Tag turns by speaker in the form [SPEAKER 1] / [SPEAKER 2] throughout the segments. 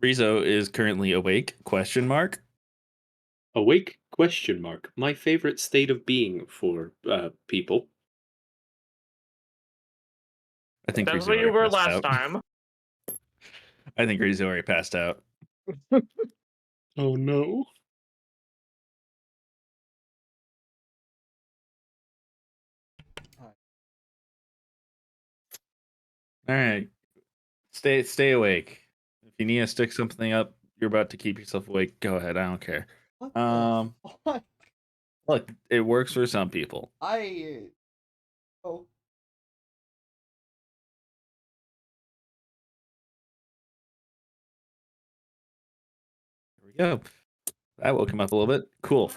[SPEAKER 1] Rizzo is currently awake? Question mark.
[SPEAKER 2] Awake? Question mark. My favorite state of being for people.
[SPEAKER 1] I think
[SPEAKER 3] That's
[SPEAKER 1] Rizzo
[SPEAKER 3] what you
[SPEAKER 1] already
[SPEAKER 3] were
[SPEAKER 1] passed
[SPEAKER 3] last
[SPEAKER 1] out.
[SPEAKER 3] time.
[SPEAKER 1] I think Rizzo already passed out.
[SPEAKER 2] Oh no.
[SPEAKER 1] All right, stay awake. If you need to stick something up, you're about to keep yourself awake. Go ahead. I don't care.
[SPEAKER 4] What
[SPEAKER 1] Um,
[SPEAKER 4] the fuck?
[SPEAKER 1] look, it works for some people.
[SPEAKER 4] Oh.
[SPEAKER 1] Here we go. That woke him up a little bit. Cool.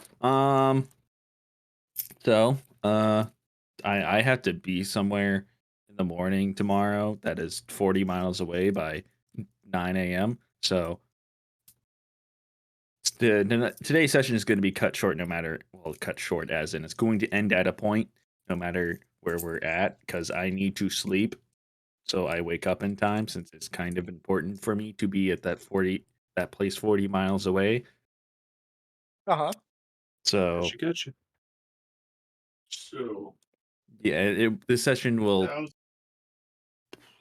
[SPEAKER 1] So, I have to be somewhere in the morning tomorrow that is 40 miles away by 9 a.m. So today's session is going to be cut short no matter, well, cut short as in it's going to end at a point no matter where we're at because I need to sleep. So I wake up in time since it's kind of important for me to be at that place 40 miles away.
[SPEAKER 4] Uh-huh.
[SPEAKER 1] So
[SPEAKER 2] Gotcha. So
[SPEAKER 1] yeah, this session will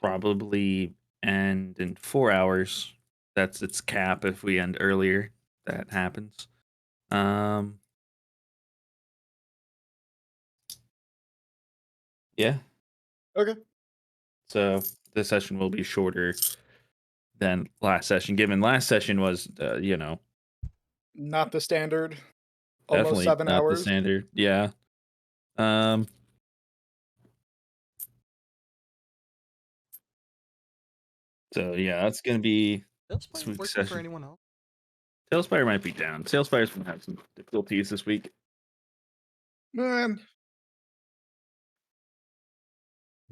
[SPEAKER 1] probably end in 4 hours. That's its cap. If we end earlier, that happens. Yeah.
[SPEAKER 4] Okay.
[SPEAKER 1] So this session will be shorter than last session. Given last session was,
[SPEAKER 4] Not the standard. Almost
[SPEAKER 1] definitely
[SPEAKER 4] 7
[SPEAKER 1] not the
[SPEAKER 4] hours.
[SPEAKER 1] standard. Yeah. Um. So yeah, that's gonna be this
[SPEAKER 5] Tailspire
[SPEAKER 1] week's
[SPEAKER 5] working for
[SPEAKER 1] session.
[SPEAKER 5] anyone else?
[SPEAKER 1] Tailspire might be down. Tailspire's gonna have some difficulties this week.
[SPEAKER 4] Man.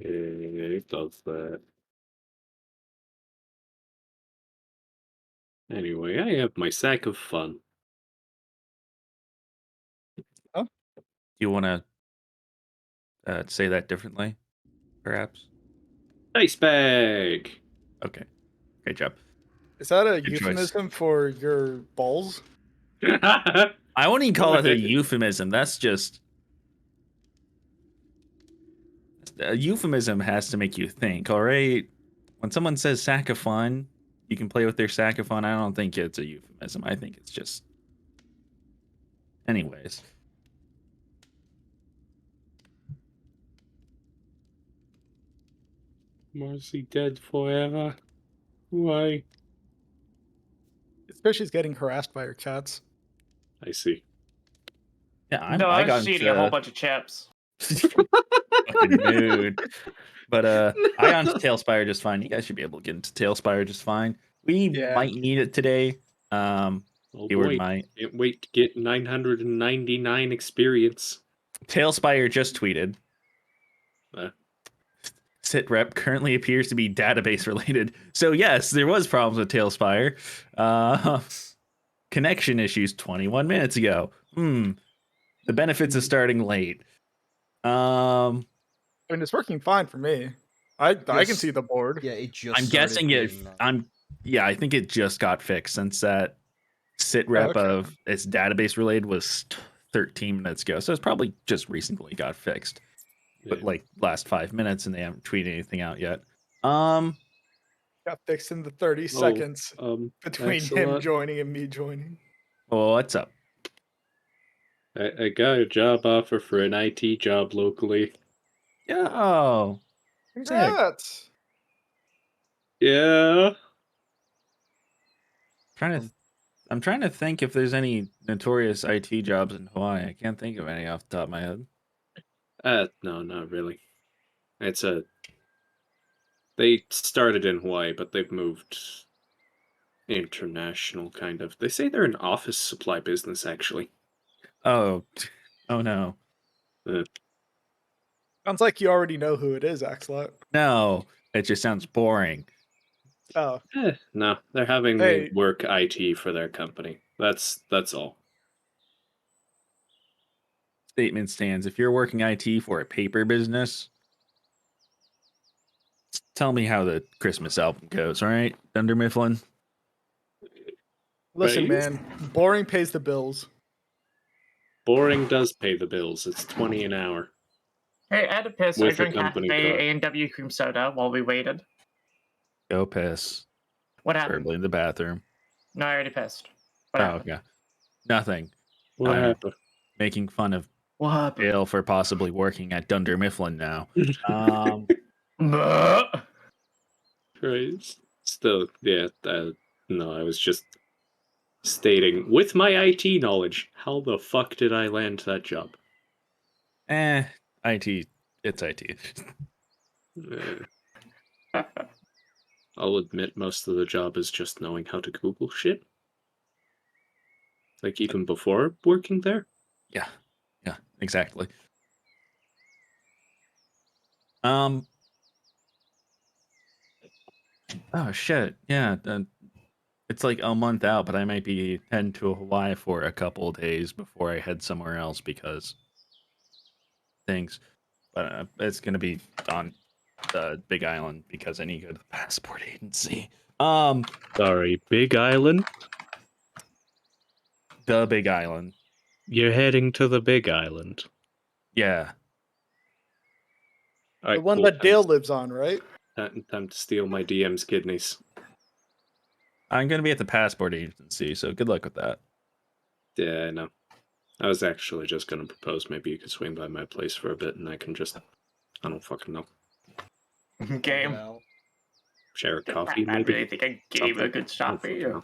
[SPEAKER 2] it does that. Anyway, I have my sack of fun.
[SPEAKER 4] Huh?
[SPEAKER 1] Do you want to say that differently, perhaps?
[SPEAKER 2] Ice bag.
[SPEAKER 1] Okay. Great job.
[SPEAKER 4] Is that a
[SPEAKER 1] Good choice.
[SPEAKER 4] euphemism for your balls?
[SPEAKER 1] I wouldn't even call it a
[SPEAKER 2] What?
[SPEAKER 1] euphemism. That's just a euphemism has to make you think. All right. When someone says sack of fun, you can play with their sack of fun. I don't think it's a euphemism. I think it's just. Anyways.
[SPEAKER 2] Marcy dead forever. Why?
[SPEAKER 4] Especially she's getting harassed by her cats.
[SPEAKER 2] I see.
[SPEAKER 1] Yeah,
[SPEAKER 3] No, I
[SPEAKER 1] I
[SPEAKER 3] was
[SPEAKER 1] got
[SPEAKER 3] just eating a whole bunch of chips.
[SPEAKER 1] fucking mood. But I got into Tailspire just fine. You guys should be able to get into Tailspire just fine. We
[SPEAKER 4] Yeah.
[SPEAKER 1] might need it today.
[SPEAKER 2] Oh
[SPEAKER 1] Keyword
[SPEAKER 2] boy.
[SPEAKER 1] might.
[SPEAKER 2] Can't wait to get 999 experience.
[SPEAKER 1] Tailspire just tweeted. Sitrep currently appears to be database related. So yes, there was problems with Tailspire. Connection issues 21 minutes ago. The benefits of starting late.
[SPEAKER 4] I mean, it's working fine for me. I can
[SPEAKER 5] Just-
[SPEAKER 4] see the board.
[SPEAKER 5] Yeah, it just
[SPEAKER 1] I'm
[SPEAKER 5] started
[SPEAKER 1] guessing
[SPEAKER 5] being,
[SPEAKER 1] I think it just got fixed since that sitrep
[SPEAKER 4] okay.
[SPEAKER 1] of its database related was 13 minutes ago. So it's probably just recently got fixed. But
[SPEAKER 2] Yeah.
[SPEAKER 1] like last 5 minutes and they haven't tweeted anything out yet.
[SPEAKER 4] Got fixed in the 30 seconds between him
[SPEAKER 2] excellent.
[SPEAKER 4] joining and me joining.
[SPEAKER 1] Well, what's up?
[SPEAKER 2] I got a job offer for an IT job locally.
[SPEAKER 1] Yeah. Oh.
[SPEAKER 4] Congrats.
[SPEAKER 2] Yeah.
[SPEAKER 1] I'm trying to think if there's any notorious IT jobs in Hawaii. I can't think of any off the top of my head.
[SPEAKER 2] No, not really. They started in Hawaii, but they've moved international, kind of. They say they're an office supply business, actually.
[SPEAKER 1] Oh. Oh no.
[SPEAKER 4] Sounds like you already know who it is, Axelot.
[SPEAKER 1] No. It just sounds boring.
[SPEAKER 4] Oh.
[SPEAKER 2] No, they're having me
[SPEAKER 4] Hey.
[SPEAKER 2] work IT for their company. That's all.
[SPEAKER 1] Statement stands. If you're working IT for a paper business, tell me how the Christmas album goes, all right, Dunder Mifflin?
[SPEAKER 4] Listen,
[SPEAKER 2] Right?
[SPEAKER 4] man, boring pays the bills.
[SPEAKER 2] Boring does pay the bills. It's 20 an hour
[SPEAKER 3] Hey, I had to piss. I
[SPEAKER 2] with a
[SPEAKER 3] drank half of
[SPEAKER 2] company
[SPEAKER 3] a
[SPEAKER 2] car.
[SPEAKER 3] A&W cream soda while we waited.
[SPEAKER 1] Go piss.
[SPEAKER 3] What happened?
[SPEAKER 1] Preferably in the bathroom.
[SPEAKER 3] No, I already pissed. What
[SPEAKER 1] Oh,
[SPEAKER 3] happened?
[SPEAKER 1] okay. Nothing.
[SPEAKER 2] What happened?
[SPEAKER 1] Making fun of
[SPEAKER 3] What happened?
[SPEAKER 1] Dale for possibly working at Dunder Mifflin now.
[SPEAKER 3] Bleh.
[SPEAKER 2] Right. Still, yeah. No, I was just stating, with my IT knowledge, how the fuck did I land that job?
[SPEAKER 1] IT. It's IT.
[SPEAKER 2] I'll admit most of the job is just knowing how to Google shit. Like even before working there.
[SPEAKER 1] Yeah, exactly. Oh shit. Yeah. It's like a month out, but I might be heading to Hawaii for a couple of days before I head somewhere else because things. But it's gonna be on the Big Island because I need to go to the passport agency.
[SPEAKER 2] Sorry, Big Island?
[SPEAKER 1] The Big Island.
[SPEAKER 2] You're heading to the Big Island.
[SPEAKER 1] Yeah.
[SPEAKER 2] All right,
[SPEAKER 4] The one
[SPEAKER 2] cool.
[SPEAKER 4] that Dale lives on, right?
[SPEAKER 2] Time to steal my DM's kidneys.
[SPEAKER 1] I'm gonna be at the passport agency, so good luck with that.
[SPEAKER 2] Yeah, I know. I was actually just gonna propose maybe you could swing by my place for a bit and I can just, I don't fucking know,
[SPEAKER 3] Game.
[SPEAKER 2] share a coffee
[SPEAKER 3] I
[SPEAKER 2] maybe?
[SPEAKER 3] really think I gave a good
[SPEAKER 2] I
[SPEAKER 3] shot
[SPEAKER 2] don't
[SPEAKER 3] for
[SPEAKER 2] fucking
[SPEAKER 3] you.
[SPEAKER 2] know.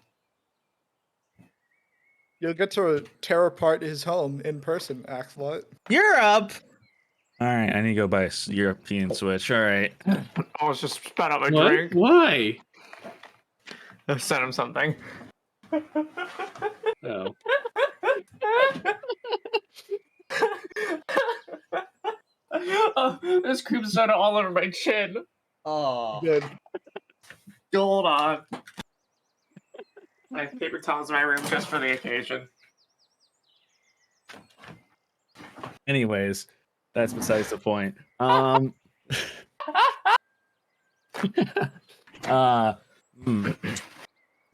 [SPEAKER 4] You'll get to tear apart his home in person, Axelot.
[SPEAKER 1] Europe. All right, I need to go buy a European Switch. All right.
[SPEAKER 3] I was just spat out my
[SPEAKER 2] What?
[SPEAKER 3] drink.
[SPEAKER 2] Why?
[SPEAKER 3] I sent him something.
[SPEAKER 2] Oh.
[SPEAKER 3] Oh, there's cream soda all over my chin.
[SPEAKER 5] Oh.
[SPEAKER 4] Good.
[SPEAKER 3] Hold on. I have paper towels in my room just for the occasion.
[SPEAKER 1] Anyways, that's besides the point.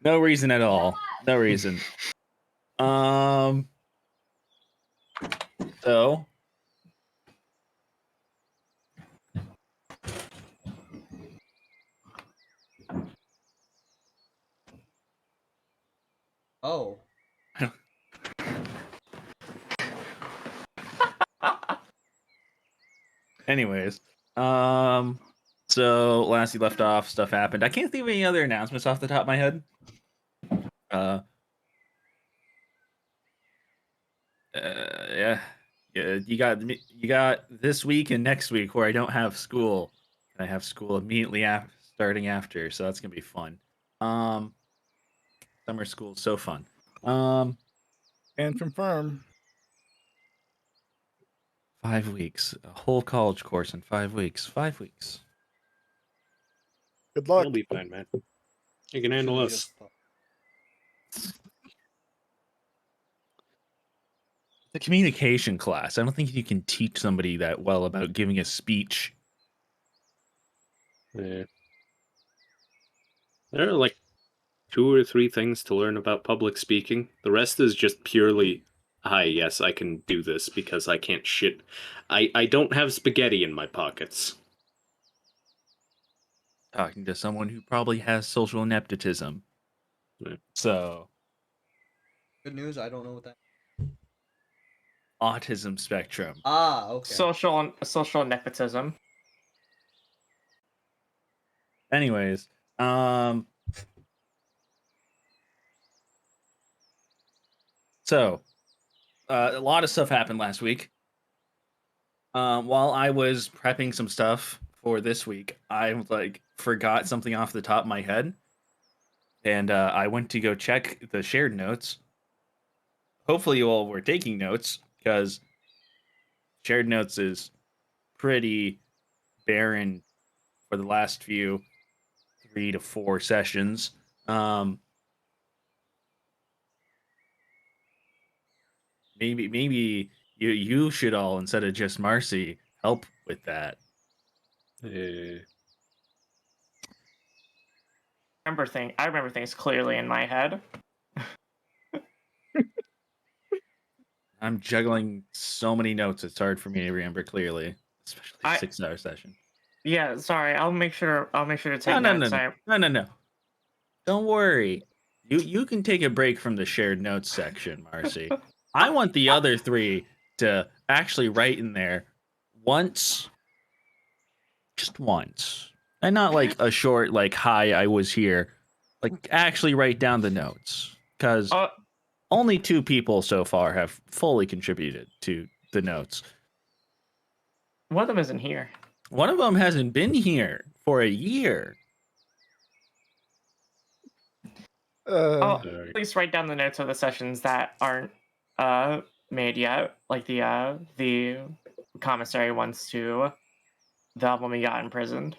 [SPEAKER 1] No reason at all. No reason. So
[SPEAKER 5] Oh.
[SPEAKER 1] anyways, so last you left off, stuff happened. I can't think of any other announcements off the top of my head. Yeah, you got this week and next week where I don't have school. I have school immediately starting after, so that's gonna be fun. Summer school is so fun.
[SPEAKER 4] And confirm.
[SPEAKER 1] 5 weeks, a whole college course in 5 weeks. 5 weeks.
[SPEAKER 4] Good luck.
[SPEAKER 2] You'll be fine, man. You can handle us.
[SPEAKER 1] The communication class. I don't think you can teach somebody that well about giving a speech.
[SPEAKER 2] Yeah. There are like 2 or 3 things to learn about public speaking. The rest is just purely, hi, yes, I can do this because I can't shit. I don't have spaghetti in my pockets.
[SPEAKER 1] Talking to someone who probably has social nepotism.
[SPEAKER 2] Yeah.
[SPEAKER 1] So,
[SPEAKER 5] Good news, I don't know what that.
[SPEAKER 1] autism spectrum.
[SPEAKER 5] Ah, okay.
[SPEAKER 3] Social nepotism.
[SPEAKER 1] Anyways, so a lot of stuff happened last week. While I was prepping some stuff for this week, I forgot something off the top of my head, and I went to go check the shared notes. Hopefully, you all were taking notes because shared notes is pretty barren for the last 3 to 4 sessions. Maybe you should all, instead of just Marcy, help with that.
[SPEAKER 2] Yeah.
[SPEAKER 3] I remember things clearly in my head.
[SPEAKER 1] I'm juggling so many notes. It's hard for me to remember clearly, especially
[SPEAKER 3] I-
[SPEAKER 1] 6-hour session.
[SPEAKER 3] Yeah, sorry. I'll make sure to take
[SPEAKER 1] No.
[SPEAKER 3] notes.
[SPEAKER 1] No. Don't worry. You can take a break from the shared notes section, Marcy. I want the other 3 to actually write in there once, just once, and not like a short like "Hi, I was here." Like actually write down the notes, because only 2 people so far have fully contributed to the notes.
[SPEAKER 3] One of them isn't here.
[SPEAKER 1] One of them hasn't been here for a year.
[SPEAKER 3] I'll at least write down the notes of the sessions that aren't made yet, like the commissary ones to the when we got imprisoned.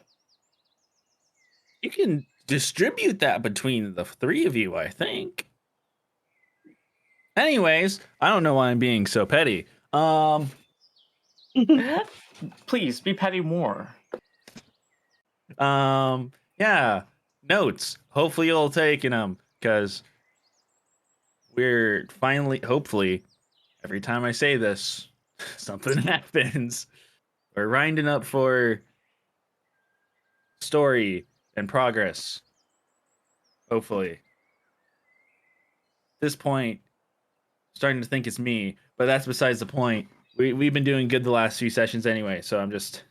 [SPEAKER 1] You can distribute that between the 3 of you, I think. Anyways, I don't know why I'm being so petty.
[SPEAKER 3] Please be petty more.
[SPEAKER 1] Yeah, notes. Hopefully you'll taken them, because we're finally, hopefully, every time I say this, something happens. We're grinding up for story and progress. Hopefully. At this point, starting to think it's me, but that's besides the point. We've been doing good the last few sessions anyway, so I'm just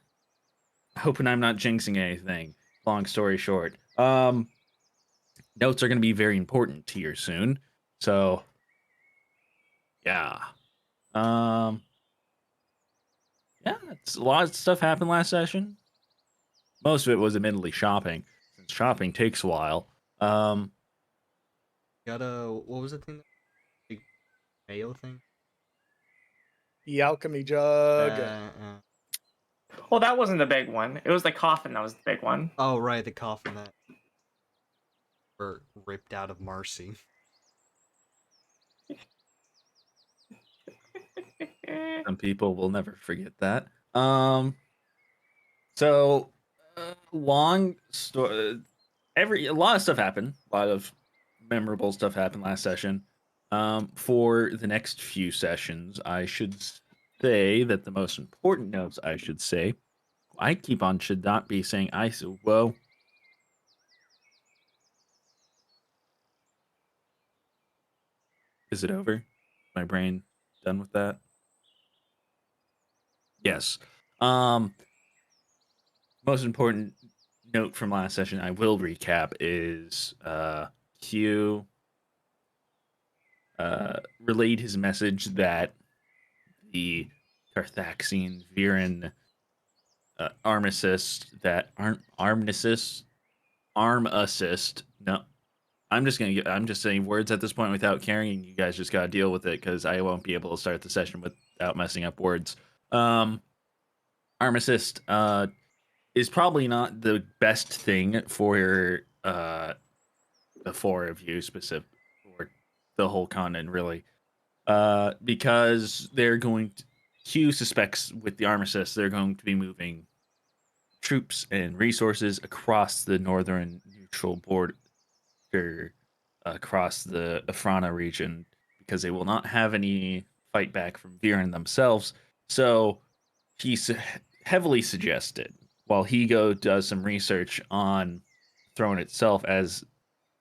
[SPEAKER 1] hoping I'm not jinxing anything. Long story short, notes are going to be very important here soon. So, yeah, yeah, it's a lot of stuff happened last session. Most of it was admittedly shopping, since shopping takes a while.
[SPEAKER 5] Got a what was the thing? Big mayo thing.
[SPEAKER 4] The alchemy jug.
[SPEAKER 3] Well, that wasn't the big one. It was the coffin that was the big one.
[SPEAKER 5] Oh right, the coffin that were ripped out of Marcy.
[SPEAKER 1] Some people will never forget that. So long story. A lot of stuff happened. A lot of memorable stuff happened last session. For the next few sessions, I should say that the most important notes I should say, I keep on should not be saying I. So whoa. Is it over? My brain done with that? Yes. Most important note from last session I will recap is Q relayed his message that the Carthaxian Viren arm assist that aren't arm assist. No, I'm just saying words at this point without caring. You guys just gotta deal with it, because I won't be able to start the session without messing up words. Arm assist is probably not the best thing for the 4 of you specific, or the whole continent really, because they're going to, Q suspects with the arm assist they're going to be moving troops and resources across the northern neutral border, across the Afrana region, because they will not have any fight back from Viren themselves. So he heavily suggested, while he does some research on throne itself, as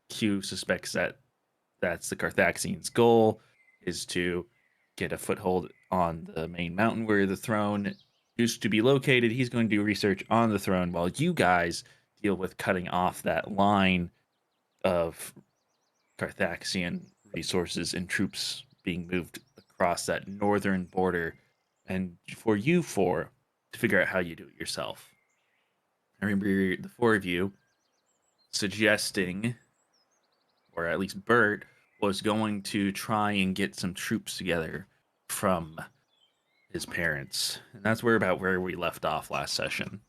[SPEAKER 1] Q suspects that that's the Carthaxians' goal, is to get a foothold on the main mountain where the throne used to be located. He's going to do research on the throne while you guys deal with cutting off that line of Carthaxian resources and troops being moved across that northern border, and for you 4 to figure out how you do it yourself. I remember the 4 of you suggesting, or at least Bert was going to try and get some troops together from his parents. And that's about where we left off last session.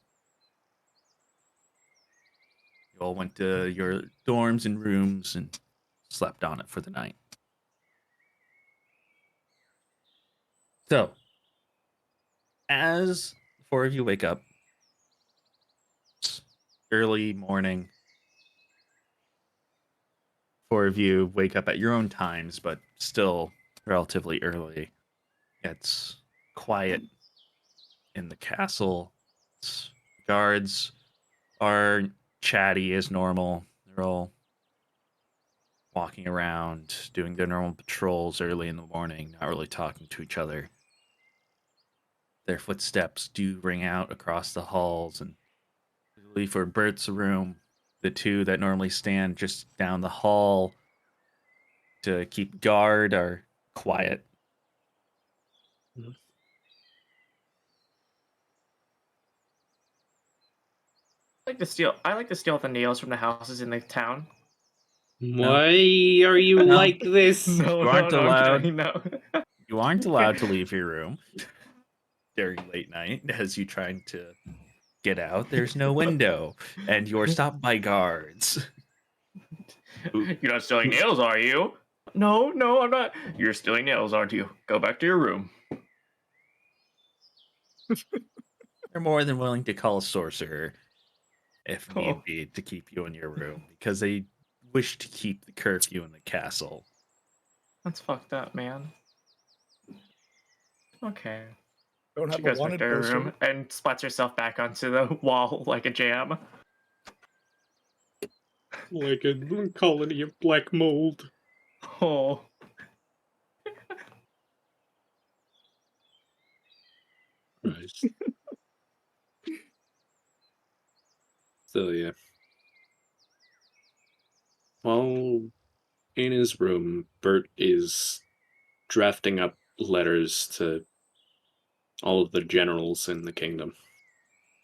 [SPEAKER 1] You all went to your dorms and rooms and slept on it for the night. So, as the 4 of you wake up, it's early morning. 4 of you wake up at your own times, but still relatively early. It's quiet in the castle. Guards are chatty as normal. They're all walking around, doing their normal patrols early in the morning, not really talking to each other. Their footsteps do ring out across the halls, and for Bert's room, the two that normally stand just down the hall to keep guard are quiet.
[SPEAKER 3] I like to steal the nails from the houses in the town.
[SPEAKER 2] Why are you
[SPEAKER 1] No.
[SPEAKER 2] like this?
[SPEAKER 3] No,
[SPEAKER 1] You aren't
[SPEAKER 3] I'm
[SPEAKER 1] allowed.
[SPEAKER 3] kidding, no.
[SPEAKER 1] You aren't allowed to leave your room during late night as you trying to get out. There's no window, and you're stopped by guards.
[SPEAKER 3] You're not stealing nails, are you? No, I'm not. You're stealing nails, aren't you? Go back to your room.
[SPEAKER 1] They're more than willing to call a sorcerer if need be to keep you in your room because they wish to keep the curfew in the castle.
[SPEAKER 3] That's fucked up, man. Okay.
[SPEAKER 4] Don't have
[SPEAKER 3] She
[SPEAKER 4] a
[SPEAKER 3] goes back
[SPEAKER 4] wanted
[SPEAKER 3] to her
[SPEAKER 4] poster.
[SPEAKER 3] room and splats herself back onto the wall like a jam.
[SPEAKER 2] Like a colony of black mold.
[SPEAKER 3] Oh.
[SPEAKER 2] Christ. So yeah. While in his room, Bert is drafting up letters to all of the generals in the kingdom.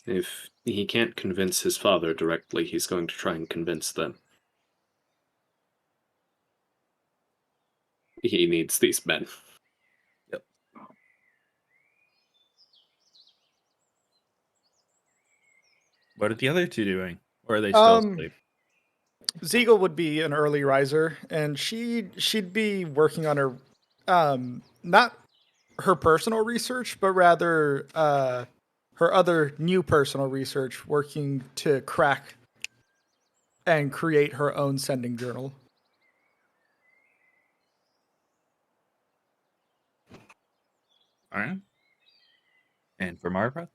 [SPEAKER 2] If he can't convince his father directly, he's going to try and convince them. He needs these men.
[SPEAKER 1] Yep. What are the other two doing? Or are they still asleep?
[SPEAKER 4] Ziegel would be an early riser, and she'd be working on her not her personal research, but rather her other new personal research, working to crack and create her own sending journal.
[SPEAKER 1] All right. And for Marva?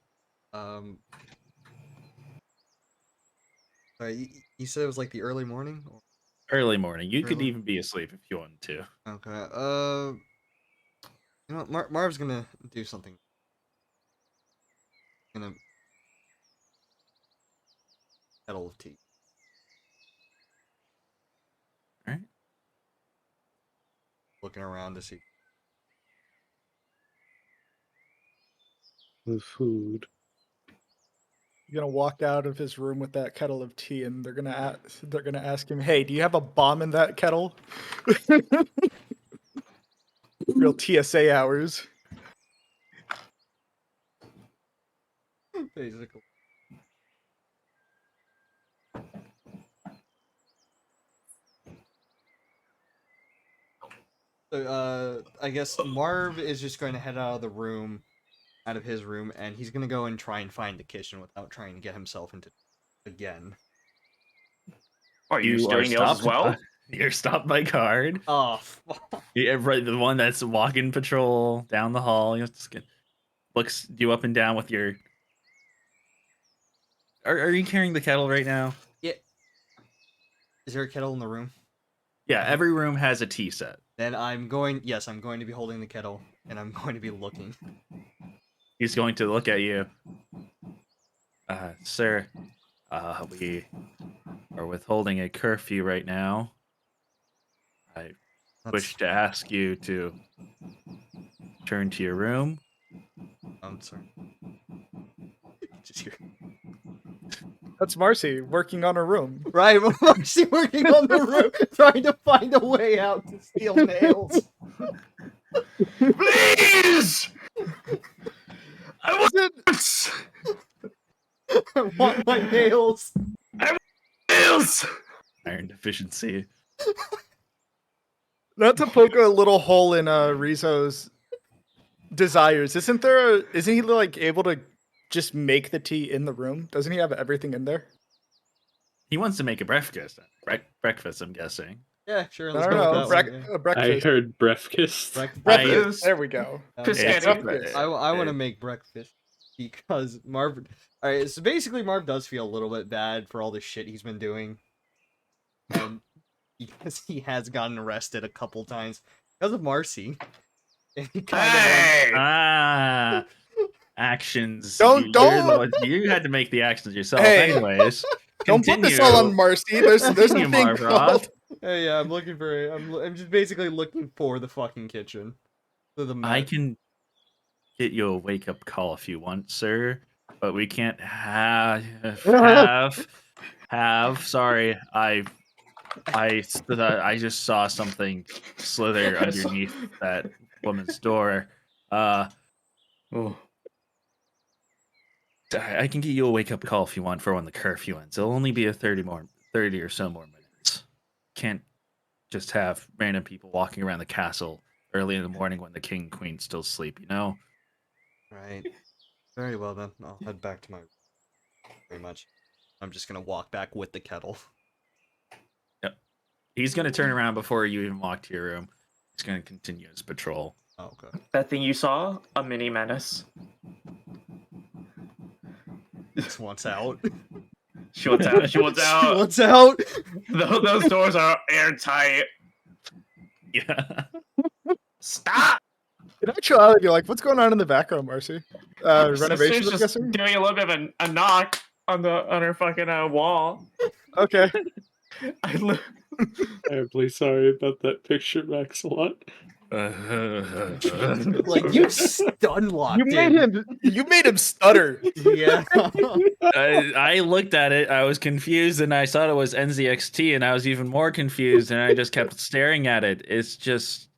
[SPEAKER 5] You said it was like the early morning? Or...
[SPEAKER 1] Early morning. You could even be asleep if you wanted to.
[SPEAKER 5] Okay. You know what? Marv's gonna do something. Gonna kettle of tea.
[SPEAKER 1] All right.
[SPEAKER 5] Looking around to see.
[SPEAKER 2] The food.
[SPEAKER 4] He's gonna walk out of his room with that kettle of tea, and they're gonna ask him, "Hey, do you have a bomb in that kettle?" Real TSA hours.
[SPEAKER 5] Basically. So, I guess Marv is just going to head out of his room, and he's gonna go and try and find the kitchen without trying to get himself into again.
[SPEAKER 3] Are you stealing nails as well?
[SPEAKER 1] You're stopped by guard.
[SPEAKER 5] Oh,
[SPEAKER 1] yeah, right. The one that's walking patrol down the hall. Looks you up and down with your. Are you carrying the kettle right now?
[SPEAKER 5] Yeah. Is there a kettle in the room?
[SPEAKER 1] Yeah, every room has a tea set.
[SPEAKER 5] Then I'm going to be holding the kettle, and I'm going to be looking.
[SPEAKER 1] He's going to look at you. Sir, we are withholding a curfew right now. I wish to ask you to turn to your room.
[SPEAKER 5] I'm sorry. Just here.
[SPEAKER 4] That's Marcy working on her room.
[SPEAKER 5] Right, Marcy working on the room, trying to find a way out to steal nails.
[SPEAKER 3] Please! I
[SPEAKER 5] want my nails.
[SPEAKER 3] I want nails!
[SPEAKER 1] Iron deficiency.
[SPEAKER 4] Not to poke a little hole in Rizzo's desires. Isn't he like able to just make the tea in the room? Doesn't he have everything in there?
[SPEAKER 1] He wants to make a breakfast. Breakfast, I'm guessing.
[SPEAKER 5] Yeah, sure.
[SPEAKER 4] I
[SPEAKER 5] Let's
[SPEAKER 4] don't
[SPEAKER 5] go
[SPEAKER 4] know.
[SPEAKER 5] with that one. Yeah.
[SPEAKER 2] I
[SPEAKER 4] Breakfast.
[SPEAKER 2] heard breakfast.
[SPEAKER 4] Breakfast.
[SPEAKER 3] I-
[SPEAKER 4] There we go.
[SPEAKER 3] Biscotti.
[SPEAKER 4] Breakfast.
[SPEAKER 5] I want to make breakfast because Marv. All right, so basically Marv does feel a little bit bad for all the shit he's been doing, and because he has gotten arrested a couple times because of Marcy. And he kind
[SPEAKER 3] Hey!
[SPEAKER 1] Actions.
[SPEAKER 4] Don't-
[SPEAKER 1] You're the
[SPEAKER 4] don't-
[SPEAKER 1] one, you had to make the actions yourself.
[SPEAKER 4] Hey,
[SPEAKER 1] Anyways,
[SPEAKER 4] Don't put this all on
[SPEAKER 1] continue.
[SPEAKER 4] Marcy. There's a
[SPEAKER 1] Continue,
[SPEAKER 4] thing
[SPEAKER 1] Marv
[SPEAKER 4] called.
[SPEAKER 1] Roth.
[SPEAKER 5] Hey, yeah, I'm looking for. I'm just basically looking for the fucking kitchen. For the
[SPEAKER 1] I
[SPEAKER 5] map.
[SPEAKER 1] can get you a wake up call if you want, sir, but we can't have. Sorry, I just saw something slither underneath that woman's door.
[SPEAKER 3] Oh.
[SPEAKER 1] I can get you a wake up call if you want for when the curfew ends. It'll only be a 30 or so more minutes. Can't just have random people walking around the castle early in the morning when the king and queen still sleep, you know?
[SPEAKER 5] Right. Very well then. I'll head back to my. Very much. I'm just gonna walk back with the kettle.
[SPEAKER 1] Yep. He's gonna turn around before you even walk to your room. He's gonna continue his patrol.
[SPEAKER 5] Oh, okay.
[SPEAKER 3] That thing you saw? A mini menace.
[SPEAKER 5] This wants out.
[SPEAKER 3] She wants out. She wants
[SPEAKER 5] She
[SPEAKER 3] out.
[SPEAKER 5] wants out.
[SPEAKER 3] Those doors are airtight.
[SPEAKER 1] Yeah.
[SPEAKER 3] Stop!
[SPEAKER 4] In actuality, like, what's going on in the background, Marcy? Renovations,
[SPEAKER 3] Sister's
[SPEAKER 4] I'm
[SPEAKER 3] just
[SPEAKER 4] guessing.
[SPEAKER 3] doing a little bit of a knock on her fucking wall.
[SPEAKER 4] Okay.
[SPEAKER 3] I
[SPEAKER 2] I'm really sorry about that picture, Max-a-lot.
[SPEAKER 5] Like you stun locked
[SPEAKER 4] You made him stutter.
[SPEAKER 5] Yeah.
[SPEAKER 1] I looked at it, I was confused, and I thought it was NZXT, and I was even more confused, and I just kept staring at it. It's just.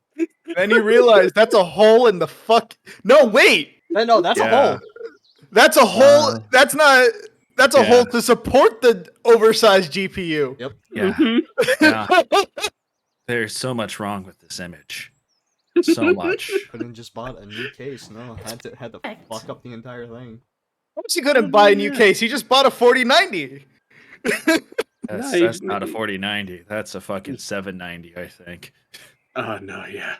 [SPEAKER 4] Then you realize that's a hole in the fuck. No, wait.
[SPEAKER 5] No, that's a hole.
[SPEAKER 4] That's a hole. That's not. That's a
[SPEAKER 1] yeah.
[SPEAKER 4] hole to support the oversized GPU.
[SPEAKER 5] Yep.
[SPEAKER 1] Yeah. Yeah. There's so much wrong with this image. So much.
[SPEAKER 5] Couldn't just bought a new case. No, had to fuck up the entire thing.
[SPEAKER 4] He couldn't buy a new case. He just bought a 4090.
[SPEAKER 1] That's not a 4090. That's a fucking 790, I think.
[SPEAKER 2] Oh no, yeah.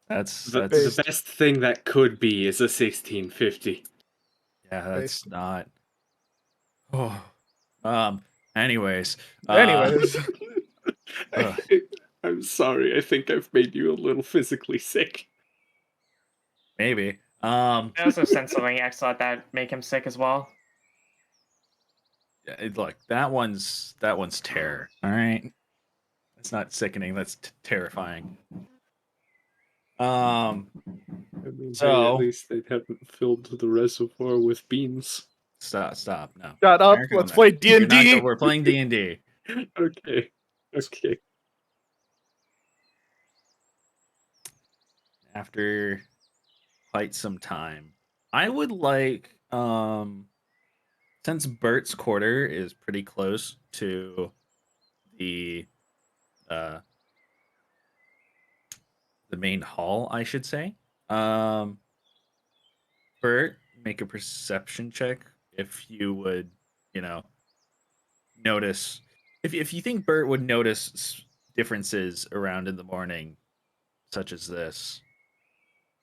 [SPEAKER 1] That's
[SPEAKER 2] The best thing that could be is a 1650.
[SPEAKER 1] Yeah, that's not. Oh. Anyways.
[SPEAKER 4] Anyways.
[SPEAKER 2] I'm sorry. I think I've made you a little physically sick.
[SPEAKER 1] Maybe.
[SPEAKER 3] I also sense something excellent that make him sick as well.
[SPEAKER 1] Look, that one's terror. All right, that's not sickening. That's terrifying.
[SPEAKER 2] I mean,
[SPEAKER 1] So
[SPEAKER 2] hey, at least they haven't filled the reservoir with beans.
[SPEAKER 1] stop. No.
[SPEAKER 4] Shut up.
[SPEAKER 1] America,
[SPEAKER 4] Let's play D&D.
[SPEAKER 1] We're playing D&D.
[SPEAKER 2] Okay.
[SPEAKER 1] After quite some time, I would like since Bert's quarter is pretty close to the main hall, I should say. Bert, make a perception check if you would, notice if you think Bert would notice differences around in the morning, such as this.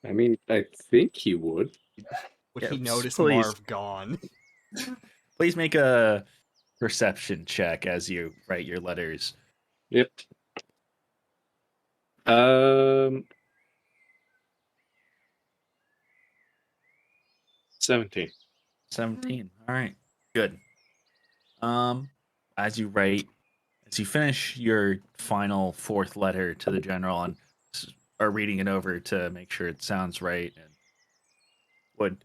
[SPEAKER 2] I mean, I think he would.
[SPEAKER 5] Would
[SPEAKER 1] Yeah,
[SPEAKER 5] he notice
[SPEAKER 1] please.
[SPEAKER 5] Marv gone?
[SPEAKER 1] Please make a perception check as you write your letters.
[SPEAKER 2] Yep. 17.
[SPEAKER 1] 17. All right. Good. As you finish your final fourth letter to the general and are reading it over to make sure it sounds right and would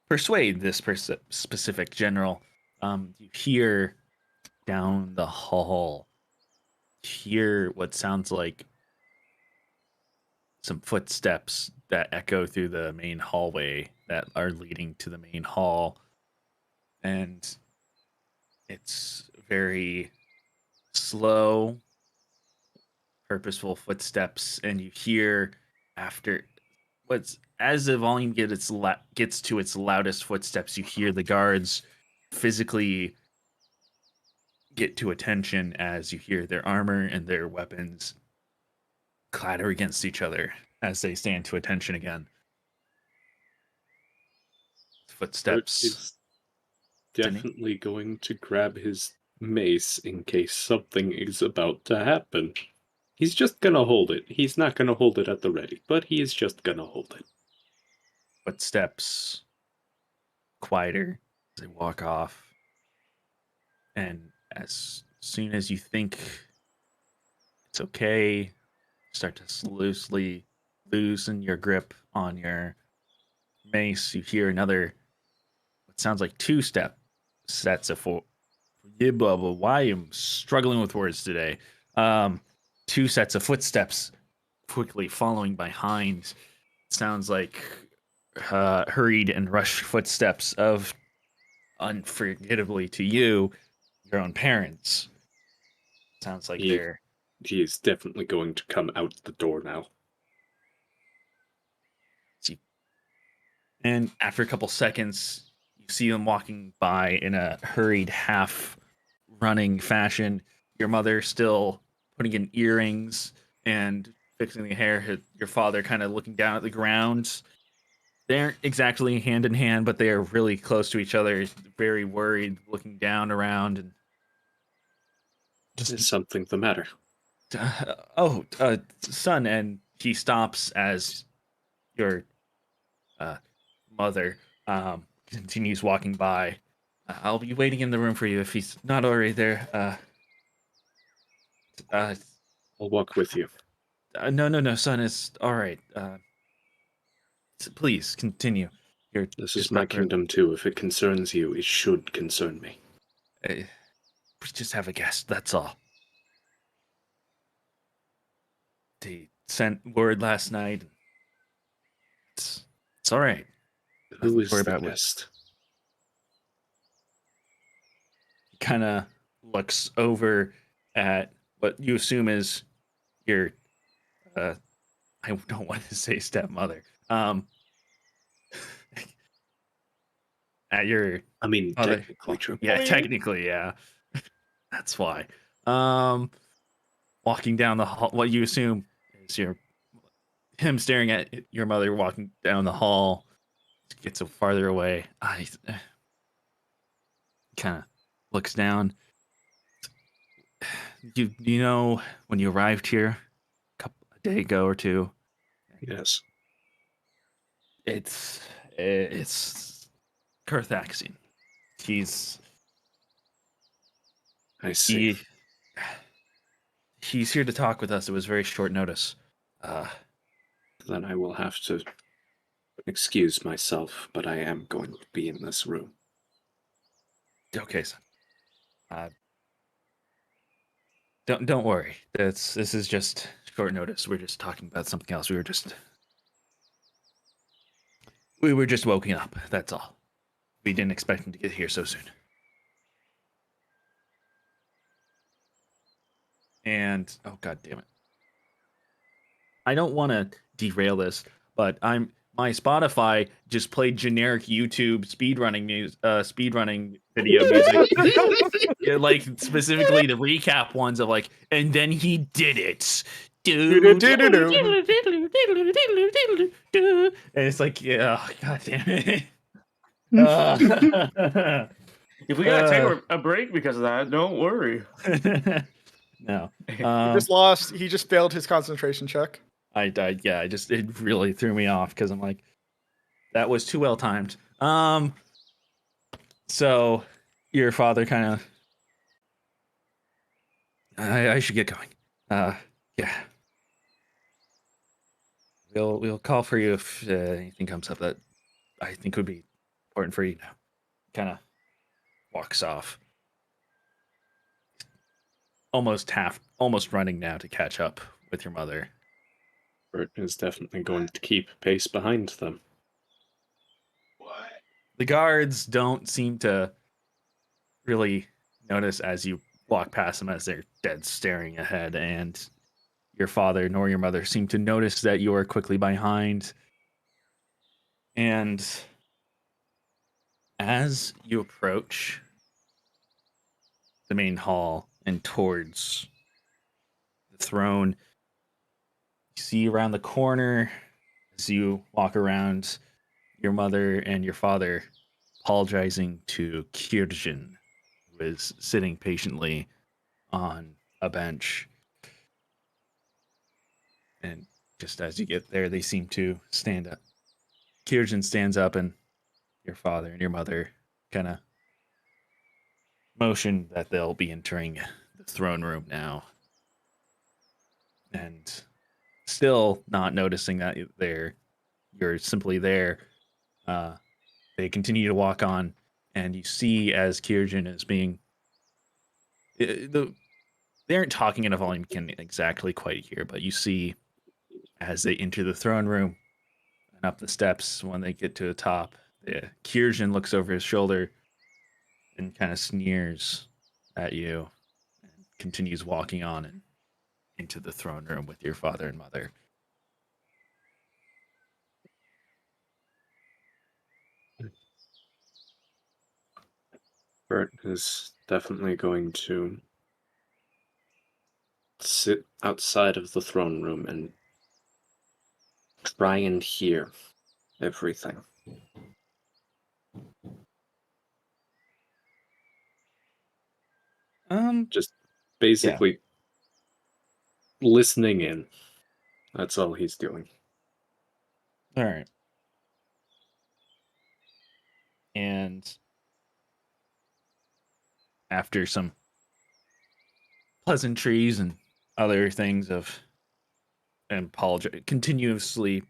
[SPEAKER 1] persuade this specific general, you hear down the hall, hear what sounds like some footsteps that echo through the main hallway that are leading to the main hall. And it's very slow, purposeful footsteps, and you hear after as the volume gets to its loudest footsteps, you hear the guards physically get to attention as you hear their armor and their weapons clatter against each other as they stand to attention again.
[SPEAKER 2] Bert
[SPEAKER 1] Footsteps.
[SPEAKER 2] is
[SPEAKER 1] Sydney?
[SPEAKER 2] definitely going to grab his mace in case something is about to happen. He's just gonna hold it. He's not gonna hold it at the ready, but he is just gonna hold it.
[SPEAKER 1] Footsteps quieter as they walk off. And as soon as you think it's okay, start to loosely loosen your grip on your mace, you hear another, what sounds like two sets of four. Yeah, blah, blah. Why am struggling with words today? Um, two sets of footsteps quickly following behind. Sounds like hurried and rushed footsteps of, unforgettably to you, your own parents. Sounds like
[SPEAKER 2] He
[SPEAKER 1] they're
[SPEAKER 2] he is definitely going to come out the door now.
[SPEAKER 1] And after a couple seconds, you see them walking by in a hurried, half running fashion. Your mother still putting in earrings and fixing the hair. Your father kind of looking down at the ground. They aren't exactly hand in hand, but they are really close to each other, very worried, looking down around. And
[SPEAKER 2] Is something the matter?
[SPEAKER 1] Son. And he stops as your uh, mother continues walking by. I'll be waiting in the room for you if he's not already there.
[SPEAKER 2] I'll walk with you.
[SPEAKER 1] No, son. It's all right. Please continue. You're
[SPEAKER 2] This is
[SPEAKER 1] just
[SPEAKER 2] my
[SPEAKER 1] about to.
[SPEAKER 2] kingdom too. If it concerns you, it should concern me.
[SPEAKER 1] We just have a guest. That's all. They sent word last night. It's all right.
[SPEAKER 2] Who
[SPEAKER 1] Nothing to
[SPEAKER 2] is
[SPEAKER 1] worry
[SPEAKER 2] the
[SPEAKER 1] about.
[SPEAKER 2] guest?
[SPEAKER 1] He kind of looks over at what you assume is your. I don't want to say stepmother. At your
[SPEAKER 2] I mean,
[SPEAKER 1] mother.
[SPEAKER 2] technically true.
[SPEAKER 1] Yeah, technically, yeah. That's why. Um, Walking down the hall, what you assume is him staring at your mother walking down the hall. Gets so farther away. I kind of looks down. You know when you arrived here a day ago or two?
[SPEAKER 2] Yes.
[SPEAKER 1] It's Carthaxian. He's
[SPEAKER 2] I see.
[SPEAKER 1] he he's here to talk with us. It was very short notice.
[SPEAKER 2] Then I will have to excuse myself, but I am going to be in this room.
[SPEAKER 1] Okay, son. Don't worry. This is just short notice. We're just talking about something else. We were just woken up. That's all. We didn't expect him to get here so soon. And oh god damn it. I don't want to derail this, but my Spotify just played generic YouTube speedrunning video music. Yeah, like specifically the recap ones of like, and then he did it. Dude. And it's like, yeah, oh, god damn it.
[SPEAKER 3] If we gotta take a break because of that, don't worry.
[SPEAKER 1] No.
[SPEAKER 4] He just failed his concentration check.
[SPEAKER 1] I died. Yeah, it really threw me off because I'm like, that was too well timed. So your father kind of, I should get going. Yeah. We'll call for you if anything comes up that I think would be important for you to know. Kind of walks off. Almost running now to catch up with your mother.
[SPEAKER 2] Bert is definitely going to keep pace behind them.
[SPEAKER 1] The guards don't seem to really notice as you walk past them as they're dead staring ahead, and your father nor your mother seem to notice that you are quickly behind. And as you approach, the main hall and towards the throne. You see around the corner as you walk around your mother and your father apologizing to Kirjin, who is sitting patiently on a bench. And just as you get there, they seem to stand up. Kirjin stands up, and your father and your mother kind of motion that they'll be entering the throne room now. And still not noticing that you're simply there. They continue to walk on, and you see as Kirjin is being they aren't talking in a volume you can exactly quite hear, but you see as they enter the throne room and up the steps. When they get to the top, Kirjin looks over his shoulder and kind of sneers at you and continues walking on and into the throne room with your father and mother.
[SPEAKER 2] Bert is definitely going to sit outside of the throne room and try and hear everything. Just
[SPEAKER 1] Yeah.
[SPEAKER 2] basically listening in. That's all he's doing.
[SPEAKER 1] All right. And after some pleasantries and other things of and continuously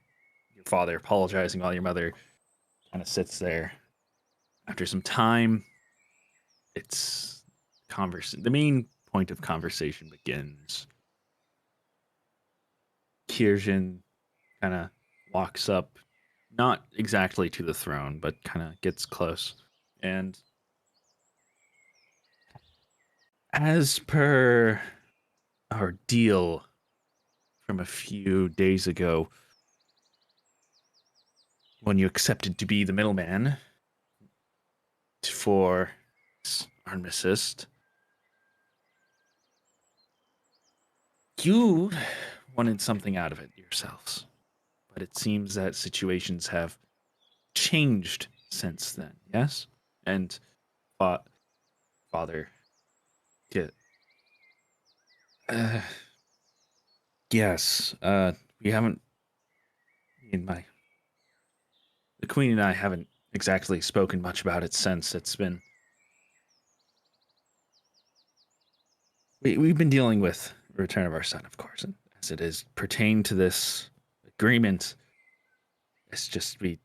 [SPEAKER 1] your father apologizing while your mother kind of sits there. After some time, it's the main point of conversation begins. Kirjin kind of walks up, not exactly to the throne, but kind of gets close. And as per our deal from a few days ago, when you accepted to be the middleman for armistice, you wanted something out of it yourselves. But it seems that situations have changed since then, yes? And father, yeah, uh, yes, we haven't, in my, the queen and I haven't exactly spoken much about it since. It's been, we've been dealing with the return of our son, of course, and as it is pertained to this agreement, it's just we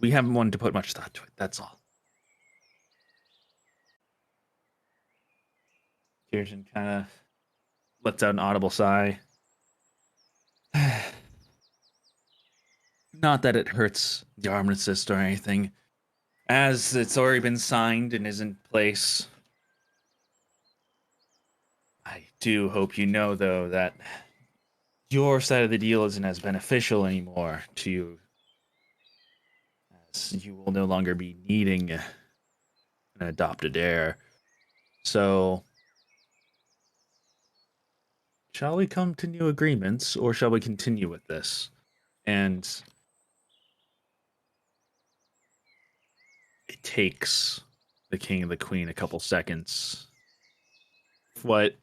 [SPEAKER 1] haven't wanted to put much thought to it. That's all. Kirsten kind of lets out an audible sigh. Not that it hurts the armistice or anything, as it's already been signed and is in place. I do hope you know, though, that your side of the deal isn't as beneficial anymore to you, as you will no longer be needing an adopted heir. So, shall we come to new agreements, or shall we continue with this? And it takes the king and the queen a couple seconds. What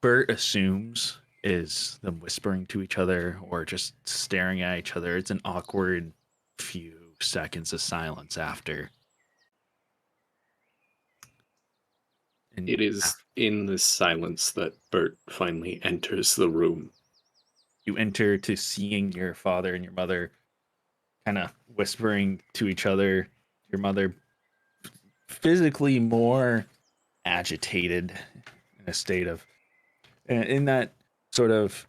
[SPEAKER 1] Bert assumes is them whispering to each other or just staring at each other. It's an awkward few seconds of silence after. And
[SPEAKER 2] It is in this silence that Bert finally enters the room.
[SPEAKER 1] you enter to seeing your father and your mother kind of whispering to each other. Your mother physically more agitated in a state of, in that sort of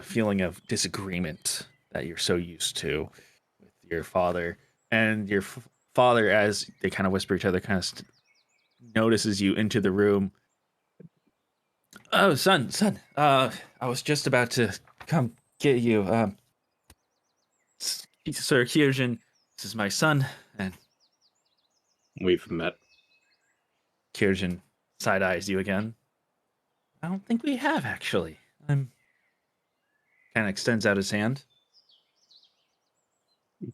[SPEAKER 1] feeling of disagreement that you're so used to with your father. And your father, as they kind of whisper each other, kind of notices you into the room. Oh, son, I was just about to come get you. Sir Kyojin, this is my son, and
[SPEAKER 2] we've met.
[SPEAKER 1] Kirjan side eyes you again. I don't think we have, actually. I'm kind of extends out his hand.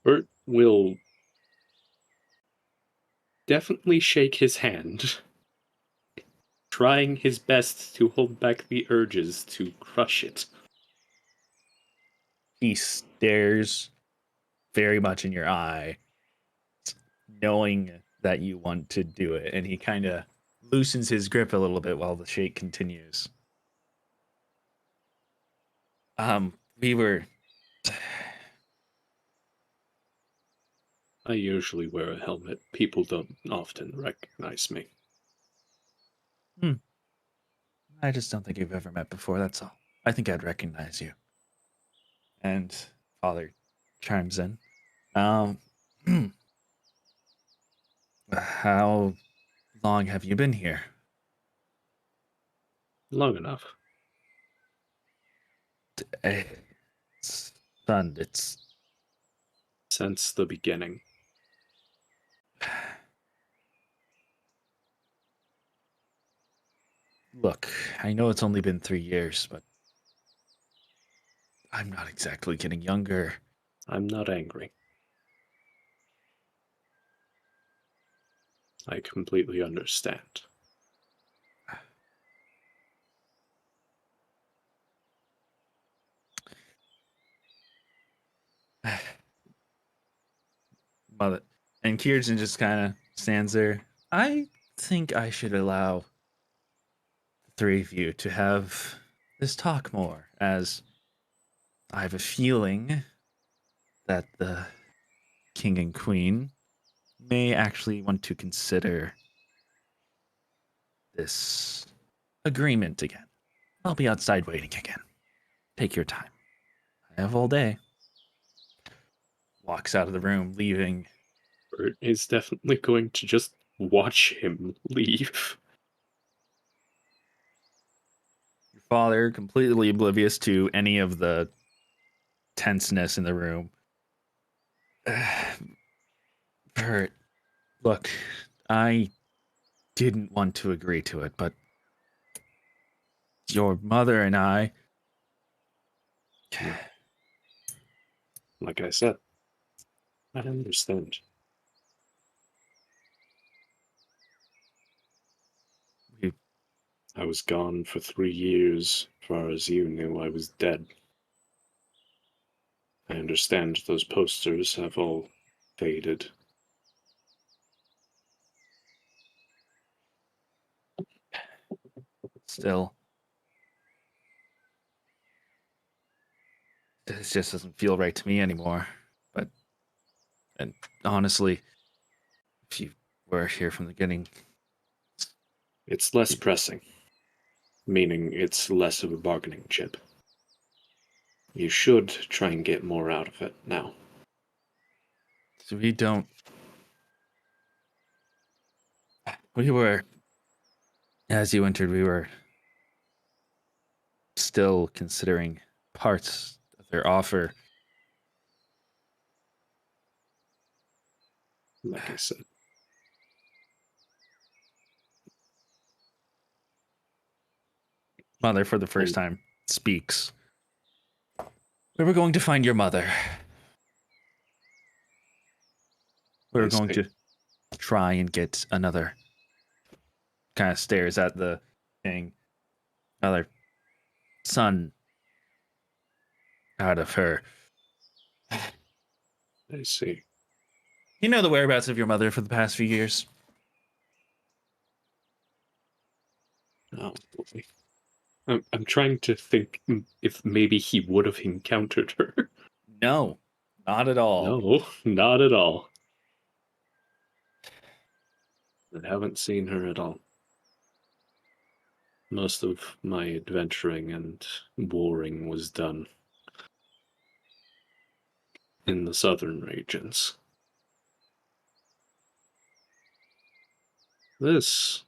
[SPEAKER 2] Bert will definitely shake his hand, trying his best to hold back the urges to crush it.
[SPEAKER 1] He stares very much in your eye, knowing that you want to do it, and he kind of loosens his grip a little bit while the shake continues. We were.
[SPEAKER 2] I usually wear a helmet. People don't often recognize me.
[SPEAKER 1] I just don't think you've ever met before, that's all. I think I'd recognize you. And Father chimes in. How long have you been here?
[SPEAKER 2] Long enough.
[SPEAKER 1] Eh, Son, it's.
[SPEAKER 2] Since the beginning.
[SPEAKER 1] Look, I know it's only been 3 years, but I'm not exactly getting younger.
[SPEAKER 2] I'm not angry. I completely understand.
[SPEAKER 1] Mother. And Kirsten just kind of stands there. I think I should allow the three of you to have this talk more, as I have a feeling that the king and queen may actually want to consider this agreement again. I'll be outside waiting again. Take your time. I have all day. Walks out of the room, leaving.
[SPEAKER 2] Bert is definitely going to just watch him leave.
[SPEAKER 1] Your father, completely oblivious to any of the tenseness in the room. Bert, look, I didn't want to agree to it, but your mother and I.
[SPEAKER 2] Like I said, I understand.
[SPEAKER 1] We,
[SPEAKER 2] I was gone for 3 years. As far as you knew, I was dead. I understand those posters have all faded.
[SPEAKER 1] still, this just doesn't feel right to me anymore. But, and honestly, if you were here from the beginning,
[SPEAKER 2] It's less pressing, meaning it's less of a bargaining chip. You should try and get more out of it now.
[SPEAKER 1] so we don't. We were, as you entered, we were still considering parts of their offer.
[SPEAKER 2] Like I said,
[SPEAKER 1] Mother, for the first time, speaks. We were going to find your mother. We were going to try and get another. Kind of stares at the king. Another son out of her.
[SPEAKER 2] I see.
[SPEAKER 1] You know the whereabouts of your mother for the past few years?
[SPEAKER 2] Oh, boy. I'm trying to think if maybe he would have encountered her.
[SPEAKER 1] No, not at all.
[SPEAKER 2] No, not at all. I haven't seen her at all. Most of my adventuring and warring was done in the southern regions. This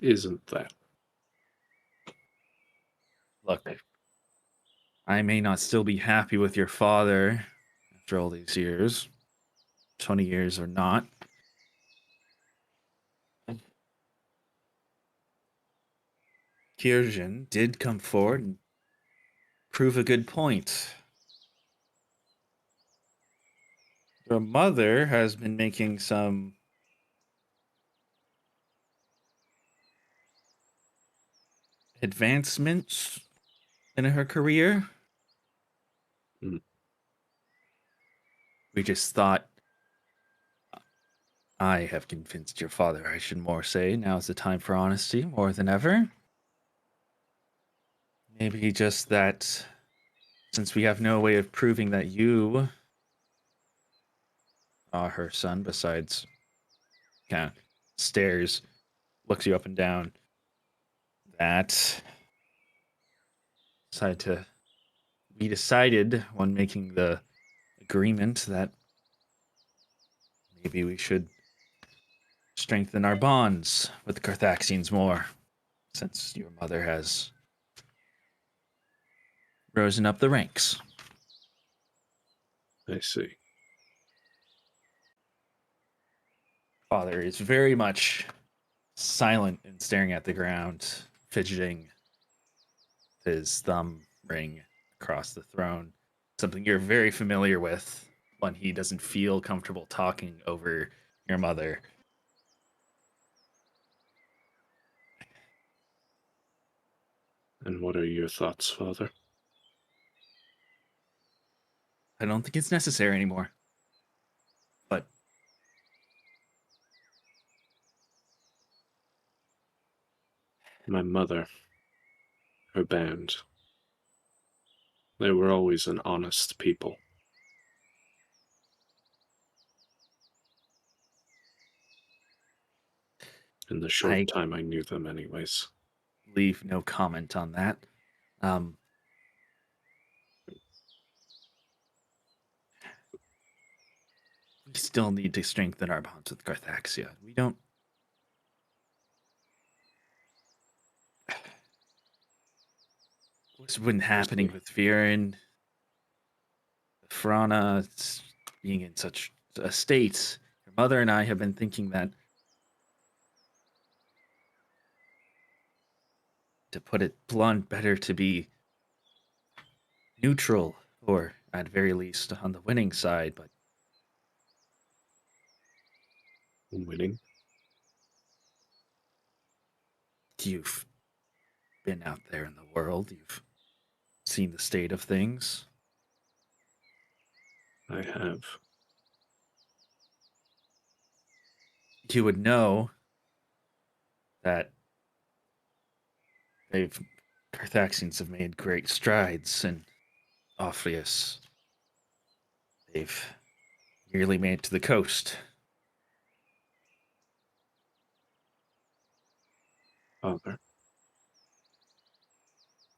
[SPEAKER 2] isn't that.
[SPEAKER 1] Look, I may not still be happy with your father after all these years, 20 years or not. Kirjan did come forward and prove a good point. Your mother has been making some advancements in her career.
[SPEAKER 2] Mm.
[SPEAKER 1] We just thought I have convinced your father, I should more say. Now's the time for honesty more than ever. Maybe just that since we have no way of proving that you are her son, besides kind of stares, looks you up and down, that we decided when making the agreement that maybe we should strengthen our bonds with the Carthaxians more, since your mother has risen up the ranks.
[SPEAKER 2] I see.
[SPEAKER 1] Father is very much silent and staring at the ground, fidgeting his thumb ring across the throne. Something you're very familiar with when he doesn't feel comfortable talking over your mother.
[SPEAKER 2] And what are your thoughts, Father?
[SPEAKER 1] I don't think it's necessary anymore. But
[SPEAKER 2] My mother, her band, they were always an honest people. In the short
[SPEAKER 1] I
[SPEAKER 2] time I knew them, anyways.
[SPEAKER 1] leave no comment on that. Um, we still need to strengthen our bonds with Carthaxia. We don't. What's been happening with Viren, Frana, being in such a state? Your mother and I have been thinking that, to put it blunt, better to be neutral, or at very least on the winning side. But
[SPEAKER 2] Winning?
[SPEAKER 1] you've been out there in the world. You've seen the state of things.
[SPEAKER 2] I have.
[SPEAKER 1] You would know that they've Carthaxians have made great strides in Ophius. They've nearly made it to the coast.
[SPEAKER 2] Father,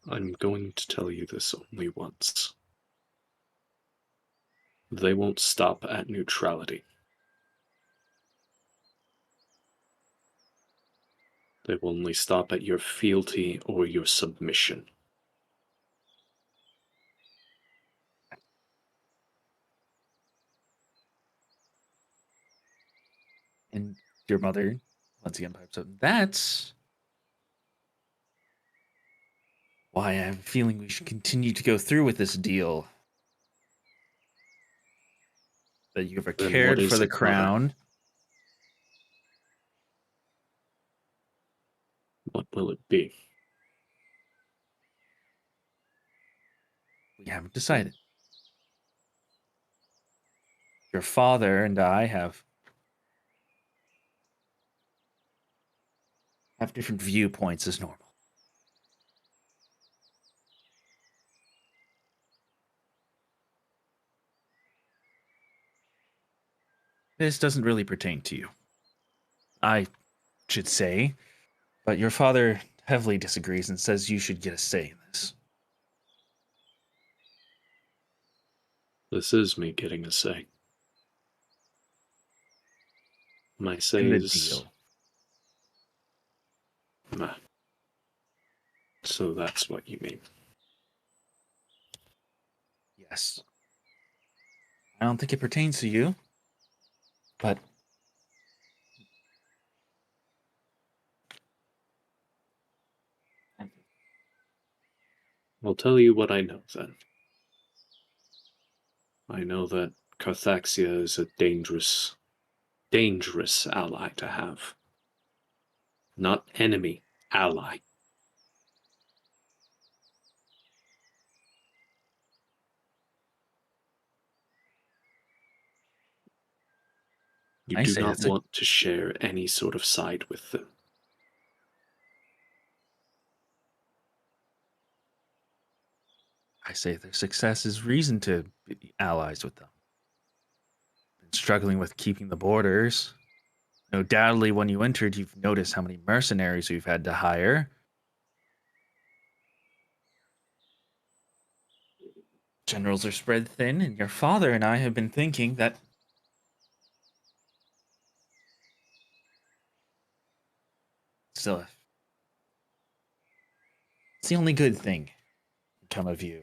[SPEAKER 2] I'm going to tell you this only once. They won't stop at neutrality. They will only stop at your fealty or your submission.
[SPEAKER 1] And your mother once again pipes up. That's why I have a feeling we should continue to go through with this deal. That you ever
[SPEAKER 2] Then what
[SPEAKER 1] cared for
[SPEAKER 2] is
[SPEAKER 1] the
[SPEAKER 2] it, Mother?
[SPEAKER 1] crown.
[SPEAKER 2] What will it be?
[SPEAKER 1] We haven't decided. Your father and I have different viewpoints as normal. This doesn't really pertain to you, I should say, but your father heavily disagrees and says you should get a say in this.
[SPEAKER 2] This is me getting a say. My say
[SPEAKER 1] In the
[SPEAKER 2] is...
[SPEAKER 1] deal.
[SPEAKER 2] Nah. So that's what you mean.
[SPEAKER 1] Yes. I don't think it pertains to you. But
[SPEAKER 2] I'll tell you what I know then. I know that Carthaxia is a dangerous ally to have. Not enemy, ally. You
[SPEAKER 1] I
[SPEAKER 2] do
[SPEAKER 1] say
[SPEAKER 2] not want to share any sort of side with them.
[SPEAKER 1] I say their success is reason to be allies with them. Been struggling with keeping the borders. Undoubtedly, when you entered, you've noticed how many mercenaries we've had to hire. Generals are spread thin, and your father and I have been thinking that still, it's the only good thing to come of you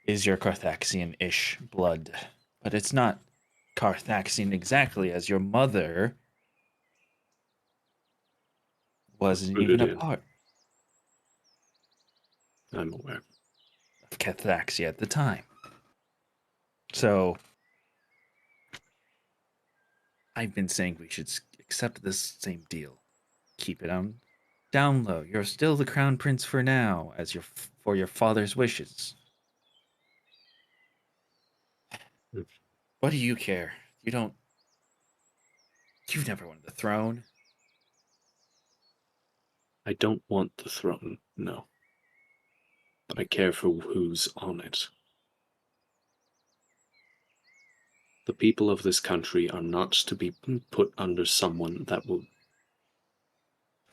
[SPEAKER 1] is your Carthaxian-ish blood. But it's not Carthaxian exactly, as your mother wasn't
[SPEAKER 2] Put
[SPEAKER 1] even
[SPEAKER 2] it
[SPEAKER 1] a
[SPEAKER 2] in.
[SPEAKER 1] part
[SPEAKER 2] I'm aware.
[SPEAKER 1] of Carthaxia at the time. So, I've been saying we should accept this same deal. Keep it on down low. You're still the crown prince for now, as for your father's wishes. What do you care? You've never wanted the throne.
[SPEAKER 2] I don't want the throne, no. But I care for who's on it. The people of this country are not to be put under someone that will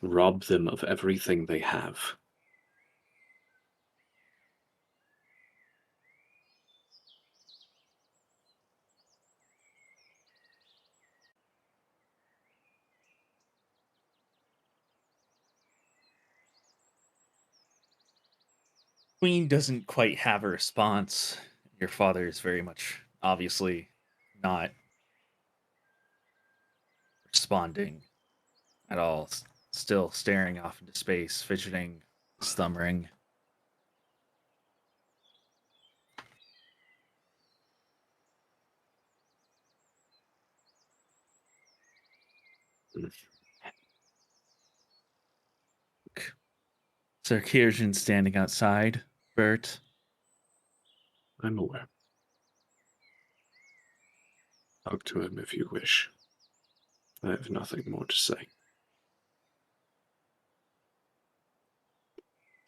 [SPEAKER 2] rob them of everything they have.
[SPEAKER 1] Queen doesn't quite have a response. Your father is very much obviously not responding at all. Still staring off into space, fidgeting, slumbering. Sir Kirjan standing outside. Bert.
[SPEAKER 2] I'm aware. Talk to him if you wish. I have nothing more to say.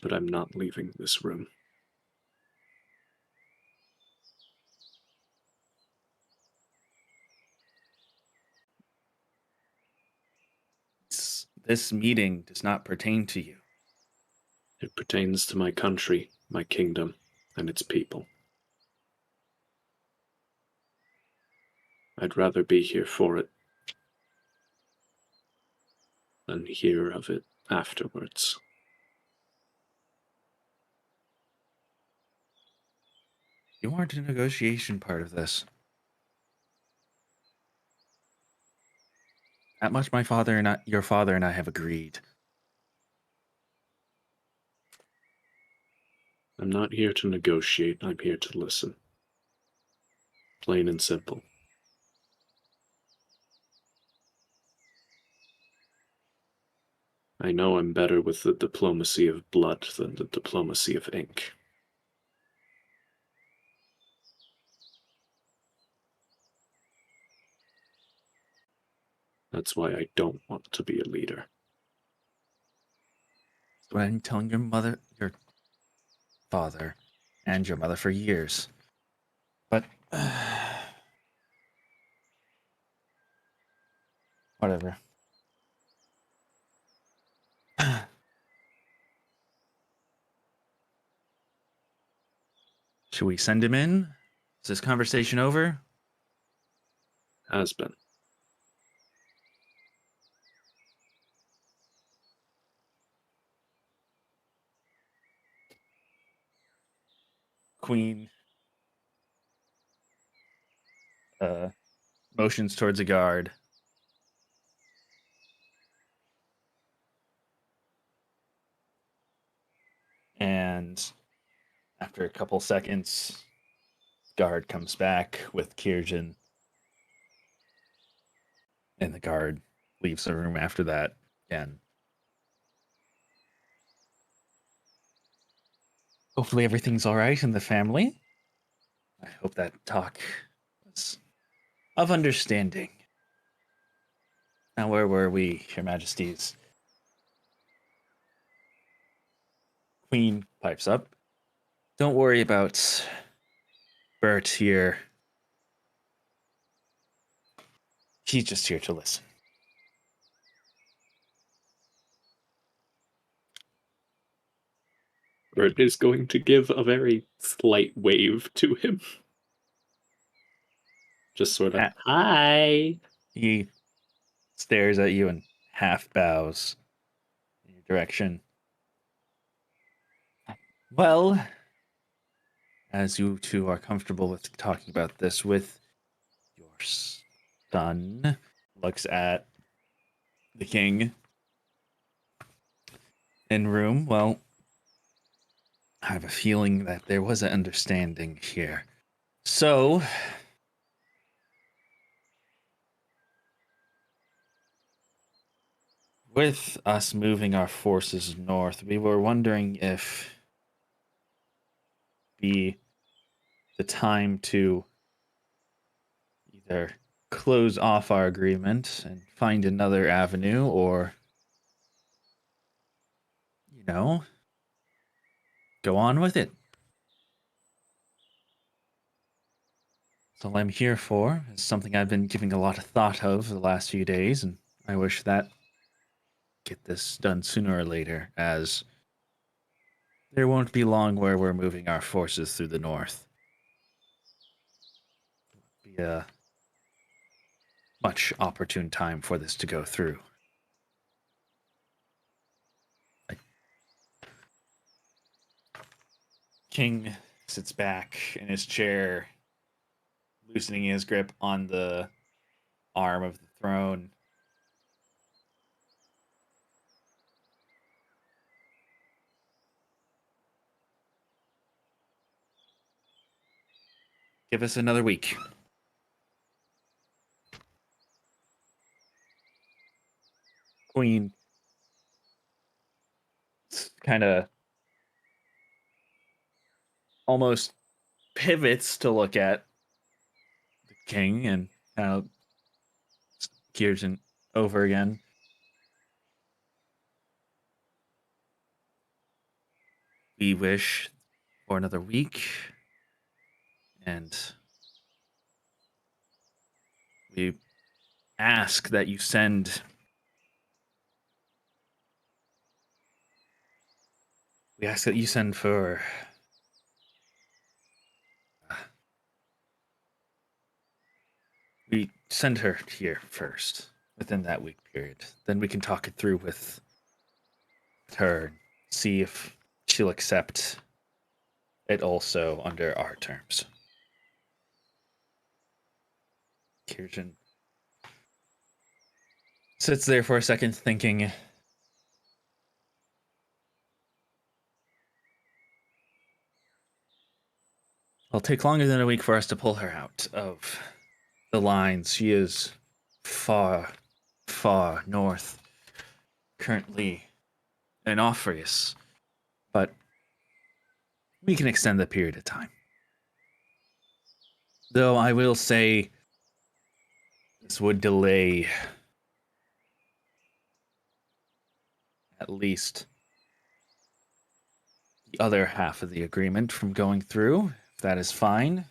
[SPEAKER 2] But I'm not leaving this room.
[SPEAKER 1] This meeting does not pertain to you.
[SPEAKER 2] It pertains to my country, my kingdom, and its people. I'd rather be here for it than hear of it afterwards.
[SPEAKER 1] You aren't a negotiation part of this. That much your father and I have agreed.
[SPEAKER 2] I'm not here to negotiate, I'm here to listen. Plain and simple. I know I'm better with the diplomacy of blood than the diplomacy of ink. That's why I don't want to be a leader.
[SPEAKER 1] That's what I've been telling your father, and your mother for years. But whatever. Should we send him in? Is this conversation over?
[SPEAKER 2] Has been.
[SPEAKER 1] Queen motions towards a guard. And after a couple seconds, guard comes back with Kirjin. And the guard leaves the room after that. And hopefully everything's all right in the family. I hope that talk was of understanding. Now, where were we, Your Majesties? Queen pipes up. Don't worry about Bert here. He's just here to listen.
[SPEAKER 2] Bert is going to give a very slight wave to him. Just sort of, hi.
[SPEAKER 1] He stares at you and half bows in your direction. Well, as you two are comfortable with talking about this with your son, looks at the king in room. Well, I have a feeling that there was an understanding here. So, with us moving our forces north, we were wondering if be the time to either close off our agreement and find another avenue, or, go on with it. That's all I'm here for. It's something I've been giving a lot of thought of the last few days, and I wish that get this done sooner or later, as there won't be long where we're moving our forces through the north. Be a much opportune time for this to go through. King sits back in his chair, loosening his grip on the arm of the throne. Give us another week. Queen kind of almost pivots to look at the king and Kirsten over again. We wish for another week, and we ask that you send. We ask that you send for. We send her here first, within that week period. Then we can talk it through with her, see if she'll accept it also under our terms. Kirsten sits there for a second thinking. It'll take longer than a week for us to pull her out of the lines. She is far, far north, currently in Offrius, but we can extend the period of time. Though I will say this would delay at least the other half of the agreement from going through, if that is fine.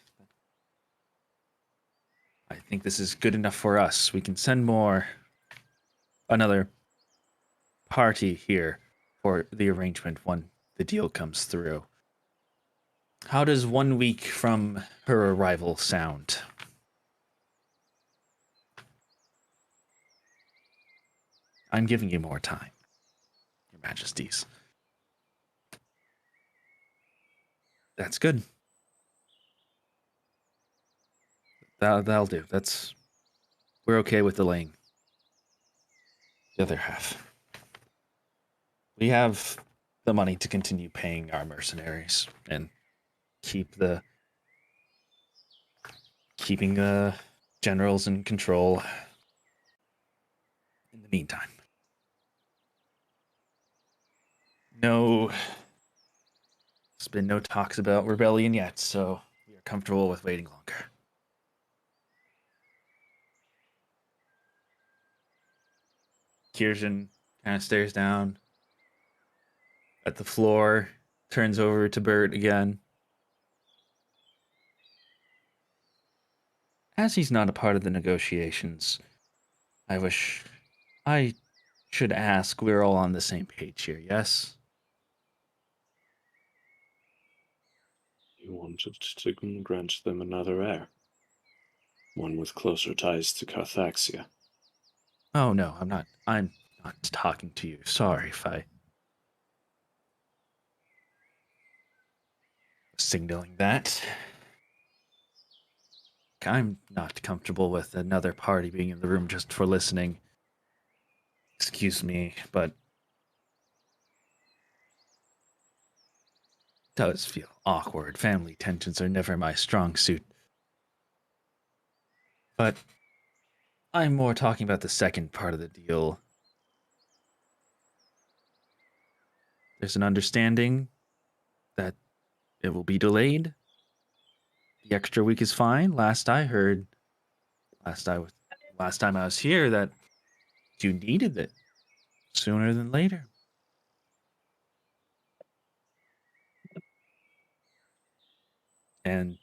[SPEAKER 1] I think this is good enough for us. We can send another party here for the arrangement when the deal comes through. How does 1 week from her arrival sound? I'm giving you more time, Your Majesties. That's good. That'll do. We're okay with delaying the other half. We have the money to continue paying our mercenaries and keeping the generals in control in the meantime. No, there's been no talks about rebellion yet, so we are comfortable with waiting longer. Kirjan kind of stares down at the floor, turns over to Bert again. As he's not a part of the negotiations, I wish I should ask we're all on the same page here, yes?
[SPEAKER 2] You wanted to grant them another heir. One with closer ties to Carthaxia.
[SPEAKER 1] Oh no, I'm not talking to you. Sorry if I was signaling that. I'm not comfortable with another party being in the room just for listening. Excuse me, but it does feel awkward. Family tensions are never my strong suit. But I'm more talking about the second part of the deal. There's an understanding that it will be delayed. The extra week is fine. Last time I was here, that you needed it sooner than later. And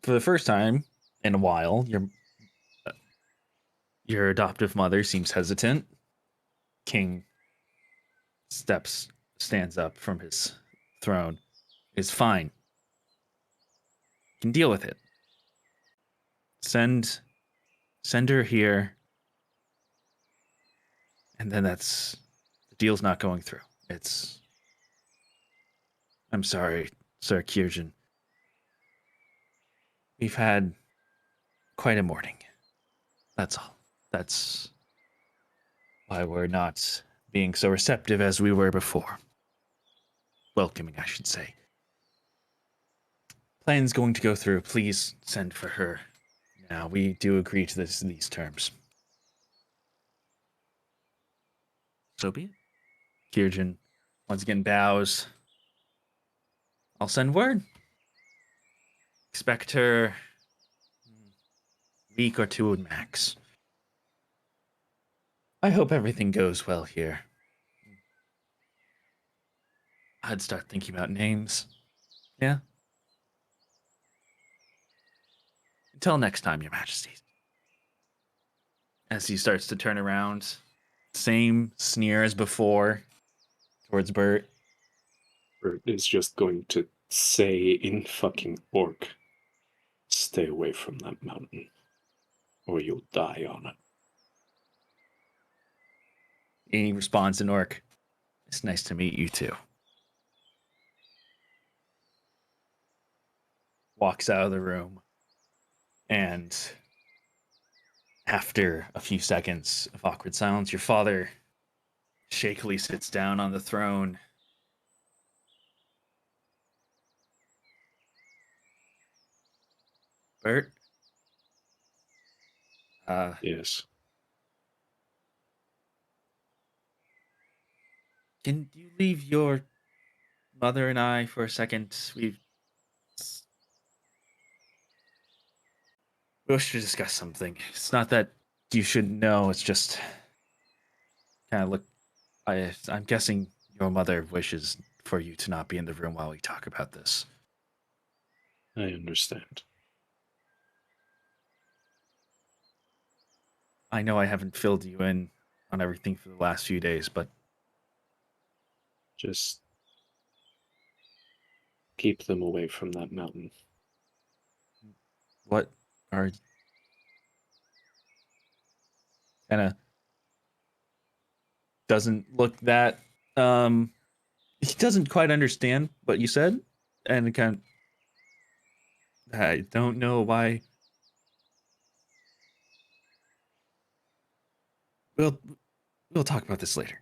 [SPEAKER 1] for the first time in a while, your adoptive mother seems hesitant. King stands up from his throne. It's fine. You can deal with it. Send her here, and then the deal's not going through. I'm sorry, Sir Kirjan. We've had quite a morning. That's all. That's why we're not being so receptive as we were before. Welcoming, I should say. Plan's going to go through. Please send for her. Now, we do agree to these terms. So be it. Kirjan once again bows. I'll send word. Expect her week or two max. I hope everything goes well here. I'd start thinking about names. Yeah? Until next time, Your Majesty. As he starts to turn around, same sneer as before towards Bert.
[SPEAKER 2] Bert is just going to say in fucking orc, stay away from that mountain, or you'll die on it.
[SPEAKER 1] He responds in Orc. It's nice to meet you too. Walks out of the room. And after a few seconds of awkward silence, your father shakily sits down on the throne. Bert?
[SPEAKER 2] Yes.
[SPEAKER 1] Can you leave your mother and I for a second? We wish to discuss something. It's not that you shouldn't know, it's just kind of look. I'm guessing your mother wishes for you to not be in the room while we talk about this.
[SPEAKER 2] I understand.
[SPEAKER 1] I know I haven't filled you in on everything for the last few days, but
[SPEAKER 2] Just keep them away from that mountain.
[SPEAKER 1] what are kind of doesn't look that he doesn't quite understand what you said, and it kind of, I don't know why. Well, We'll talk about this later.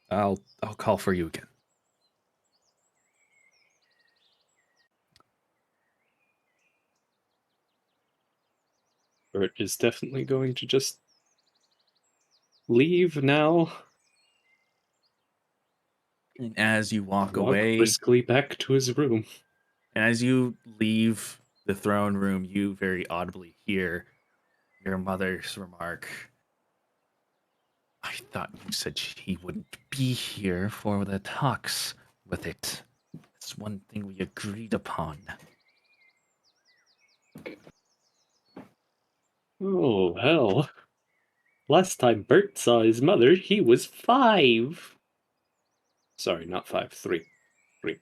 [SPEAKER 1] I'll call for you again.
[SPEAKER 2] Bert is definitely going to just leave now.
[SPEAKER 1] And as you walk away,
[SPEAKER 2] briskly back to his room.
[SPEAKER 1] and as you leave the throne room, you very audibly hear your mother's remark. I thought you said he wouldn't be here for the talks with it. That's one thing we agreed upon.
[SPEAKER 2] Oh, hell. Last time Bert saw his mother, he was 5. Sorry, not 5, 3. 3.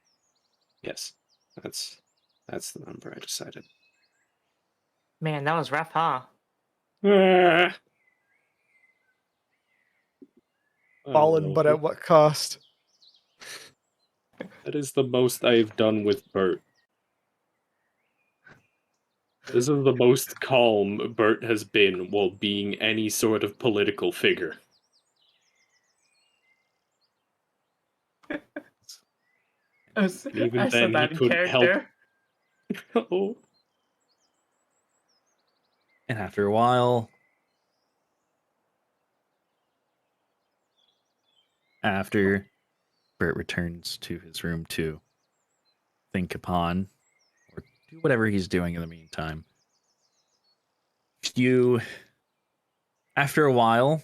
[SPEAKER 2] Yes, that's the number I decided.
[SPEAKER 3] Man, that was rough, huh?
[SPEAKER 2] Ah.
[SPEAKER 4] Fallen, but at what cost?
[SPEAKER 2] That is the most I've done with Bert. This is the most calm Bert has been while being any sort of political figure. Even
[SPEAKER 3] I
[SPEAKER 2] then,
[SPEAKER 3] said that
[SPEAKER 2] he
[SPEAKER 3] in
[SPEAKER 2] couldn't help.
[SPEAKER 3] character.
[SPEAKER 2] Oh.
[SPEAKER 1] And after a while, after Bert returns to his room to think upon or do whatever he's doing in the meantime, after a while,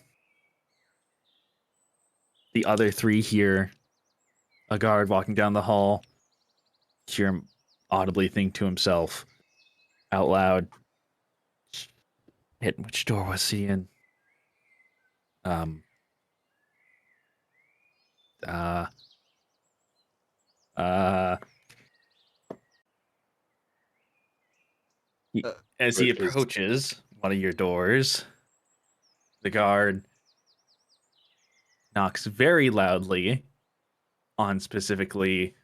[SPEAKER 1] the other 3 hear a guard walking down the hall, hear him audibly think to himself out loud, "Hit which door was he in? Um, uh, uh, as he approaches one of your doors, the guard knocks very loudly on specifically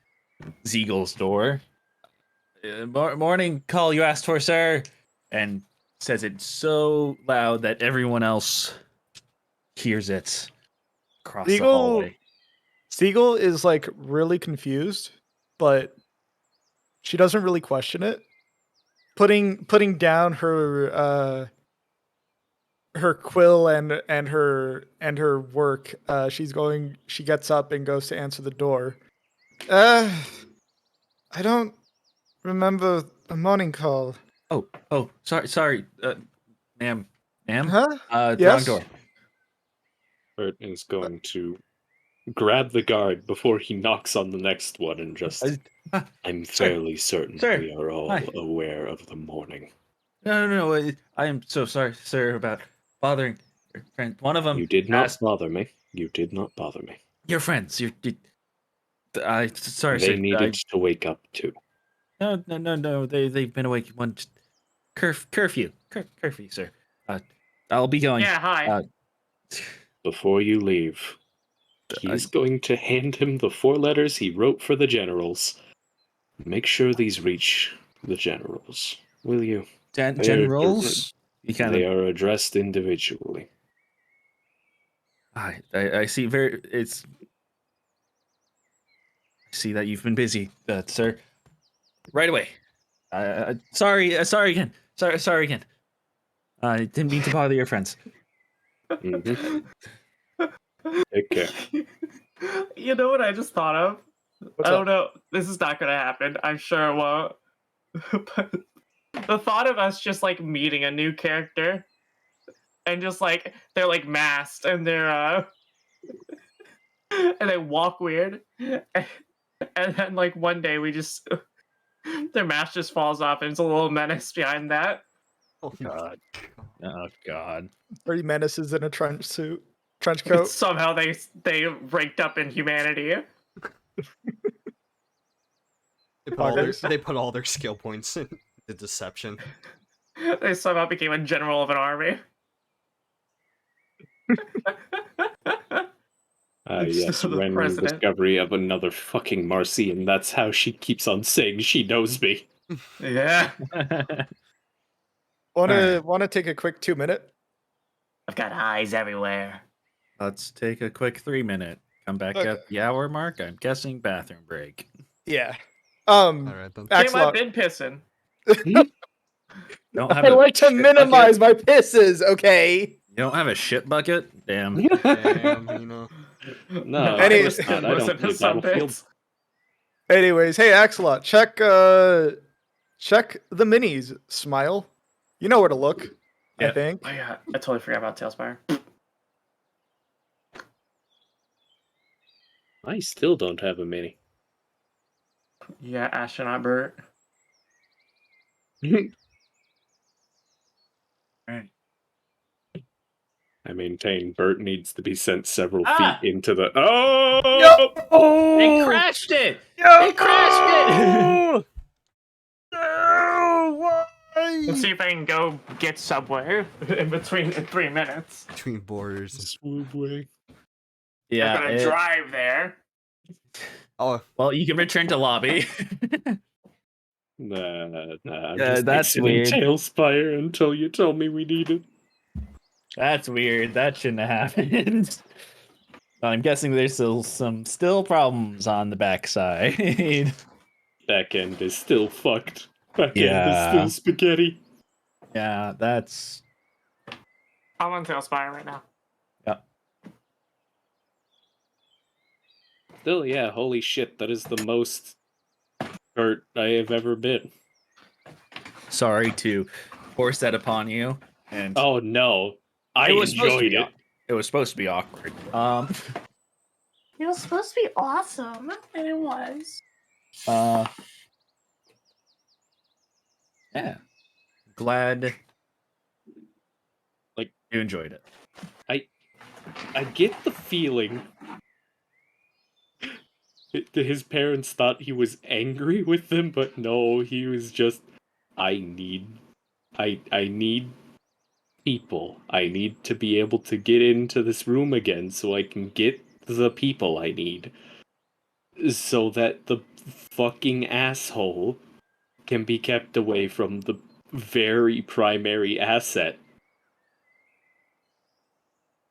[SPEAKER 1] Ziegel's door. Morning call you asked for, sir, and says it so loud that everyone else hears it across the hallway.
[SPEAKER 4] Siegel is like really confused, but she doesn't really question it. Putting down her her quill and her work, she gets up and goes to answer the door. I don't remember a morning call.
[SPEAKER 1] Oh, sorry, ma'am.
[SPEAKER 4] Huh?
[SPEAKER 1] Wrong
[SPEAKER 4] Yes?
[SPEAKER 1] door.
[SPEAKER 2] Bert is going to grab the guard before he knocks on the next one and just... I'm fairly certain
[SPEAKER 1] Sir,
[SPEAKER 2] we are all
[SPEAKER 1] hi.
[SPEAKER 2] aware of the morning.
[SPEAKER 1] No. I am so sorry, sir, about bothering your friend. One of them
[SPEAKER 2] You did not
[SPEAKER 1] asked
[SPEAKER 2] bother me. You did not bother me.
[SPEAKER 1] your friends. Sorry,
[SPEAKER 2] They
[SPEAKER 1] sir.
[SPEAKER 2] needed to wake up too.
[SPEAKER 1] No. They've been awake. One curfew, sir. I'll be going.
[SPEAKER 3] Yeah, hi.
[SPEAKER 2] Before you leave, he's going to hand him the 4 letters he wrote for the generals. Make sure these reach the generals, will you?
[SPEAKER 1] Generals.
[SPEAKER 2] They are addressed individually.
[SPEAKER 1] I see. I see that you've been busy, sir. Right away. Sorry again. Sorry again. I didn't mean to bother your friends.
[SPEAKER 2] Mm-hmm. Take care.
[SPEAKER 3] You know what I just thought of?
[SPEAKER 4] What's
[SPEAKER 3] I
[SPEAKER 4] up?
[SPEAKER 3] don't know. This is not gonna happen. I'm sure it won't. But the thought of us just like meeting a new character and just like they're like masked and they're and they walk weird and then like one day we just their mask just falls off and it's a little menace behind that.
[SPEAKER 5] Oh
[SPEAKER 1] God. Oh God.
[SPEAKER 4] 30 menaces in a trench coat.
[SPEAKER 3] Somehow they ranked up in humanity.
[SPEAKER 5] They put all their skill points in the deception.
[SPEAKER 3] They somehow became a general of an army.
[SPEAKER 2] Yes, random
[SPEAKER 3] president.
[SPEAKER 2] discovery of another fucking Marcian. That's how she keeps on saying she knows me.
[SPEAKER 3] Yeah.
[SPEAKER 4] Want to take a quick 2-minute?
[SPEAKER 3] I've got eyes everywhere.
[SPEAKER 1] Let's take a quick 3-minute. Come back
[SPEAKER 4] Okay.
[SPEAKER 1] at the hour mark. I'm guessing bathroom break.
[SPEAKER 4] Yeah.
[SPEAKER 5] All right then.
[SPEAKER 3] Kim, I've
[SPEAKER 4] Axelot.
[SPEAKER 3] been pissing.
[SPEAKER 1] Don't have
[SPEAKER 4] I
[SPEAKER 1] a
[SPEAKER 4] like to
[SPEAKER 1] shit
[SPEAKER 4] minimize
[SPEAKER 1] bucket?
[SPEAKER 4] my pisses, okay?
[SPEAKER 1] You don't have a shit bucket? Damn.
[SPEAKER 5] Damn, you know.
[SPEAKER 2] No,
[SPEAKER 4] Any-
[SPEAKER 2] of course not. I don't play
[SPEAKER 3] some
[SPEAKER 2] Battlefield.
[SPEAKER 3] bits.
[SPEAKER 4] Anyways, hey Axelot, check the minis. Smile. You know where to look. I
[SPEAKER 1] Yeah.
[SPEAKER 4] think.
[SPEAKER 3] Oh yeah, I totally forgot about Tailspire.
[SPEAKER 2] I still don't have a mini.
[SPEAKER 3] Yeah, astronaut Bert.
[SPEAKER 1] Right.
[SPEAKER 2] I maintain Bert needs to be sent several
[SPEAKER 1] Ah!
[SPEAKER 2] feet into the. Oh!
[SPEAKER 1] It crashed it! It crashed it!
[SPEAKER 4] No, why?
[SPEAKER 3] Let's see if I can go get Subway in 3 minutes.
[SPEAKER 5] Between borders.
[SPEAKER 2] Swoopway.
[SPEAKER 3] I'm
[SPEAKER 1] Yeah.
[SPEAKER 3] gonna drive there.
[SPEAKER 5] Oh,
[SPEAKER 1] Well, you can return to lobby.
[SPEAKER 2] Nah. I'm
[SPEAKER 1] Yeah,
[SPEAKER 2] just
[SPEAKER 1] that's
[SPEAKER 2] exiting
[SPEAKER 1] weird.
[SPEAKER 2] Tailspire until you tell me we need it.
[SPEAKER 1] That's weird. That shouldn't have happened. I'm guessing there's still problems on the backside.
[SPEAKER 2] Back end is still fucked. Back end is
[SPEAKER 1] Yeah.
[SPEAKER 2] still spaghetti.
[SPEAKER 1] Yeah, that's.
[SPEAKER 3] I'm on Tailspire right now.
[SPEAKER 1] Yep.
[SPEAKER 2] Still, yeah, holy shit, that is the most hurt I have ever been.
[SPEAKER 1] Sorry to force that upon you. And
[SPEAKER 2] Oh no, I
[SPEAKER 1] it was supposed to
[SPEAKER 2] enjoyed
[SPEAKER 1] be.
[SPEAKER 2] it.
[SPEAKER 1] It was supposed to be awkward.
[SPEAKER 3] It was supposed to be awesome, and it was.
[SPEAKER 1] Yeah. Glad.
[SPEAKER 2] Like,
[SPEAKER 1] you enjoyed it.
[SPEAKER 2] I get the feeling that his parents thought he was angry with them, but no, he was just, I need people. I need to be able to get into this room again so I can get the people I need. So that the fucking asshole can be kept away from the very primary asset.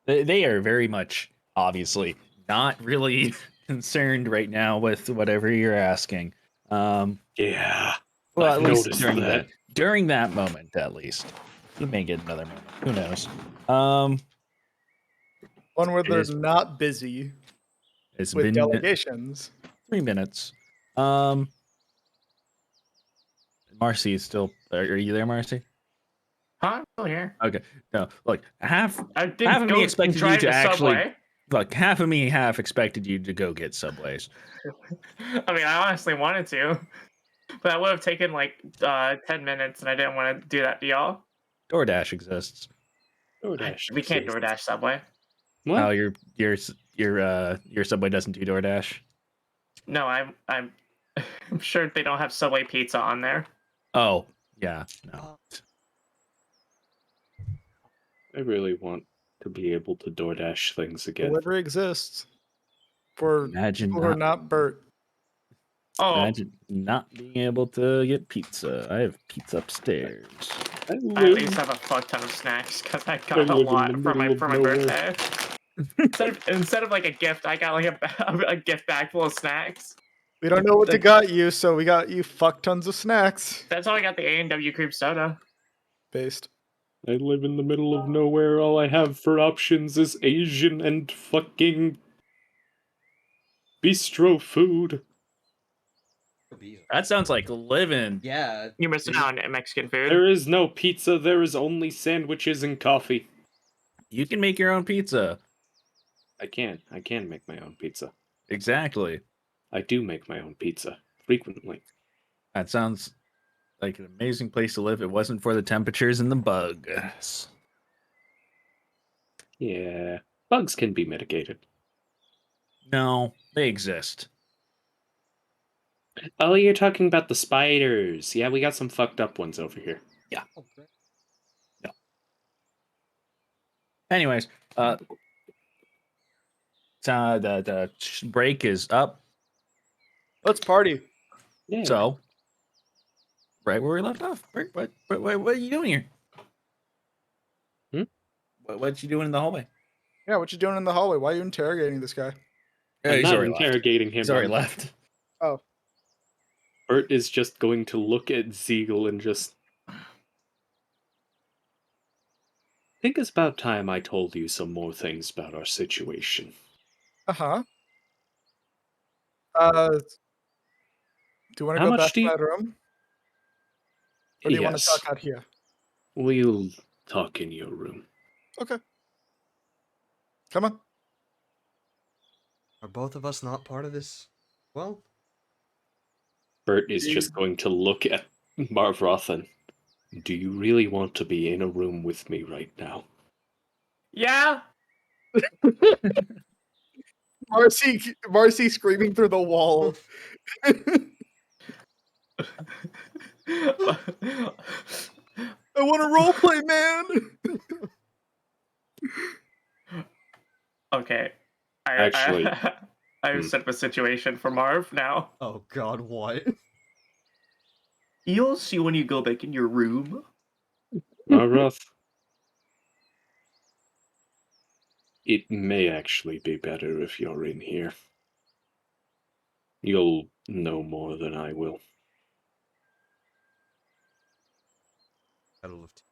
[SPEAKER 1] They are very much, obviously, not really concerned right now with whatever you're asking.
[SPEAKER 2] Yeah.
[SPEAKER 1] Well,
[SPEAKER 2] I've
[SPEAKER 1] at least
[SPEAKER 2] noticed
[SPEAKER 1] during
[SPEAKER 2] that.
[SPEAKER 1] during that moment, at least. You may get another moment. Who knows?
[SPEAKER 4] One where
[SPEAKER 1] It
[SPEAKER 4] they're
[SPEAKER 1] is-
[SPEAKER 4] not busy
[SPEAKER 1] It's
[SPEAKER 4] with
[SPEAKER 1] been
[SPEAKER 4] delegations.
[SPEAKER 1] 3 minutes. Marcy is still. Are you there, Marcy?
[SPEAKER 3] Huh? I'm still here.
[SPEAKER 1] Okay. No, look, half
[SPEAKER 3] I
[SPEAKER 1] of
[SPEAKER 3] didn't
[SPEAKER 1] me
[SPEAKER 3] go
[SPEAKER 1] expected you
[SPEAKER 3] drive
[SPEAKER 1] to
[SPEAKER 3] to
[SPEAKER 1] actually.
[SPEAKER 3] Subway.
[SPEAKER 1] Look, half of me expected you to go get Subways.
[SPEAKER 3] I mean, I honestly wanted to, but that would have taken like 10 minutes, and I didn't want to do that to y'all.
[SPEAKER 1] DoorDash exists.
[SPEAKER 2] DoorDash
[SPEAKER 3] We can't
[SPEAKER 2] exists.
[SPEAKER 3] DoorDash Subway.
[SPEAKER 2] What?
[SPEAKER 1] Oh, your Subway doesn't do DoorDash.
[SPEAKER 3] No, I'm I'm sure they don't have Subway pizza on there.
[SPEAKER 1] Oh, yeah, no.
[SPEAKER 2] I really want to be able to DoorDash things again.
[SPEAKER 4] Delivery exists for
[SPEAKER 1] Imagine
[SPEAKER 4] people who are
[SPEAKER 1] not,
[SPEAKER 4] not Bert.
[SPEAKER 3] Oh,
[SPEAKER 1] imagine not being able to get pizza. I have pizza upstairs.
[SPEAKER 2] I
[SPEAKER 3] I at
[SPEAKER 2] live,
[SPEAKER 3] least have a fuck ton of snacks because I
[SPEAKER 2] I
[SPEAKER 3] got a
[SPEAKER 2] live in
[SPEAKER 3] lot
[SPEAKER 2] the
[SPEAKER 3] for my
[SPEAKER 2] middle of nowhere.
[SPEAKER 3] birthday. Instead of like a gift, I got like a gift bag full of snacks.
[SPEAKER 4] We don't know what to got you, so we got you fuck tons of snacks.
[SPEAKER 3] That's how I got the A&W cream soda.
[SPEAKER 4] Based.
[SPEAKER 2] I live in the middle of nowhere. All I have for options is Asian and fucking bistro food.
[SPEAKER 1] That sounds like living.
[SPEAKER 5] Yeah.
[SPEAKER 3] You're missing out on Mexican food.
[SPEAKER 2] There is no pizza. There is only sandwiches and coffee.
[SPEAKER 1] You can make your own pizza.
[SPEAKER 2] I can make my own pizza.
[SPEAKER 1] Exactly.
[SPEAKER 2] I do make my own pizza frequently.
[SPEAKER 1] That sounds like an amazing place to live. It wasn't for the temperatures and the bugs.
[SPEAKER 2] Yeah, bugs can be mitigated.
[SPEAKER 1] No, they exist.
[SPEAKER 2] Oh, you're talking about the spiders. Yeah, we got some fucked up ones over here.
[SPEAKER 5] Oh, great.
[SPEAKER 1] Anyways, the break is up.
[SPEAKER 4] Let's party.
[SPEAKER 2] Yeah.
[SPEAKER 1] So, right where we left off. What are you doing here? What you doing in the hallway?
[SPEAKER 4] Yeah, what you doing in the hallway? Why are you interrogating this guy?
[SPEAKER 1] Yeah,
[SPEAKER 2] I'm
[SPEAKER 1] he's
[SPEAKER 2] not
[SPEAKER 1] already left.
[SPEAKER 2] interrogating him.
[SPEAKER 1] He's already left.
[SPEAKER 4] Oh,
[SPEAKER 2] Bert is just going to look at Ziegel and just think it's about time I told you some more things about our situation.
[SPEAKER 4] uh-huh. Do you want to
[SPEAKER 2] How
[SPEAKER 4] go
[SPEAKER 2] much
[SPEAKER 4] back
[SPEAKER 2] do
[SPEAKER 4] to
[SPEAKER 2] you...
[SPEAKER 4] my room? Or do you want to
[SPEAKER 2] Yes,
[SPEAKER 4] talk out here?
[SPEAKER 2] we'll talk in your room.
[SPEAKER 4] Okay. Come on.
[SPEAKER 5] Are both of us not part of this? Well,
[SPEAKER 2] Bert is just going to look at Marv Rothan. Do you really want to be in a room with me right now?
[SPEAKER 3] Yeah.
[SPEAKER 4] Marcy screaming through the wall. I want to roleplay, man.
[SPEAKER 3] Okay.
[SPEAKER 2] Actually,
[SPEAKER 3] I've set up a situation for Marv now.
[SPEAKER 5] oh god, what?
[SPEAKER 3] You'll see when you go back in your room.
[SPEAKER 2] Marv, it may actually be better if you're in here. You'll know more than I will.
[SPEAKER 5] Kettle of tea.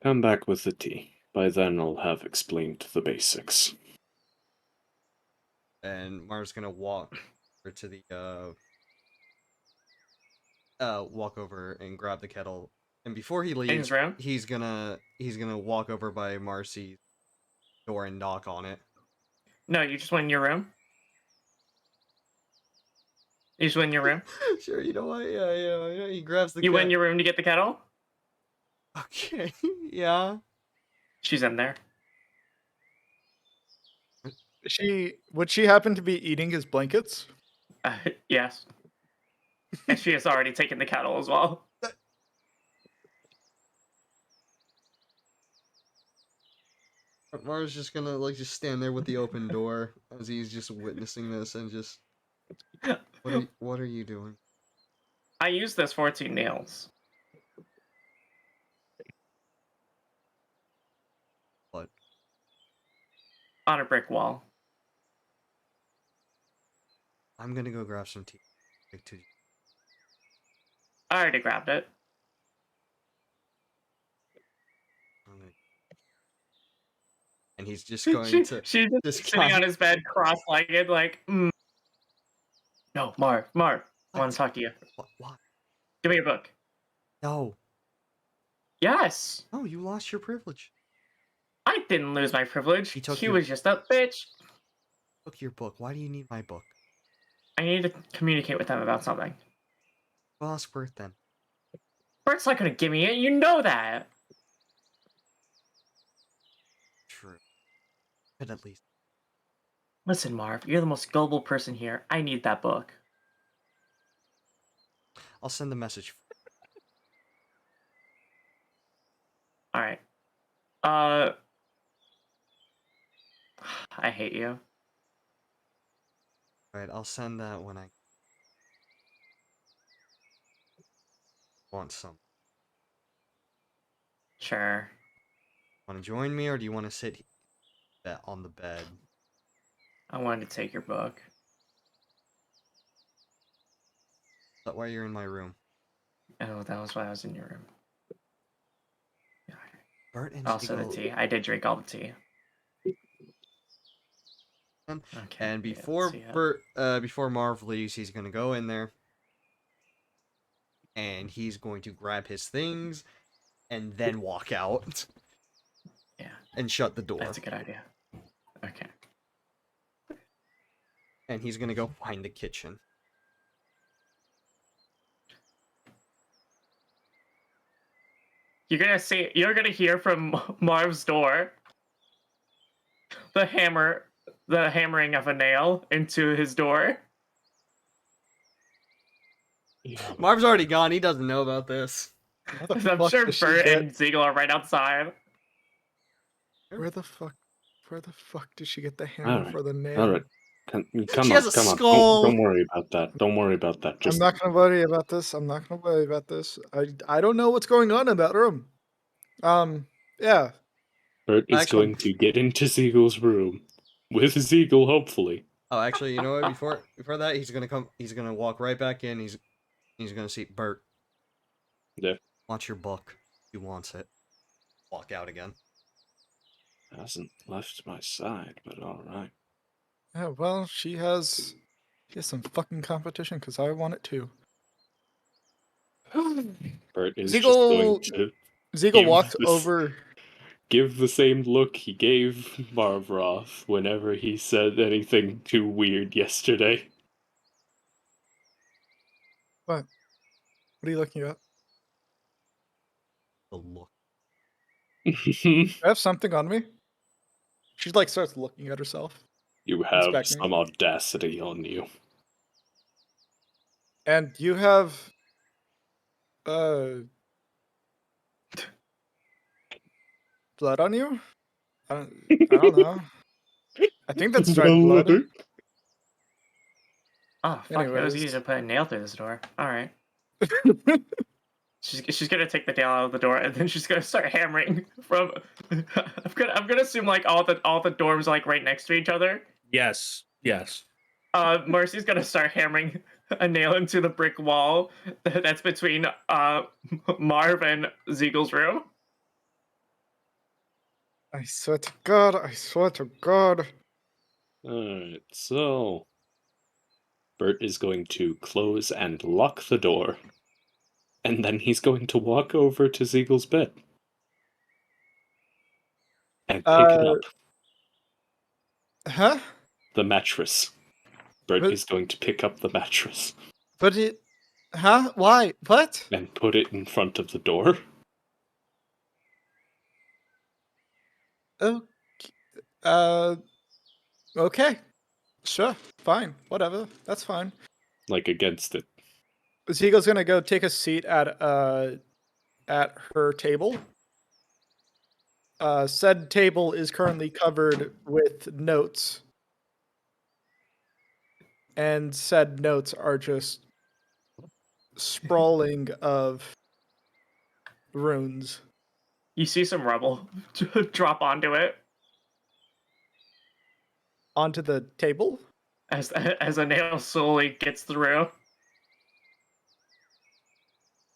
[SPEAKER 2] Come back with the tea. By then I'll have explained the basics.
[SPEAKER 5] And Marv's gonna walk over to the walk over and grab the kettle. And before he
[SPEAKER 3] In
[SPEAKER 5] leaves,
[SPEAKER 3] his room?
[SPEAKER 5] he's gonna walk over by Marcy's door and knock on it.
[SPEAKER 3] No, you just went in your room. You just went in your room.
[SPEAKER 5] Sure, you know what? Yeah. He grabs the
[SPEAKER 3] You went in
[SPEAKER 5] kettle.
[SPEAKER 3] your room to get the kettle.
[SPEAKER 5] Okay, yeah.
[SPEAKER 3] She's in there.
[SPEAKER 4] Would she happen to be eating his blankets?
[SPEAKER 3] Yes. And she has already taken the kettle as well.
[SPEAKER 5] Marv's just gonna just stand there with the open door as he's just witnessing this and just what are you doing?
[SPEAKER 3] I used those 14 nails
[SPEAKER 5] What?
[SPEAKER 3] on a brick wall.
[SPEAKER 5] I'm gonna go grab some tea. Take two.
[SPEAKER 3] I already grabbed it.
[SPEAKER 5] And he's just going to
[SPEAKER 3] She's just
[SPEAKER 5] this
[SPEAKER 3] sitting
[SPEAKER 5] guy.
[SPEAKER 3] on his bed, cross-legged, like, No, Marv, I want to talk to you.
[SPEAKER 5] What?
[SPEAKER 3] Give me your book.
[SPEAKER 5] No.
[SPEAKER 3] Yes.
[SPEAKER 5] No, you lost your privilege.
[SPEAKER 3] I didn't lose my privilege.
[SPEAKER 5] He took
[SPEAKER 3] He
[SPEAKER 5] your-
[SPEAKER 3] was just a bitch.
[SPEAKER 5] Look your book. Why do you need my book?
[SPEAKER 3] I need to communicate with them about something.
[SPEAKER 5] Well, ask Bert then.
[SPEAKER 3] Bert's not going to give me it. You know that.
[SPEAKER 5] True. But at least.
[SPEAKER 3] Listen, Marv, you're the most gullible person here. I need that book.
[SPEAKER 5] I'll send the message.
[SPEAKER 3] All right. I hate you.
[SPEAKER 5] Alright, I'll send that when I want some.
[SPEAKER 3] Sure.
[SPEAKER 5] Want to join me, or do you want to sit on the bed?
[SPEAKER 3] I wanted to take your book.
[SPEAKER 5] Is that why you're in my room?
[SPEAKER 3] Oh, that was why I was in your room.
[SPEAKER 5] Bert and
[SPEAKER 3] Also the
[SPEAKER 5] Ziegel-
[SPEAKER 3] tea. I did drink all the tea. Okay.
[SPEAKER 5] And
[SPEAKER 3] yeah,
[SPEAKER 5] before
[SPEAKER 3] see ya.
[SPEAKER 5] before Marv leaves, he's gonna go in there, and he's going to grab his things, and then walk out.
[SPEAKER 3] Yeah.
[SPEAKER 5] And shut the door.
[SPEAKER 3] That's a good idea. Okay.
[SPEAKER 5] And he's gonna go find the kitchen.
[SPEAKER 3] You're gonna hear from Marv's door the hammering of a nail into his door.
[SPEAKER 5] Marv's already gone. He doesn't know about this.
[SPEAKER 3] I'm sure Bert and Ziegel are right outside.
[SPEAKER 4] Where the fuck did she get the hammer
[SPEAKER 2] Alright,
[SPEAKER 4] for the nail?
[SPEAKER 2] Alright, Come
[SPEAKER 5] She
[SPEAKER 2] on,
[SPEAKER 5] has a
[SPEAKER 2] come on.
[SPEAKER 5] skull.
[SPEAKER 2] Don't worry about that. Don't worry about that.
[SPEAKER 4] I'm
[SPEAKER 2] Just
[SPEAKER 4] not gonna worry about this. I'm not gonna worry about this. I don't know what's going on in that room. Yeah.
[SPEAKER 2] Bert is
[SPEAKER 5] Actually-
[SPEAKER 2] going to get into Siegel's room with Siegel, hopefully.
[SPEAKER 5] Oh, actually, you know what? Before that, he's gonna walk right back in. He's gonna see Bert.
[SPEAKER 2] Yeah.
[SPEAKER 5] Wants your book. He wants it. Walk out again.
[SPEAKER 2] Hasn't left my side, but all right.
[SPEAKER 4] Yeah, well, she has some fucking competition because I want it too.
[SPEAKER 2] Bert is just going to
[SPEAKER 4] Ziegel
[SPEAKER 2] give
[SPEAKER 4] walked
[SPEAKER 2] this-
[SPEAKER 4] over.
[SPEAKER 2] give the same look he gave Marvroth whenever he said anything too weird yesterday.
[SPEAKER 4] What? What are you looking at?
[SPEAKER 5] The look.
[SPEAKER 4] I have something on me. She like starts looking at herself,
[SPEAKER 2] You have
[SPEAKER 4] Inspecting.
[SPEAKER 2] some audacity on you.
[SPEAKER 4] and you have uh blood on you. I don't know. I think that's dried blood.
[SPEAKER 3] Oh, fuck, it was easy
[SPEAKER 4] Anyways.
[SPEAKER 3] to put a nail through this door. Alright. She's gonna take the nail out of the door and then she's gonna start hammering from I'm gonna assume like all the dorms are like right next to each other.
[SPEAKER 1] Yes.
[SPEAKER 3] Mercy's gonna start hammering a nail into the brick wall that's between Marv and Ziegel's room.
[SPEAKER 4] I swear to God, I swear to God.
[SPEAKER 2] Alright, so Bert is going to close and lock the door. And then he's going to walk over to Siegel's bed. And pick it up.
[SPEAKER 4] Huh?
[SPEAKER 2] The mattress. Bert
[SPEAKER 4] But-
[SPEAKER 2] is going to pick up the mattress.
[SPEAKER 4] But it. Huh? Why? What?
[SPEAKER 2] And put it in front of the door.
[SPEAKER 4] Oh. Okay. Sure. Fine. Whatever. That's fine.
[SPEAKER 2] Like against it.
[SPEAKER 4] Ziegel's gonna go take a seat at her table. Said table is currently covered with notes. And said notes are just sprawling of runes.
[SPEAKER 3] You see some rubble drop onto it
[SPEAKER 4] Onto the table?
[SPEAKER 3] as a nail slowly gets through.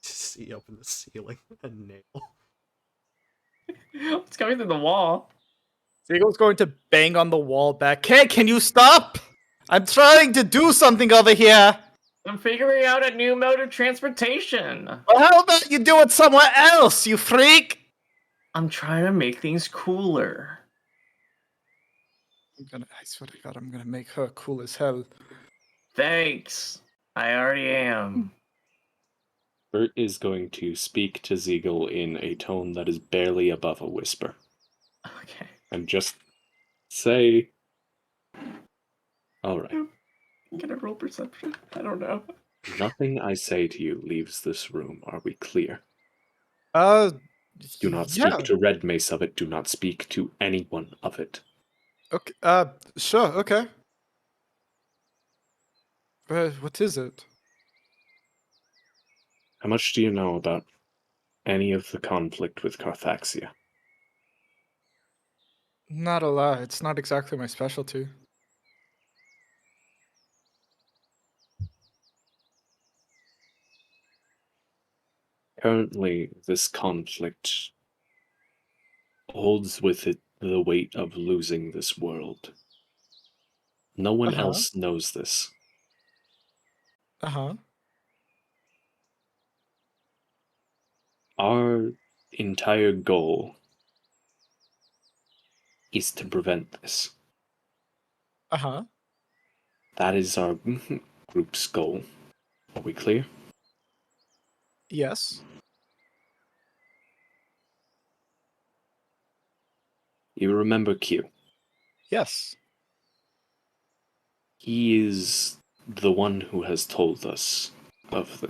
[SPEAKER 5] See up in the ceiling a nail.
[SPEAKER 3] It's coming through the wall.
[SPEAKER 4] Ziegel's going to bang on the wall back. Hey, can you stop? I'm trying to do something over here.
[SPEAKER 3] I'm figuring out a new mode of transportation.
[SPEAKER 4] Well, how about you do it somewhere else, you freak?
[SPEAKER 3] I'm trying to make things cooler.
[SPEAKER 4] I swear to God, I'm gonna make her cool as hell.
[SPEAKER 3] Thanks. I already am.
[SPEAKER 2] Bert is going to speak to Siegel in a tone that is barely above a whisper.
[SPEAKER 3] Okay.
[SPEAKER 2] And just say... Alright.
[SPEAKER 3] I'm gonna roll perception. I don't know.
[SPEAKER 2] Nothing I say to you leaves this room. Are we clear? Do not speak
[SPEAKER 4] yeah.
[SPEAKER 2] to Red Mace of it. Do not speak to anyone of it.
[SPEAKER 4] Okay, sure, okay. What is it?
[SPEAKER 2] How much do you know about any of the conflict with Carthaxia?
[SPEAKER 4] Not a lot. It's not exactly my specialty.
[SPEAKER 2] Currently, this conflict holds with it the weight of losing this world. No one else knows this.
[SPEAKER 4] Uh-huh.
[SPEAKER 2] Our entire goal is to prevent this.
[SPEAKER 4] Uh-huh.
[SPEAKER 2] That is our group's goal. Are we clear?
[SPEAKER 4] Yes.
[SPEAKER 2] You remember Q.
[SPEAKER 4] Yes.
[SPEAKER 2] He is the one who has told us of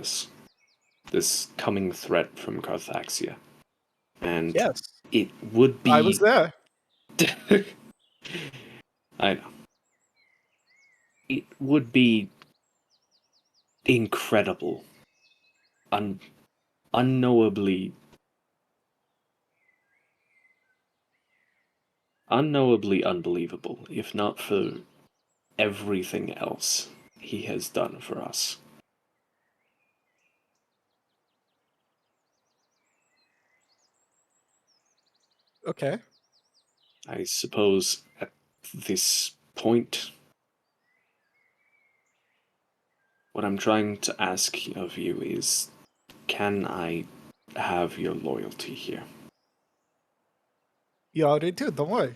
[SPEAKER 2] this coming threat from Carthaxia. And
[SPEAKER 4] Yes.
[SPEAKER 2] it would be...
[SPEAKER 4] I was there.
[SPEAKER 2] I know. It would be incredible. Unknowably unbelievable, if not for everything else he has done for us.
[SPEAKER 4] Okay.
[SPEAKER 2] I suppose at this point, what I'm trying to ask of you is, can I have your loyalty here?
[SPEAKER 4] You already do, don't worry.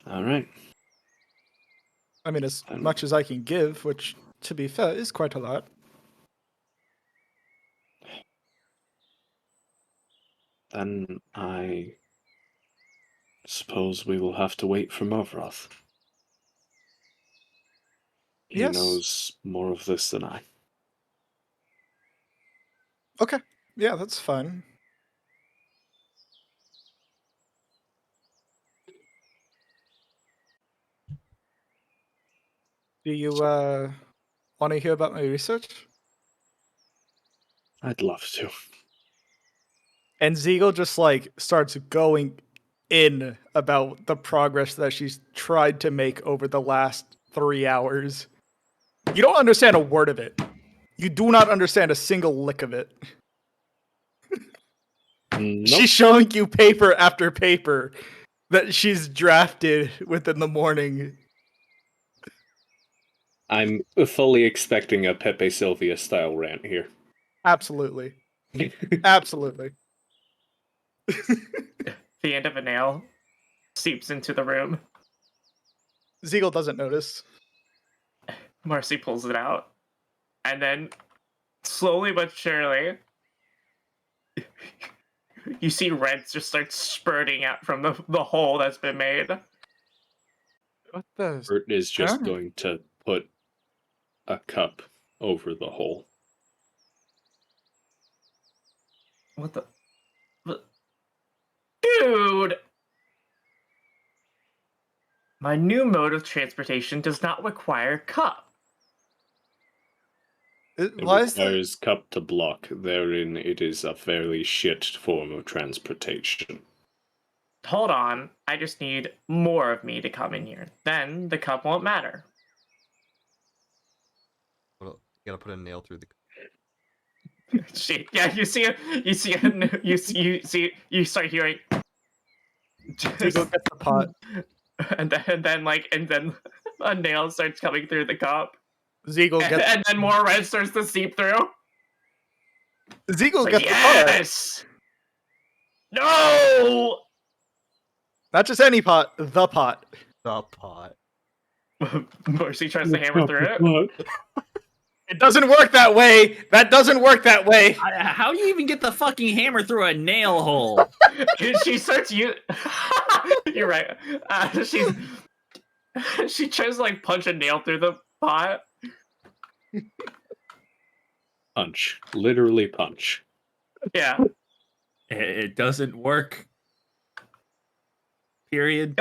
[SPEAKER 2] All right.
[SPEAKER 4] I mean, as much as I can give, which, to be fair, is quite a lot.
[SPEAKER 2] Then I suppose we will have to wait for Movroth. He
[SPEAKER 4] Yes.
[SPEAKER 2] knows more of this than I.
[SPEAKER 4] Okay. Yeah, that's fine. Do you want to hear about my research?
[SPEAKER 2] I'd love to.
[SPEAKER 4] And Ziegel just like starts going in about the progress that she's tried to make over the last 3 hours. You don't understand a word of it. You do not understand a single lick of it.
[SPEAKER 2] Nope.
[SPEAKER 4] She's showing you paper after paper that she's drafted within the morning.
[SPEAKER 2] I'm fully expecting a Pepe Sylvia style rant here.
[SPEAKER 4] Absolutely. Absolutely.
[SPEAKER 3] The end of a nail seeps into the room.
[SPEAKER 4] Ziegel doesn't notice.
[SPEAKER 3] Marcy pulls it out. And then, slowly but surely, you see red just start spurting out from the hole that's been made.
[SPEAKER 4] What the?
[SPEAKER 2] Bert is just going to put a cup over the hole.
[SPEAKER 3] What the? Dude! My new mode of transportation does not require cup.
[SPEAKER 2] It requires cup to block. Therein, it is a fairly shit form of transportation.
[SPEAKER 3] Hold on, I just need more of me to come in here. Then the cup won't matter.
[SPEAKER 5] Well, you gotta put a nail through the.
[SPEAKER 3] Shit, yeah, you start hearing.
[SPEAKER 4] Ziegel gets the pot.
[SPEAKER 3] And then a nail starts coming through the cup.
[SPEAKER 4] Ziegel gets.
[SPEAKER 3] And then more red starts to seep through.
[SPEAKER 4] Ziegel
[SPEAKER 3] Like,
[SPEAKER 4] gets the pot.
[SPEAKER 3] yes! No!
[SPEAKER 4] Not just any pot, the pot.
[SPEAKER 5] The pot.
[SPEAKER 3] Marcy tries to hammer through it.
[SPEAKER 4] It doesn't work that way. That doesn't work that way.
[SPEAKER 1] How do you even get the fucking hammer through a nail hole?
[SPEAKER 3] She starts You're right. She tries to like punch a nail through the pot.
[SPEAKER 2] Punch. Literally punch.
[SPEAKER 3] Yeah.
[SPEAKER 1] It doesn't work. Period.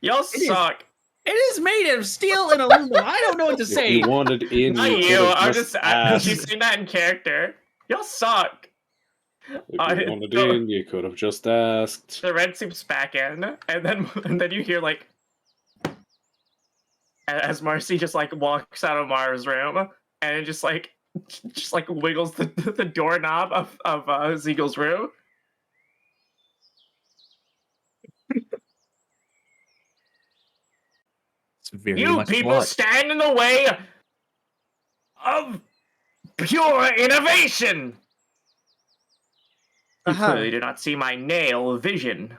[SPEAKER 3] Y'all suck.
[SPEAKER 1] It is made of steel and aluminum. I don't know what to say.
[SPEAKER 2] If you wanted in,
[SPEAKER 3] Not
[SPEAKER 2] you
[SPEAKER 3] you. I'm
[SPEAKER 2] just
[SPEAKER 3] just. She's seen that in character. Y'all suck.
[SPEAKER 2] If you wanted in, you could have just asked.
[SPEAKER 3] The red seeps back in, and then you hear like, as Marcy just like walks out of Mara's room, and it just like wiggles the doorknob of Ziegel's room. You people stand in the way of pure innovation. You clearly do not see my nail vision.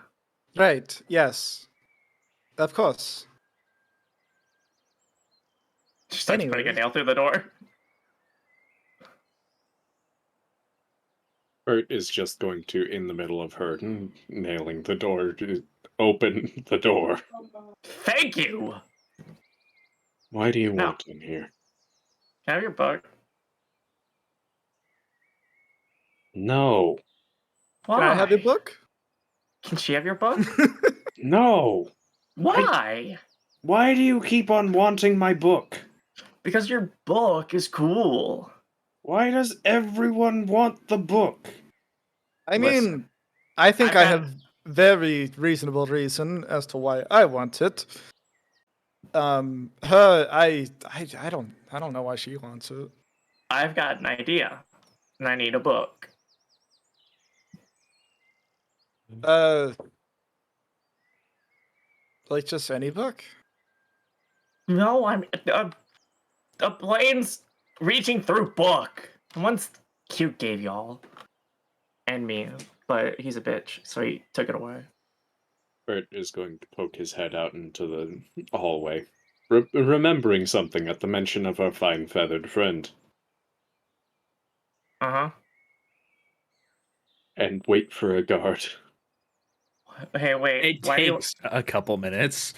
[SPEAKER 4] Right, yes. Of course.
[SPEAKER 3] She starts putting a nail through the door.
[SPEAKER 2] Bert is just going to, in the middle of her nailing the door, to open the door.
[SPEAKER 3] Thank you.
[SPEAKER 2] Why do you want in here?
[SPEAKER 3] Can I have your book?
[SPEAKER 2] No.
[SPEAKER 3] Why?
[SPEAKER 4] Can I have your book?
[SPEAKER 3] Can she have your book?
[SPEAKER 2] No!
[SPEAKER 3] Why?
[SPEAKER 2] Why do you keep on wanting my book?
[SPEAKER 3] Because your book is cool.
[SPEAKER 2] Why does everyone want the book?
[SPEAKER 4] I
[SPEAKER 3] Listen,
[SPEAKER 4] mean, I think
[SPEAKER 3] I've
[SPEAKER 4] I
[SPEAKER 3] got-
[SPEAKER 4] have very reasonable reason as to why I want it. I don't know why she wants it.
[SPEAKER 3] I've got an idea, and I need a book.
[SPEAKER 4] Like just any book.
[SPEAKER 3] No, I'm a plane's reaching through book. The one's cute gave y'all and me, but he's a bitch, so he took it away.
[SPEAKER 2] Bert is going to poke his head out into the hallway, remembering something at the mention of our fine feathered friend,
[SPEAKER 3] Uh
[SPEAKER 2] and wait for a guard.
[SPEAKER 3] huh. Hey, wait.
[SPEAKER 1] It
[SPEAKER 3] Why do you?
[SPEAKER 1] takes a couple minutes.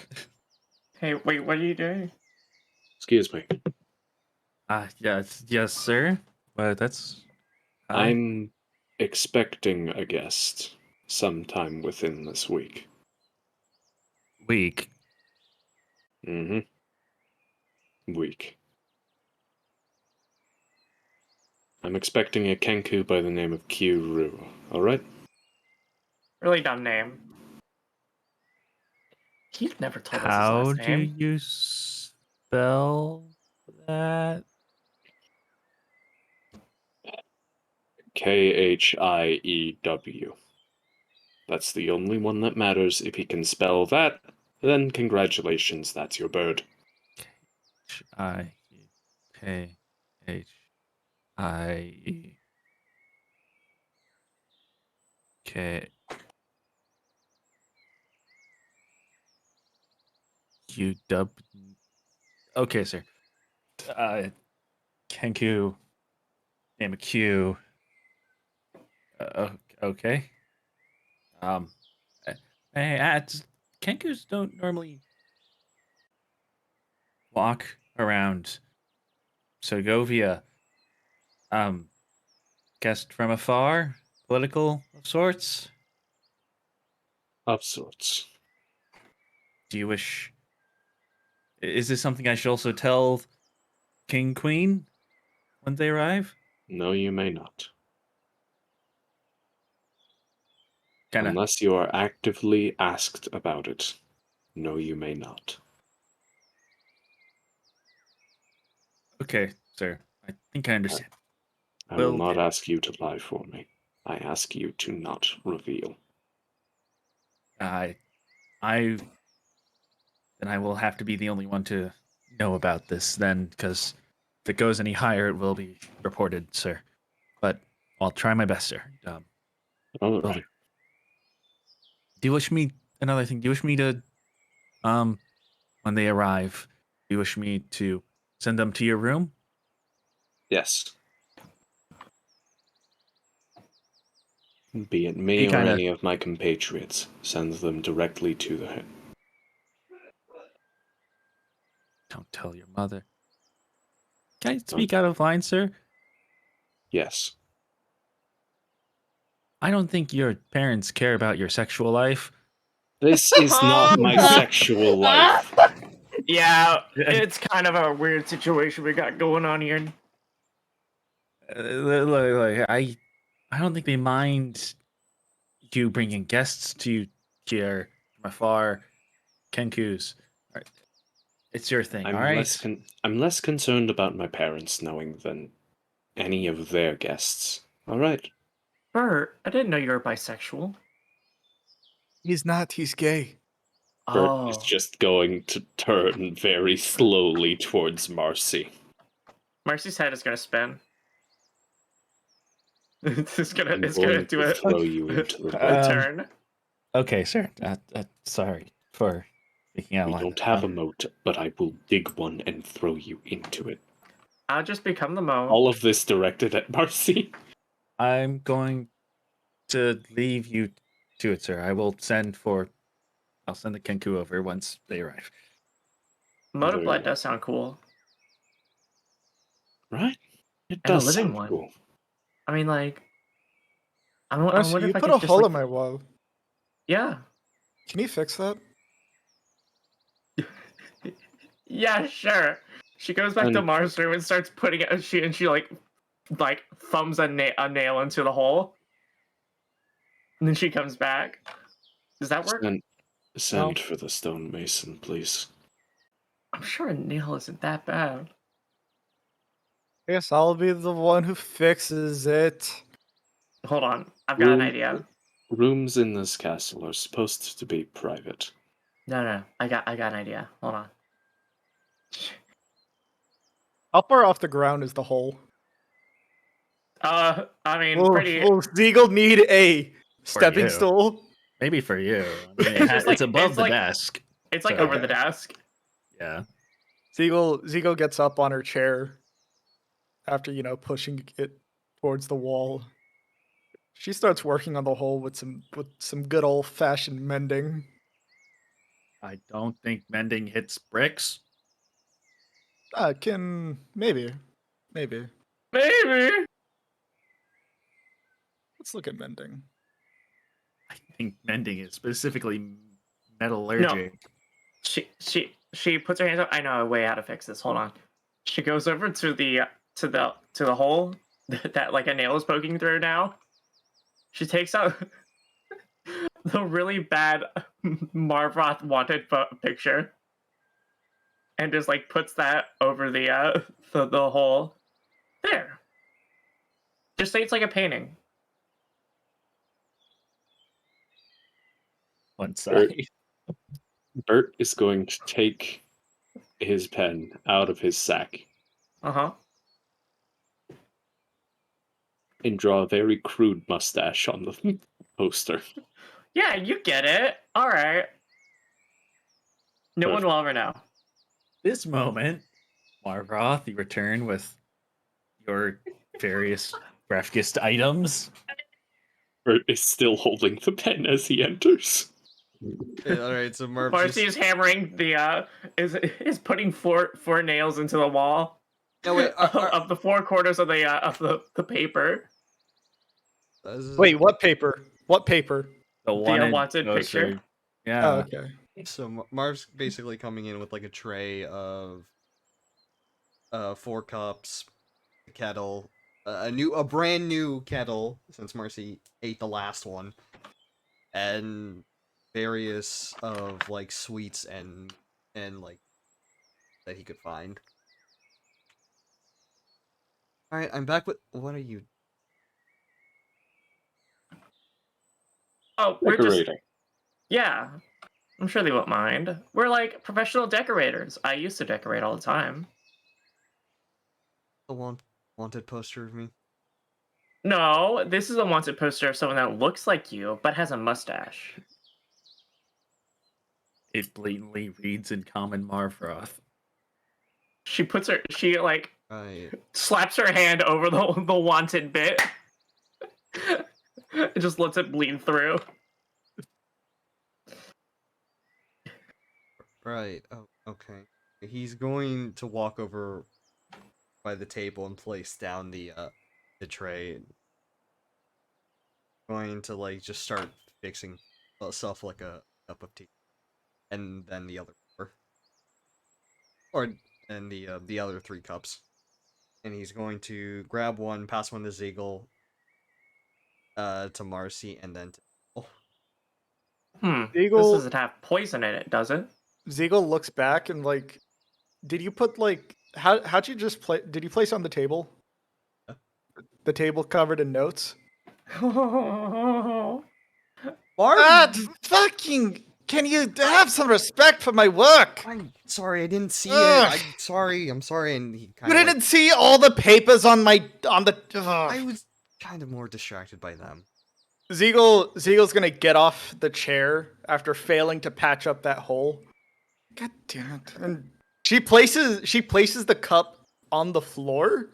[SPEAKER 3] Hey, wait. What are you doing?
[SPEAKER 2] Excuse me.
[SPEAKER 1] Yes, sir. But that's.
[SPEAKER 2] I'm expecting a guest sometime within this week.
[SPEAKER 1] Week.
[SPEAKER 2] Week. I'm expecting a Kenku by the name of Q-Ru, alright?
[SPEAKER 3] Really dumb name. He's never told us his
[SPEAKER 1] How
[SPEAKER 3] last
[SPEAKER 1] do
[SPEAKER 3] name.
[SPEAKER 1] you spell that?
[SPEAKER 2] Khiew. That's the only one that matters. If he can spell that, then congratulations, that's your bird.
[SPEAKER 1] K U W. Okay, sir. Kenku. Name of Q. Okay. Um. Hey, Kenkus don't normally walk around Segovia. Guest from afar, political of sorts.
[SPEAKER 2] Of sorts.
[SPEAKER 1] Do you wish? Is this something I should also tell King Queen when they arrive?
[SPEAKER 2] No, you may not.
[SPEAKER 1] Kind of.
[SPEAKER 2] Unless you are actively asked about it. No, you may not.
[SPEAKER 1] Okay, sir. I think I understand.
[SPEAKER 2] I will
[SPEAKER 1] Will
[SPEAKER 2] not
[SPEAKER 1] do.
[SPEAKER 2] ask you to lie for me. I ask you to not reveal.
[SPEAKER 1] I, I, then I will have to be the only one to know about this then, because if it goes any higher, it will be reported, sir. But I'll try my best, sir.
[SPEAKER 2] All
[SPEAKER 1] Will do.
[SPEAKER 2] right.
[SPEAKER 1] Do you wish me another thing? Do you wish me to, um, when they arrive, do you wish me to send them to your room?
[SPEAKER 2] Yes. Be it me
[SPEAKER 1] He
[SPEAKER 2] or
[SPEAKER 1] kind of
[SPEAKER 2] any of my compatriots, sends them directly to the head.
[SPEAKER 1] don't tell your mother. Can I speak out of line, sir?
[SPEAKER 2] Yes.
[SPEAKER 1] I don't think your parents care about your sexual life.
[SPEAKER 2] This is not my sexual life.
[SPEAKER 3] Yeah, it's kind of a weird situation we got going on here.
[SPEAKER 1] I don't think they mind you bringing guests to here from afar. Kenku's. It's your thing, all right?
[SPEAKER 2] I'm less concerned about my parents knowing than any of their guests. All right.
[SPEAKER 3] Bert, I didn't know you were bisexual.
[SPEAKER 4] He's not. He's gay.
[SPEAKER 2] Bert is
[SPEAKER 3] Oh,
[SPEAKER 2] just going to turn very slowly towards Marcy.
[SPEAKER 3] Marcy's head is gonna spin. It's gonna
[SPEAKER 2] I'm
[SPEAKER 3] it's gonna
[SPEAKER 2] going
[SPEAKER 3] do
[SPEAKER 2] to
[SPEAKER 3] a,
[SPEAKER 2] throw you into the
[SPEAKER 3] a
[SPEAKER 2] moat.
[SPEAKER 3] turn.
[SPEAKER 1] Okay, sir. Sorry for speaking out
[SPEAKER 2] We
[SPEAKER 1] loud.
[SPEAKER 2] don't have a moat, but I will dig one and throw you into it.
[SPEAKER 3] I'll just become the moat.
[SPEAKER 2] All of this directed at Marcy.
[SPEAKER 1] I'm going to leave you to it, sir. I'll send the Kenku over once they arrive.
[SPEAKER 3] Moat of
[SPEAKER 2] Very
[SPEAKER 3] blood
[SPEAKER 2] well.
[SPEAKER 3] does sound cool.
[SPEAKER 2] Right? It
[SPEAKER 3] And a
[SPEAKER 2] does
[SPEAKER 3] living
[SPEAKER 2] sound
[SPEAKER 3] one.
[SPEAKER 2] cool.
[SPEAKER 3] I mean, like, I
[SPEAKER 4] Marcy,
[SPEAKER 3] wonder
[SPEAKER 4] you
[SPEAKER 3] if I
[SPEAKER 4] put
[SPEAKER 3] could
[SPEAKER 4] a
[SPEAKER 3] just
[SPEAKER 4] hole
[SPEAKER 3] like,
[SPEAKER 4] in my wall.
[SPEAKER 3] yeah,
[SPEAKER 4] Can you fix that?
[SPEAKER 3] Yeah, sure. She goes back to
[SPEAKER 2] And-
[SPEAKER 3] Mars' room and starts putting it. She like thumbs a nail into the hole, and then she comes back. Does that work?
[SPEAKER 2] Send for the stonemason, please.
[SPEAKER 3] I'm sure a nail isn't that bad.
[SPEAKER 4] I guess I'll be the one who fixes it.
[SPEAKER 3] Hold on, I've got an idea.
[SPEAKER 2] Rooms in this castle are supposed to be private.
[SPEAKER 3] No, I got an idea. Hold on.
[SPEAKER 4] How far off the ground is the hole?
[SPEAKER 3] I mean,
[SPEAKER 4] Will Ziegel need a stepping
[SPEAKER 1] you.
[SPEAKER 4] stool?
[SPEAKER 1] Maybe for you. I mean,
[SPEAKER 3] It's just
[SPEAKER 1] it's
[SPEAKER 3] like-
[SPEAKER 1] above
[SPEAKER 3] it's
[SPEAKER 1] the
[SPEAKER 3] like-
[SPEAKER 1] desk.
[SPEAKER 3] It's like
[SPEAKER 1] So-
[SPEAKER 3] over the desk.
[SPEAKER 1] Yeah.
[SPEAKER 4] Ziegel gets up on her chair after, pushing it towards the wall. She starts working on the hole with some good old fashioned mending.
[SPEAKER 1] I don't think mending hits bricks.
[SPEAKER 4] Maybe.
[SPEAKER 3] Maybe.
[SPEAKER 4] Let's look at mending.
[SPEAKER 1] I think mending is specifically metallurgic.
[SPEAKER 3] She puts her hands up. I know a way how to fix this. Hold on. She goes over to the hole that like a nail is poking through now. She takes out the really bad Marvroth wanted picture and just like puts that over the hole. There. Just say it's like a painting.
[SPEAKER 1] One side.
[SPEAKER 2] Bert is going to take his pen out of his sack
[SPEAKER 3] Uh-huh.
[SPEAKER 2] and draw a very crude mustache on the poster.
[SPEAKER 3] Yeah, you get it. All right. No one will ever know.
[SPEAKER 1] This moment, Marvroth, you return with your various Grafgist items.
[SPEAKER 2] Bert is still holding the pen as he enters.
[SPEAKER 5] All right, so
[SPEAKER 3] Marcy is hammering is putting four nails into the wall.
[SPEAKER 5] No wait,
[SPEAKER 3] of the four corners of the paper.
[SPEAKER 4] Wait, what paper? What paper?
[SPEAKER 1] The
[SPEAKER 3] unwanted picture.
[SPEAKER 1] Yeah.
[SPEAKER 4] Oh, okay.
[SPEAKER 5] So Marv's basically coming in with like a tray of 4 cups, a kettle, a brand new kettle since Marcy ate the last one, and various of like sweets and like that he could find. All right, I'm back with. What are you?
[SPEAKER 3] Oh, we're just
[SPEAKER 2] Decorating.
[SPEAKER 3] yeah. I'm sure they won't mind. We're like professional decorators. I used to decorate all the time.
[SPEAKER 5] The wanted poster of me.
[SPEAKER 3] No, this is a wanted poster of someone that looks like you but has a mustache.
[SPEAKER 1] It blatantly reads in common Marvroth.
[SPEAKER 3] She like
[SPEAKER 5] Right.
[SPEAKER 3] slaps her hand over the wanted bit. It just lets it bleed through.
[SPEAKER 5] Right. Oh, okay. He's going to walk over by the table and place down the tray. Going to like just start fixing stuff like a cup of tea, and then the other and the other 3 cups. And he's going to grab one, pass one to Ziegel, to Marcy, and then to
[SPEAKER 3] This
[SPEAKER 4] Ziegel
[SPEAKER 3] doesn't have poison in it, does it?
[SPEAKER 4] Ziegel looks back and like, did you put like how'd you just play? Did you place on the table? The table covered in notes.
[SPEAKER 5] Marv.
[SPEAKER 4] Fucking! Can you have some respect for my work?
[SPEAKER 5] I'm sorry, I didn't see
[SPEAKER 4] Ugh.
[SPEAKER 5] it. I'm sorry, and he
[SPEAKER 4] You
[SPEAKER 5] kind of
[SPEAKER 4] didn't see all the papers on the.
[SPEAKER 5] I was kind of more distracted by them.
[SPEAKER 4] Ziegel's gonna get off the chair after failing to patch up that hole. God damn it! And she places the cup on the floor,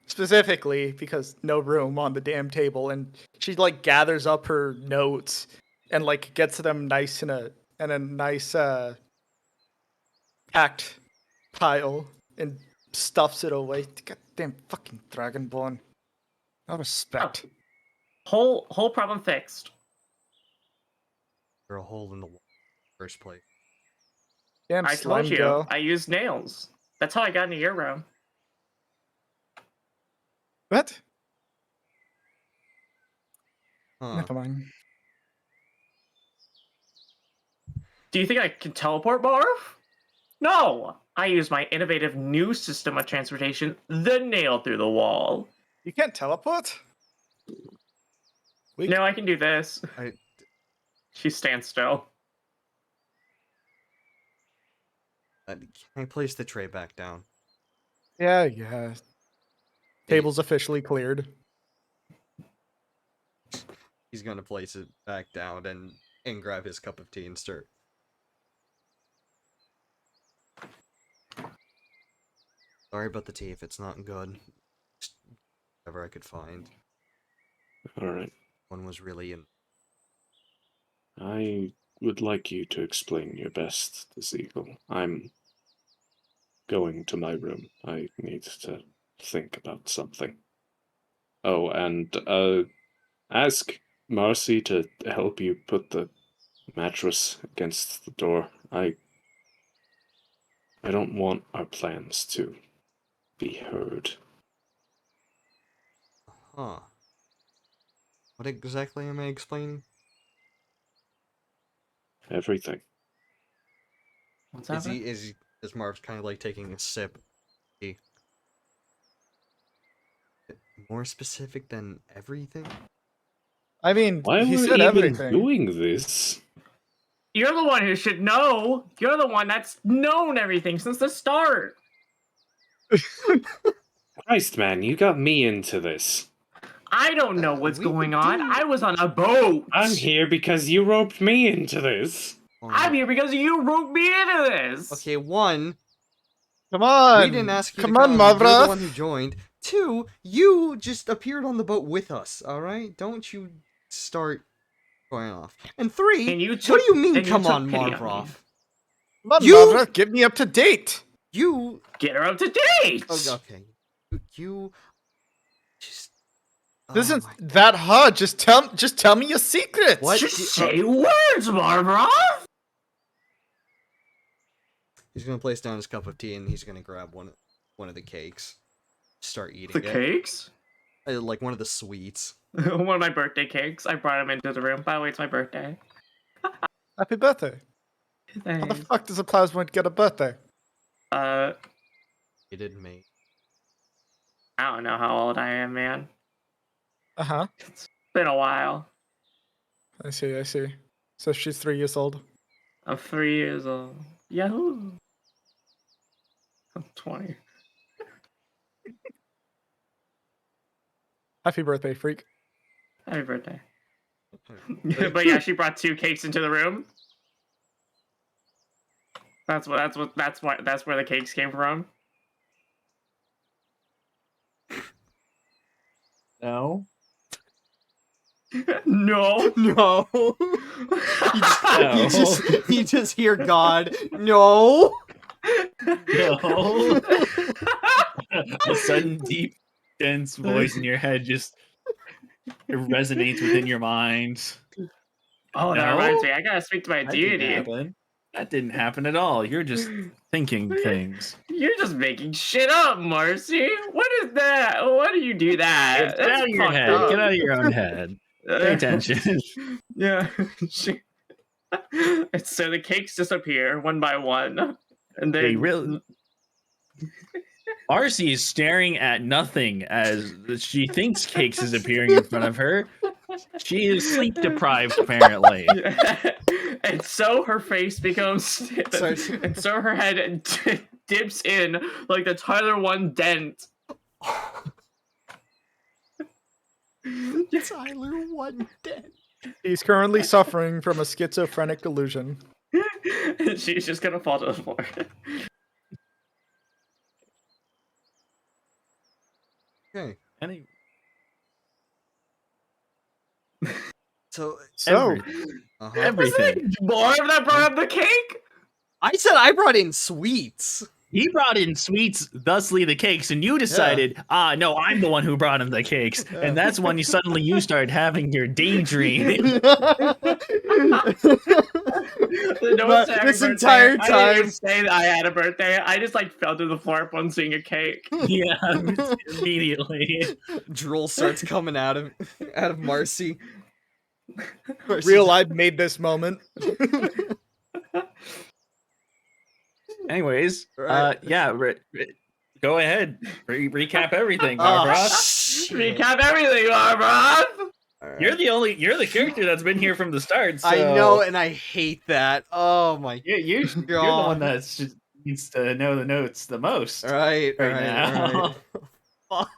[SPEAKER 4] specifically because no room on the damn table, and she like gathers up her notes and like gets them nice in a nice packed pile and stuffs it away. Goddamn fucking dragonborn. No respect.
[SPEAKER 3] Whole problem fixed.
[SPEAKER 5] There's a hole in the wall. first place.
[SPEAKER 4] Damn
[SPEAKER 3] I
[SPEAKER 4] slime
[SPEAKER 3] told you,
[SPEAKER 4] girl.
[SPEAKER 3] I used nails. That's how I got into your room.
[SPEAKER 4] What?
[SPEAKER 5] Huh.
[SPEAKER 4] Never mind.
[SPEAKER 3] Do you think I can teleport, Marv? No! I use my innovative new system of transportation, the nail through the wall.
[SPEAKER 4] You can't teleport? We
[SPEAKER 3] No, I can do this.
[SPEAKER 5] I
[SPEAKER 3] She stands still.
[SPEAKER 5] can I place the tray back down?
[SPEAKER 4] Yeah. Table's officially cleared.
[SPEAKER 5] He's gonna place it back down and grab his cup of tea and stir. Sorry about the tea if it's not good. Just whatever I could find.
[SPEAKER 2] Alright.
[SPEAKER 5] One was really in.
[SPEAKER 2] I would like you to explain your best to Siegel. I'm going to my room. I need to think about something. Oh, and ask Marcy to help you put the mattress against the door. I don't want our plans to be heard.
[SPEAKER 5] Huh. What exactly am I explaining?
[SPEAKER 2] Everything.
[SPEAKER 3] What's
[SPEAKER 5] Is
[SPEAKER 3] happening?
[SPEAKER 5] is Marv's kind of like taking a sip? More specific than everything?
[SPEAKER 4] I mean,
[SPEAKER 2] Why
[SPEAKER 4] he
[SPEAKER 2] we're
[SPEAKER 4] said
[SPEAKER 2] even
[SPEAKER 4] everything.
[SPEAKER 2] doing this?
[SPEAKER 3] You're the one who should know. You're the one that's known everything since the start.
[SPEAKER 2] Christ, man, you got me into this.
[SPEAKER 3] I don't know what's
[SPEAKER 5] We
[SPEAKER 3] going on.
[SPEAKER 5] didn't-
[SPEAKER 3] I was on a boat.
[SPEAKER 2] I'm here because you roped me into this.
[SPEAKER 3] I'm here because you roped me into this.
[SPEAKER 5] Okay, one,
[SPEAKER 4] Come on.
[SPEAKER 5] we didn't ask you
[SPEAKER 4] Come
[SPEAKER 5] to
[SPEAKER 4] on,
[SPEAKER 5] come. You're the
[SPEAKER 4] Mavra.
[SPEAKER 5] one who joined. Two, you just appeared on the boat with us, alright? Don't you start going off. And three,
[SPEAKER 3] And you
[SPEAKER 5] what
[SPEAKER 3] took-
[SPEAKER 5] do you mean,
[SPEAKER 3] and you
[SPEAKER 5] come
[SPEAKER 3] took
[SPEAKER 5] on,
[SPEAKER 3] pity on me.
[SPEAKER 5] Marvrov?
[SPEAKER 4] Come on,
[SPEAKER 5] You-
[SPEAKER 4] Mavra. Get me up to date.
[SPEAKER 5] You...
[SPEAKER 3] Get her up to date.
[SPEAKER 5] Oh, okay. You... Just...
[SPEAKER 4] This
[SPEAKER 5] oh
[SPEAKER 4] isn't
[SPEAKER 5] my-
[SPEAKER 4] that hard. Just tell me your secrets.
[SPEAKER 5] What?
[SPEAKER 3] Just say words, Barbara.
[SPEAKER 5] He's gonna place down his cup of tea and he's gonna grab one of the cakes. Start eating
[SPEAKER 3] The
[SPEAKER 5] it.
[SPEAKER 3] cakes?
[SPEAKER 5] Like one of the sweets.
[SPEAKER 3] One of my birthday cakes. I brought them into the room. By the way, it's my birthday.
[SPEAKER 4] Happy birthday. How the
[SPEAKER 3] Thanks.
[SPEAKER 4] fuck does a plasmoid get a birthday?
[SPEAKER 5] It didn't me.
[SPEAKER 3] I don't know how old I am, man.
[SPEAKER 4] Uh-huh.
[SPEAKER 3] It's been a while.
[SPEAKER 4] I see. So she's 3 years old.
[SPEAKER 3] I'm 3 years old. Yahoo! I'm 20.
[SPEAKER 4] Happy birthday, freak.
[SPEAKER 3] Happy birthday. But yeah, she brought 2 cakes into the room. That's where the cakes came from.
[SPEAKER 1] No.
[SPEAKER 3] No.
[SPEAKER 5] No.
[SPEAKER 1] No.
[SPEAKER 5] You just hear God. No.
[SPEAKER 1] No. A sudden, deep, dense voice in your head just resonates within your mind.
[SPEAKER 3] Oh, that
[SPEAKER 1] No?
[SPEAKER 3] reminds me. I gotta speak to my
[SPEAKER 1] That didn't
[SPEAKER 3] deity.
[SPEAKER 1] happen. That didn't happen at all. You're just thinking things.
[SPEAKER 3] You're just making shit up, Marcy. What is that? Why do you do that?
[SPEAKER 1] Get out of your
[SPEAKER 3] fucked
[SPEAKER 1] head.
[SPEAKER 3] up.
[SPEAKER 1] Get out of your own head. Pay attention.
[SPEAKER 3] Yeah. So the cakes disappear one by one, and
[SPEAKER 1] They
[SPEAKER 3] then
[SPEAKER 1] really. Marcy is staring at nothing as she thinks cakes is appearing in front of her. She is sleep deprived, apparently.
[SPEAKER 3] And so her face becomes, and so her head dips in like the Tyler One dent.
[SPEAKER 5] Tyler one dead.
[SPEAKER 4] He's currently suffering from a schizophrenic delusion.
[SPEAKER 3] And she's just gonna fall to the floor.
[SPEAKER 5] Okay.
[SPEAKER 1] Any-
[SPEAKER 5] So
[SPEAKER 1] everything.
[SPEAKER 3] Wasn't it Marv that brought up the cake?
[SPEAKER 5] I said I brought in sweets.
[SPEAKER 1] He brought in sweets, thusly the cakes, and you decided, no, I'm the one who brought him the cakes, and that's when you started having your daydream.
[SPEAKER 5] But this entire
[SPEAKER 3] I didn't even
[SPEAKER 5] time,
[SPEAKER 3] say that I had a birthday. I just like fell to the floor upon seeing a cake.
[SPEAKER 1] Yeah, immediately.
[SPEAKER 5] drool starts coming out of Marcy.
[SPEAKER 4] Real life made this moment.
[SPEAKER 1] Anyways,
[SPEAKER 5] Right.
[SPEAKER 1] go ahead, recap everything,
[SPEAKER 5] Oh,
[SPEAKER 1] Marvroth.
[SPEAKER 5] shit.
[SPEAKER 3] Recap everything, Marvroth.
[SPEAKER 5] Alright.
[SPEAKER 1] You're the character that's been here from the start. So
[SPEAKER 5] I know, and I hate that. Oh my
[SPEAKER 1] you're the one that just needs to know the notes the most.
[SPEAKER 5] right
[SPEAKER 1] now.
[SPEAKER 5] Fuck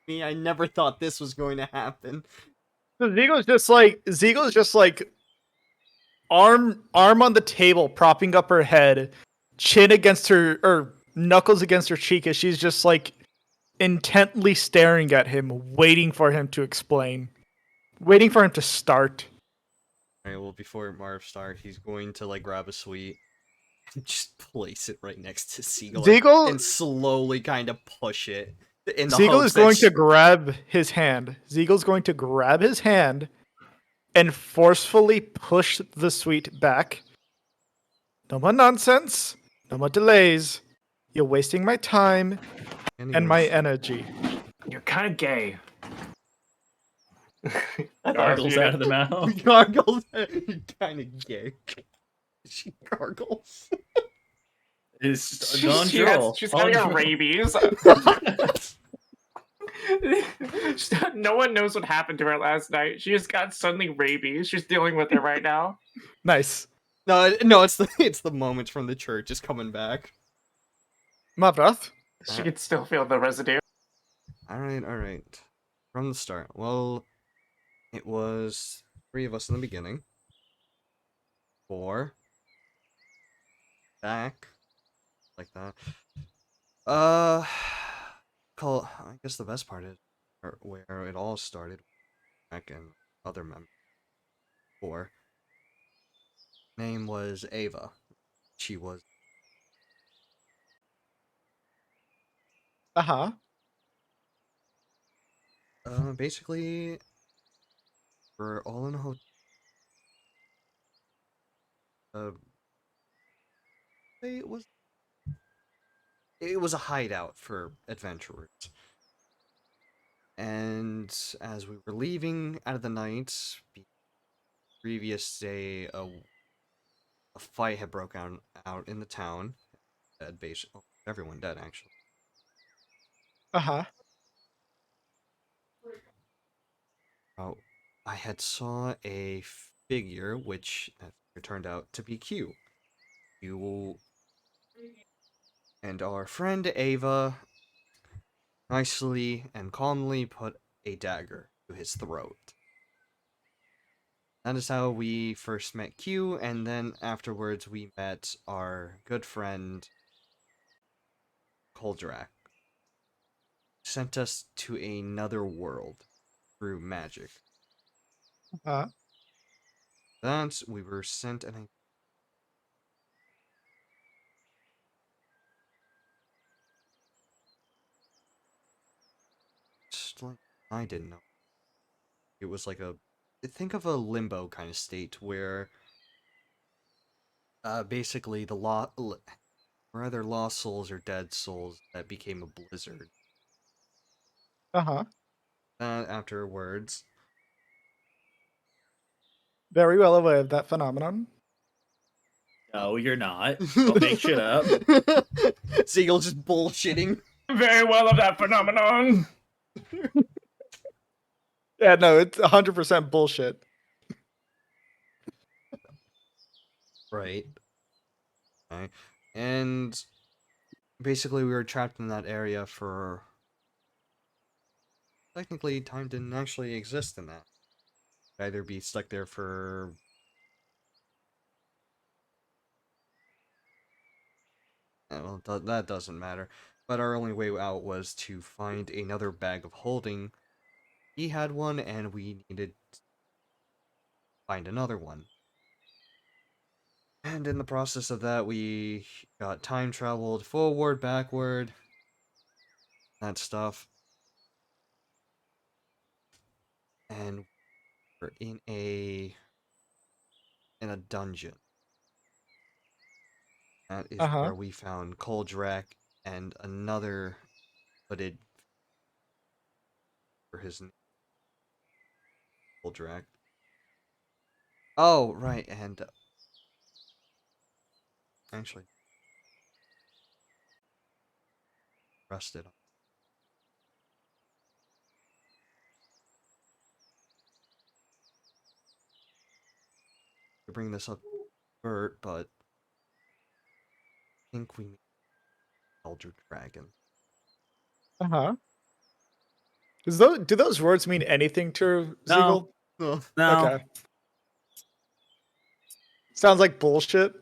[SPEAKER 5] me, I never thought this was going to happen.
[SPEAKER 4] So Ziegler's just like arm on the table, propping up her head, chin against her or knuckles against her cheek as she's just like intently staring at him, waiting for him to explain. Waiting for him to start.
[SPEAKER 5] Alright, well, before Marv starts, he's going to like grab a sweet and just place it right next to Siegel, and slowly kind of push it.
[SPEAKER 4] Siegel is going to grab his hand. Siegel's going to grab his hand and forcefully push the sweet back. No more nonsense. No more delays. You're wasting my time and my energy.
[SPEAKER 3] You're kind of gay.
[SPEAKER 1] Gargles out of the mouth.
[SPEAKER 5] Gargles. Kind of gay. She gargles.
[SPEAKER 1] It's gone drool.
[SPEAKER 3] She's having a rabies. No one knows what happened to her last night. She just got suddenly rabies. She's dealing with it right now.
[SPEAKER 4] Nice.
[SPEAKER 5] No, it's the moments from the church is coming back.
[SPEAKER 4] Mavrath.
[SPEAKER 3] She can still feel the residue.
[SPEAKER 5] Alright. From the start. Well, it was 3 of us in the beginning. 4. Back. Like that. I guess the best part is where it all started. Back and other members. 4. Name was Ava. She was.
[SPEAKER 4] Uh-huh.
[SPEAKER 5] Basically, we're all in a hotel. It was a hideout for adventurers. And as we were leaving out of the night, the previous day, a fight had broken out in the town. Everyone dead, actually.
[SPEAKER 4] Uh-huh.
[SPEAKER 5] I had saw a figure, which turned out to be Q. And our friend Ava nicely and calmly put a dagger to his throat. That is how we first met Q, and then afterwards we met our good friend Koldrak. Sent us to another world through magic. That we were sent and I didn't know. It was like think of a limbo kind of state where basically or either lost souls or dead souls that became a blizzard.
[SPEAKER 4] Uh-huh.
[SPEAKER 5] Afterwards.
[SPEAKER 4] Very well aware of that phenomenon.
[SPEAKER 1] No, you're not. Don't make shit up.
[SPEAKER 5] Siegel just bullshitting.
[SPEAKER 3] Very well of that phenomenon.
[SPEAKER 4] Yeah, no, it's 100% bullshit.
[SPEAKER 5] Right. Okay. And basically we were trapped in that area for... Technically, time didn't actually exist in that. Either be stuck there for... Well, that doesn't matter. But our only way out was to find another bag of holding. He had one, and we needed to find another one. And in the process of that, we got time traveled forward, backward, that stuff. And we're in a dungeon. That is where we found Koldrak and another hooded for his name. Koldrak. Oh, right, and actually rusted. To bring this up, Bert, but I think we need Elder Dragon.
[SPEAKER 4] Do those words mean anything to Ziegel?
[SPEAKER 5] No.
[SPEAKER 4] Okay. Sounds like bullshit.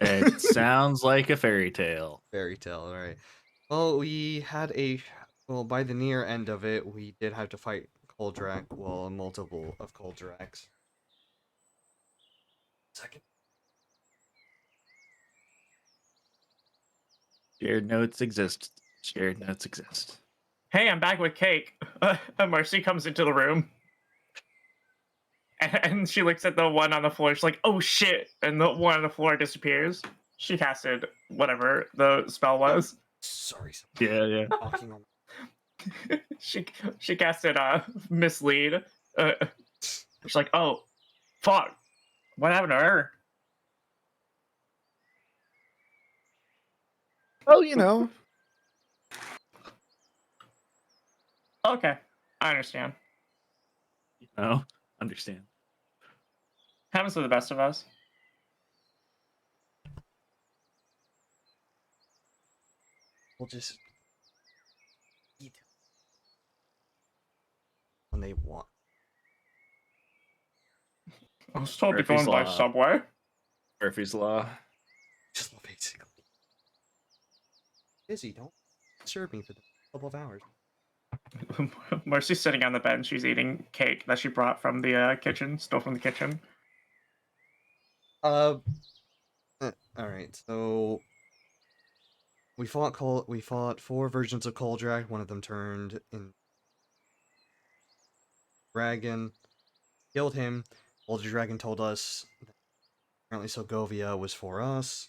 [SPEAKER 1] It sounds like a fairy tale.
[SPEAKER 5] Fairy tale, alright. Well, we had by the near end of it, we did have to fight Koldrak, well, multiple of Koldraks. Second.
[SPEAKER 1] Shared notes exist. Shared notes exist.
[SPEAKER 3] Hey, I'm back with cake. Mercy comes into the room. And she looks at the one on the floor. She's like, oh shit. And the one on the floor disappears. She casted whatever the spell was.
[SPEAKER 5] Sorry.
[SPEAKER 1] Yeah.
[SPEAKER 5] Talking on.
[SPEAKER 3] she casted mislead. She's like, oh, fuck. What happened to her?
[SPEAKER 4] Oh, you know.
[SPEAKER 3] Okay, I understand.
[SPEAKER 1] No, understand.
[SPEAKER 3] Happens to the best of us.
[SPEAKER 5] We'll just eat when they want.
[SPEAKER 3] I was told
[SPEAKER 1] Murphy's
[SPEAKER 3] to go and buy
[SPEAKER 1] Law.
[SPEAKER 3] Subway.
[SPEAKER 1] Murphy's Law.
[SPEAKER 5] Just basically. Busy, don't disturb me for a couple of hours.
[SPEAKER 3] Mercy's sitting on the bed and she's eating cake that she brought from the kitchen, stole from the kitchen.
[SPEAKER 5] Alright, so we fought 4 versions of Koldrak, one of them turned in dragon, killed him. Elder Dragon told us that apparently Sogovia was for us.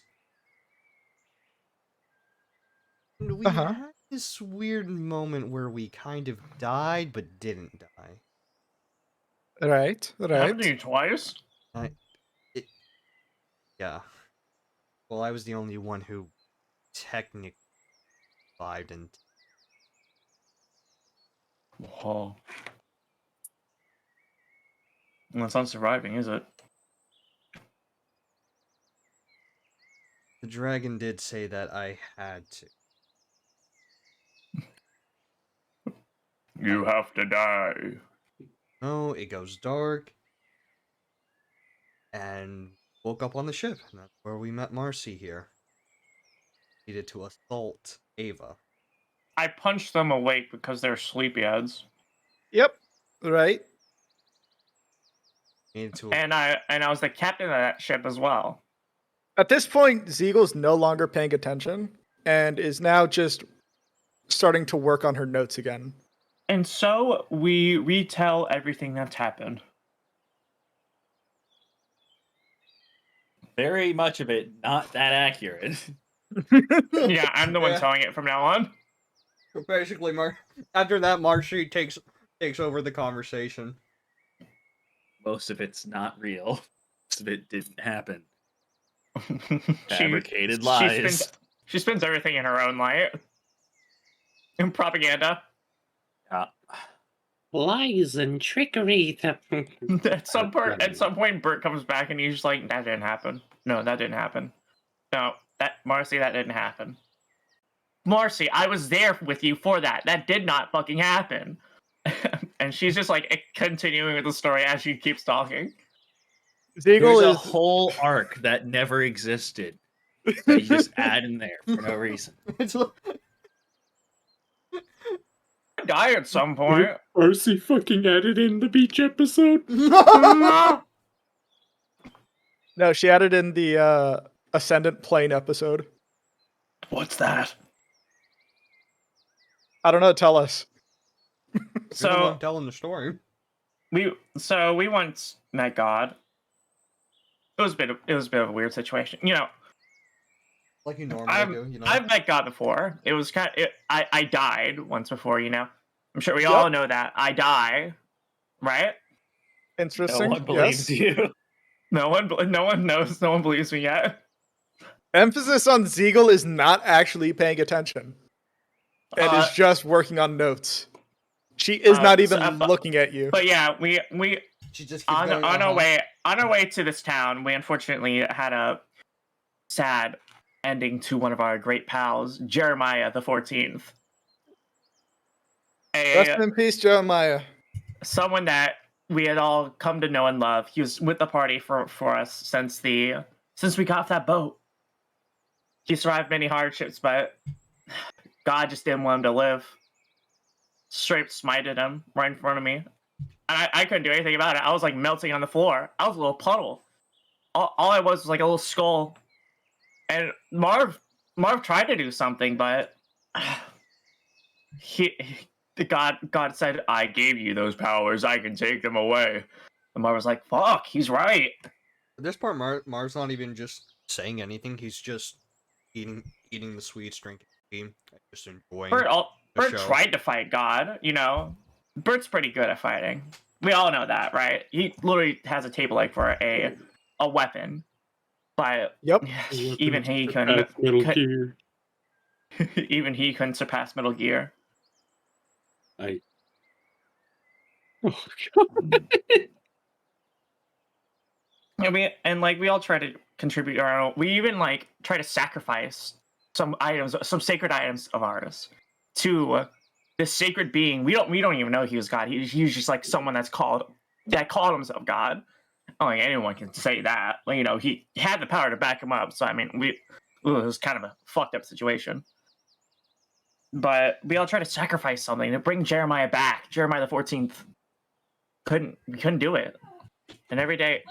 [SPEAKER 5] And we had this weird moment where we kind of died, but didn't die.
[SPEAKER 4] Right.
[SPEAKER 3] Happened to you twice?
[SPEAKER 5] Yeah. Well, I was the only one who technically survived, and
[SPEAKER 3] Whoa. Well, that's not surviving, is it?
[SPEAKER 5] the dragon did say that I had to.
[SPEAKER 3] You have to die.
[SPEAKER 5] No, it goes dark, and woke up on the ship, and that's where we met Marcy here. Needed to assault Ava.
[SPEAKER 3] I punched them awake because they're sleepyheads.
[SPEAKER 4] Yep. Right.
[SPEAKER 5] Needed to.
[SPEAKER 3] And I was the captain of that ship as well.
[SPEAKER 4] At this point, Ziegel's no longer paying attention and is now just starting to work on her notes again.
[SPEAKER 3] And so we retell everything that's happened.
[SPEAKER 1] Very much of it not that accurate.
[SPEAKER 3] Yeah, I'm the one telling it from now on.
[SPEAKER 5] Basically, after that, Marcy takes over the conversation.
[SPEAKER 1] Most of it's not real. Most of it didn't happen. Fabricated lies.
[SPEAKER 3] She spends everything in her own light. In propaganda.
[SPEAKER 2] Lies and trickery.
[SPEAKER 3] At some point, Bert comes back and he's just like, "That didn't happen. No, that didn't happen. No, Marcy, that didn't happen. Marcy, I was there with you for that. That did not fucking happen." And she's just like continuing with the story as she keeps talking.
[SPEAKER 1] There's a whole arc that never existed that you just add in there for no reason.
[SPEAKER 3] Die at some point.
[SPEAKER 2] Marcy fucking added in the beach episode.
[SPEAKER 4] No, she added in the Ascendant Plane episode.
[SPEAKER 3] What's that?
[SPEAKER 4] I don't know. Tell us.
[SPEAKER 5] You're the
[SPEAKER 3] So
[SPEAKER 5] one telling the story.
[SPEAKER 3] we once met God. It was a bit of a weird situation.
[SPEAKER 5] Like you normally do,
[SPEAKER 3] I've met God before. It was I died once before, I'm sure we
[SPEAKER 4] Yep.
[SPEAKER 3] all know that. I die, right?
[SPEAKER 4] Interesting.
[SPEAKER 1] No one believes you.
[SPEAKER 3] No one knows. No one believes me yet.
[SPEAKER 4] Emphasis on Ziegel is not actually paying attention. And is just working on notes. She is not even looking at you.
[SPEAKER 3] But yeah, we
[SPEAKER 5] She just keeps going,
[SPEAKER 3] on our way to this town, we unfortunately had a sad ending to one of our great pals, Jeremiah the 14th.
[SPEAKER 4] Rest in peace, Jeremiah.
[SPEAKER 3] Someone that we had all come to know and love. He was with the party for us since we got off that boat. He survived many hardships, but God just didn't want him to live. Straight smited him right in front of me. And I couldn't do anything about it. I was like melting on the floor. I was a little puddle. All I was like a little skull. And Marv tried to do something, but God said, "I gave you those powers. I can take them away." And Marv was like, "Fuck, he's right."
[SPEAKER 5] At this part, Marv's not even just saying anything. He's just eating the sweets, drinking tea, and just enjoying.
[SPEAKER 3] Bert tried to fight God. Bert's pretty good at fighting. We all know that, right? He literally has a table leg for a weapon. But
[SPEAKER 4] yep,
[SPEAKER 3] even he couldn't. Even he couldn't surpass Metal Gear.
[SPEAKER 2] Oh god.
[SPEAKER 3] We all try to contribute our own. We even try to sacrifice some sacred items of ours to this sacred being. We don't even know he was God. He's just like someone that called himself God. I don't think anyone can say that. He had the power to back him up. So it was kind of a fucked up situation. But we all try to sacrifice something to bring Jeremiah back. Jeremiah the 14th. We couldn't do it. And every day,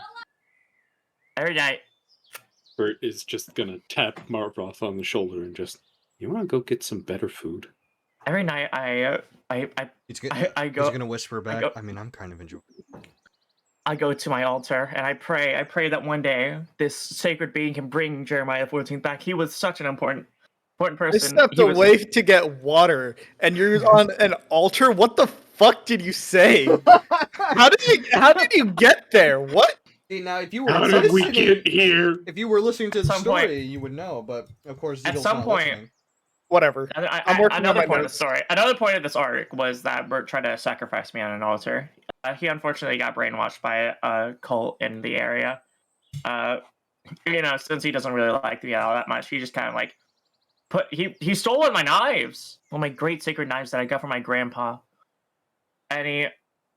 [SPEAKER 2] Bert is just gonna tap Marvoth on the shoulder and just, you want to go get some better food?
[SPEAKER 3] Every night
[SPEAKER 5] He's gonna whisper back. I'm kind of enjoying it.
[SPEAKER 3] I go to my altar and I pray that one day this sacred being can bring Jeremiah the 14th back. He was such an important person.
[SPEAKER 4] I stepped away to get water, and you're on an altar. What the fuck did you say? How did you get there? What?
[SPEAKER 5] See, now, if you were
[SPEAKER 2] How did we get here?
[SPEAKER 5] If you were listening to the story,
[SPEAKER 3] point,
[SPEAKER 5] you would know. But of course,
[SPEAKER 3] at some point,
[SPEAKER 5] listening.
[SPEAKER 4] Whatever. I'm working on my
[SPEAKER 3] point
[SPEAKER 4] notes.
[SPEAKER 3] of the story. Another point of this arc was that Bert tried to sacrifice me on an altar. He unfortunately got brainwashed by a cult in the area. Since he doesn't really like me all that much, he just kind of he stole one of my knives, one of my great sacred knives that I got from my grandpa, and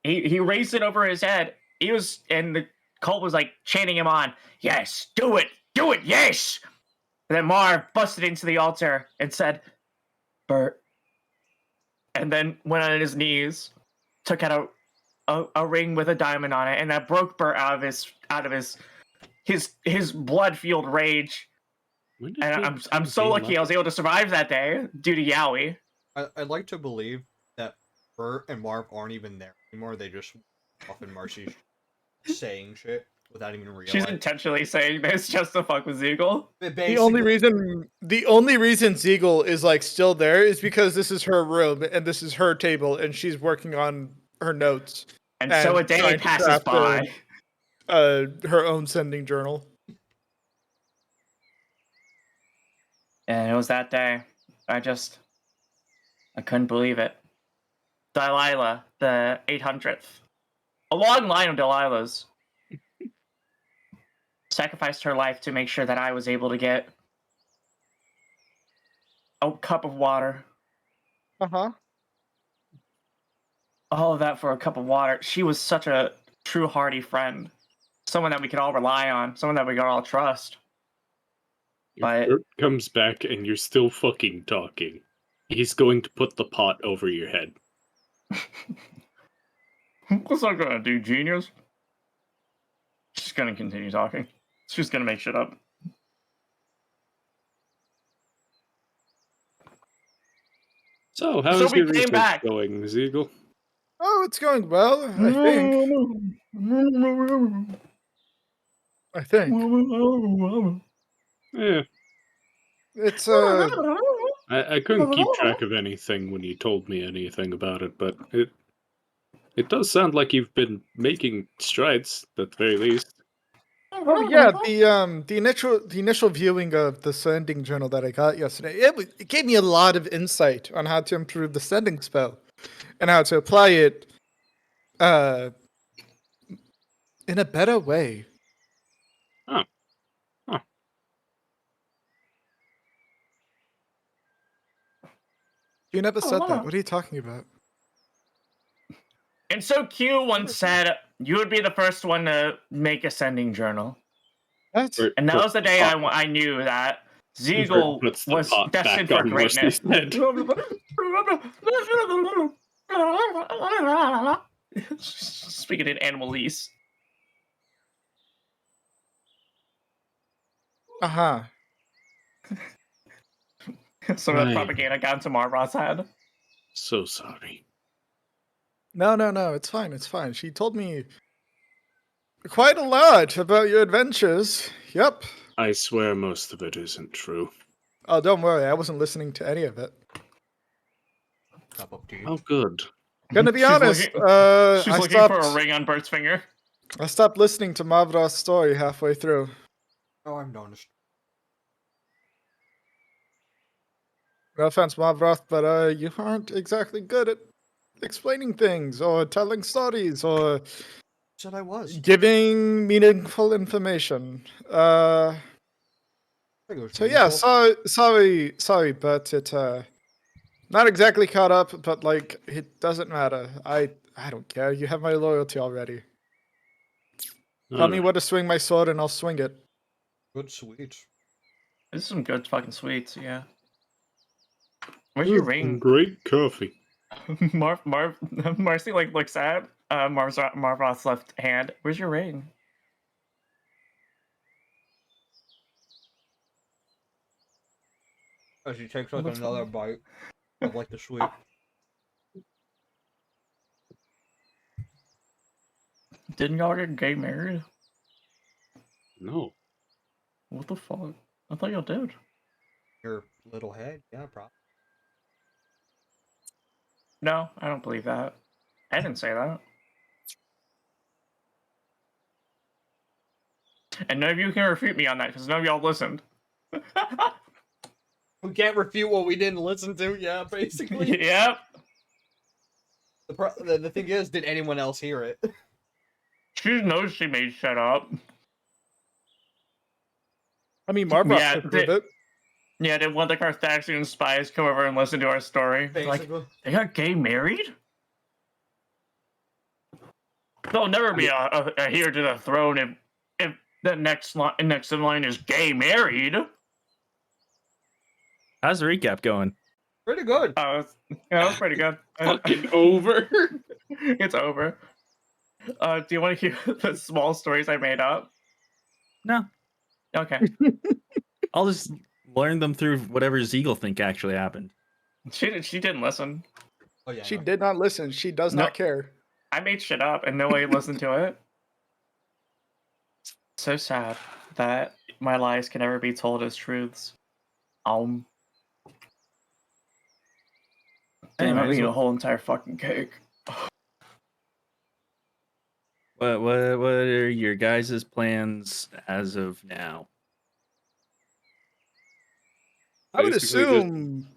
[SPEAKER 3] he raised it over his head. And the cult was chanting him on. Yes, do it, yes. And then Marv busted into the altar and said, "Bert," and then went on his knees, took out a ring with a diamond on it, and that broke Bert out of his blood-fueled rage. And I'm so lucky I was able to survive that day due to Yowie.
[SPEAKER 5] I'd like to believe that Bert and Marv aren't even there anymore. They just often Marcy's saying shit without even realizing.
[SPEAKER 3] She's intentionally saying this just to fuck with Ziegel.
[SPEAKER 4] The only reason Ziegel is still there is because this is her room and this is her table and she's working on her notes.
[SPEAKER 3] And so a day passes by.
[SPEAKER 4] Her own sending journal.
[SPEAKER 3] And it was that day. I couldn't believe it. Delilah, the 800th. A long line of Delilahs. Sacrificed her life to make sure that I was able to get a cup of water.
[SPEAKER 4] Uh-huh.
[SPEAKER 3] All of that for a cup of water. She was such a true hearty friend. Someone that we could all rely on. Someone that we could all trust.
[SPEAKER 2] If Bert comes back and you're still fucking talking, he's going to put the pot over your head.
[SPEAKER 3] What's that gonna do, genius? She's gonna continue talking. She's gonna make shit up.
[SPEAKER 2] So, how's
[SPEAKER 3] So we
[SPEAKER 2] your
[SPEAKER 3] came
[SPEAKER 2] research
[SPEAKER 3] back.
[SPEAKER 2] going, Ziegel?
[SPEAKER 4] Oh, it's going well, I think. I think.
[SPEAKER 2] Yeah,
[SPEAKER 4] It's
[SPEAKER 2] I couldn't keep track of anything when you told me anything about it, but it does sound like you've been making strides, at the very least.
[SPEAKER 4] Oh yeah, the initial viewing of the sending journal that I got yesterday, it gave me a lot of insight on how to improve the sending spell and how to apply it uh in a better way.
[SPEAKER 2] Oh, huh.
[SPEAKER 4] You never said that. What are you talking about?
[SPEAKER 3] And so Q once said you would be the first one to make a sending journal.
[SPEAKER 4] What?
[SPEAKER 2] Bert
[SPEAKER 3] And that
[SPEAKER 2] puts
[SPEAKER 3] was the
[SPEAKER 2] the
[SPEAKER 3] day
[SPEAKER 2] pot-
[SPEAKER 3] I knew that
[SPEAKER 2] Bert
[SPEAKER 3] Ziegel
[SPEAKER 2] puts the
[SPEAKER 3] was
[SPEAKER 2] pot
[SPEAKER 3] destined
[SPEAKER 2] back
[SPEAKER 3] for
[SPEAKER 2] on Mercy's
[SPEAKER 3] greatness.
[SPEAKER 2] head.
[SPEAKER 3] Speaking in animalese.
[SPEAKER 4] Uh-huh.
[SPEAKER 3] Some of the
[SPEAKER 2] Right.
[SPEAKER 3] propaganda got into Marvot's head.
[SPEAKER 2] So sorry.
[SPEAKER 4] No, it's fine, it's fine. She told me quite a lot about your adventures. Yep.
[SPEAKER 2] I swear most of it isn't true.
[SPEAKER 4] Oh, don't worry, I wasn't listening to any of it.
[SPEAKER 5] Cup of tea.
[SPEAKER 2] Oh, good.
[SPEAKER 4] Gonna be
[SPEAKER 3] She's
[SPEAKER 4] honest,
[SPEAKER 3] looking-
[SPEAKER 4] I
[SPEAKER 3] She's looking
[SPEAKER 4] stopped
[SPEAKER 3] for a ring on Bert's finger.
[SPEAKER 4] I stopped listening to Mavroth's story halfway through.
[SPEAKER 5] Oh, I'm done.
[SPEAKER 4] No offense, Mavroth, but you aren't exactly good at explaining things or telling stories or
[SPEAKER 5] Said I was.
[SPEAKER 4] giving meaningful information.
[SPEAKER 5] I think it was
[SPEAKER 4] So yeah,
[SPEAKER 5] meaningful.
[SPEAKER 4] sorry, but it not exactly caught up, but like it doesn't matter. I don't care. You have my loyalty already. Tell me
[SPEAKER 2] Alright.
[SPEAKER 4] where to swing my sword and I'll swing it.
[SPEAKER 5] Good sweet.
[SPEAKER 3] This is some good fucking sweets, yeah. Where's your ring?
[SPEAKER 2] Great coffee.
[SPEAKER 3] Marcy like looks at Marvot's left hand. Where's your ring?
[SPEAKER 5] As he takes like
[SPEAKER 3] Looks
[SPEAKER 5] another bite of like the sweet.
[SPEAKER 3] Didn't y'all get gay married?
[SPEAKER 2] No.
[SPEAKER 3] What the fuck? I thought y'all did.
[SPEAKER 5] Your little head, yeah, probably.
[SPEAKER 3] No, I don't believe that. I didn't say that. And none of you can refute me on that because none of y'all listened.
[SPEAKER 5] We can't refute what we didn't listen to. Yeah, basically.
[SPEAKER 3] Yep.
[SPEAKER 5] The thing is, did anyone else hear it?
[SPEAKER 3] She knows she made shit up.
[SPEAKER 4] I mean, Mavroth could prove it.
[SPEAKER 3] Yeah, did one of the Carthaginian spies come over and listen to our story?
[SPEAKER 5] Basically.
[SPEAKER 3] Like, they got gay married? There'll never be a heir to the throne if the next in line is gay married.
[SPEAKER 1] How's the recap going?
[SPEAKER 5] Pretty good.
[SPEAKER 3] Yeah, that was pretty good.
[SPEAKER 2] Fucking over.
[SPEAKER 3] It's over. Do you want to hear the small stories I made up?
[SPEAKER 1] No.
[SPEAKER 3] Okay.
[SPEAKER 1] I'll just learn them through whatever Ziegel think actually happened.
[SPEAKER 3] She didn't listen.
[SPEAKER 5] Oh yeah.
[SPEAKER 4] She did not listen. She does not care.
[SPEAKER 3] I made shit up and nobody listened to it. So sad that my lies can never be told as truths. Damn, I
[SPEAKER 1] Anyways,
[SPEAKER 3] eat a whole entire fucking cake.
[SPEAKER 1] what are your guys' plans as of now?
[SPEAKER 4] I would
[SPEAKER 2] Basically,
[SPEAKER 4] assume.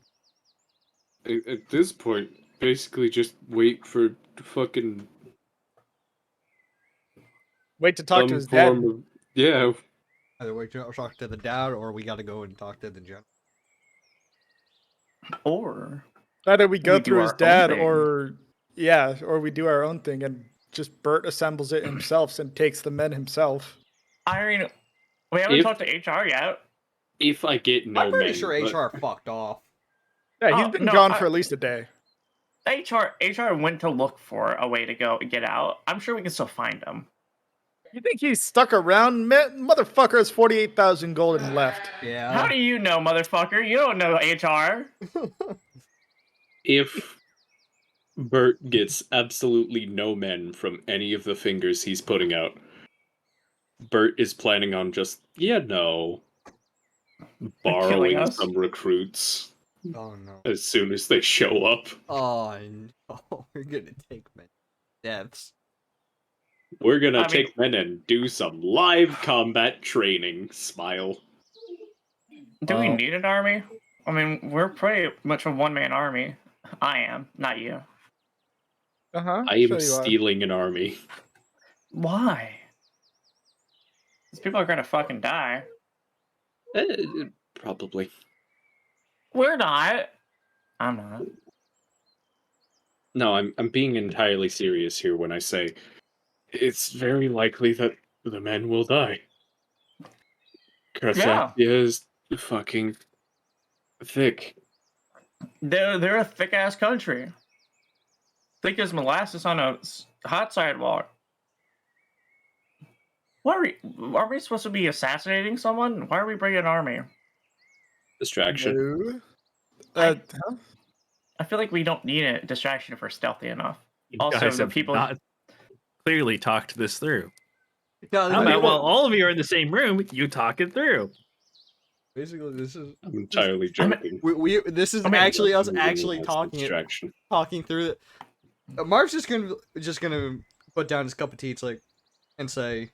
[SPEAKER 2] At this point, basically just wait for fucking
[SPEAKER 4] Wait to talk to
[SPEAKER 2] some
[SPEAKER 4] his dad.
[SPEAKER 2] form of
[SPEAKER 5] Either wait to talk to the dad, or we gotta go and talk to the general.
[SPEAKER 3] Or
[SPEAKER 4] Either we go
[SPEAKER 3] we do
[SPEAKER 4] through his
[SPEAKER 3] our own
[SPEAKER 4] dad,
[SPEAKER 3] thing.
[SPEAKER 4] or we do our own thing, and just Bert assembles it himself and takes the men himself.
[SPEAKER 3] I mean, we haven't
[SPEAKER 2] If-
[SPEAKER 3] talked to HR yet.
[SPEAKER 2] If I get no
[SPEAKER 5] I'm pretty
[SPEAKER 2] men,
[SPEAKER 5] sure
[SPEAKER 2] but-
[SPEAKER 5] HR fucked off.
[SPEAKER 4] Yeah, he's
[SPEAKER 3] Oh,
[SPEAKER 4] been
[SPEAKER 3] no,
[SPEAKER 4] gone for at least a day.
[SPEAKER 3] HR went to look for a way to go get out. I'm sure we can still find him.
[SPEAKER 4] You think he's stuck around? Motherfucker has 48,000 gold and left.
[SPEAKER 5] Yeah.
[SPEAKER 3] How do you know, motherfucker? You don't know HR.
[SPEAKER 2] If Bert gets absolutely no men from any of the fingers he's putting out, Bert is planning on just, borrowing
[SPEAKER 3] us.
[SPEAKER 2] some recruits
[SPEAKER 5] Oh no.
[SPEAKER 2] as soon as they show up.
[SPEAKER 5] Oh no. We're gonna take many deaths.
[SPEAKER 2] We're gonna take men and do some live combat training. Smile.
[SPEAKER 3] Do we need an army? I mean, we're pretty much a one-man army. I am, not you.
[SPEAKER 2] I am stealing an army.
[SPEAKER 3] Why? These people are gonna fucking die.
[SPEAKER 2] Probably.
[SPEAKER 3] We're not. I'm not.
[SPEAKER 2] No, I'm being entirely serious here when I say it's very likely that the men will die. Carthagia is fucking thick.
[SPEAKER 3] They're a thick ass country. Thick as molasses on a hot sidewalk. What are we supposed to be assassinating someone? Why are we bringing an army?
[SPEAKER 2] Distraction.
[SPEAKER 3] I feel like we don't need a distraction if we're stealthy enough.
[SPEAKER 1] You
[SPEAKER 3] also,
[SPEAKER 1] guys
[SPEAKER 3] the
[SPEAKER 1] have
[SPEAKER 3] people
[SPEAKER 1] not clearly talked this through.
[SPEAKER 5] No,
[SPEAKER 1] How about while all of you are in the same room, you talk it through?
[SPEAKER 5] Basically, this is.
[SPEAKER 2] I'm entirely joking.
[SPEAKER 5] This is actually us actually talking through it. Marv's just gonna put down his cup of tea. It's like, and say,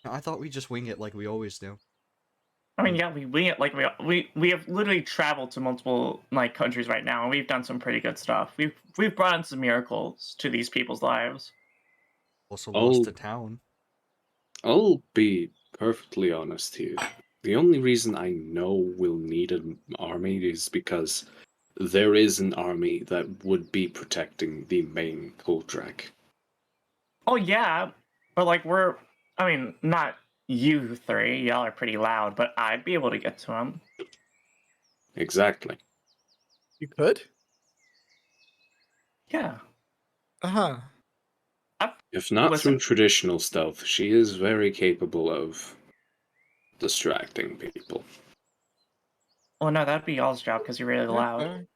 [SPEAKER 5] I thought we just wing it like we always do.
[SPEAKER 3] I mean, yeah, we wing it like we have literally traveled to multiple countries right now, and we've done some pretty good stuff. We've brought in some miracles to these people's lives.
[SPEAKER 5] Also lost a town.
[SPEAKER 2] I'll be perfectly honest here. The only reason I know we'll need an army is because there is an army that would be protecting the main Koldrak.
[SPEAKER 3] Oh yeah, but not you three. Y'all are pretty loud, but I'd be able to get to him.
[SPEAKER 2] Exactly.
[SPEAKER 4] You could?
[SPEAKER 3] Yeah.
[SPEAKER 2] If not through traditional stealth, she is very capable of distracting people.
[SPEAKER 3] Oh no, that'd be y'all's job because you're really loud.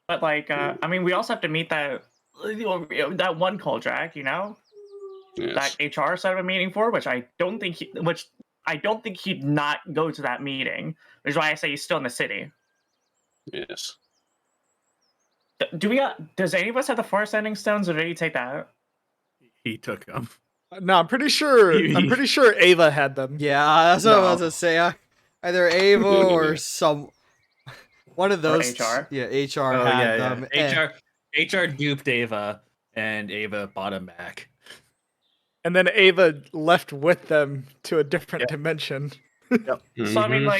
[SPEAKER 3] But I mean, we also have to meet that one Koldrak,
[SPEAKER 2] Yes.
[SPEAKER 3] that HR set up a meeting for, which I don't think he'd not go to that meeting. Which is why I say he's still in the city.
[SPEAKER 2] Yes.
[SPEAKER 3] Does any of us have the Forest Ending Stones, or did he take that?
[SPEAKER 1] He took them.
[SPEAKER 4] No, I'm pretty sure. Ava had them.
[SPEAKER 5] Yeah, that's what I was about to say. Either Ava or some one of those.
[SPEAKER 3] Or HR.
[SPEAKER 5] Yeah, HR had them.
[SPEAKER 1] HR duped Ava, and Ava bought him back.
[SPEAKER 4] And then Ava left with them to a different dimension.
[SPEAKER 1] Yep.
[SPEAKER 3] So I mean,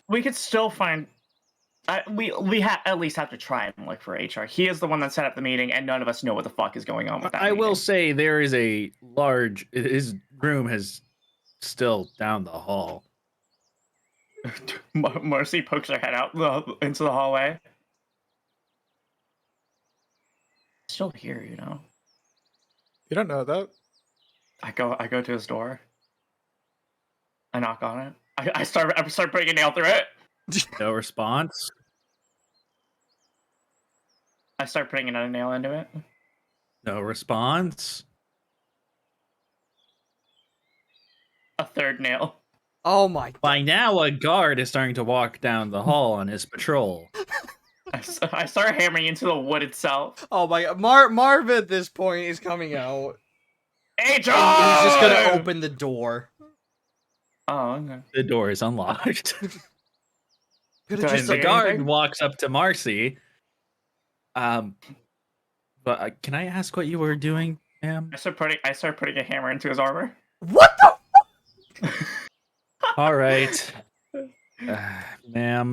[SPEAKER 3] we could still find. We at least have to try and look for HR. He is the one that set up the meeting, and none of us know what the fuck is going on with that.
[SPEAKER 1] I will say there is a large. His room is still down the hall.
[SPEAKER 3] Marcy pokes her head out into the hallway. Still here,
[SPEAKER 4] You don't know that.
[SPEAKER 3] I go to his door. I knock on it. I start putting a nail through it.
[SPEAKER 1] No response.
[SPEAKER 3] I start putting another nail into it.
[SPEAKER 1] No response.
[SPEAKER 3] A third nail.
[SPEAKER 5] Oh my god.
[SPEAKER 1] By now, a guard is starting to walk down the hall on his patrol.
[SPEAKER 3] I start hammering into the wood itself.
[SPEAKER 5] Oh my god. Marv at this point is coming out.
[SPEAKER 3] HR!
[SPEAKER 5] He's just gonna open the door.
[SPEAKER 3] Oh, okay.
[SPEAKER 1] The door is unlocked.
[SPEAKER 3] Did I
[SPEAKER 1] The guard walks up to Marcy. But can I ask what you were doing, ma'am?
[SPEAKER 3] I start putting a hammer into his armor.
[SPEAKER 5] What the?
[SPEAKER 1] All right, ma'am.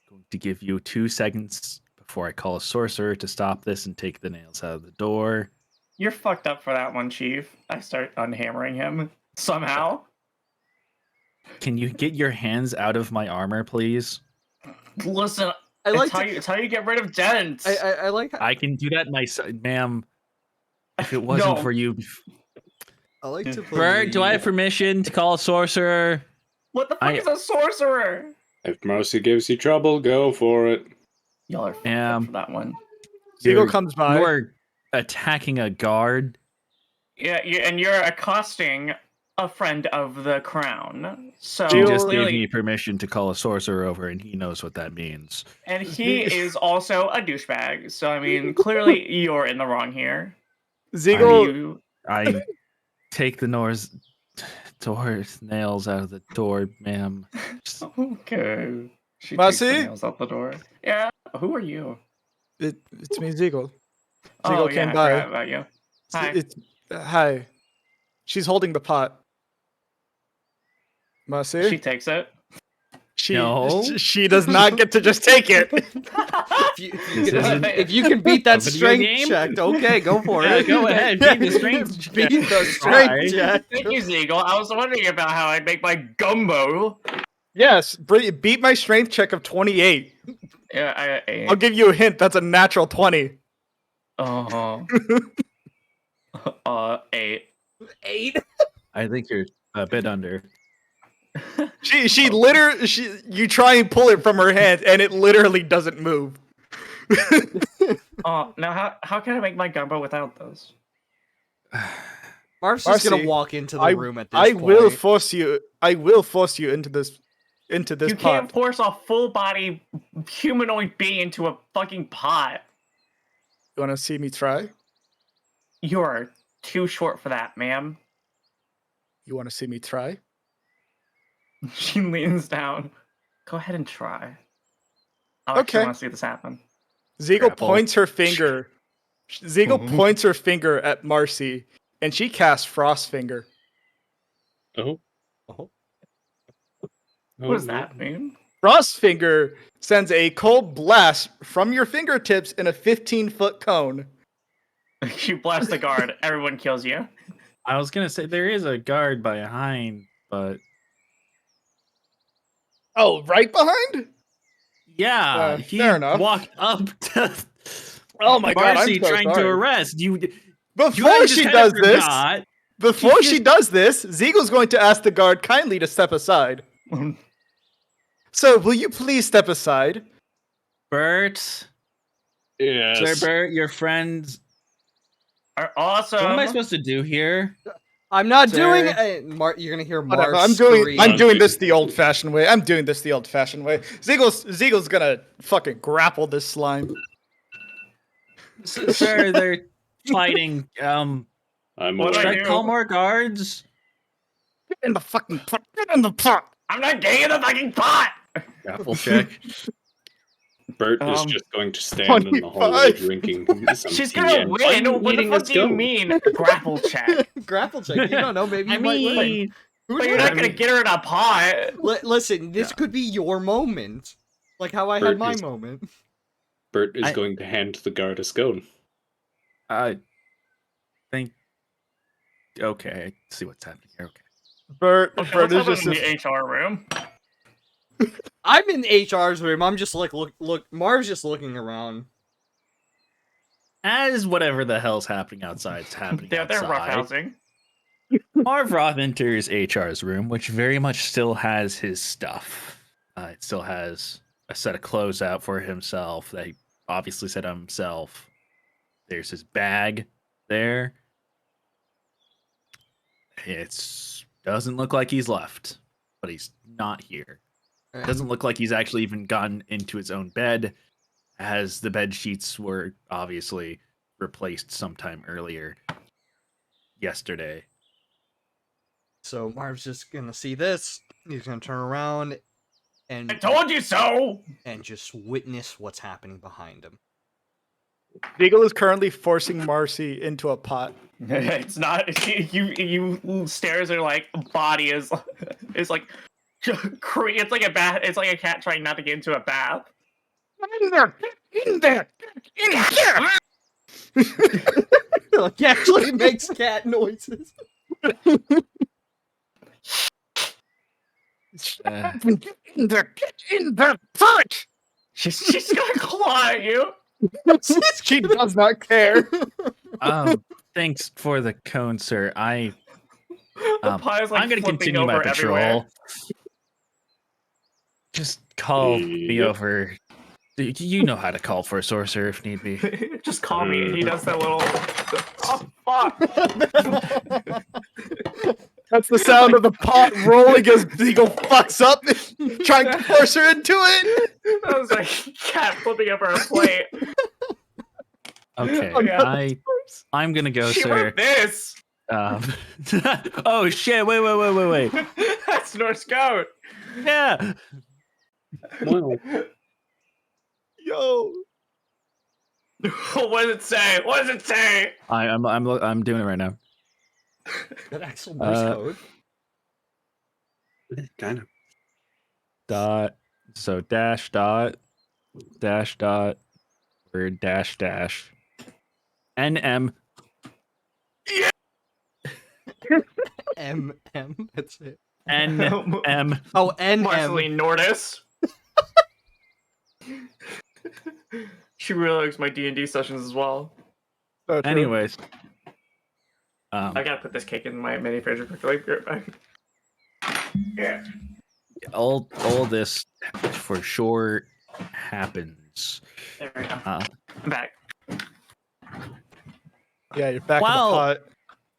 [SPEAKER 1] Going to give you 2 seconds before I call a sorcerer to stop this and take the nails out of the door.
[SPEAKER 3] You're fucked up for that one, Chief. I start unhammering him somehow.
[SPEAKER 1] Can you get your hands out of my armor, please?
[SPEAKER 3] Listen, it's how you get rid of dents.
[SPEAKER 5] I like.
[SPEAKER 1] I can do that myself, ma'am. If it wasn't
[SPEAKER 3] No.
[SPEAKER 1] for you,
[SPEAKER 5] I like to
[SPEAKER 1] Bert, do I have permission to call a sorcerer?
[SPEAKER 3] What the fuck is a sorcerer?
[SPEAKER 2] If Marcy gives you trouble, go for it.
[SPEAKER 3] Y'all are fucked up for that one.
[SPEAKER 4] Seagull comes by.
[SPEAKER 1] You're attacking a guard.
[SPEAKER 3] Yeah, and you're accosting a friend of the crown. So
[SPEAKER 1] He just gave
[SPEAKER 3] clearly,
[SPEAKER 1] me permission to call a sorcerer over, and he knows what that means.
[SPEAKER 3] and he is also a douchebag. So I mean, clearly you're in the wrong here.
[SPEAKER 4] Seagull,
[SPEAKER 1] I take the door's nails out of the door, ma'am.
[SPEAKER 3] Okay. She
[SPEAKER 4] Marcy?
[SPEAKER 3] takes the nails out the door. Yeah. Who are you?
[SPEAKER 4] it's me, Seagull.
[SPEAKER 3] Oh
[SPEAKER 4] Seagull
[SPEAKER 3] yeah,
[SPEAKER 4] came
[SPEAKER 3] I
[SPEAKER 4] by.
[SPEAKER 3] forgot about you. Hi.
[SPEAKER 4] Hi. She's holding the pot. Marcy?
[SPEAKER 3] She takes it.
[SPEAKER 4] She does not get to just take it.
[SPEAKER 5] If you can beat that strength check, okay, go for it.
[SPEAKER 1] Go ahead, beat the strength check.
[SPEAKER 5] Beat the strength check.
[SPEAKER 3] Thank you, Zeagle. I was wondering about how I'd make my gumbo.
[SPEAKER 4] Yes, beat my strength check of 28.
[SPEAKER 3] Yeah,
[SPEAKER 4] I'll give you a hint. That's a natural 20.
[SPEAKER 3] 8.
[SPEAKER 5] 8?
[SPEAKER 1] I think you're a bit under.
[SPEAKER 4] She literally, you try and pull it from her hand, and it literally doesn't move.
[SPEAKER 3] Now how can I make my gumbo without those?
[SPEAKER 5] Marv's just gonna walk into the room at this point.
[SPEAKER 4] I will force you into this
[SPEAKER 3] You can't force a full body humanoid being into a fucking pot.
[SPEAKER 4] You wanna see me try?
[SPEAKER 3] You're too short for that, ma'am.
[SPEAKER 4] You wanna see me try?
[SPEAKER 3] She leans down. Go ahead and try. I actually want to see this happen.
[SPEAKER 4] Zeagle points her finger. Zeagle points her finger at Marcy, and she casts Frost Finger.
[SPEAKER 3] What does that mean?
[SPEAKER 4] Frost Finger sends a cold blast from your fingertips in a 15-foot cone.
[SPEAKER 3] You blast the guard. Everyone kills you.
[SPEAKER 1] I was gonna say there is a guard behind, but
[SPEAKER 4] oh, right behind?
[SPEAKER 1] Yeah, he
[SPEAKER 4] fair enough.
[SPEAKER 1] Walked up to
[SPEAKER 4] oh my god, I'm so
[SPEAKER 1] trying to arrest you.
[SPEAKER 4] Before she does this, Zeagle's going to ask the guard kindly to step aside. So, will you please step aside?
[SPEAKER 1] Bert?
[SPEAKER 2] Yes.
[SPEAKER 1] Sir Bert, your friends
[SPEAKER 3] are awesome.
[SPEAKER 1] What am I supposed to do here?
[SPEAKER 5] I'm not doing it. You're gonna hear Marv
[SPEAKER 4] I'm doing this the old-fashioned way. Zeagle's gonna fucking grapple this slime.
[SPEAKER 1] Sir, they're fighting.
[SPEAKER 2] I'm
[SPEAKER 1] should I call more guards?
[SPEAKER 4] Get in the fucking pot. Get in the pot.
[SPEAKER 3] I'm not getting in the fucking pot.
[SPEAKER 1] Grapple check.
[SPEAKER 2] Bert is just going to stand in the hallway drinking some
[SPEAKER 3] She's
[SPEAKER 2] tea
[SPEAKER 3] gonna
[SPEAKER 2] and
[SPEAKER 3] win. What the fuck do you mean? Grapple check.
[SPEAKER 5] Grapple check. You don't know. Maybe you might win.
[SPEAKER 3] But you're not gonna get her in a pot.
[SPEAKER 5] Listen, this could be your moment, like how I had my moment.
[SPEAKER 2] Bert is going to hand the guard a scone.
[SPEAKER 1] I think. Okay, I see what's happening here. Okay.
[SPEAKER 4] Bert is
[SPEAKER 3] just in the HR room.
[SPEAKER 5] I'm in HR's room. I'm just like look. Marv's just looking around.
[SPEAKER 1] As whatever the hell's happening outside is happening.
[SPEAKER 3] They're roughhousing.
[SPEAKER 1] Marv Roth enters HR's room, which very much still has his stuff. It still has a set of clothes out for himself that he obviously set on himself. There's his bag there. It doesn't look like he's left, but he's not here. It doesn't look like he's actually even gotten into his own bed, as the bed sheets were obviously replaced sometime earlier yesterday.
[SPEAKER 5] So Marv's just gonna see this. He's gonna turn around and
[SPEAKER 3] I told you so!
[SPEAKER 5] And just witness what's happening behind him.
[SPEAKER 4] Beagle is currently forcing Marcy into a pot.
[SPEAKER 3] It's not you stares at her like body is like it's like a bath. It's like a cat trying not to get into a bath.
[SPEAKER 4] In there.
[SPEAKER 5] Like actually makes cat noises.
[SPEAKER 4] Get in the pot.
[SPEAKER 3] She's gonna claw at you.
[SPEAKER 4] She does not care.
[SPEAKER 1] Thanks for the cone, sir.
[SPEAKER 3] The pie is like
[SPEAKER 1] I'm going to
[SPEAKER 3] flipping
[SPEAKER 1] continue my
[SPEAKER 3] over
[SPEAKER 1] patrol.
[SPEAKER 3] everywhere.
[SPEAKER 1] Just call me
[SPEAKER 2] Yep.
[SPEAKER 1] over. You know how to call for a sorcerer if need be.
[SPEAKER 3] Just call me. He does that little. Oh fuck!
[SPEAKER 4] That's the sound of the pot rolling as Beagle fucks up, trying to force her into it.
[SPEAKER 3] That was like cat flipping over a plate.
[SPEAKER 1] Okay,
[SPEAKER 3] Yeah.
[SPEAKER 1] I'm gonna go,
[SPEAKER 3] She
[SPEAKER 1] sir.
[SPEAKER 3] wrote this.
[SPEAKER 1] Oh shit! Wait!
[SPEAKER 3] That's Norse Goat.
[SPEAKER 1] Yeah.
[SPEAKER 2] Well,
[SPEAKER 4] Yo.
[SPEAKER 3] What does it say? What does it say?
[SPEAKER 1] I'm doing it right now.
[SPEAKER 5] That actual Morse code.
[SPEAKER 2] kind of.
[SPEAKER 1] Dot. So dash dot word dash NM.
[SPEAKER 5] M. That's it.
[SPEAKER 1] NM.
[SPEAKER 5] Oh, NM.
[SPEAKER 3] Marceline Nordis. She really likes my D&D sessions as well.
[SPEAKER 4] So true.
[SPEAKER 1] Anyways.
[SPEAKER 3] I gotta put this cake in my mini fridge quickly. Be right back. Yeah.
[SPEAKER 1] all this for sure happens.
[SPEAKER 3] There we go. I'm back.
[SPEAKER 4] Yeah, you're back
[SPEAKER 1] Well,
[SPEAKER 4] in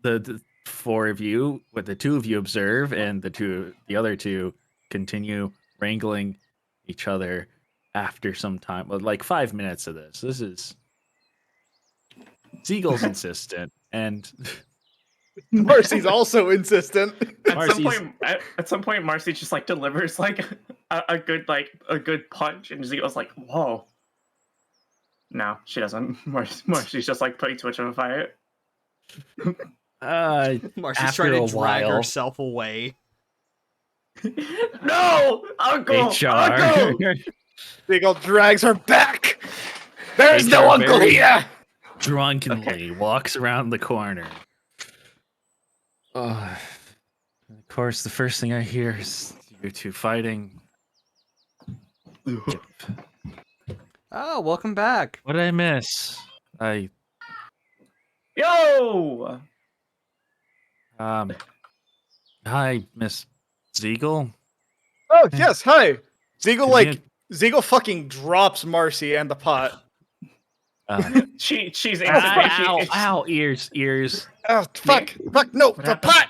[SPEAKER 4] the pot.
[SPEAKER 1] The four of you, what the two of you observe, and the other two continue wrangling each other after some time. Well, like 5 minutes of this. This is Seagull's insistent, and
[SPEAKER 4] Marcy's also insistent.
[SPEAKER 3] At some point, Marcy just like delivers like a good punch, and Seagull's like, "Whoa." No, she doesn't. Marcy's just like putting too much of a fight.
[SPEAKER 5] Marcy's
[SPEAKER 1] after
[SPEAKER 5] trying
[SPEAKER 1] a
[SPEAKER 5] to drag
[SPEAKER 1] while,
[SPEAKER 5] herself away.
[SPEAKER 3] No, Uncle. Uncle!
[SPEAKER 4] Seagull drags her back. There's no
[SPEAKER 1] HR
[SPEAKER 4] uncle
[SPEAKER 1] very
[SPEAKER 4] here.
[SPEAKER 1] drunkenly walks around the corner. Of course, the first thing I hear is you two fighting.
[SPEAKER 5] Oh, welcome back.
[SPEAKER 1] What did I miss?
[SPEAKER 3] Yo!
[SPEAKER 1] Hi, Miss Ziegel.
[SPEAKER 4] Oh yes, hi. Seagull
[SPEAKER 1] Could
[SPEAKER 4] Seagull fucking drops Marcy and the pot.
[SPEAKER 3] She's
[SPEAKER 1] Ow, ears.
[SPEAKER 4] Oh fuck, no,
[SPEAKER 3] What
[SPEAKER 4] the
[SPEAKER 3] happened?
[SPEAKER 4] pot.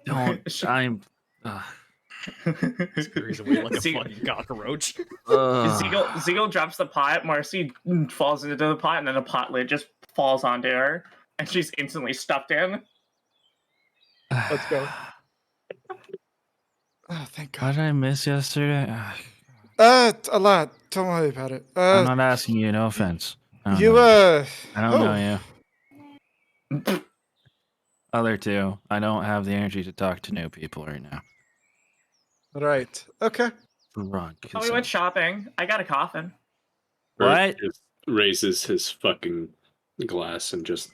[SPEAKER 1] Don't. I'm.
[SPEAKER 5] Scurries away like a
[SPEAKER 3] See-
[SPEAKER 5] fucking cockroach.
[SPEAKER 3] Ziegel drops the pot. Marcy falls into the pot, and then the pot lid just falls onto her, and she's instantly stuffed in.
[SPEAKER 4] Let's go. Oh, thank God.
[SPEAKER 1] What did I miss yesterday?
[SPEAKER 4] A lot. Don't worry about it.
[SPEAKER 1] I'm not asking you. No offense. I don't
[SPEAKER 4] You
[SPEAKER 1] know I don't
[SPEAKER 4] oh.
[SPEAKER 1] know you. Other two, I don't have the energy to talk to new people right now.
[SPEAKER 4] Right. Okay.
[SPEAKER 1] Drunk.
[SPEAKER 3] Oh, we went shopping. I got a coffin.
[SPEAKER 1] What?
[SPEAKER 2] Bert just raises his fucking glass and just.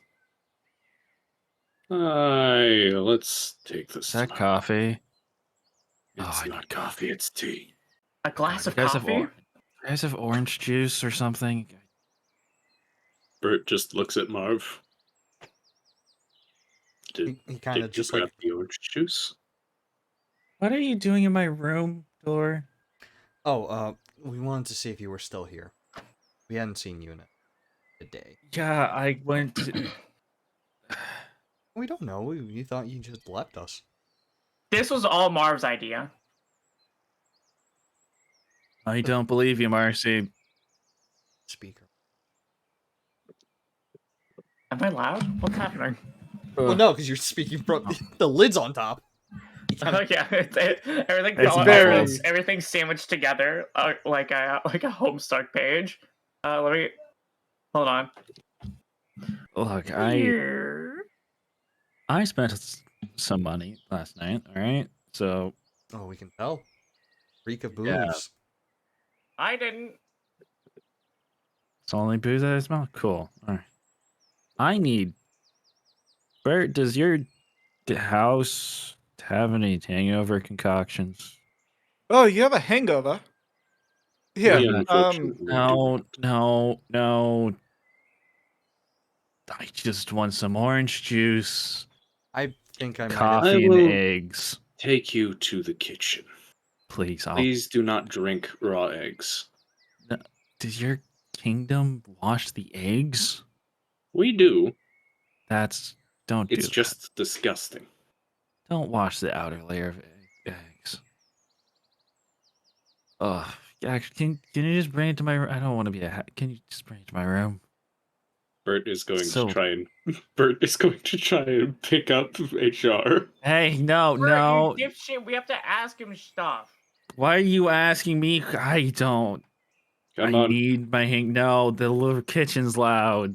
[SPEAKER 2] Let's take this.
[SPEAKER 1] Is that coffee?
[SPEAKER 2] It's not coffee, it's tea.
[SPEAKER 3] A glass of
[SPEAKER 1] You guys
[SPEAKER 3] coffee?
[SPEAKER 1] You guys have orange juice or something?
[SPEAKER 2] Bert just looks at Marv.
[SPEAKER 5] He kind of just like
[SPEAKER 2] the orange juice.
[SPEAKER 1] What are you doing in my room, Dor?
[SPEAKER 5] Oh, we wanted to see if you were still here. We hadn't seen you in a day.
[SPEAKER 1] Yeah, I went to...
[SPEAKER 5] We don't know. We thought you just left us.
[SPEAKER 3] This was all Marv's idea.
[SPEAKER 1] I don't believe you, Marcy.
[SPEAKER 5] Speaker.
[SPEAKER 3] Am I loud? What's happening?
[SPEAKER 5] Well, no, because you're speaking from the lid's on top.
[SPEAKER 3] Oh yeah, everything's sandwiched together like a Homestuck page. Let me hold on.
[SPEAKER 1] Look, I spent some money last night. All right, so
[SPEAKER 5] Oh, we can tell. Freak of booze.
[SPEAKER 1] Yeah.
[SPEAKER 3] I didn't.
[SPEAKER 1] it's only booze that I smell. Cool. All right. I need. Bert, does your house have any hangover concoctions?
[SPEAKER 4] Oh, you have a hangover? Yeah.
[SPEAKER 2] We unfortunately do.
[SPEAKER 1] No. I just want some orange juice,
[SPEAKER 5] I think I might have.
[SPEAKER 1] coffee, and eggs.
[SPEAKER 2] Take you to the kitchen.
[SPEAKER 1] Please,
[SPEAKER 2] Please do not drink raw eggs.
[SPEAKER 1] Does your kingdom wash the eggs?
[SPEAKER 2] We do.
[SPEAKER 1] Don't do
[SPEAKER 2] It's
[SPEAKER 1] that.
[SPEAKER 2] just disgusting.
[SPEAKER 1] Don't wash the outer layer of eggs. Ugh. Actually, can you just bring it to my room? I don't want to be can you just bring it to my room?
[SPEAKER 2] Bert is going to try and pick up a jar.
[SPEAKER 1] Hey, no.
[SPEAKER 3] You dipshit, we have to ask him stuff.
[SPEAKER 1] Why are you asking me? I don't.
[SPEAKER 2] Come
[SPEAKER 1] I
[SPEAKER 2] on.
[SPEAKER 1] need my No, the little kitchen's loud.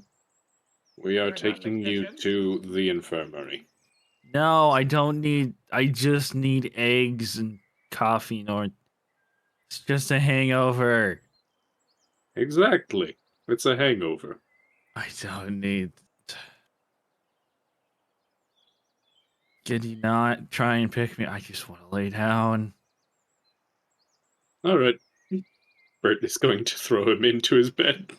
[SPEAKER 2] We are taking you to the infirmary.
[SPEAKER 1] No, I don't need. I just need eggs and coffee. It's just a hangover.
[SPEAKER 2] Exactly. It's a hangover.
[SPEAKER 1] I don't need. Can you not try and pick me? I just want to lay down.
[SPEAKER 2] All right. Bert is going to throw him into his bed.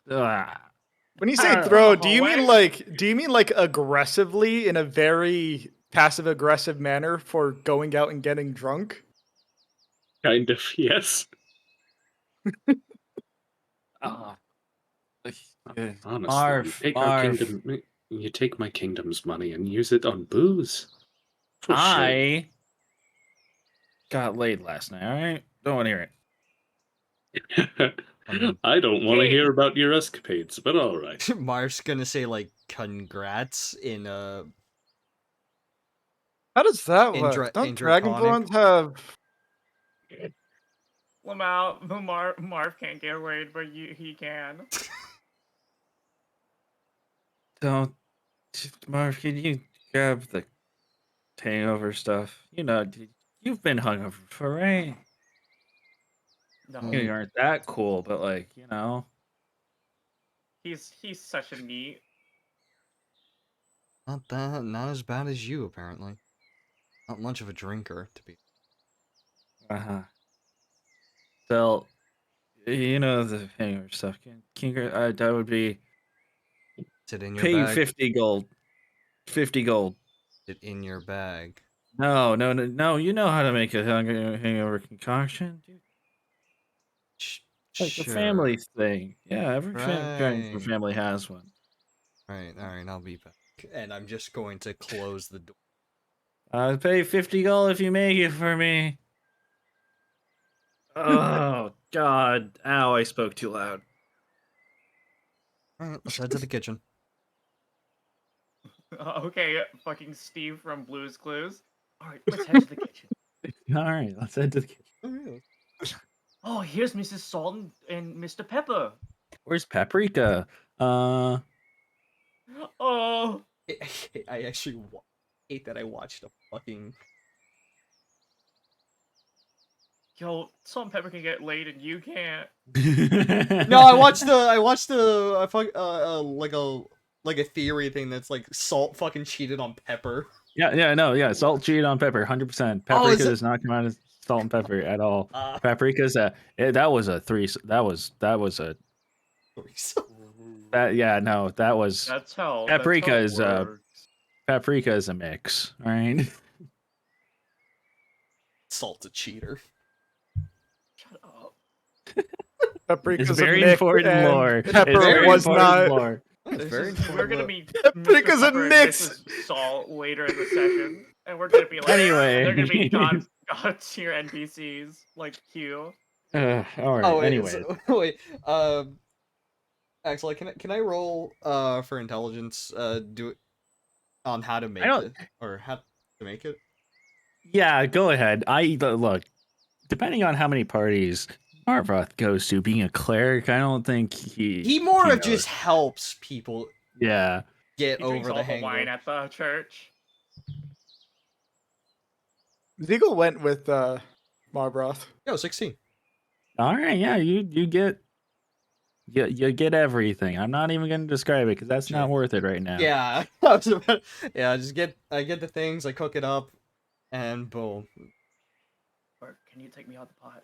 [SPEAKER 4] When you say throw, do you mean like aggressively in a very passive aggressive manner for going out and getting drunk?
[SPEAKER 2] Kind of, yes. Honestly, you take my kingdom's money and use it on booze. For shame.
[SPEAKER 1] Got laid last night, alright? Don't want to hear it.
[SPEAKER 2] I don't want to hear about your escapades, but alright.
[SPEAKER 5] Marv's gonna say, like, congrats in
[SPEAKER 4] How does that work? Don't Dragonborns have...
[SPEAKER 3] Marv can't get laid, but he can.
[SPEAKER 1] Don't... Marv, can you grab the hangover stuff? You know, you've been hungover before, right?
[SPEAKER 3] No.
[SPEAKER 1] You aren't that cool, but like, you know.
[SPEAKER 3] He's such a neat.
[SPEAKER 5] Not as bad as you, apparently. Not much of a drinker, to be.
[SPEAKER 1] So, you know the hangover stuff. That would be.
[SPEAKER 5] Sit in your
[SPEAKER 1] pay
[SPEAKER 5] bag.
[SPEAKER 1] You 50 gold. 50 gold.
[SPEAKER 5] Sit in your bag.
[SPEAKER 1] No. You know how to make a hangover concoction, dude. Like a family thing. Yeah, every family has one.
[SPEAKER 5] Alright, I'll be back. And I'm just going to close the door.
[SPEAKER 1] I'll pay 50 gold if you make it for me. Oh, God. Ow, I spoke too loud.
[SPEAKER 5] Alright, let's head to the kitchen.
[SPEAKER 3] Okay, fucking Steve from Blue's Clues. Alright, let's head to the kitchen.
[SPEAKER 1] Alright, let's head to the kitchen.
[SPEAKER 3] Oh, here's Mrs. Salt and Mr. Pepper.
[SPEAKER 1] Where's Paprika?
[SPEAKER 3] Oh.
[SPEAKER 5] I actually hate that I watched a fucking...
[SPEAKER 3] Yo, Salt and Pepper can get laid and you can't.
[SPEAKER 5] No, I watched like a theory thing that's like Salt fucking cheated on Pepper.
[SPEAKER 1] Yeah, Salt cheated on Pepper, 100%. Paprika does not come out as Salt and Pepper at all. Paprika's that was a threesome. That was a
[SPEAKER 5] threesome.
[SPEAKER 1] That was
[SPEAKER 3] that's how
[SPEAKER 1] Paprika is a mix, right?
[SPEAKER 5] Salt's a cheater.
[SPEAKER 3] Shut up.
[SPEAKER 4] Paprika's
[SPEAKER 1] it's very important lore.
[SPEAKER 4] Pepper was not.
[SPEAKER 1] Lore.
[SPEAKER 3] We're gonna meet
[SPEAKER 4] Paprika's a mix.
[SPEAKER 3] Salt later in the session, and we're gonna be like,
[SPEAKER 1] anyway,
[SPEAKER 3] they're gonna be god tier NPCs like Q.
[SPEAKER 1] All right. Anyway,
[SPEAKER 5] Axel, can I roll for intelligence? Do it on how to make it or how to make it.
[SPEAKER 1] Yeah, go ahead. Look. Depending on how many parties Marvoth goes to, being a cleric, I don't think
[SPEAKER 5] he more of just helps people.
[SPEAKER 1] Yeah,
[SPEAKER 5] get
[SPEAKER 3] he
[SPEAKER 5] over the
[SPEAKER 3] hangover. Wine at the church.
[SPEAKER 4] Ziegel went with Marbroth.
[SPEAKER 5] Yo, 16.
[SPEAKER 1] All right, yeah, you get everything. I'm not even going to describe it because that's not worth it right now.
[SPEAKER 5] Yeah, I get the things, I cook it up, and boom.
[SPEAKER 3] Or can you take me out the pot?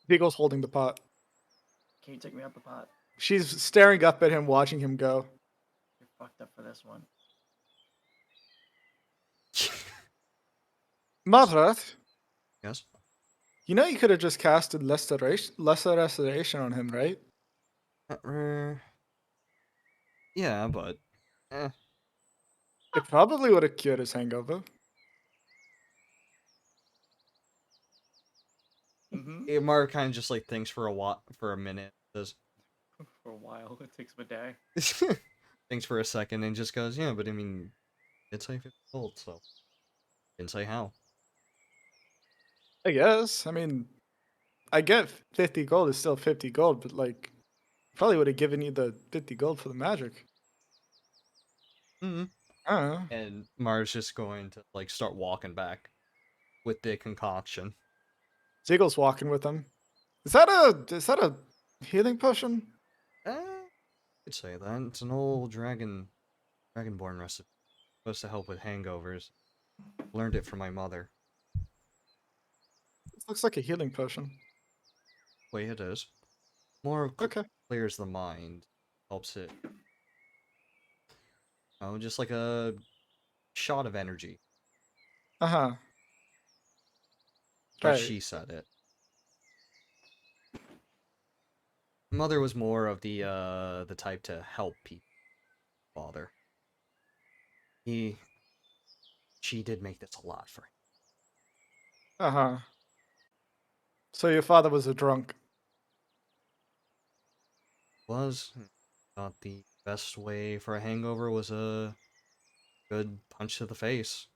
[SPEAKER 4] Ziegel's holding the pot.
[SPEAKER 3] Can you take me out the pot?
[SPEAKER 4] She's staring up at him, watching him go.
[SPEAKER 3] You're fucked up for this one.
[SPEAKER 4] Madrath,
[SPEAKER 5] Yes.
[SPEAKER 4] you know you could have just casted lesser restoration on him, right?
[SPEAKER 5] Yeah, but
[SPEAKER 4] It probably would have cured his hangover.
[SPEAKER 5] Marv kind of just like thinks for a minute, says
[SPEAKER 3] For a while, it takes him a day.
[SPEAKER 5] thinks for a second, and just goes, "Yeah, but I mean, it's like 50 gold, so didn't say how."
[SPEAKER 4] I guess. I mean, I get 50 gold is still 50 gold, but like, probably would have given you the 50 gold for the magic.
[SPEAKER 5] Mm-hmm.
[SPEAKER 4] I don't know.
[SPEAKER 5] And Marv's just going to like start walking back with the concoction.
[SPEAKER 4] Ziegel's walking with him. Is that a healing potion?
[SPEAKER 5] I'd say that it's an old dragonborn recipe, supposed to help with hangovers. Learned it from my mother.
[SPEAKER 4] It looks like a healing potion.
[SPEAKER 5] Way it is. More
[SPEAKER 4] Okay.
[SPEAKER 5] clears the mind, helps it. Oh, just like a shot of energy.
[SPEAKER 4] Uh-huh.
[SPEAKER 5] But
[SPEAKER 4] Right.
[SPEAKER 5] she said it. Mother was more of the type to help people. Father. She did make this a lot for him.
[SPEAKER 4] Uh-huh. So your father was a drunk.
[SPEAKER 5] Thought the best way for a hangover was a good punch to the face.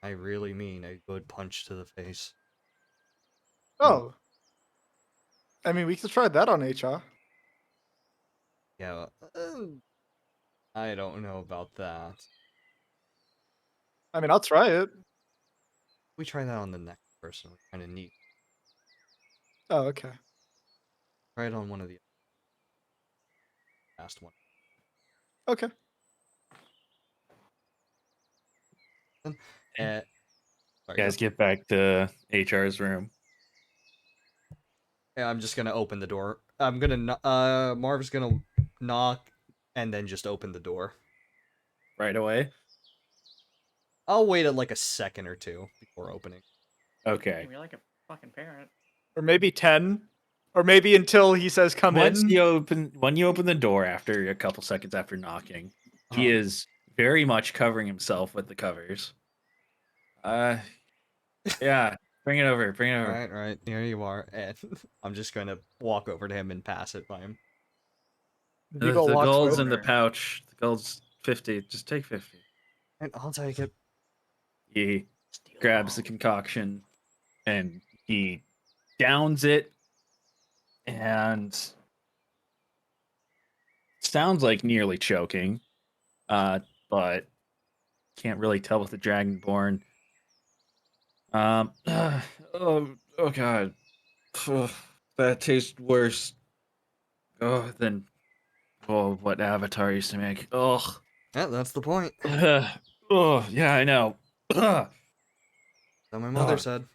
[SPEAKER 5] I really mean a good punch to the face.
[SPEAKER 4] Oh. I mean, we could try that on HR.
[SPEAKER 5] Yeah, I don't know about that.
[SPEAKER 4] I mean, I'll try it.
[SPEAKER 5] We try that on the next person. We kind of need.
[SPEAKER 4] Oh, okay.
[SPEAKER 5] Try it on one of the last one.
[SPEAKER 4] Okay.
[SPEAKER 5] Uh,
[SPEAKER 1] You
[SPEAKER 5] sorry,
[SPEAKER 1] guys
[SPEAKER 5] go.
[SPEAKER 1] get back to HR's room.
[SPEAKER 5] Yeah, I'm just gonna open the door. I'm gonna Marv's gonna knock and then just open the door.
[SPEAKER 1] Right away.
[SPEAKER 5] I'll wait at like a second or two before opening.
[SPEAKER 1] Okay.
[SPEAKER 3] You're like a fucking parent.
[SPEAKER 4] Or maybe 10. Or maybe until he says come
[SPEAKER 1] When
[SPEAKER 4] in.
[SPEAKER 1] you open the door after a couple seconds after knocking, he
[SPEAKER 5] Uh-huh.
[SPEAKER 1] is very much covering himself with the covers. Yeah, bring it over. Bring it over.
[SPEAKER 5] Right, here you are. And I'm just gonna walk over to him and pass it by him.
[SPEAKER 4] Ziegel
[SPEAKER 1] The
[SPEAKER 4] walks
[SPEAKER 1] gold's
[SPEAKER 4] with.
[SPEAKER 1] in the pouch. The gold's 50. Just take 50.
[SPEAKER 5] And I'll take it.
[SPEAKER 1] He grabs the concoction and he downs it and sounds like nearly choking. But can't really tell with the dragonborn. Oh god. That tastes worse. Than what Avatar used to make. Ugh.
[SPEAKER 5] Yeah, that's the point.
[SPEAKER 1] Oh, yeah, I know.
[SPEAKER 5] That my mother
[SPEAKER 1] Oh,
[SPEAKER 5] said.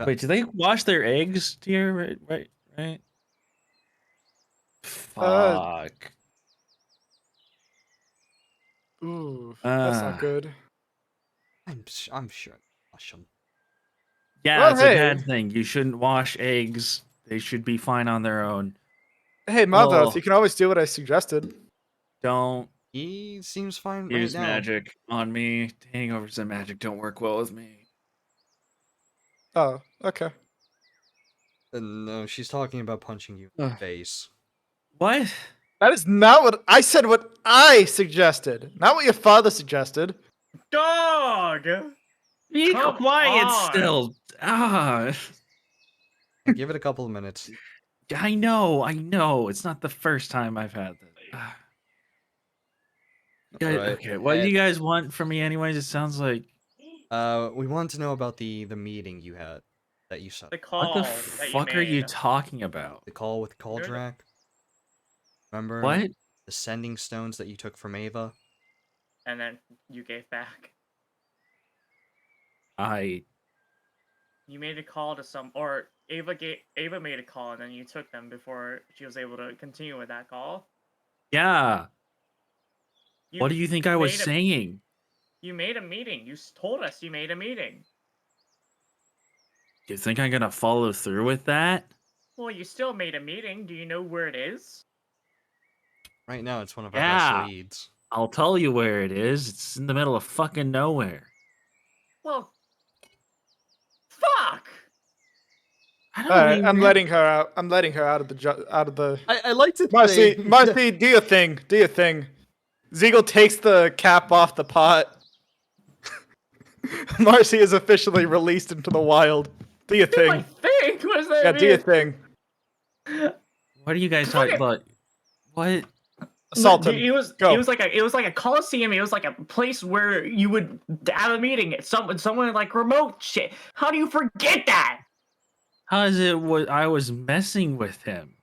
[SPEAKER 1] wait, do they wash their eggs here? Right.
[SPEAKER 4] Uh,
[SPEAKER 1] Fuck.
[SPEAKER 4] ooh, that's not good.
[SPEAKER 5] I'm sure. Wash 'em.
[SPEAKER 1] Yeah,
[SPEAKER 4] Well,
[SPEAKER 1] it's a
[SPEAKER 4] hey.
[SPEAKER 1] dad thing. You shouldn't wash eggs. They should be fine on their own.
[SPEAKER 4] Hey, Madras,
[SPEAKER 1] Oh,
[SPEAKER 4] you can always do what I suggested.
[SPEAKER 1] don't
[SPEAKER 5] He seems fine right
[SPEAKER 1] use
[SPEAKER 5] now.
[SPEAKER 1] magic on me. Hangovers and magic don't work well with me.
[SPEAKER 4] Oh, okay.
[SPEAKER 5] No, she's talking about punching you in the
[SPEAKER 1] Ugh.
[SPEAKER 5] face.
[SPEAKER 1] What?
[SPEAKER 4] That is not what I said. What I suggested, not what your father suggested.
[SPEAKER 3] Dog!
[SPEAKER 1] Be
[SPEAKER 3] Come
[SPEAKER 1] quiet
[SPEAKER 3] on!
[SPEAKER 1] still. Ah.
[SPEAKER 5] Give it a couple of minutes.
[SPEAKER 1] I know. It's not the first time I've had this.
[SPEAKER 5] Alright.
[SPEAKER 1] Okay, what do you guys want from me anyways? It sounds like
[SPEAKER 5] We want to know about the meeting you had that you saw.
[SPEAKER 3] The call
[SPEAKER 1] what the
[SPEAKER 3] that you
[SPEAKER 1] fuck are you
[SPEAKER 3] made.
[SPEAKER 1] talking about?
[SPEAKER 5] The call with Kaldrak. Remember
[SPEAKER 1] What?
[SPEAKER 5] the sending stones that you took from Ava?
[SPEAKER 3] And then you gave back.
[SPEAKER 1] I
[SPEAKER 3] You made a call to some, or Ava made a call, and then you took them before she was able to continue with that call.
[SPEAKER 1] Yeah. What do you think I was
[SPEAKER 3] made a-
[SPEAKER 1] saying?
[SPEAKER 3] You made a meeting. You told us you made a meeting.
[SPEAKER 1] You think I'm gonna follow through with that?
[SPEAKER 3] Well, you still made a meeting. Do you know where it is?
[SPEAKER 5] Right now, it's one of our
[SPEAKER 1] Yeah.
[SPEAKER 5] best leads.
[SPEAKER 1] I'll tell you where it is. It's in the middle of fucking nowhere.
[SPEAKER 3] Well, fuck.
[SPEAKER 1] I don't
[SPEAKER 4] All right,
[SPEAKER 1] even
[SPEAKER 4] I'm
[SPEAKER 1] know.
[SPEAKER 4] letting her out. I'm letting her out of the.
[SPEAKER 5] I like to
[SPEAKER 4] Marcy,
[SPEAKER 5] think.
[SPEAKER 4] Marcy, do your thing. Do your thing. Ziegel takes the cap off the pot. Marcy is officially released into the wild. Do your
[SPEAKER 3] Do my
[SPEAKER 4] thing.
[SPEAKER 3] thing. What does that
[SPEAKER 4] Yeah,
[SPEAKER 3] mean?
[SPEAKER 4] do your thing.
[SPEAKER 1] What are you guys talking about? What?
[SPEAKER 4] Assault him.
[SPEAKER 3] It was
[SPEAKER 4] Go.
[SPEAKER 3] like a coliseum. It was like a place where you would have a meeting. Someone like remote shit. How do you forget that?
[SPEAKER 1] How is it? What I was messing with him?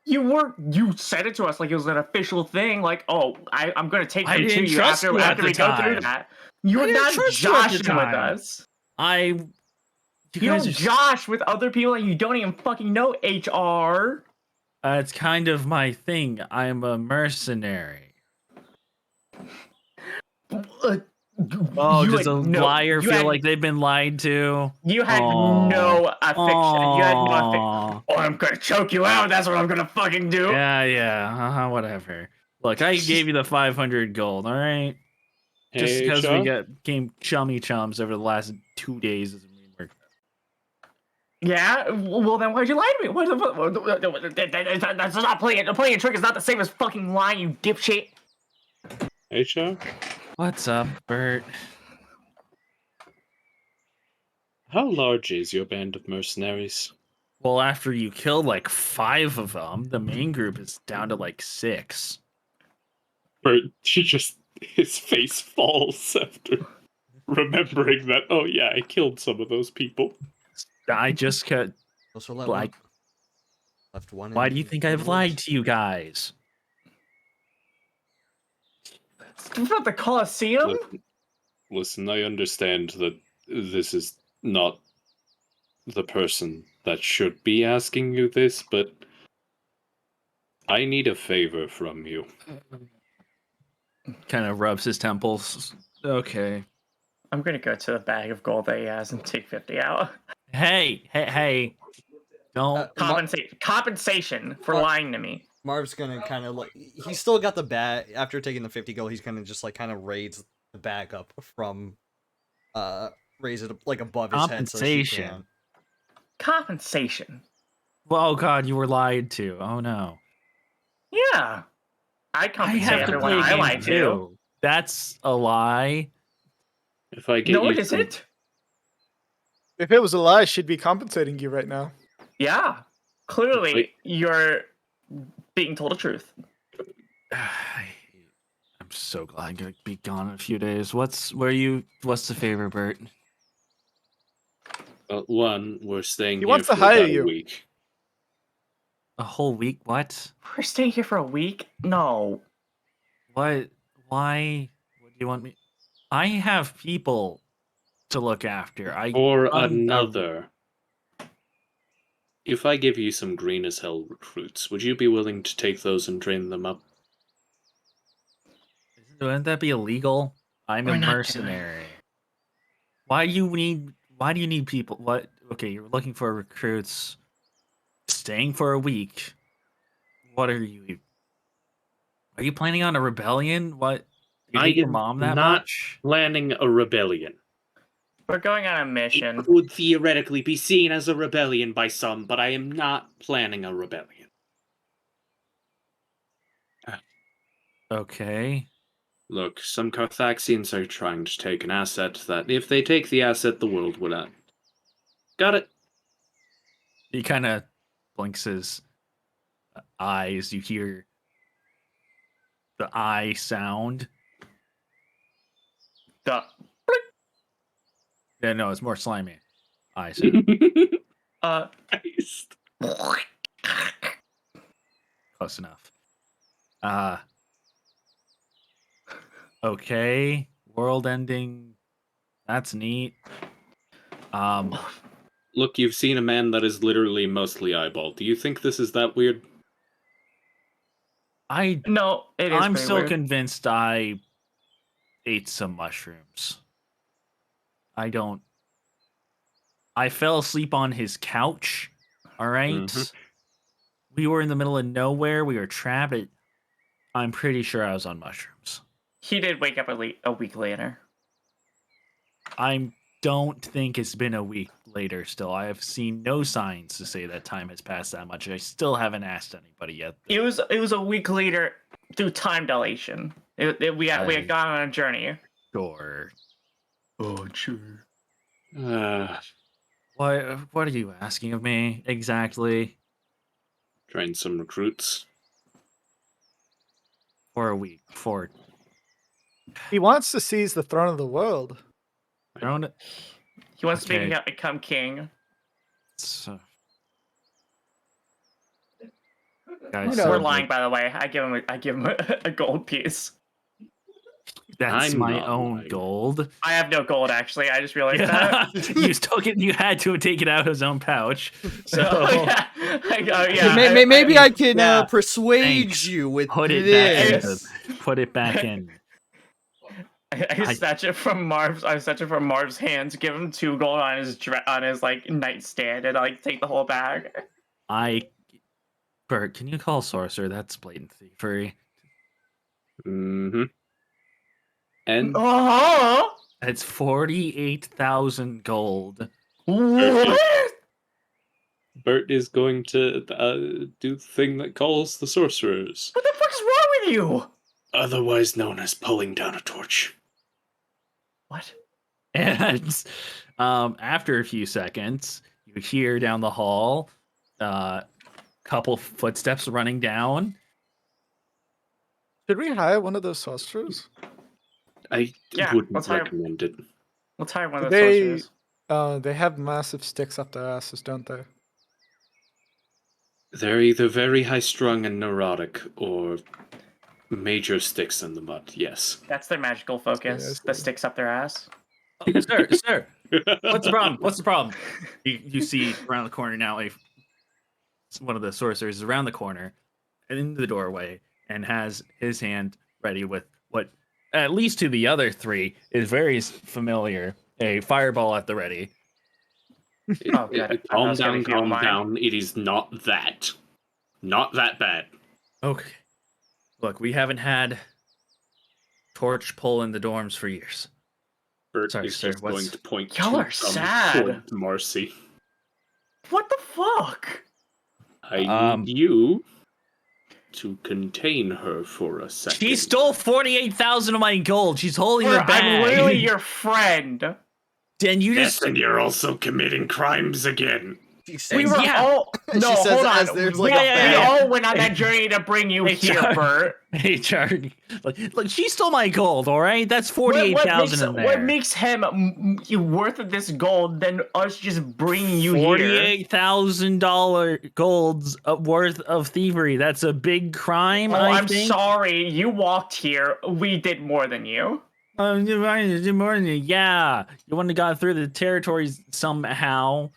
[SPEAKER 3] You said it to us like it was an official thing. Like, oh, I'm gonna take
[SPEAKER 1] I
[SPEAKER 3] them to
[SPEAKER 1] didn't
[SPEAKER 3] you
[SPEAKER 1] trust
[SPEAKER 3] after
[SPEAKER 1] you at
[SPEAKER 3] after
[SPEAKER 1] the
[SPEAKER 3] we go through
[SPEAKER 1] time.
[SPEAKER 3] that. You
[SPEAKER 1] I
[SPEAKER 3] were
[SPEAKER 1] didn't
[SPEAKER 3] not
[SPEAKER 1] trust you at the
[SPEAKER 3] joshing with
[SPEAKER 1] time.
[SPEAKER 3] us.
[SPEAKER 1] You
[SPEAKER 3] You
[SPEAKER 1] guys
[SPEAKER 3] don't
[SPEAKER 1] are.
[SPEAKER 3] josh with other people that you don't even fucking know. HR.
[SPEAKER 1] It's kind of my thing. I'm a mercenary. Oh,
[SPEAKER 3] You
[SPEAKER 1] does
[SPEAKER 3] had
[SPEAKER 1] a liar feel like they've been lied to?
[SPEAKER 3] You had
[SPEAKER 1] Aw.
[SPEAKER 3] no affection. You had no affection.
[SPEAKER 1] Aw.
[SPEAKER 3] Oh, I'm gonna choke you out. That's what I'm gonna fucking do.
[SPEAKER 1] Yeah, whatever. Look, I gave you the 500 gold, all right? Just
[SPEAKER 2] Hey,
[SPEAKER 1] because we
[SPEAKER 2] HR?
[SPEAKER 1] became chummy chums over the last 2 days doesn't mean we're.
[SPEAKER 3] Yeah. Well, then why'd you lie to me? That's not playing. Playing a trick is not the same as fucking lying, you dipshit.
[SPEAKER 2] HR?
[SPEAKER 1] What's up, Bert?
[SPEAKER 2] How large is your band of mercenaries?
[SPEAKER 1] Well, after you killed like 5 of them, the main group is down to like 6.
[SPEAKER 2] Bert, his face falls after remembering that, oh yeah, I killed some of those people.
[SPEAKER 1] I just cut.
[SPEAKER 5] Also let
[SPEAKER 1] Like,
[SPEAKER 5] left one.
[SPEAKER 1] why
[SPEAKER 5] in
[SPEAKER 1] do you
[SPEAKER 5] the
[SPEAKER 1] think I've
[SPEAKER 5] village.
[SPEAKER 1] lied to you guys?
[SPEAKER 3] About the Colosseum?
[SPEAKER 2] Listen, I understand that this is not the person that should be asking you this, but I need a favor from you.
[SPEAKER 1] Kind of rubs his temples. Okay.
[SPEAKER 3] I'm gonna go to the bag of gold that he has and take 50 out.
[SPEAKER 1] Hey. Don't.
[SPEAKER 3] Compensation for lying to me.
[SPEAKER 5] Marv's gonna kind of like he's still got the bag after taking the 50 gold. He's gonna just like kind of raise the bag up from, raise it like above his head so she can.
[SPEAKER 3] Compensation.
[SPEAKER 1] Well, oh god, you were lied to. Oh no.
[SPEAKER 3] Yeah. I compensate
[SPEAKER 1] have to
[SPEAKER 3] everyone
[SPEAKER 1] play a
[SPEAKER 3] I
[SPEAKER 1] game
[SPEAKER 3] lie to.
[SPEAKER 1] too. That's a lie.
[SPEAKER 2] If I get
[SPEAKER 3] No,
[SPEAKER 2] you
[SPEAKER 3] it
[SPEAKER 2] some-
[SPEAKER 3] isn't.
[SPEAKER 4] If it was a lie, she'd be compensating you right now.
[SPEAKER 3] Yeah. Clearly,
[SPEAKER 2] Wait.
[SPEAKER 3] you're being told the truth.
[SPEAKER 1] I'm so glad I'm gonna be gone in a few days. What's the favor, Bert?
[SPEAKER 2] One, we're staying
[SPEAKER 4] He
[SPEAKER 2] here
[SPEAKER 4] wants
[SPEAKER 2] for
[SPEAKER 4] to hire
[SPEAKER 2] about
[SPEAKER 4] you.
[SPEAKER 2] a week.
[SPEAKER 1] A whole week? What?
[SPEAKER 3] We're staying here for a week? No.
[SPEAKER 1] What? Why? What do you want me? I have people to look after.
[SPEAKER 2] Or another. If I give you some green as hell recruits, would you be willing to take those and train them up?
[SPEAKER 1] Wouldn't that be illegal? I'm
[SPEAKER 3] We're
[SPEAKER 1] a
[SPEAKER 3] not doing
[SPEAKER 1] mercenary. Why do you need people? What? Okay, you're looking for recruits. Staying for a week. What are you? Are you planning on a rebellion? What? You
[SPEAKER 2] I
[SPEAKER 1] hate your
[SPEAKER 2] am
[SPEAKER 1] mom that
[SPEAKER 2] not
[SPEAKER 1] much?
[SPEAKER 2] planning a rebellion.
[SPEAKER 3] We're going on a mission.
[SPEAKER 2] It could theoretically be seen as a rebellion by some, but I am not planning a rebellion.
[SPEAKER 1] Okay.
[SPEAKER 2] Look, some Carthaxians are trying to take an asset that, if they take the asset, the world would end. Got it?
[SPEAKER 1] He kind of blinks his eyes. You hear the eye sound.
[SPEAKER 3] The
[SPEAKER 1] Yeah, no, it's more slimy. Eye sound.
[SPEAKER 2] Christ.
[SPEAKER 1] Close enough. Okay. World ending. That's neat.
[SPEAKER 2] Look, you've seen a man that is literally mostly eyeball. Do you think this is that weird?
[SPEAKER 3] No, it is
[SPEAKER 1] I'm
[SPEAKER 3] pretty
[SPEAKER 1] still
[SPEAKER 3] weird.
[SPEAKER 1] convinced I ate some mushrooms. I fell asleep on his couch. All right.
[SPEAKER 2] Mhm.
[SPEAKER 1] We were in the middle of nowhere. We were trapped. I'm pretty sure I was on mushrooms.
[SPEAKER 3] He did wake up a week later.
[SPEAKER 1] I don't think it's been a week later still. I have seen no signs to say that time has passed that much. I still haven't asked anybody yet.
[SPEAKER 3] It was a week later through time dilation. We had gone on a journey.
[SPEAKER 1] Sure.
[SPEAKER 3] Oh, sure.
[SPEAKER 1] What are you asking of me exactly?
[SPEAKER 2] Train some recruits.
[SPEAKER 1] For a week. For
[SPEAKER 4] He wants to seize the throne of the world.
[SPEAKER 3] He wants
[SPEAKER 1] Okay.
[SPEAKER 3] to become king.
[SPEAKER 1] Guys,
[SPEAKER 4] know,
[SPEAKER 3] We're lying, by the way. I give him a gold piece.
[SPEAKER 1] That's
[SPEAKER 2] I'm
[SPEAKER 1] my
[SPEAKER 2] not
[SPEAKER 1] own
[SPEAKER 2] lying.
[SPEAKER 1] gold.
[SPEAKER 3] I have no gold, actually. I just realized that.
[SPEAKER 1] You had to take it out of his own pouch. So
[SPEAKER 5] Maybe I can
[SPEAKER 1] yeah,
[SPEAKER 5] persuade
[SPEAKER 1] thanks.
[SPEAKER 5] you with
[SPEAKER 1] Put it
[SPEAKER 5] this.
[SPEAKER 1] put it back in.
[SPEAKER 3] I snatch it from Marv's. I snatch it from Marv's hands. Give him 2 gold on his like nightstand, and I take the whole bag.
[SPEAKER 1] Bert, can you call sorcerer? That's blatant thievery.
[SPEAKER 2] Mm-hmm. And
[SPEAKER 3] Oh,
[SPEAKER 1] That's 48,000 gold.
[SPEAKER 3] what?
[SPEAKER 2] Bert is going to do the thing that calls the sorcerers,
[SPEAKER 3] What the fuck is wrong with you?
[SPEAKER 2] otherwise known as pulling down a torch.
[SPEAKER 3] What?
[SPEAKER 1] And after a few seconds, you hear down the hall, couple footsteps running down.
[SPEAKER 4] Should we hire one of those sorcerers?
[SPEAKER 2] I
[SPEAKER 3] Yeah,
[SPEAKER 2] wouldn't
[SPEAKER 3] let's hire-
[SPEAKER 2] recommend it.
[SPEAKER 3] Let's hire one of the sorcerers.
[SPEAKER 4] They have massive sticks up their asses, don't they?
[SPEAKER 2] They're either very high-strung and neurotic, or major sticks in the mud, yes.
[SPEAKER 3] That's their magical focus. The sticks up their ass.
[SPEAKER 1] Oh, sir, what's the problem? What's the problem? You see around the corner now, one of the sorcerers is around the corner and in the doorway and has his hand ready with what, at least to the other 3, is very familiar. A fireball at the ready.
[SPEAKER 3] Oh, good.
[SPEAKER 2] Calm down. It is not that. Not that bad.
[SPEAKER 1] Okay. Look, we haven't had torch pull in the dorms for years.
[SPEAKER 2] Bert
[SPEAKER 1] Sorry,
[SPEAKER 2] is
[SPEAKER 1] sir,
[SPEAKER 2] just going to point
[SPEAKER 3] Y'all are sad.
[SPEAKER 2] towards Marcy.
[SPEAKER 3] What the fuck?
[SPEAKER 2] I need you to contain her for a second.
[SPEAKER 1] She stole 48,000 of my gold. She's holding the bag.
[SPEAKER 3] I'm literally your friend.
[SPEAKER 1] Then you
[SPEAKER 2] Yes,
[SPEAKER 1] just...
[SPEAKER 2] and you're also committing crimes again.
[SPEAKER 3] We were all... No,
[SPEAKER 5] she says
[SPEAKER 3] hold on.
[SPEAKER 5] as there's like
[SPEAKER 3] we
[SPEAKER 5] a
[SPEAKER 3] all went on that journey to bring you here, Bert.
[SPEAKER 1] HR. Look, she stole my gold, all right? That's 48,000 in there.
[SPEAKER 3] What makes him worth of this gold than us just bringing you here?
[SPEAKER 1] $48,000 gold's worth of thievery. That's a big crime,
[SPEAKER 3] I'm sorry. You walked here. We did more than you.
[SPEAKER 1] Yeah. You wouldn't have got through the territories somehow.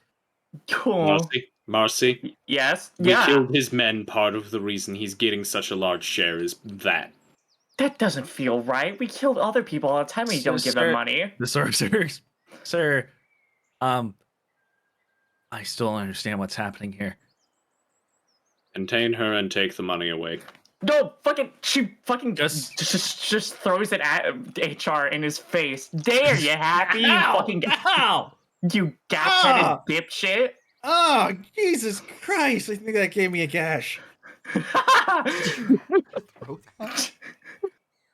[SPEAKER 3] Cool.
[SPEAKER 2] Marcy.
[SPEAKER 3] Yes.
[SPEAKER 2] We killed his men. Part of the reason he's getting such a large share is that.
[SPEAKER 3] That doesn't feel right. We killed other people all the time. We don't give them money.
[SPEAKER 1] The sorcerers, sir. I still don't understand what's happening here.
[SPEAKER 2] Contain her and take the money away.
[SPEAKER 3] No, she just throws it at HR in his face. There, you happy? You gas-headed dipshit.
[SPEAKER 1] Oh, Jesus Christ! I think that gave me a gash.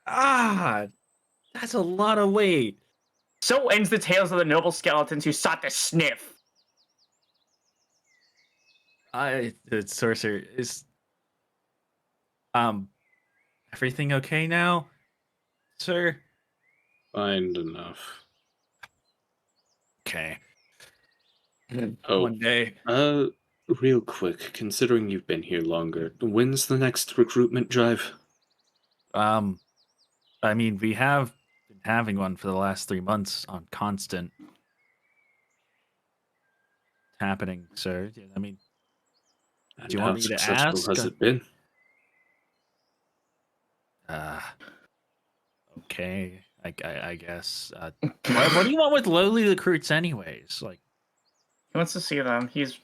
[SPEAKER 1] That's a lot of weight.
[SPEAKER 3] So ends the tales of the noble skeletons who sought to sniff.
[SPEAKER 1] The sorcerer is... everything okay now, sir?
[SPEAKER 2] Fine enough.
[SPEAKER 1] Okay.
[SPEAKER 2] Oh,
[SPEAKER 1] one day.
[SPEAKER 2] Real quick, considering you've been here longer, when's the next recruitment drive?
[SPEAKER 1] I mean, we have been having one for the last 3 months on constant happening, sir. I mean,
[SPEAKER 2] And
[SPEAKER 1] do you
[SPEAKER 2] how
[SPEAKER 1] want me to
[SPEAKER 2] successful
[SPEAKER 1] ask?
[SPEAKER 2] has it been?
[SPEAKER 1] Okay, I guess. What do you want with lowly recruits, anyways? Like,
[SPEAKER 3] He wants to see them. He's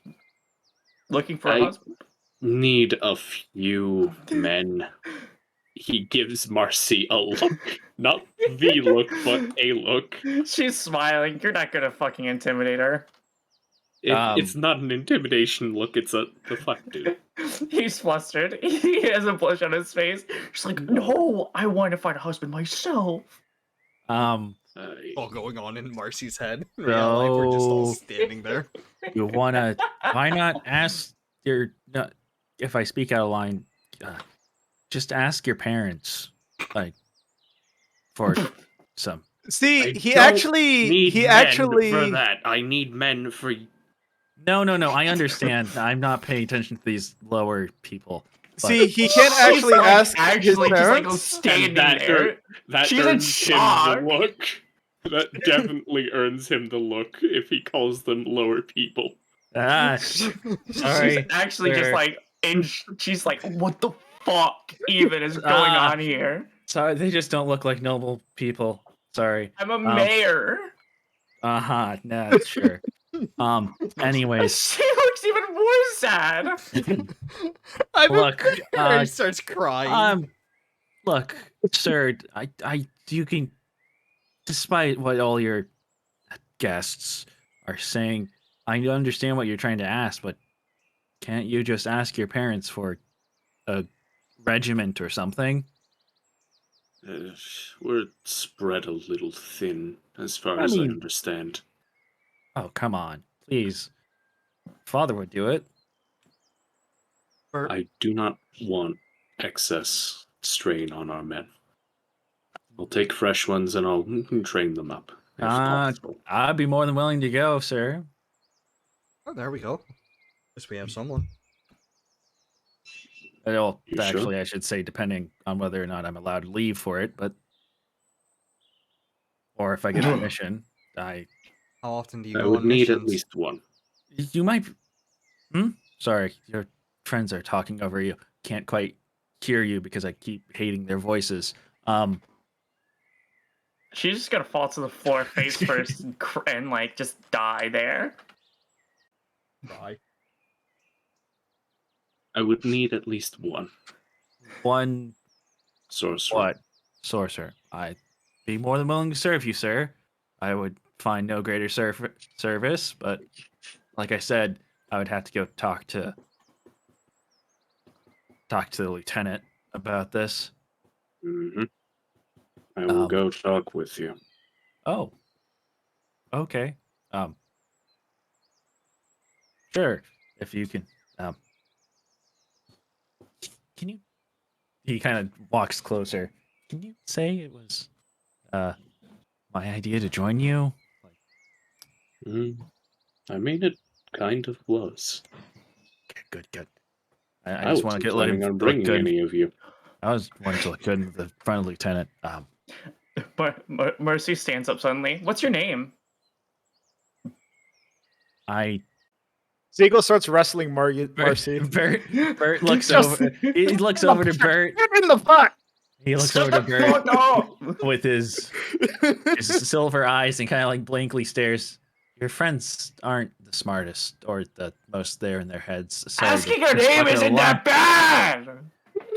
[SPEAKER 3] looking for a
[SPEAKER 2] I
[SPEAKER 3] husband.
[SPEAKER 2] need a few men. He gives Marcy a look. Not the look, but a look.
[SPEAKER 3] She's smiling. You're not gonna fucking intimidate her.
[SPEAKER 2] It's not an intimidation look, it's the fuck, dude.
[SPEAKER 3] He's flustered. He has a blush on his face. She's like, no, I want to find a husband myself.
[SPEAKER 5] All going on in Marcy's head. In real life, we're just all standing there.
[SPEAKER 1] You wanna? Why not ask your? No, if I speak out of line, just ask your parents, like, for some.
[SPEAKER 4] See,
[SPEAKER 2] for
[SPEAKER 4] actually
[SPEAKER 2] that. I need men for.
[SPEAKER 1] No. I understand. I'm not paying attention to these lower people. But
[SPEAKER 4] see, he can't actually
[SPEAKER 3] like,
[SPEAKER 4] ask his
[SPEAKER 3] actually just like
[SPEAKER 4] parents.
[SPEAKER 3] standing
[SPEAKER 2] that
[SPEAKER 3] there.
[SPEAKER 2] that
[SPEAKER 3] She's in
[SPEAKER 2] earns him
[SPEAKER 3] shock.
[SPEAKER 2] the look. That definitely earns him the look if he calls them lower people.
[SPEAKER 1] sorry.
[SPEAKER 3] She's actually just like, and she's like, what the fuck even is going on here?
[SPEAKER 1] Sorry, they just don't look like noble people. Sorry.
[SPEAKER 3] I'm a mayor.
[SPEAKER 1] No, sure. Anyways,
[SPEAKER 3] She looks even more sad.
[SPEAKER 1] look,
[SPEAKER 5] He starts crying.
[SPEAKER 1] look, sir, you can, despite what all your guests are saying, I understand what you're trying to ask, but can't you just ask your parents for a regiment or something?
[SPEAKER 2] We're spread a little thin, as far
[SPEAKER 1] I
[SPEAKER 2] as I
[SPEAKER 1] mean-
[SPEAKER 2] understand.
[SPEAKER 1] Oh, come on, please. Father would do it.
[SPEAKER 2] I do not want excess strain on our men. I'll take fresh ones and I'll train them up, if possible.
[SPEAKER 1] I'd be more than willing to go, sir.
[SPEAKER 5] Oh, there we go. Guess we have someone.
[SPEAKER 1] Well,
[SPEAKER 2] You
[SPEAKER 1] actually,
[SPEAKER 2] sure?
[SPEAKER 1] I should say, depending on whether or not I'm allowed to leave for it, or if I get permission,
[SPEAKER 5] How often do you
[SPEAKER 2] I
[SPEAKER 5] go
[SPEAKER 2] would
[SPEAKER 5] on
[SPEAKER 2] need
[SPEAKER 5] missions?
[SPEAKER 2] at least one.
[SPEAKER 1] You might. Sorry, your friends are talking over you. Can't quite hear you because I keep hating their voices.
[SPEAKER 3] She's just gonna fall to the floor face first and like just die there.
[SPEAKER 5] Bye.
[SPEAKER 2] I would need at least one
[SPEAKER 1] One
[SPEAKER 2] sorcerer.
[SPEAKER 1] what? Sorcerer. I'd be more than willing to serve you, sir. I would find no greater service, but like I said, I would have to go talk to the lieutenant about this.
[SPEAKER 2] Mm-hmm. I will go talk with you.
[SPEAKER 1] Oh. Okay. Sure. If you can. Can you? He kind of walks closer. Can you say it was, my idea to join you?
[SPEAKER 2] I mean, it kind of was.
[SPEAKER 1] Okay, good. I
[SPEAKER 2] I
[SPEAKER 1] just want
[SPEAKER 2] wasn't
[SPEAKER 1] to get
[SPEAKER 2] planning on
[SPEAKER 1] look
[SPEAKER 2] bringing
[SPEAKER 1] good.
[SPEAKER 2] any of you.
[SPEAKER 1] I was wanting to look good in the front of the lieutenant.
[SPEAKER 3] But Mercy stands up suddenly. What's your name?
[SPEAKER 4] Ziegel starts wrestling Marcy.
[SPEAKER 1] Bert looks over. He looks over to Bert.
[SPEAKER 4] Get in the fuck!
[SPEAKER 1] He looks over to Bert with his silver eyes and kind of like blankly stares. Your friends aren't the smartest or the most there in their heads. Sorry,
[SPEAKER 3] Asking her name isn't that bad.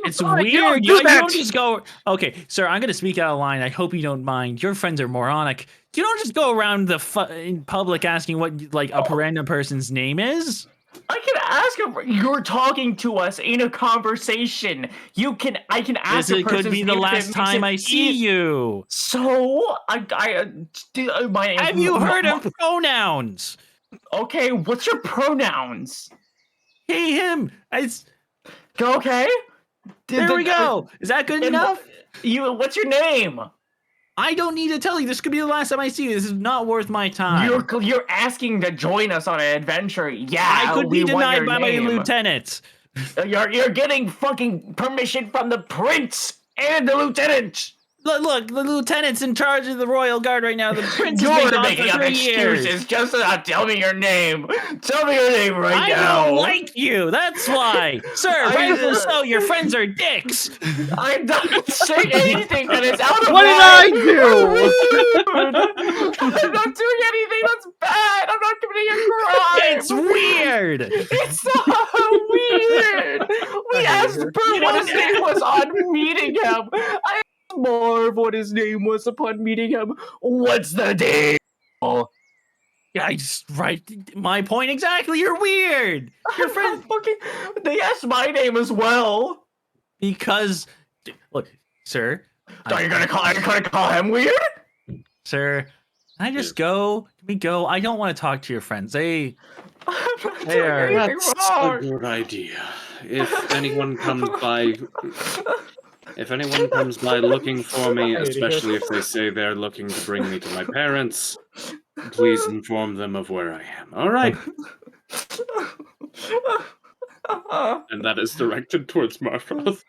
[SPEAKER 1] It's weird. You don't just go. Okay, sir, I'm gonna speak out of line. I hope you don't mind. Your friends are moronic. You don't just go around in public asking what like a random person's name is.
[SPEAKER 3] I can ask him. You're talking to us in a conversation. I can ask.
[SPEAKER 1] It could be the last time I see you.
[SPEAKER 3] So
[SPEAKER 1] have you heard of pronouns?
[SPEAKER 3] Okay, what's your pronouns?
[SPEAKER 1] He, him.
[SPEAKER 3] Okay.
[SPEAKER 1] There we go. Is that good enough?
[SPEAKER 3] What's your name?
[SPEAKER 1] I don't need to tell you. This could be the last time I see you. This is not worth my time.
[SPEAKER 3] You're asking to join us on an adventure. Yeah,
[SPEAKER 1] I could be denied by my lieutenant.
[SPEAKER 3] You're getting fucking permission from the prince and the lieutenant.
[SPEAKER 1] Look, the lieutenant's in charge of the royal guard right now. The prince has been
[SPEAKER 3] You're
[SPEAKER 1] gone
[SPEAKER 3] making
[SPEAKER 1] for
[SPEAKER 3] up
[SPEAKER 1] 3 years.
[SPEAKER 3] excuses just to not tell me your name. Tell me your name right
[SPEAKER 1] I
[SPEAKER 3] now.
[SPEAKER 1] don't like you. That's why, sir. Rightfully so. Your friends are dicks.
[SPEAKER 3] I'm not saying anything that is out of
[SPEAKER 5] What did
[SPEAKER 3] line.
[SPEAKER 5] I do?
[SPEAKER 3] Rude. I'm not doing anything that's bad. I'm not committing a crime.
[SPEAKER 1] It's weird.
[SPEAKER 3] It's so weird. We
[SPEAKER 4] hate
[SPEAKER 3] asked
[SPEAKER 4] her.
[SPEAKER 3] Bert what his name was on meeting him. I asked Marv what his name was upon meeting him. What's the deal?
[SPEAKER 1] Yeah, right. My point exactly. You're weird. Your friend.
[SPEAKER 3] Fucking. They asked my name as well.
[SPEAKER 1] Because, look, sir.
[SPEAKER 3] Are you gonna call him weird?
[SPEAKER 1] Sir, can I just go? Can we go? I don't want to talk to your friends. They
[SPEAKER 3] I'm not
[SPEAKER 1] They
[SPEAKER 3] doing
[SPEAKER 1] are-
[SPEAKER 3] anything
[SPEAKER 2] That's a
[SPEAKER 3] wrong.
[SPEAKER 2] good idea. If anyone comes by looking for me, especially if they say they're looking to bring me to my parents, please inform them of where I am. All right. And that is directed towards Marfroth.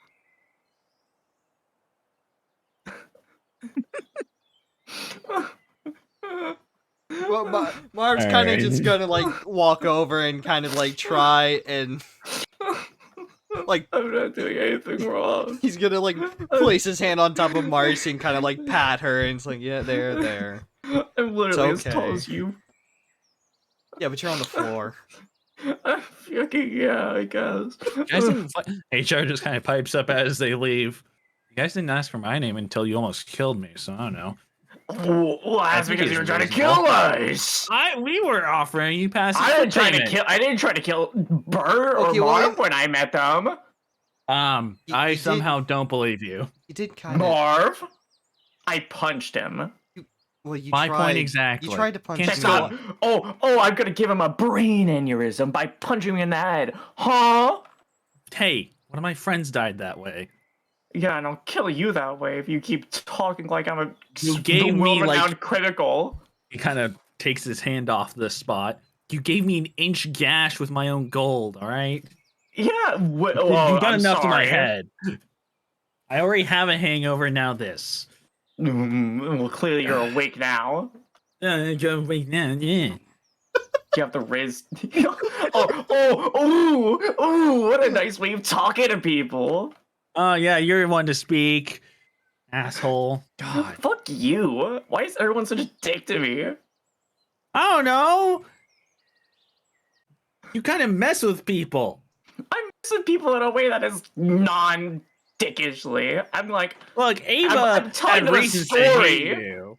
[SPEAKER 5] Well, Marv's kind of
[SPEAKER 1] Alright.
[SPEAKER 5] just gonna like walk over and kind of like try and like
[SPEAKER 3] I'm not doing anything wrong.
[SPEAKER 5] he's gonna like place his hand on top of Marcy and kind of like pat her and it's like, yeah, there.
[SPEAKER 3] I'm literally
[SPEAKER 5] It's
[SPEAKER 3] as tall
[SPEAKER 5] okay.
[SPEAKER 3] as you.
[SPEAKER 5] Yeah, but you're on the floor.
[SPEAKER 3] Yeah, I guess.
[SPEAKER 1] You guys didn't. HR just kind of pipes up as they leave. You guys didn't ask for my name until you almost killed me. So I don't know.
[SPEAKER 3] Well, that's
[SPEAKER 1] think
[SPEAKER 3] because you
[SPEAKER 1] it's
[SPEAKER 3] were trying to
[SPEAKER 1] reasonable.
[SPEAKER 3] kill us.
[SPEAKER 1] We were offering you passive.
[SPEAKER 3] I didn't try to
[SPEAKER 1] payment.
[SPEAKER 3] kill. I didn't try to kill Bert or
[SPEAKER 5] Okay, well,
[SPEAKER 3] Marv when I met them.
[SPEAKER 1] I
[SPEAKER 5] you
[SPEAKER 1] somehow don't believe you.
[SPEAKER 5] You did kind of.
[SPEAKER 3] Marv, I punched him.
[SPEAKER 5] Well, you
[SPEAKER 1] My
[SPEAKER 5] tried.
[SPEAKER 1] point exactly.
[SPEAKER 5] You tried to punch
[SPEAKER 1] Can't
[SPEAKER 3] That's
[SPEAKER 5] me.
[SPEAKER 1] stop.
[SPEAKER 3] not. Oh, I'm gonna give him a brain aneurysm by punching him in the head, huh?
[SPEAKER 1] Hey, one of my friends died that way.
[SPEAKER 3] Yeah, and I'll kill you that way if you keep talking like I'm a
[SPEAKER 1] You gave me, like-
[SPEAKER 3] world-renowned critical.
[SPEAKER 1] He kind of takes his hand off the spot. You gave me an inch gash with my own gold. All right.
[SPEAKER 3] Yeah,
[SPEAKER 1] You've done
[SPEAKER 3] I'm
[SPEAKER 1] enough to my
[SPEAKER 3] sorry.
[SPEAKER 1] head. I already have a hangover. Now this.
[SPEAKER 3] Well, clearly you're awake now.
[SPEAKER 1] Go wait now. Yeah.
[SPEAKER 3] You have the Riz. Ooh, what a nice way of talking to people.
[SPEAKER 1] Oh yeah, you're one to speak, asshole. God.
[SPEAKER 3] Fuck you. Why is everyone such a dick to me?
[SPEAKER 1] I don't know. You kind of mess with people.
[SPEAKER 3] I'm messing people in a way that is non-dickishly. I'm like,
[SPEAKER 1] Look, Ava
[SPEAKER 3] I'm telling
[SPEAKER 1] had
[SPEAKER 3] them a
[SPEAKER 1] reasons to hate
[SPEAKER 3] story.
[SPEAKER 1] you.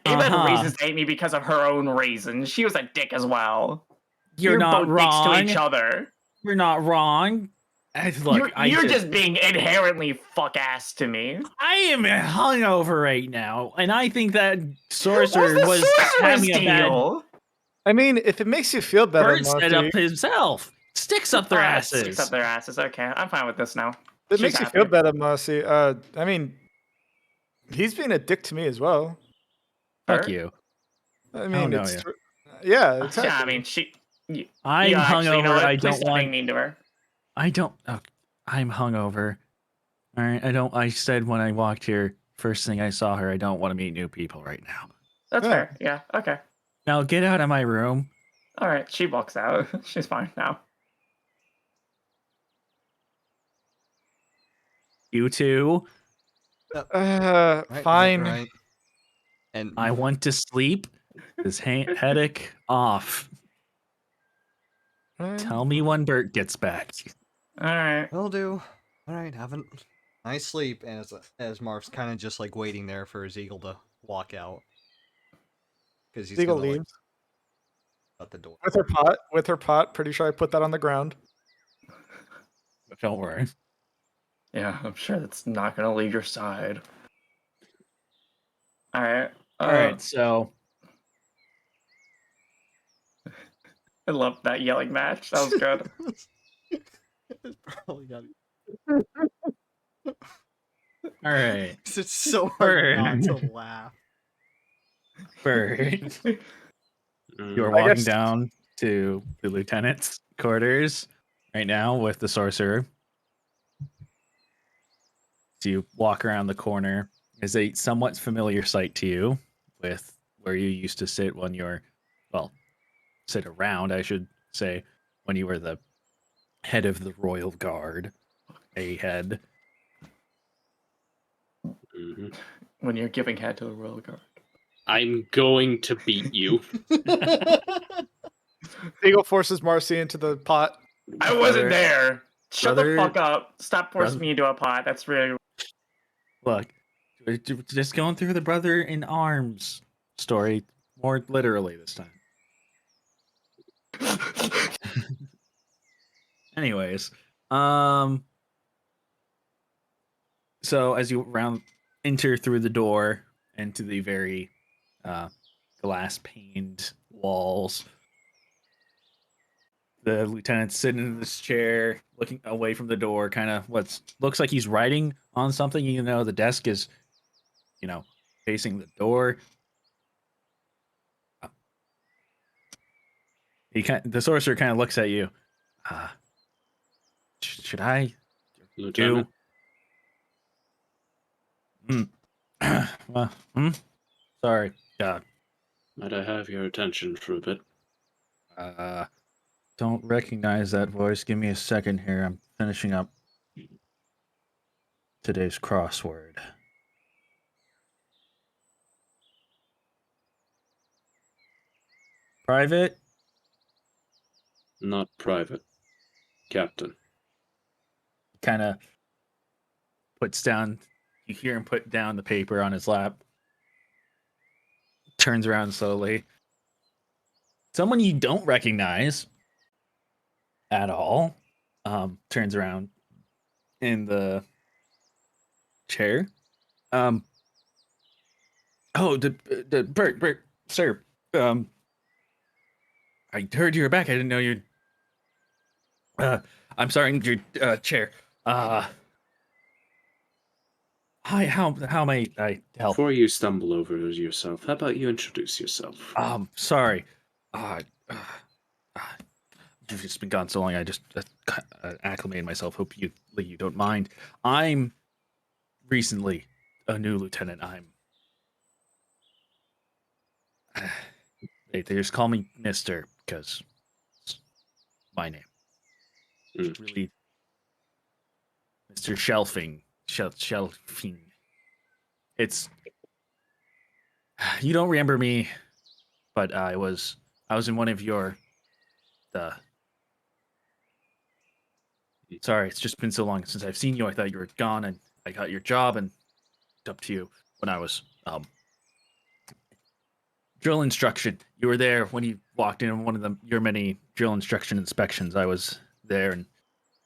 [SPEAKER 3] Ava had
[SPEAKER 1] Uh-huh.
[SPEAKER 3] reasons to hate me because of her own reasons. She was a dick as well.
[SPEAKER 1] You're not
[SPEAKER 3] both dicks
[SPEAKER 1] wrong.
[SPEAKER 3] to each other.
[SPEAKER 1] You're not wrong. Look,
[SPEAKER 3] You're just being inherently fuck ass to me.
[SPEAKER 1] I am hungover right now, and I think that
[SPEAKER 3] What's
[SPEAKER 1] sorcerer
[SPEAKER 3] the
[SPEAKER 1] was
[SPEAKER 3] sorcerer's
[SPEAKER 1] having a bad
[SPEAKER 3] deal?
[SPEAKER 4] I mean, if it makes you feel better,
[SPEAKER 1] bird set up
[SPEAKER 4] Marcy,
[SPEAKER 1] himself. Sticks up their asses.
[SPEAKER 3] Sticks up their asses. Okay, I'm fine with this now.
[SPEAKER 4] it
[SPEAKER 3] She's
[SPEAKER 4] makes you
[SPEAKER 3] happy.
[SPEAKER 4] feel better, Marcy. I mean, he's being a dick to me as well.
[SPEAKER 1] Fuck
[SPEAKER 3] Bert?
[SPEAKER 1] you.
[SPEAKER 4] I mean,
[SPEAKER 1] know
[SPEAKER 4] it's
[SPEAKER 1] ya.
[SPEAKER 4] yeah, exactly.
[SPEAKER 3] Yeah, I mean, she.
[SPEAKER 1] I'm
[SPEAKER 3] yeah,
[SPEAKER 1] hungover.
[SPEAKER 3] actually, you know what?
[SPEAKER 1] I
[SPEAKER 3] Please
[SPEAKER 1] don't
[SPEAKER 3] stop being
[SPEAKER 1] want.
[SPEAKER 3] mean to her.
[SPEAKER 1] I don't. Oh, I'm hungover. All right. I don't. I said when I walked here, first thing I saw her, I don't want to meet new people right now.
[SPEAKER 3] That's
[SPEAKER 4] Yeah.
[SPEAKER 3] fair. Yeah. Okay.
[SPEAKER 1] Now get out of my room.
[SPEAKER 3] All right. She walks out. She's fine now.
[SPEAKER 1] You two.
[SPEAKER 4] Fine.
[SPEAKER 5] Right. And
[SPEAKER 1] I want to sleep. This headache off. Tell me when Bert gets back.
[SPEAKER 3] All right.
[SPEAKER 5] will do. All right, have a nice sleep. And as Marv's kind of just like waiting there for his eagle to walk out, because he's
[SPEAKER 4] Eagle
[SPEAKER 5] gonna, like,
[SPEAKER 4] leaves
[SPEAKER 5] shut the door.
[SPEAKER 4] with her pot. With her pot. Pretty sure I put that on the ground.
[SPEAKER 1] Don't worry.
[SPEAKER 3] Yeah, I'm sure that's not gonna leave your side. All right.
[SPEAKER 1] All right. So
[SPEAKER 3] I love that yelling match. That was good.
[SPEAKER 5] It's probably got
[SPEAKER 1] all right.
[SPEAKER 5] It's so hard not
[SPEAKER 1] Bird.
[SPEAKER 5] to laugh.
[SPEAKER 1] Bird. You are
[SPEAKER 4] I
[SPEAKER 1] walking
[SPEAKER 4] guess-
[SPEAKER 1] down to the lieutenant's quarters right now with the sorcerer. So you walk around the corner. is a somewhat familiar sight to you with where you used to sit when you're, well, sit around, I should say, when you were the head of the royal guard, a head.
[SPEAKER 2] Mhm.
[SPEAKER 3] When you're giving head to the royal guard.
[SPEAKER 2] I'm going to beat you.
[SPEAKER 4] Siegel forces Marcy into the pot.
[SPEAKER 3] I wasn't
[SPEAKER 1] Brother-
[SPEAKER 3] there. Shut the
[SPEAKER 1] brother-
[SPEAKER 3] fuck up. Stop forcing
[SPEAKER 1] brother-
[SPEAKER 3] me into a pot. That's really.
[SPEAKER 1] Look, we're just going through the brother in arms story more literally this time. Anyways, so as you enter through the door into the very glass paned walls, the lieutenant's sitting in this chair, looking away from the door, kind of looks like he's writing on something. You know, the desk is, facing the door. The sorcerer kind of looks at you. Should I?
[SPEAKER 2] Lieutenant,
[SPEAKER 1] You? Well, sorry.
[SPEAKER 2] might I have your attention for a bit?
[SPEAKER 1] Don't recognize that voice. Give me a second here. I'm finishing up today's crossword. Private?
[SPEAKER 2] Not private. Captain.
[SPEAKER 1] Kind of puts down, you hear him put down the paper on his lap. Turns around slowly. Someone you don't recognize at all. Turns around in the chair. Oh, Bert, sir. I heard you were back. I didn't know you'd. I'm sorry, your chair. Hi, how may I help?
[SPEAKER 2] Before you stumble over yourself, how about you introduce yourself?
[SPEAKER 1] Sorry. You've just been gone so long. I just acclimated myself. Hope you don't mind. I'm recently a new lieutenant. They just call me Mister because it's my name.
[SPEAKER 2] Mm.
[SPEAKER 1] Really, Mister Shelfing. Shelfing. It's you don't remember me, but I was in one of your the. Sorry, it's just been so long since I've seen you. I thought you were gone, and I got your job, and it's up to you when I was drill instruction. You were there when you walked in on one of your many drill instruction inspections. I was there, and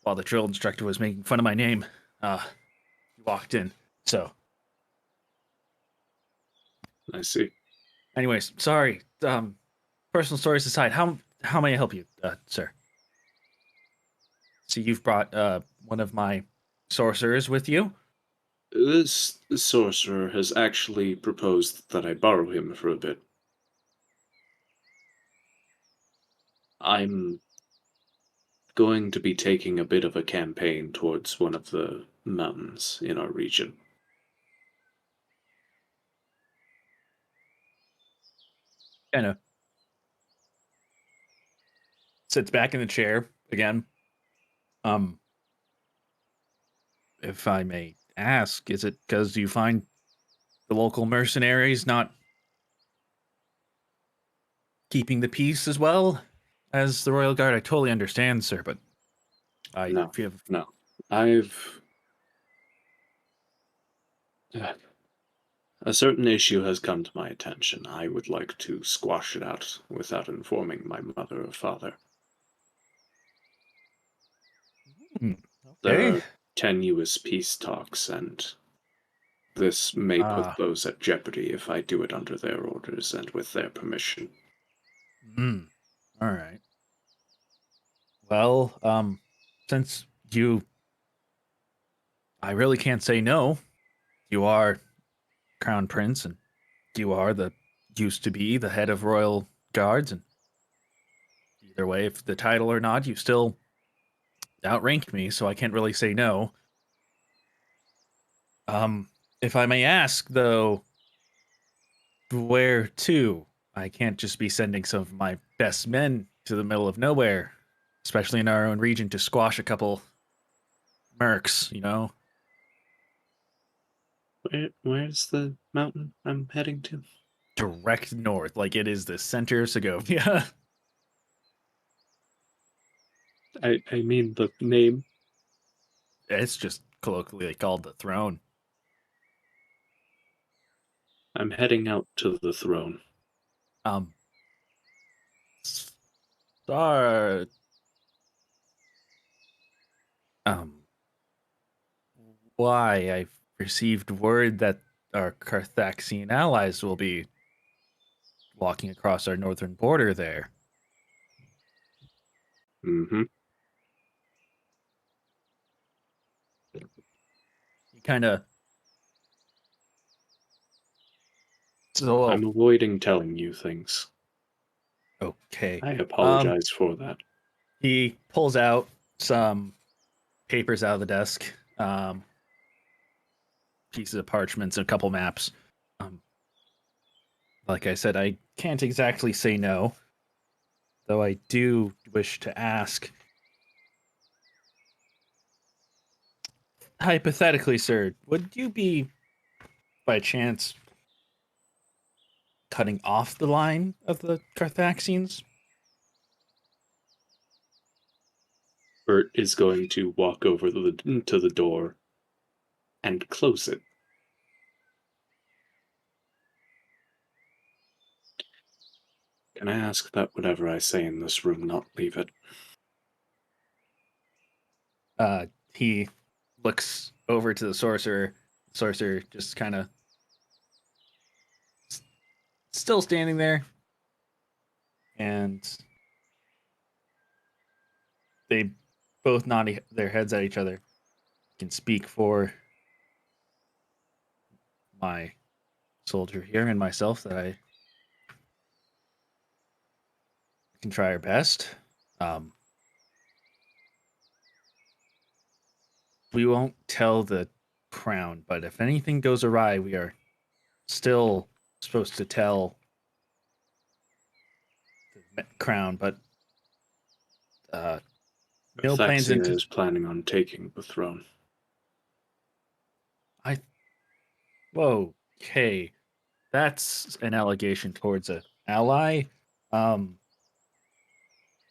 [SPEAKER 1] while the drill instructor was making fun of my name, you walked in. So,
[SPEAKER 2] I see.
[SPEAKER 1] anyways, sorry. Personal stories aside, how may I help you, sir? So you've brought one of my sorcerers with you.
[SPEAKER 2] This sorcerer has actually proposed that I borrow him for a bit. I'm going to be taking a bit of a campaign towards one of the mountains in our region.
[SPEAKER 1] Kind of sits back in the chair again. If I may ask, is it because you find the local mercenaries not keeping the peace as well as the Royal Guard? I totally understand, sir, but I
[SPEAKER 2] No,
[SPEAKER 1] feel
[SPEAKER 2] no. I've. A certain issue has come to my attention. I would like to squash it out without informing my mother or father. There
[SPEAKER 1] okay.
[SPEAKER 2] are tenuous peace talks, and this may put those at jeopardy if I do it under their orders and with their permission.
[SPEAKER 1] All right. Well, since I really can't say no. You are Crown Prince, and you are used to be the head of Royal Guards, and either way, if the title or not, you still outrank me, so I can't really say no. If I may ask, though, where to? I can't just be sending some of my best men to the middle of nowhere, especially in our own region, to squash a couple mercs, you know?
[SPEAKER 2] Where's the mountain I'm heading to?
[SPEAKER 1] Direct north, like it is the center of Segovia.
[SPEAKER 2] I mean the name.
[SPEAKER 1] It's just colloquially called the throne.
[SPEAKER 2] I'm heading out to the throne.
[SPEAKER 1] Um, Star. Um, why? I've received word that our Carthaxian allies will be walking across our northern border there.
[SPEAKER 2] Mm-hmm.
[SPEAKER 1] He kind of. So,
[SPEAKER 2] I'm avoiding telling you things.
[SPEAKER 1] okay.
[SPEAKER 2] I apologize for that.
[SPEAKER 1] He pulls out some papers out of the desk, pieces of parchments, and a couple maps. Um, like I said, I can't exactly say no, though I do wish to ask. Hypothetically, sir, would you be, by chance, cutting off the line of the Carthaxians?
[SPEAKER 2] Bert is going to walk over to the door and close it. Can I ask that whatever I say in this room not leave it?
[SPEAKER 1] He looks over to the sorcerer. Sorcerer just kind of still standing there, and they both nod their heads at each other. Can speak for my soldier here and myself that I can try our best. Um, we won't tell the crown, but if anything goes awry, we are still supposed to tell the crown. But uh, no plans
[SPEAKER 2] Thaxia
[SPEAKER 1] into.
[SPEAKER 2] is planning on taking the throne.
[SPEAKER 1] I whoa, okay, that's an allegation towards an ally. Um,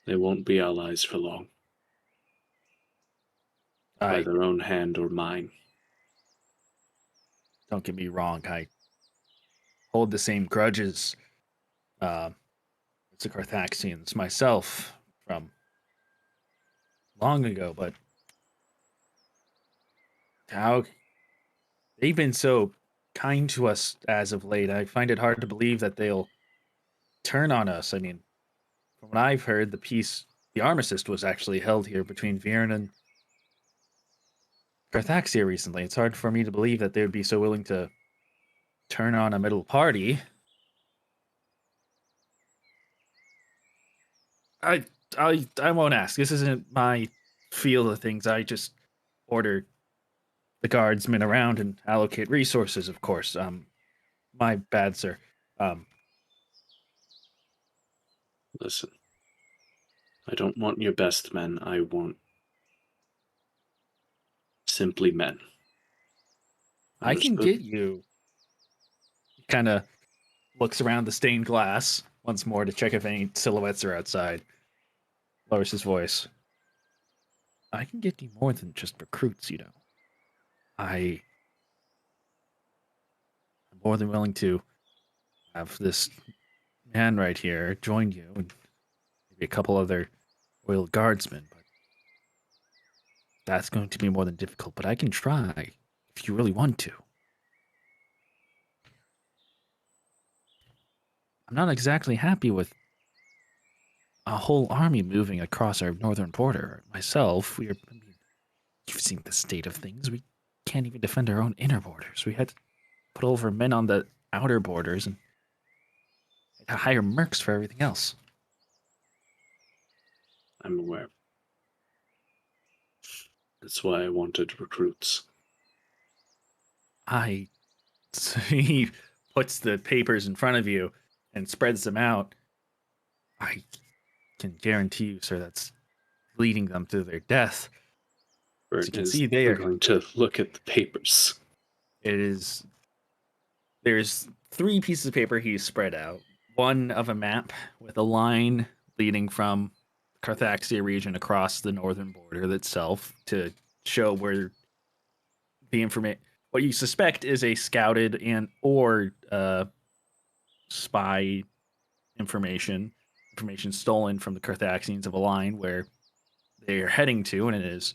[SPEAKER 2] They won't be allies for long, by
[SPEAKER 1] I
[SPEAKER 2] their own hand or mine.
[SPEAKER 1] don't get me wrong. I hold the same grudges. Uh, it's the Carthaxians myself from long ago, but how they've been so kind to us as of late. I find it hard to believe that they'll turn on us. I mean, from what I've heard, the armistice was actually held here between Vierne and Carthaxia recently. It's hard for me to believe that they would be so willing to turn on a middle party. I I won't ask. This isn't my field of things. I just order the guardsmen around and allocate resources, of course. My bad, sir. Um,
[SPEAKER 2] Listen, I don't want your best men. I want simply men.
[SPEAKER 1] I can
[SPEAKER 2] Understood?
[SPEAKER 1] get you. Kind of looks around the stained glass once more to check if any silhouettes are outside. Lowers his voice. I can get you more than just recruits, you know. I'm more than willing to have this man right here join you and maybe a couple other royal guardsmen, but that's going to be more than difficult. But I can try if you really want to. I'm not exactly happy with a whole army moving across our northern border. Myself, I mean, you've seen the state of things. We can't even defend our own inner borders. We had to put over men on the outer borders and hire mercs for everything else.
[SPEAKER 2] I'm aware. That's why I wanted recruits.
[SPEAKER 1] I So he puts the papers in front of you and spreads them out. I can guarantee you, sir, that's leading them to their death. As you
[SPEAKER 2] Bert
[SPEAKER 1] can
[SPEAKER 2] is
[SPEAKER 1] see there,
[SPEAKER 2] going to look at the papers.
[SPEAKER 1] there's 3 pieces of paper he's spread out. One of a map with a line leading from Carthaxia region across the northern border itself to show where the information, what you suspect is a scouted and or spy information stolen from the Carthaxians of a line where they are heading to, and it is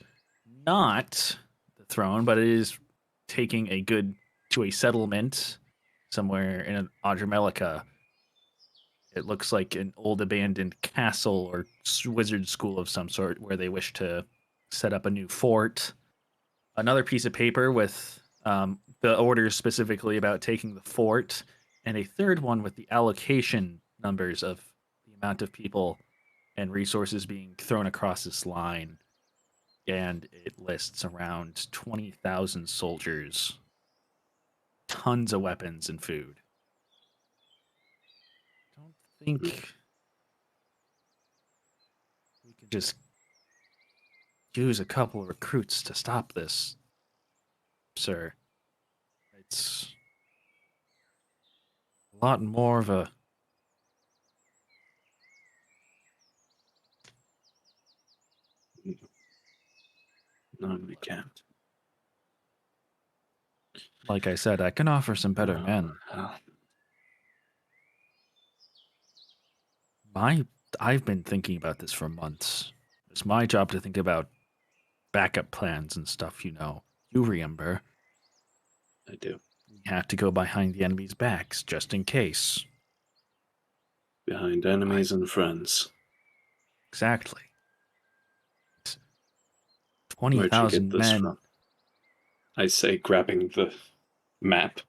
[SPEAKER 1] not the throne, but it is taking to a settlement somewhere in Adramelica. It looks like an old abandoned castle or wizard school of some sort where they wish to set up a new fort. Another piece of paper with the orders specifically about taking the fort, and a third one with the allocation numbers of the amount of people and resources being thrown across this line. And it lists around 20,000 soldiers, tons of weapons and food. I don't think we could just use a couple of recruits to stop this, sir. It's a lot more of a
[SPEAKER 2] No, we can't.
[SPEAKER 1] like I said, I can offer some better men. I've been thinking about this for months. It's my job to think about backup plans and stuff, you know. You remember.
[SPEAKER 2] I do.
[SPEAKER 1] We have to go behind the enemy's backs, just in case.
[SPEAKER 2] Behind enemies and friends.
[SPEAKER 1] Exactly.
[SPEAKER 2] Where'd you get
[SPEAKER 1] 20,000
[SPEAKER 2] this
[SPEAKER 1] men.
[SPEAKER 2] from? I say, grabbing the map.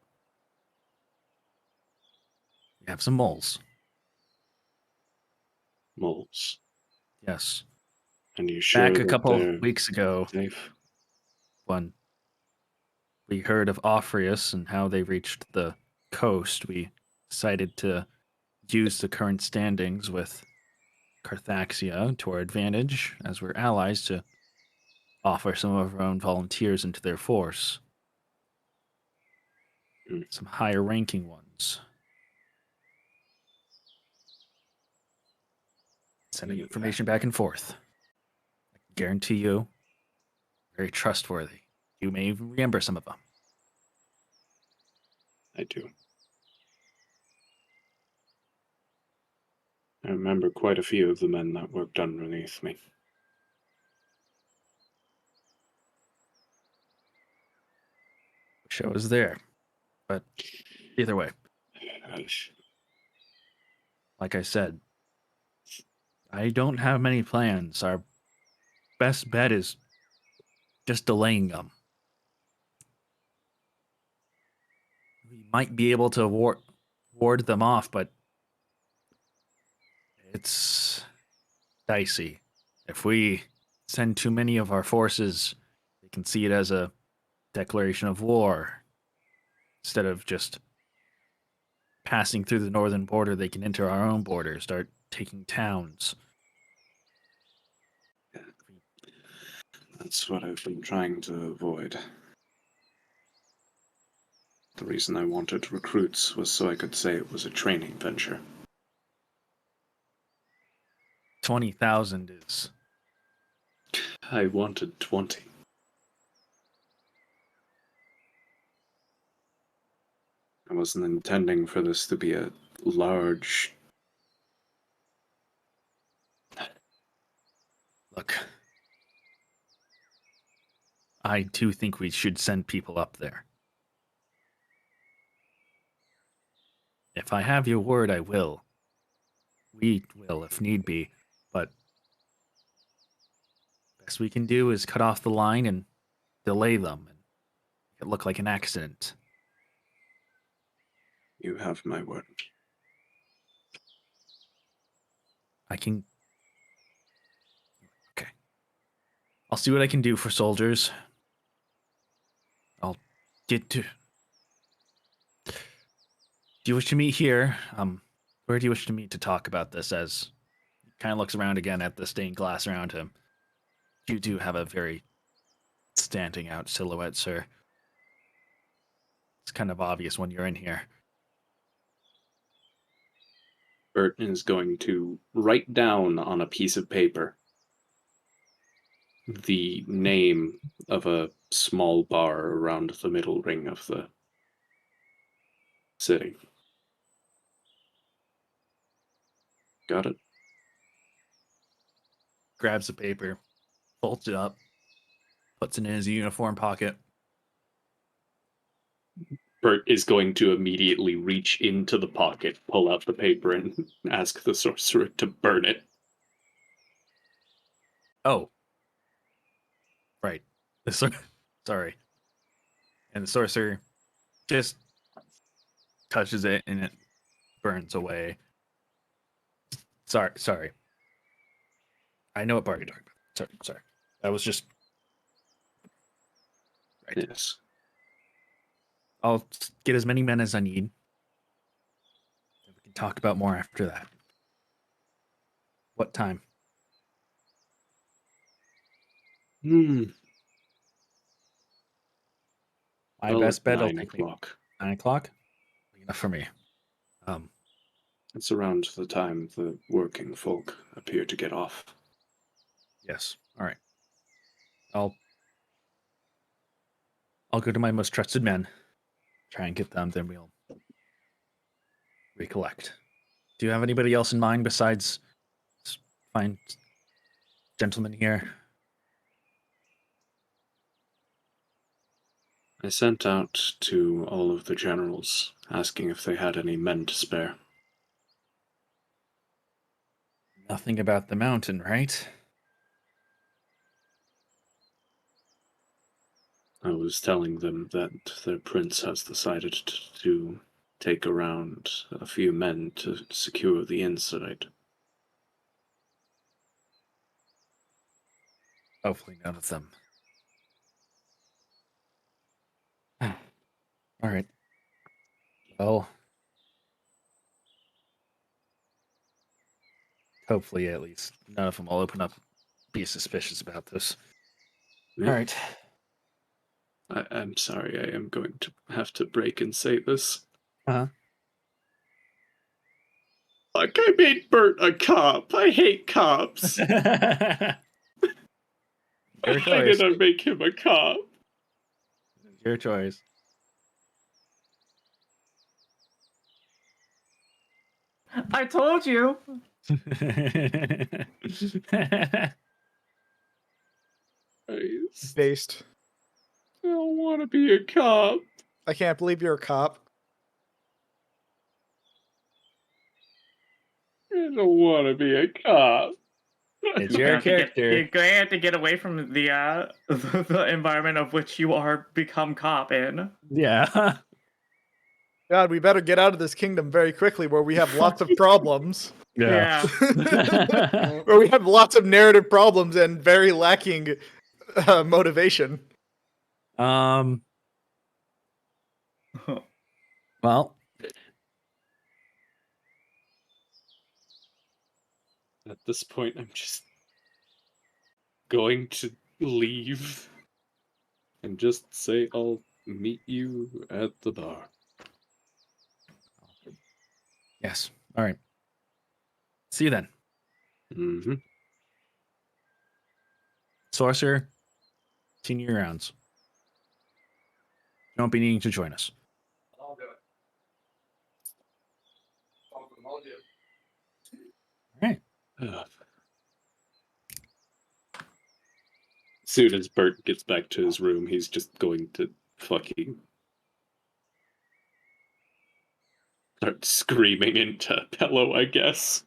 [SPEAKER 1] We have some moles.
[SPEAKER 2] Moles.
[SPEAKER 1] Yes.
[SPEAKER 2] And you sure
[SPEAKER 1] Back a
[SPEAKER 2] that
[SPEAKER 1] couple
[SPEAKER 2] they're
[SPEAKER 1] weeks ago,
[SPEAKER 2] safe?
[SPEAKER 1] when we heard of Offrius and how they reached the coast, we decided to use the current standings with Carthaxia to our advantage, as we're allies, to offer some of our own volunteers into their force. Some higher ranking ones. Sending information back and forth. I can guarantee you, very trustworthy. You may even remember some of them.
[SPEAKER 2] I do. I remember quite a few of the men that worked underneath me.
[SPEAKER 1] Wish I was there. But either way,
[SPEAKER 2] Gosh.
[SPEAKER 1] like I said, I don't have many plans. Our best bet is just delaying them. We might be able to ward them off, but it's dicey. If we send too many of our forces, they can see it as a declaration of war. Instead of just passing through the northern border, they can enter our own border, start taking towns.
[SPEAKER 2] That's what I've been trying to avoid. The reason I wanted recruits was so I could say it was a training venture.
[SPEAKER 1] 20,000 is...
[SPEAKER 2] I wanted 20. I wasn't intending for this to be a large...
[SPEAKER 1] Look, I do think we should send people up there. If I have your word, I will. We will, if need be, but best we can do is cut off the line and delay them and make it look like an accident.
[SPEAKER 2] You have my word.
[SPEAKER 1] I can... Okay. I'll see what I can do for soldiers. I'll get to... Do you wish to meet here? Where do you wish to meet to talk about this? As he kind of looks around again at the stained glass around him. You do have a very standing out silhouette, sir. It's kind of obvious when you're in here.
[SPEAKER 2] Bert is going to write down on a piece of paper the name of a small bar around the middle ring of the city. Got it?
[SPEAKER 1] Grabs the paper, folds it up, puts it in his uniform pocket.
[SPEAKER 2] Bert is going to immediately reach into the pocket, pull out the paper, and ask the sorcerer to burn it.
[SPEAKER 1] Oh. Right. Sorry. And the sorcerer just touches it and it burns away. Sorry. I know what bar you're talking about. Sorry. That was just... Right.
[SPEAKER 2] Yes.
[SPEAKER 1] I'll get as many men as I need. We can talk about more after that. What time?
[SPEAKER 2] My
[SPEAKER 1] My best bet will
[SPEAKER 2] 9
[SPEAKER 1] take me
[SPEAKER 2] o'clock.
[SPEAKER 1] 9 o'clock. Enough for me.
[SPEAKER 2] It's around the time the working folk appear to get off.
[SPEAKER 1] Yes. All right. I'll go to my most trusted men. Try and get them. Then we'll recollect. Do you have anybody else in mind besides this fine gentleman here?
[SPEAKER 2] I sent out to all of the generals, asking if they had any men to spare.
[SPEAKER 1] Nothing about the mountain, right?
[SPEAKER 2] I was telling them that their prince has decided to take around a few men to secure the inside.
[SPEAKER 1] Hopefully none of them. All right. Well, hopefully at least none of them will open up, be suspicious about this.
[SPEAKER 2] Yeah.
[SPEAKER 1] All right.
[SPEAKER 2] I'm sorry, I am going to have to break and say this.
[SPEAKER 1] Uh-huh.
[SPEAKER 2] Like, I made Bert a cop. I hate cops.
[SPEAKER 1] Your
[SPEAKER 2] Why
[SPEAKER 1] choice.
[SPEAKER 2] did I make him a cop?
[SPEAKER 1] Your choice.
[SPEAKER 3] I told you.
[SPEAKER 4] Based.
[SPEAKER 2] I don't want to be a cop.
[SPEAKER 4] I can't believe you're a cop.
[SPEAKER 2] I don't want to be a cop.
[SPEAKER 1] It's your character.
[SPEAKER 3] You're going to have to get away from the the environment of which you are become cop in.
[SPEAKER 1] Yeah.
[SPEAKER 4] God, we better get out of this kingdom very quickly where we have lots of problems.
[SPEAKER 3] Yeah.
[SPEAKER 4] Where we have lots of narrative problems and very lacking motivation.
[SPEAKER 1] Well,
[SPEAKER 2] At this point, I'm just going to leave and just say I'll meet you at the bar.
[SPEAKER 1] yes. All right. See you then.
[SPEAKER 2] Mm-hmm.
[SPEAKER 1] Sorcerer, continue your rounds. You won't be needing to join us.
[SPEAKER 6] I'll do it. I'll do it.
[SPEAKER 1] All right.
[SPEAKER 2] As soon as Bert gets back to his room, he's just going to fucking start screaming into a pillow, I guess.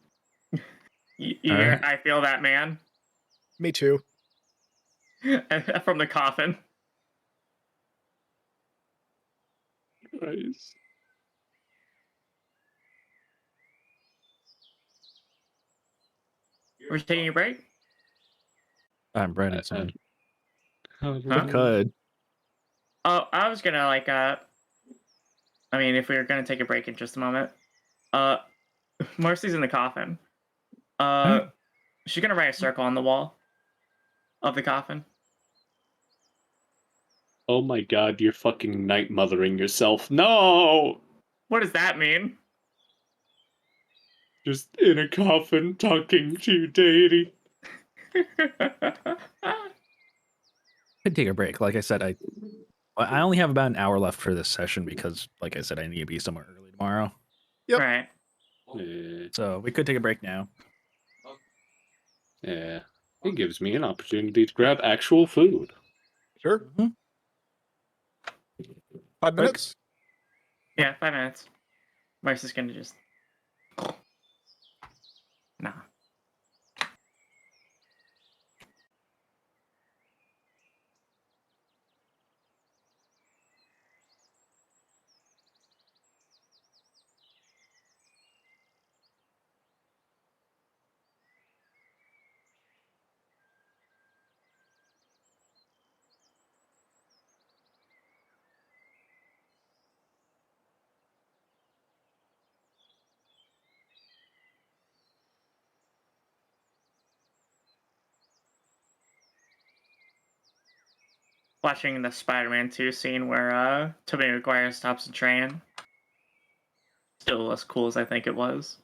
[SPEAKER 1] Alright.
[SPEAKER 3] I feel that, man.
[SPEAKER 4] Me too.
[SPEAKER 3] From the coffin.
[SPEAKER 2] Nice.
[SPEAKER 3] We're taking a break?
[SPEAKER 1] I'm writing something.
[SPEAKER 2] Huh?
[SPEAKER 1] We could.
[SPEAKER 3] Oh, I was gonna I mean, if we were going to take a break in just a moment, Marcy's in the coffin. She's going to write a circle on the wall of the coffin.
[SPEAKER 2] Oh my god, you're fucking night mothering yourself. No!
[SPEAKER 3] What does that mean?
[SPEAKER 2] Just in a coffin talking to deity.
[SPEAKER 1] Could take a break. Like I said, I only have about an hour left for this session because, like I said, I need to be somewhere early tomorrow.
[SPEAKER 4] Yep.
[SPEAKER 3] Right.
[SPEAKER 1] So we could take a break now.
[SPEAKER 2] Yeah. It gives me an opportunity to grab actual food.
[SPEAKER 4] Sure.
[SPEAKER 1] Mm-hmm.
[SPEAKER 4] 5 minutes.
[SPEAKER 3] Yeah, 5 minutes. Marcy's going to just... Nah. Watching the Spider-Man 2 scene where Tobey Maguire stops the train. Still as cool as I think it was.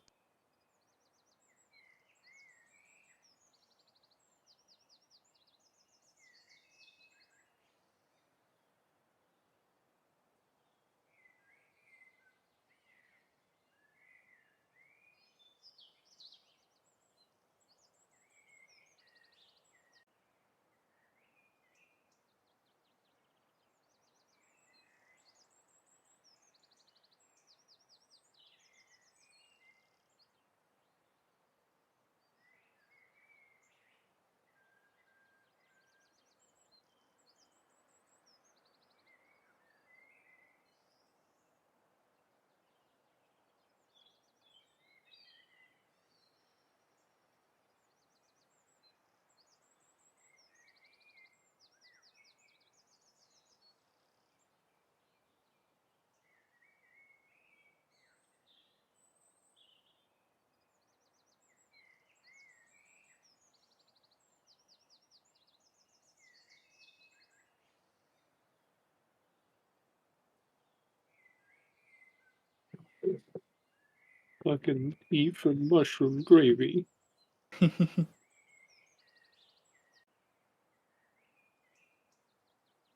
[SPEAKER 2] Fucking eat from mushroom gravy.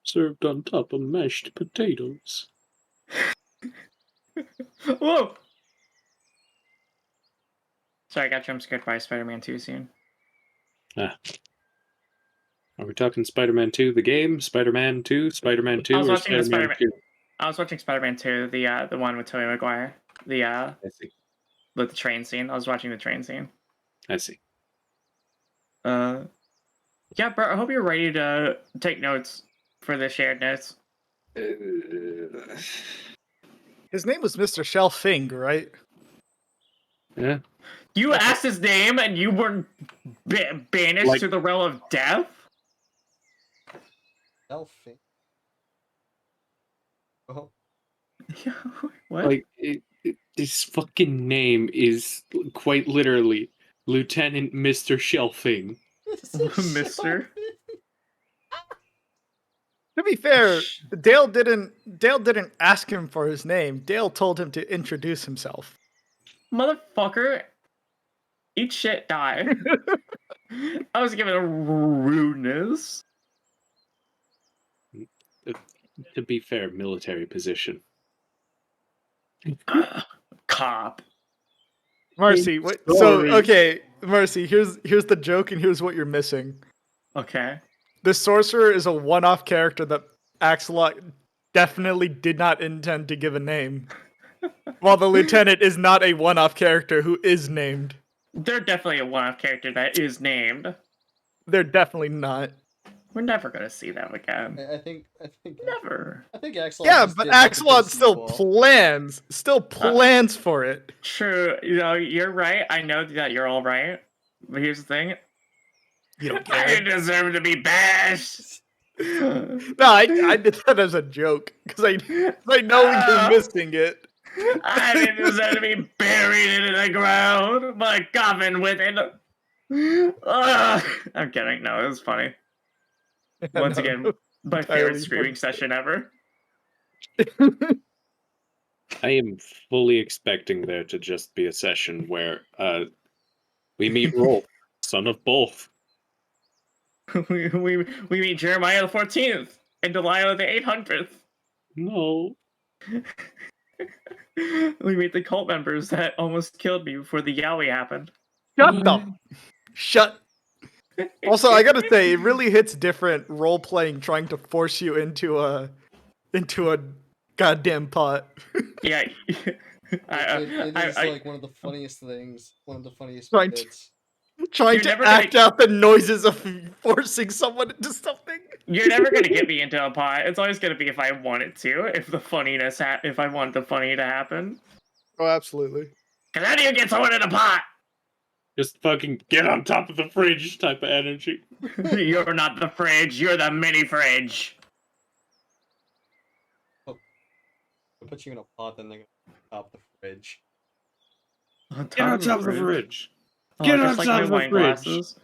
[SPEAKER 2] Served on top of mashed potatoes.
[SPEAKER 3] Whoa! Sorry, I got jump scared by Spider-Man 2 scene.
[SPEAKER 2] Ah. Are we talking Spider-Man 2 the game, Spider-Man 2, Spider-Man 2,
[SPEAKER 3] I was
[SPEAKER 2] or
[SPEAKER 3] watching the
[SPEAKER 2] Spider-Man
[SPEAKER 3] Spider-Man.
[SPEAKER 2] 2?
[SPEAKER 3] I was watching Spider-Man 2, the one with Tobey Maguire.
[SPEAKER 2] I see.
[SPEAKER 3] With the train scene. I was watching the train scene.
[SPEAKER 2] I see.
[SPEAKER 3] Yeah, bro, I hope you're ready to take notes for the shared notes.
[SPEAKER 4] His name was Mr. Shelfing, right?
[SPEAKER 2] Yeah.
[SPEAKER 3] You asked his name and you were banished to the realm of death?
[SPEAKER 5] Selfie. Oh.
[SPEAKER 3] What?
[SPEAKER 2] Like, his fucking name is quite literally Lieutenant Mr. Shelfing.
[SPEAKER 3] Mister?
[SPEAKER 4] To be fair, Dale didn't ask him for his name. Dale told him to introduce himself.
[SPEAKER 3] Motherfucker. Eat shit, die. I was given a rudeness.
[SPEAKER 2] To be fair, military position.
[SPEAKER 3] Cop.
[SPEAKER 4] Marcy, what? So okay, Marcy. Here's the joke, and here's what you're missing.
[SPEAKER 3] Okay.
[SPEAKER 4] The sorcerer is a one-off character that Axelot definitely did not intend to give a name, while the lieutenant is not a one-off character who is named.
[SPEAKER 3] They're definitely a one-off character that is named.
[SPEAKER 4] They're definitely not.
[SPEAKER 3] We're never gonna see them again.
[SPEAKER 5] I think
[SPEAKER 3] Never.
[SPEAKER 5] I think Axelot.
[SPEAKER 4] Yeah,
[SPEAKER 5] just
[SPEAKER 4] but
[SPEAKER 5] did like a good
[SPEAKER 4] Axelot still
[SPEAKER 5] sequel.
[SPEAKER 4] plans for it.
[SPEAKER 3] True. You know, you're right. I know that you're all right. But here's the thing.
[SPEAKER 4] You don't
[SPEAKER 3] I
[SPEAKER 4] care.
[SPEAKER 3] deserve to be bashed.
[SPEAKER 4] No, I did that as a joke because I know you're missing it.
[SPEAKER 3] I didn't deserve to be buried in the ground, my coffin with it. I'm kidding. No, it was funny. Once
[SPEAKER 4] No,
[SPEAKER 3] again,
[SPEAKER 4] no,
[SPEAKER 3] my favorite
[SPEAKER 4] entirely
[SPEAKER 3] screaming
[SPEAKER 4] funny.
[SPEAKER 3] session ever.
[SPEAKER 2] I am fully expecting there to just be a session where we meet Rolf, son of both.
[SPEAKER 3] we meet Jeremiah the 14th and Delilah the 800th.
[SPEAKER 2] No.
[SPEAKER 3] We meet the cult members that almost killed me before the Yowie happened.
[SPEAKER 4] Shut. Also, I gotta say, it really hits different role playing trying to force you into a goddamn pot.
[SPEAKER 3] Yeah.
[SPEAKER 5] It is like one of the funniest things. One of the funniest
[SPEAKER 4] Trying
[SPEAKER 5] bits.
[SPEAKER 4] Trying
[SPEAKER 3] You're
[SPEAKER 4] to
[SPEAKER 3] never
[SPEAKER 4] act
[SPEAKER 3] gonna-
[SPEAKER 4] out the noises of forcing someone into something.
[SPEAKER 3] You're never gonna get me into a pot. It's always gonna be if I want it to. If the funniness, if I want the funny to happen.
[SPEAKER 4] Oh, absolutely.
[SPEAKER 3] Cause how do you get someone in a pot?
[SPEAKER 2] Just fucking get on top of the fridge type of energy.
[SPEAKER 3] You're not the fridge. You're the mini fridge.
[SPEAKER 5] They'll put you in a pot, then they're gonna top the fridge.
[SPEAKER 2] Get on top of the fridge.
[SPEAKER 3] Oh,
[SPEAKER 2] Get
[SPEAKER 3] just
[SPEAKER 2] on
[SPEAKER 3] like
[SPEAKER 2] top
[SPEAKER 3] my
[SPEAKER 2] of the
[SPEAKER 3] wine
[SPEAKER 2] fridge.
[SPEAKER 3] glasses.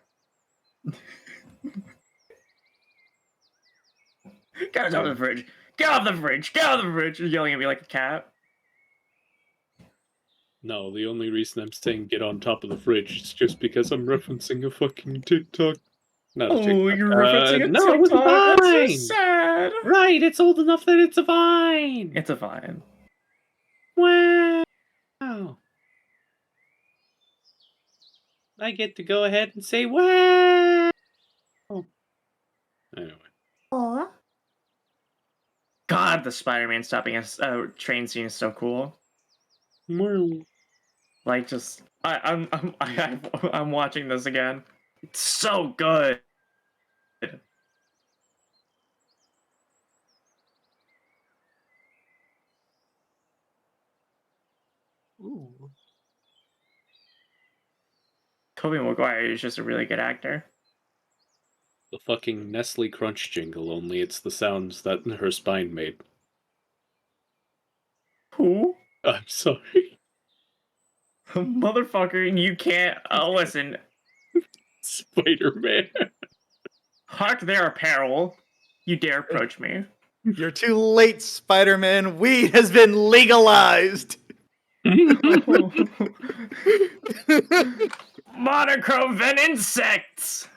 [SPEAKER 3] Get on top of the fridge. Get off the fridge. Get off the fridge. You're yelling at me like a cat.
[SPEAKER 2] No, the only reason I'm saying get on top of the fridge is just because I'm referencing a fucking TikTok. Not a
[SPEAKER 3] Oh,
[SPEAKER 2] TikTok.
[SPEAKER 3] you're referencing a
[SPEAKER 2] no, it's a
[SPEAKER 3] TikTok. That's so
[SPEAKER 2] Vine.
[SPEAKER 3] sad.
[SPEAKER 2] Right, it's old enough that it's a Vine.
[SPEAKER 3] It's a Vine.
[SPEAKER 2] Wow. I get to go ahead and say wow. Anyway.
[SPEAKER 3] Aww. God, the Spider-Man stopping a train scene is so cool.
[SPEAKER 2] Wow.
[SPEAKER 3] Like, just I'm watching this again. It's so good.
[SPEAKER 4] Ooh.
[SPEAKER 3] Tobey Maguire is just a really good actor.
[SPEAKER 2] The fucking Nestle Crunch jingle, only it's the sounds that her spine made.
[SPEAKER 3] Who?
[SPEAKER 2] I'm sorry.
[SPEAKER 3] Motherfucker, you can't. Listen.
[SPEAKER 2] Spider-Man.
[SPEAKER 3] Hark there, apparel. You dare approach me.
[SPEAKER 4] You're too late, Spider-Man. Weed has been legalized.
[SPEAKER 3] Monochrome ven insects!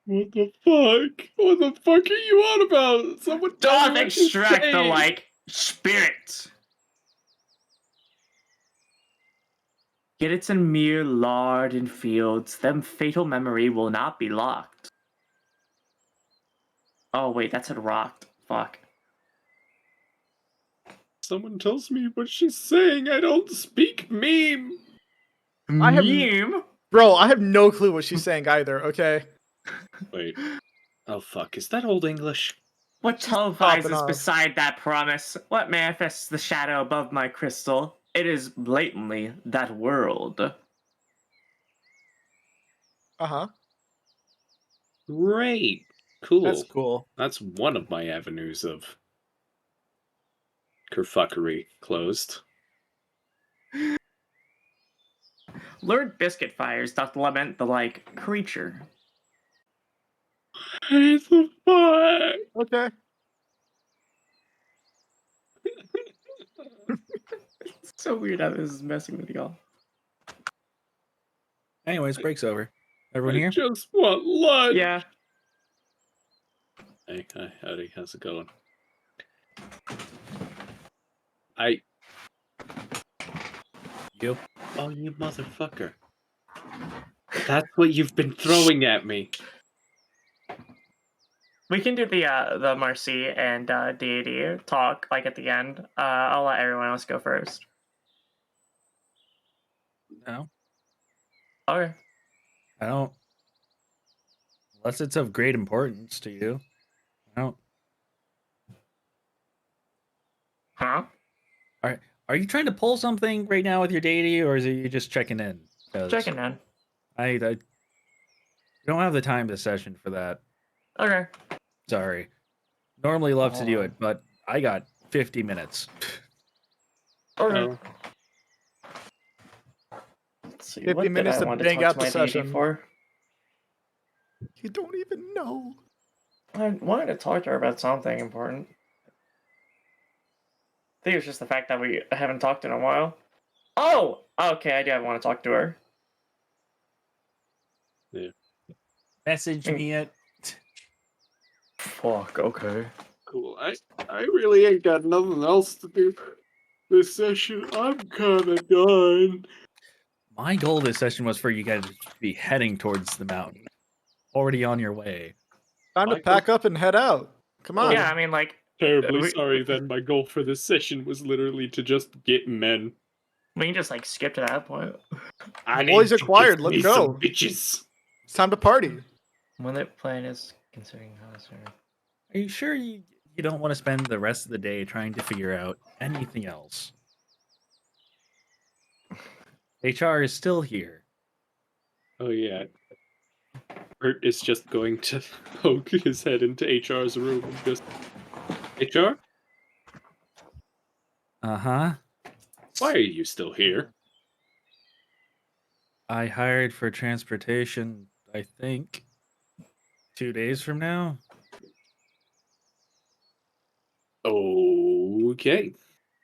[SPEAKER 2] What the fuck? What the fuck are you on about? Someone tell
[SPEAKER 3] Doth
[SPEAKER 2] me what to
[SPEAKER 3] extract the
[SPEAKER 2] say.
[SPEAKER 3] like spirit. Yet it's a mere lard in fields, them fatal memory will not be locked. Oh wait, that's a rocked. Fuck.
[SPEAKER 2] Someone tells me what she's saying. I don't speak meme.
[SPEAKER 4] I have-
[SPEAKER 3] Meme?
[SPEAKER 4] Bro, I have no clue what she's saying either, okay?
[SPEAKER 2] Wait. Oh fuck, is that Old English?
[SPEAKER 3] What
[SPEAKER 4] popping
[SPEAKER 3] televises
[SPEAKER 4] off.
[SPEAKER 3] beside that promise? What manifests the shadow above my crystal? It is blatantly that world.
[SPEAKER 4] Uh-huh.
[SPEAKER 2] Great. Cool.
[SPEAKER 4] That's cool.
[SPEAKER 2] That's one of my avenues of kerfuckery closed.
[SPEAKER 3] Lurid biscuit fires doth lament the like creature.
[SPEAKER 2] What the fuck?
[SPEAKER 4] Okay.
[SPEAKER 3] It's so weird how this is messing with y'all.
[SPEAKER 1] Anyways, break's over. Everyone
[SPEAKER 2] I
[SPEAKER 1] here?
[SPEAKER 2] just want lunch.
[SPEAKER 3] Yeah.
[SPEAKER 2] Hey, hi, howdy, how's it going?
[SPEAKER 1] You?
[SPEAKER 2] Oh, you motherfucker. That's what you've been throwing at me.
[SPEAKER 3] We can do the Marcy and deity talk like at the end. I'll let everyone else go first.
[SPEAKER 1] No,
[SPEAKER 3] Okay.
[SPEAKER 1] I don't. Unless it's of great importance to you. I don't.
[SPEAKER 3] Huh?
[SPEAKER 1] Are you trying to pull something right now with your deity, or is it you just checking in? 'Cause
[SPEAKER 3] Checking in.
[SPEAKER 1] I don't have the time this session for that.
[SPEAKER 3] Okay.
[SPEAKER 1] Sorry. Normally love to do it, but I got 50 minutes.
[SPEAKER 3] Okay.
[SPEAKER 2] Oh,
[SPEAKER 3] Let's see.
[SPEAKER 4] 50
[SPEAKER 3] What did
[SPEAKER 4] minutes
[SPEAKER 3] I
[SPEAKER 4] to
[SPEAKER 3] want to
[SPEAKER 4] bang
[SPEAKER 3] talk
[SPEAKER 4] out
[SPEAKER 3] to
[SPEAKER 4] the
[SPEAKER 3] my deity
[SPEAKER 4] session.
[SPEAKER 3] for?
[SPEAKER 4] You don't even know.
[SPEAKER 3] I wanted to talk to her about something important. I think it's just the fact that we haven't talked in a while. Oh! Okay, I do want to talk to her.
[SPEAKER 2] yeah.
[SPEAKER 1] Message me it.
[SPEAKER 3] Fuck, okay.
[SPEAKER 2] Cool. I really ain't got nothing else to do this session. I'm kinda done.
[SPEAKER 1] My goal this session was for you guys to be heading towards the mountain. Already on your way.
[SPEAKER 4] Time to
[SPEAKER 2] Michael?
[SPEAKER 4] pack up and head out. Come on.
[SPEAKER 3] Yeah, I mean, like,
[SPEAKER 2] Terribly
[SPEAKER 3] we-
[SPEAKER 2] sorry that my goal for this session was literally to just get men.
[SPEAKER 3] we can just, like, skip to that point.
[SPEAKER 2] I
[SPEAKER 4] Boys
[SPEAKER 2] need to
[SPEAKER 4] acquired,
[SPEAKER 2] get
[SPEAKER 4] let's
[SPEAKER 2] me
[SPEAKER 4] go.
[SPEAKER 2] some bitches.
[SPEAKER 4] It's time to party.
[SPEAKER 3] When the plan is considering how to
[SPEAKER 1] Are you sure you don't want to spend the rest of the day trying to figure out anything else? HR is still here.
[SPEAKER 2] Oh yeah. Bert is just going to poke his head into HR's room and just HR?
[SPEAKER 1] Uh-huh.
[SPEAKER 2] Why are you still here?
[SPEAKER 1] I hired for transportation, I think, 2 days from now.
[SPEAKER 2] Okay.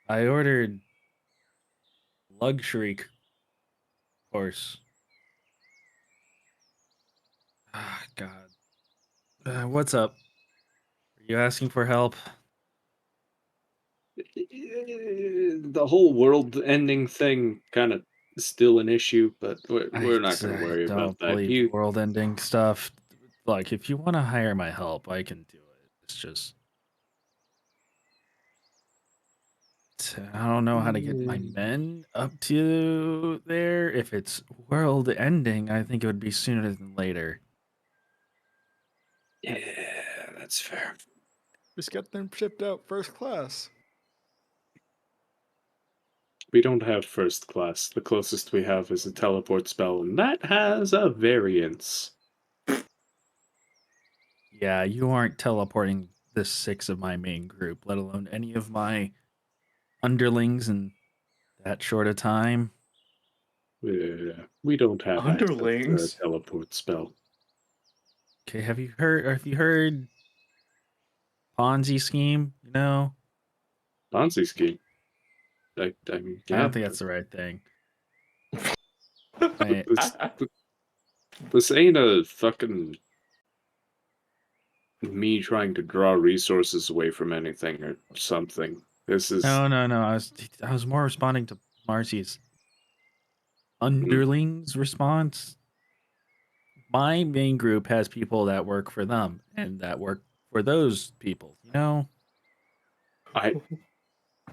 [SPEAKER 1] I ordered luxury course. Ah, God. What's up? Are you asking for help?
[SPEAKER 2] The whole world ending thing kind of still an issue, but we're not going to worry about
[SPEAKER 1] don't
[SPEAKER 2] that.
[SPEAKER 1] believe
[SPEAKER 2] You
[SPEAKER 1] world-ending stuff. Like, if you want to hire my help, I can do it. It's just I don't know how to get my men up to there. If it's world-ending, I think it would be sooner than later.
[SPEAKER 2] Yeah, that's fair.
[SPEAKER 4] Just get them shipped out first class.
[SPEAKER 2] We don't have first class. The closest we have is a teleport spell, and that has a variance.
[SPEAKER 1] Yeah, you aren't teleporting the 6 of my main group, let alone any of my underlings in that short a time.
[SPEAKER 2] We don't have access to a
[SPEAKER 3] Underlings?
[SPEAKER 2] teleport spell.
[SPEAKER 1] Okay, have you heard Ponzi scheme, you know?
[SPEAKER 2] Ponzi scheme. I mean,
[SPEAKER 1] I
[SPEAKER 2] yeah.
[SPEAKER 1] don't think that's the right thing. I,
[SPEAKER 2] This, this ain't a fucking me trying to draw resources away from anything or something. This is
[SPEAKER 1] no. I was more responding to Marcy's underlings response. My main group has people that work for them and that work for those people, you know?
[SPEAKER 2] I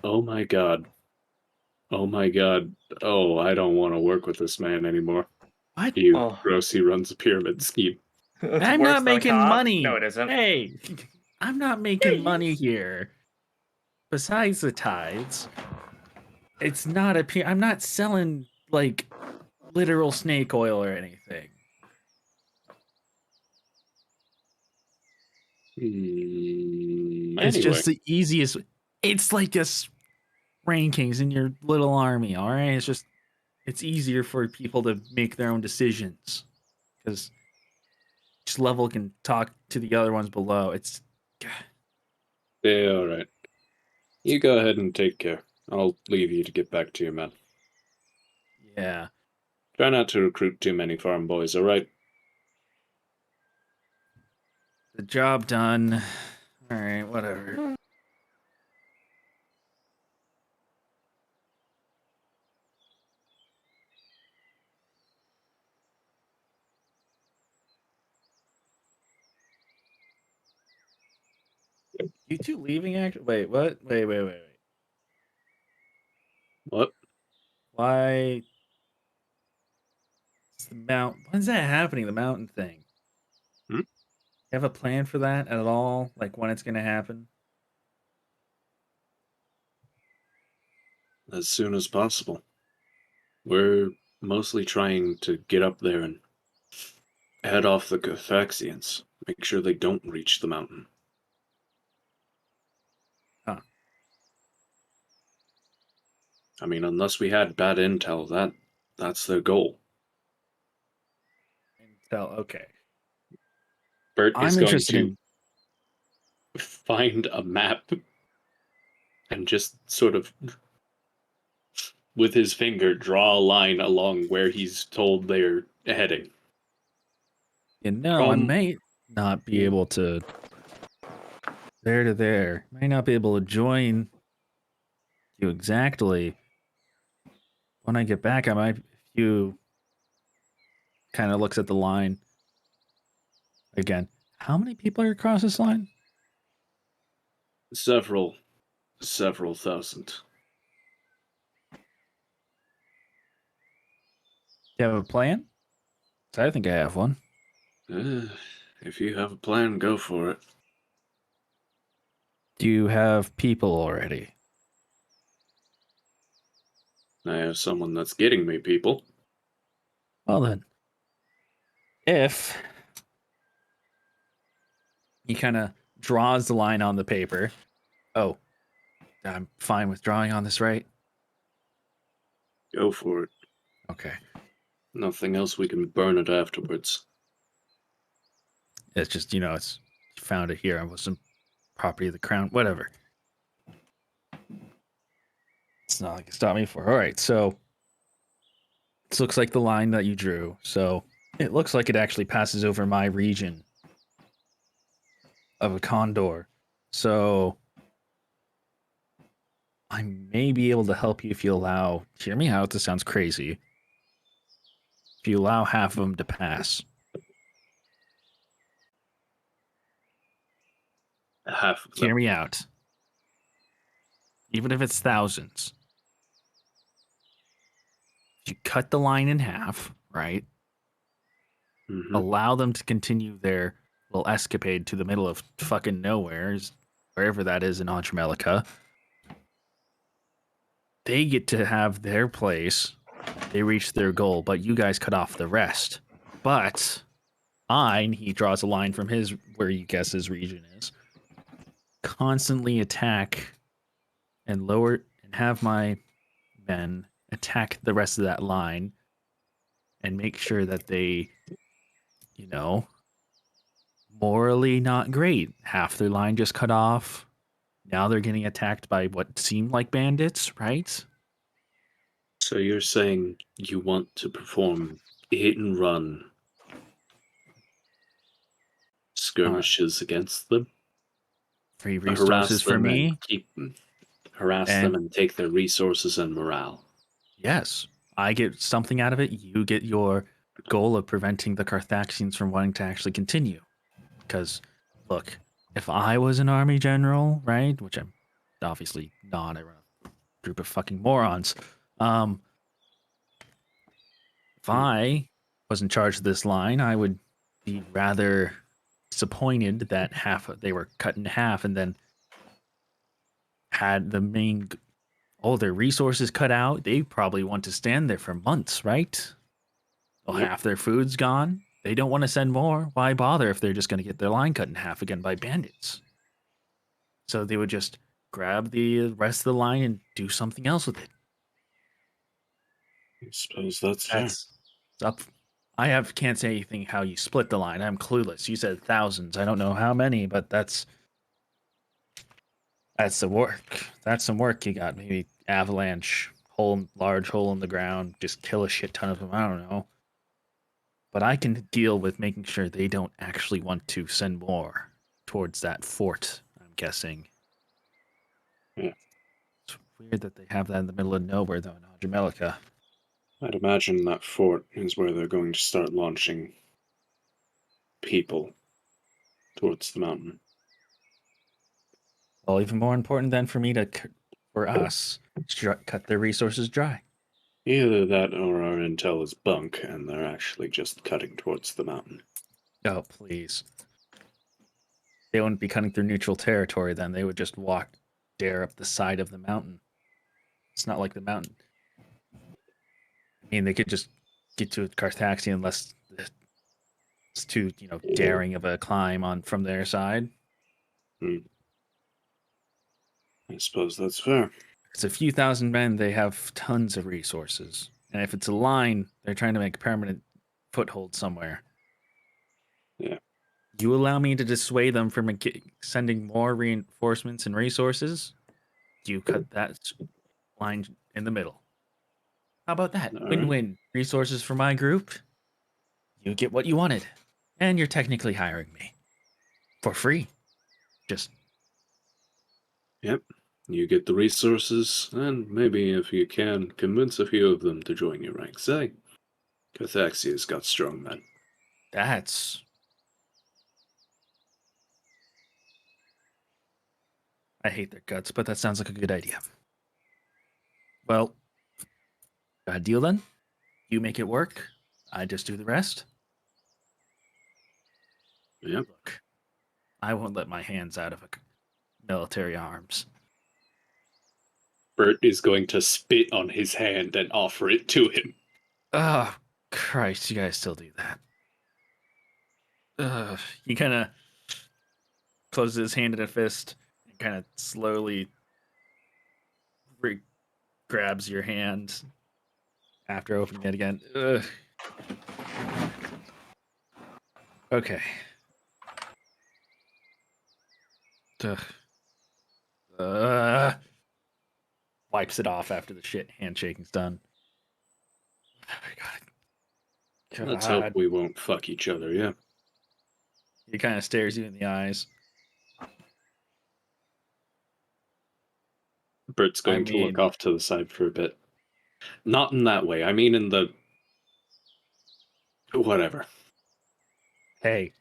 [SPEAKER 2] oh my god. Oh my god. Oh, I don't want to work with this man anymore.
[SPEAKER 1] What?
[SPEAKER 3] Oh.
[SPEAKER 2] Gross, he runs a pyramid scheme.
[SPEAKER 3] It's
[SPEAKER 1] I'm
[SPEAKER 3] worse
[SPEAKER 1] not
[SPEAKER 3] than a
[SPEAKER 1] making
[SPEAKER 3] cop.
[SPEAKER 1] money.
[SPEAKER 3] No, it isn't.
[SPEAKER 1] Hey, I'm not making money here. Besides the tithes, it's not I'm not selling like literal snake oil or anything. It's
[SPEAKER 2] Anyway,
[SPEAKER 1] just the easiest. It's like rankings in your little army, all right? It's easier for people to make their own decisions because each level can talk to the other ones below. It's
[SPEAKER 2] yeah, all right. You go ahead and take care. I'll leave you to get back to your men.
[SPEAKER 1] yeah,
[SPEAKER 2] Try not to recruit too many farm boys, all right?
[SPEAKER 1] the job done. All right, whatever. You two leaving? Actually, wait, what? Wait.
[SPEAKER 2] What?
[SPEAKER 1] Why? It's the mount. When's that happening? The mountain thing.
[SPEAKER 2] Hmm?
[SPEAKER 1] You have a plan for that at all? Like when it's gonna happen?
[SPEAKER 2] As soon as possible. We're mostly trying to get up there and head off the Gothaxians. Make sure they don't reach the mountain.
[SPEAKER 1] Huh.
[SPEAKER 2] I mean, unless we had bad intel, that's their goal.
[SPEAKER 1] Okay.
[SPEAKER 2] Bert is
[SPEAKER 1] I'm
[SPEAKER 2] going
[SPEAKER 1] interested
[SPEAKER 2] to
[SPEAKER 1] in.
[SPEAKER 2] find a map and just sort of, with his finger, draw a line along where he's told they're heading.
[SPEAKER 1] You know, I may not be
[SPEAKER 2] Hmm.
[SPEAKER 1] able to. There to there. May not be able to join you exactly. When I get back, I might. If you kind of looks at the line again. How many people are across this line?
[SPEAKER 2] Several thousand.
[SPEAKER 1] Do you have a plan? 'Cause I think I have one.
[SPEAKER 2] If you have a plan, go for it.
[SPEAKER 1] Do you have people already?
[SPEAKER 2] I have someone that's getting me people.
[SPEAKER 1] Well then, if he kind of draws the line on the paper. Oh, I'm fine with drawing on this, right?
[SPEAKER 2] Go for it.
[SPEAKER 1] Okay.
[SPEAKER 2] Nothing else, we can burn it afterwards.
[SPEAKER 1] It's just, it's found it here. It was some property of the crown, whatever. It's not like it stopped me for. All right, so this looks like the line that you drew. So it looks like it actually passes over my region of a condor. So I may be able to help you if you allow. Hear me out. This sounds crazy. If you allow half of them to pass.
[SPEAKER 2] Half of
[SPEAKER 1] Hear
[SPEAKER 2] them.
[SPEAKER 1] me out. Even if it's thousands. If you cut the line in half, right?
[SPEAKER 2] Mm-hmm.
[SPEAKER 1] Allow them to continue their little escapade to the middle of fucking nowhere, wherever that is in Andromelica. They get to have their place. They reach their goal, but you guys cut off the rest. But he draws a line from his, where you guess his region is, constantly attack and lower, and have my men attack the rest of that line and make sure that they, morally not great. Half their line just cut off. Now they're getting attacked by what seemed like bandits, right?
[SPEAKER 2] So you're saying you want to perform hit and run skirmishes against them?
[SPEAKER 1] Free
[SPEAKER 2] Harass
[SPEAKER 1] resources for
[SPEAKER 2] them and
[SPEAKER 1] me.
[SPEAKER 2] harass them and take their resources and morale.
[SPEAKER 1] Yes, I get something out of it. You get your goal of preventing the Carthaxians from wanting to actually continue. Because, look, if I was an army general, right, which I'm obviously not, I run a group of fucking morons. If I was in charge of this line, I would be rather disappointed that they were cut in half and then had their resources cut out. They probably want to stand there for months, right? Well,
[SPEAKER 2] Yep.
[SPEAKER 1] half their food's gone. They don't want to send more. Why bother if they're just going to get their line cut in half again by bandits? So they would just grab the rest of the line and do something else with it.
[SPEAKER 2] I suppose that's fair.
[SPEAKER 1] That's up. I can't say anything how you split the line. I'm clueless. You said thousands. I don't know how many, but that's the work. That's some work you got. Maybe avalanche, large hole in the ground, just kill a shit ton of them. I don't know. But I can deal with making sure they don't actually want to send more towards that fort, I'm guessing.
[SPEAKER 2] Yeah.
[SPEAKER 1] It's weird that they have that in the middle of nowhere, though, in Andromelica.
[SPEAKER 2] I'd imagine that fort is where they're going to start launching people towards the mountain.
[SPEAKER 1] Well, even more important than for us, cut their resources dry.
[SPEAKER 2] Either that or our intel is bunk and they're actually just cutting towards the mountain.
[SPEAKER 1] Oh, please. They wouldn't be cutting through neutral territory then. They would just dare up the side of the mountain. It's not like the mountain. I mean, they could just get to Carthaxian unless It's too, daring of a climb on from their side.
[SPEAKER 2] I suppose that's fair.
[SPEAKER 1] It's a few thousand men. They have tons of resources, and if it's a line, they're trying to make a permanent foothold somewhere.
[SPEAKER 2] Yeah.
[SPEAKER 1] You allow me to dissuade them from sending more reinforcements and resources? You cut that line in the middle. How about that?
[SPEAKER 2] All right.
[SPEAKER 1] Win-win. Resources for my group. You get what you wanted. And you're technically hiring me. For free. Just...
[SPEAKER 2] Yep. You get the resources, and maybe if you can, convince a few of them to join your ranks, eh? Cathaxia's got strong men.
[SPEAKER 1] That's... I hate their guts, but that sounds like a good idea. Well, got a deal then? You make it work. I just do the rest.
[SPEAKER 2] Yep.
[SPEAKER 1] Look, I won't let my hands out of military arms.
[SPEAKER 2] Bert is going to spit on his hand and offer it to him.
[SPEAKER 1] Oh, Christ, you guys still do that. He kind of closes his hand in a fist and kind of slowly grabs your hand after opening it again. Okay. Wipes it off after the handshaking's done. God.
[SPEAKER 2] Let's hope we won't fuck each other, yeah?
[SPEAKER 1] He kind of stares you in the eyes.
[SPEAKER 2] Bert's going to look off to the side for a bit. Not in that way. I mean in the... Whatever.
[SPEAKER 1] Hey.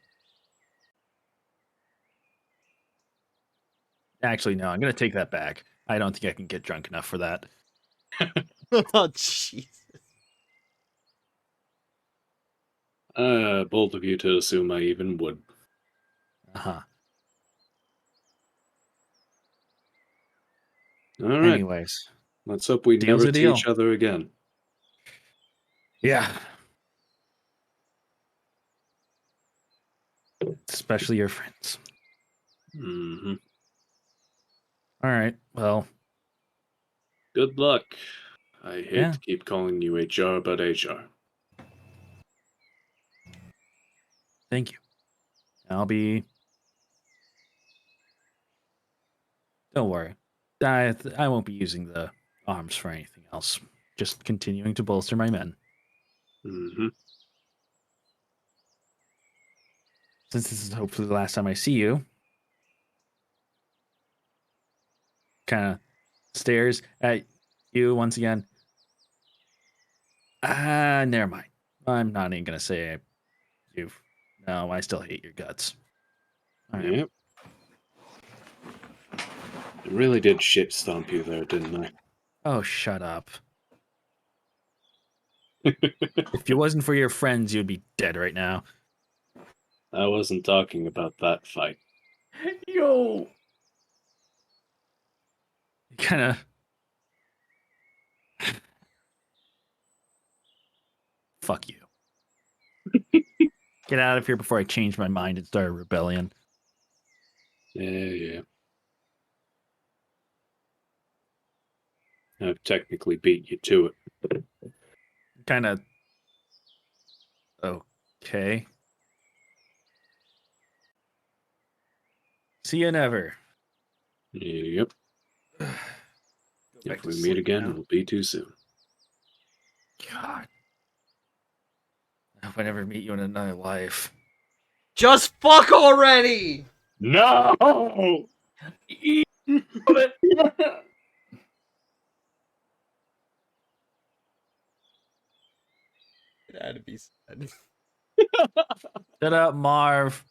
[SPEAKER 1] Actually, no, I'm going to take that back. I don't think I can get drunk enough for that.
[SPEAKER 5] Oh, Jesus.
[SPEAKER 2] Bold of you to assume I even would.
[SPEAKER 1] Uh-huh.
[SPEAKER 2] All right.
[SPEAKER 1] Anyways.
[SPEAKER 2] Let's hope we
[SPEAKER 1] Deal's
[SPEAKER 2] never
[SPEAKER 1] a
[SPEAKER 2] see
[SPEAKER 1] deal.
[SPEAKER 2] each other again.
[SPEAKER 1] Yeah. Especially your friends.
[SPEAKER 2] Mm-hmm.
[SPEAKER 1] All right. Well.
[SPEAKER 2] Good luck. I hate to keep calling you HR, but HR.
[SPEAKER 1] Thank you. I'll be... Don't worry. I won't be using the arms for anything else. Just continuing to bolster my men.
[SPEAKER 2] Mm-hmm.
[SPEAKER 1] Since this is hopefully the last time I see you, kind of stares at you once again. Never mind. I'm not even going to say you. No, I still hate your guts.
[SPEAKER 2] All right. Yep. I really did shit stomp you there, didn't I?
[SPEAKER 1] Oh, shut up. If it wasn't for your friends, you'd be dead right now.
[SPEAKER 2] I wasn't talking about that fight.
[SPEAKER 3] Yo!
[SPEAKER 1] Kind of... Fuck you. Get out of here before I change my mind and start a rebellion.
[SPEAKER 2] Yeah. I've technically beat you to it.
[SPEAKER 1] Kind of... Okay. See you never.
[SPEAKER 2] Yep. If we meet again, it'll be too soon.
[SPEAKER 1] God. I hope I never meet you in another life.
[SPEAKER 5] Just fuck already!
[SPEAKER 2] No!
[SPEAKER 5] It had to be said.
[SPEAKER 1] Shut up, Marv.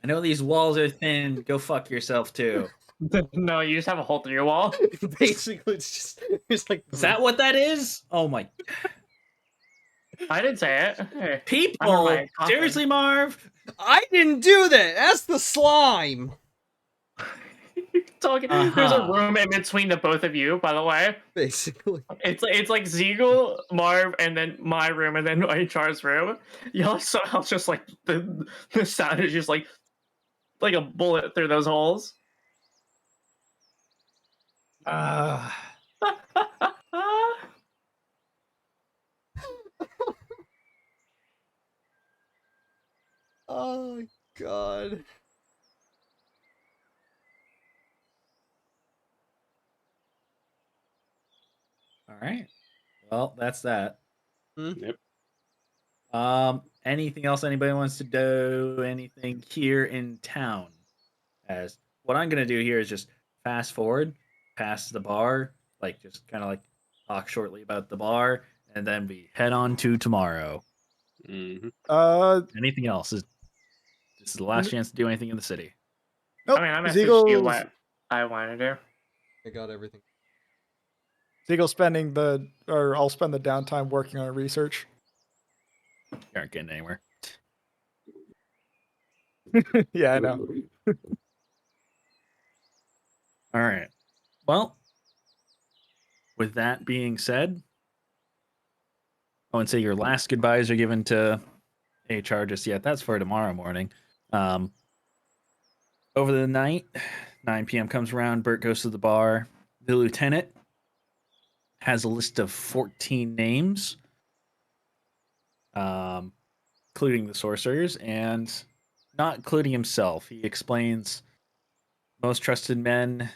[SPEAKER 1] I know these walls are thin. Go fuck yourself, too.
[SPEAKER 3] No, you just have a hole through your wall.
[SPEAKER 5] Basically, it's like...
[SPEAKER 1] Is that what that is? Oh my...
[SPEAKER 3] I didn't say it. Hey,
[SPEAKER 1] People! Seriously, Marv?
[SPEAKER 5] I didn't do that! That's the slime!
[SPEAKER 1] It's
[SPEAKER 3] talking. There's a room in between the both of you, by the way.
[SPEAKER 5] Basically.
[SPEAKER 3] It's like Ziegel, Marv, and then my room, and then HR's room. Y'all somehow just like the sound is just like a bullet through those holes.
[SPEAKER 5] Oh god.
[SPEAKER 1] All right. Well, that's that.
[SPEAKER 2] Yep.
[SPEAKER 1] Anything else anybody wants to do? Anything here in town? As what I'm gonna do here is just fast forward past the bar, like just kind of like talk shortly about the bar, and then we head on to tomorrow.
[SPEAKER 2] Mm-hmm.
[SPEAKER 1] Anything else? This is the last chance to do anything in the city.
[SPEAKER 4] Nope.
[SPEAKER 3] I mean, I messaged you
[SPEAKER 4] Ziegel's,
[SPEAKER 3] what I want to do.
[SPEAKER 5] I got everything.
[SPEAKER 4] Ziegel's I'll spend the downtime working on research.
[SPEAKER 1] You aren't getting anywhere.
[SPEAKER 4] Yeah, I know.
[SPEAKER 1] All right. Well, with that being said, I wouldn't say your last goodbyes are given to HR just yet. That's for tomorrow morning. Over the night, 9 p.m. comes around. Bert goes to the bar. The lieutenant has a list of 14 names, including the sorcerers, and not including himself. He explains most trusted men.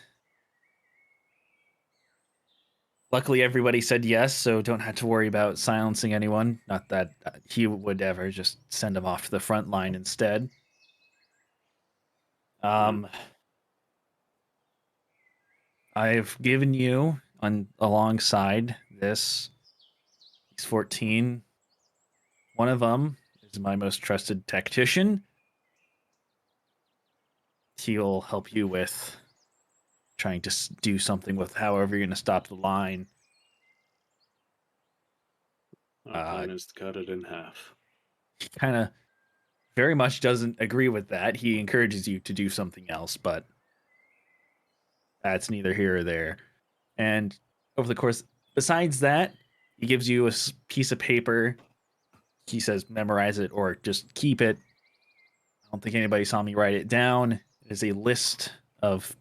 [SPEAKER 1] Luckily, everybody said yes, so don't have to worry about silencing anyone. Not that he would ever just send them off to the front line instead. I've given you alongside these 14. One of them is my most trusted tactician. He'll help you with trying to do something with however you're going to stop the line.
[SPEAKER 2] Our plan is to cut it in half.
[SPEAKER 1] He kind of very much doesn't agree with that. He encourages you to do something else, but that's neither here or there. And over the course, besides that, he gives you a piece of paper. He says, memorize it or just keep it. I don't think anybody saw me write it down. It is a list of,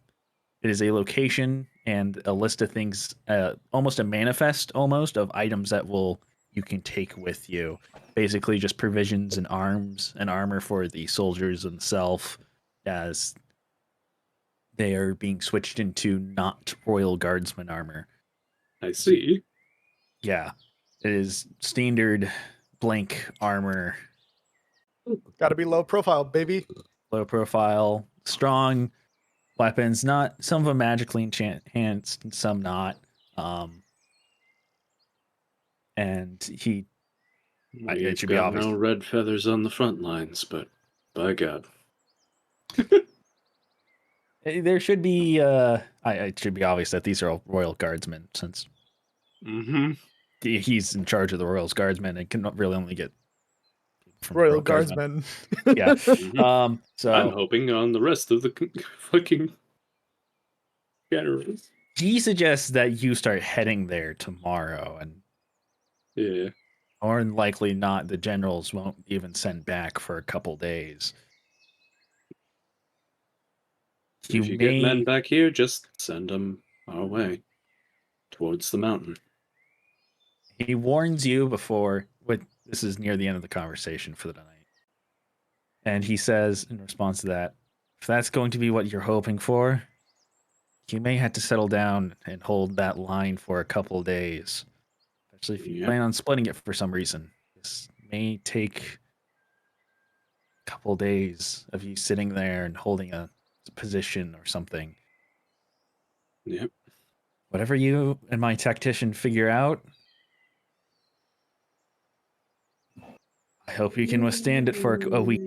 [SPEAKER 1] it is a location and a list of things, almost a manifest almost of items that you can take with you. Basically just provisions and arms and armor for the soldiers themselves as they are being switched into not Royal Guardsman armor.
[SPEAKER 2] I see.
[SPEAKER 1] Yeah. It is standard blank armor.
[SPEAKER 4] Got to be low profile, baby.
[SPEAKER 1] Low profile, strong weapons, not some of them magically enhanced and some not. And it
[SPEAKER 2] We've
[SPEAKER 1] should be
[SPEAKER 2] got
[SPEAKER 1] obvious.
[SPEAKER 2] no red feathers on the front lines, but by God.
[SPEAKER 1] There should be it should be obvious that these are all Royal Guardsmen since he's in charge of the Royal Guardsmen and can really only get from
[SPEAKER 4] Royal
[SPEAKER 1] Guardsmen.
[SPEAKER 4] Guardsmen.
[SPEAKER 1] Yeah.
[SPEAKER 2] Mm-hmm.
[SPEAKER 1] So
[SPEAKER 2] I'm hoping on the rest of the fucking generals.
[SPEAKER 1] he suggests that you start heading there tomorrow, and
[SPEAKER 2] Yeah.
[SPEAKER 1] more than likely not, the generals won't even send back for a couple days.
[SPEAKER 2] If you get men back here, just send them our way, towards the mountain.
[SPEAKER 1] He warns you before. This is near the end of the conversation for the night, and he says in response to that, if that's going to be what you're hoping for, you may have to settle down and hold that line for a couple days, especially if you plan on splitting it for some reason. This may take a couple days of you sitting there and holding a position or something.
[SPEAKER 2] Yep.
[SPEAKER 1] Whatever you and my tactician figure out, I hope you can withstand it for a week.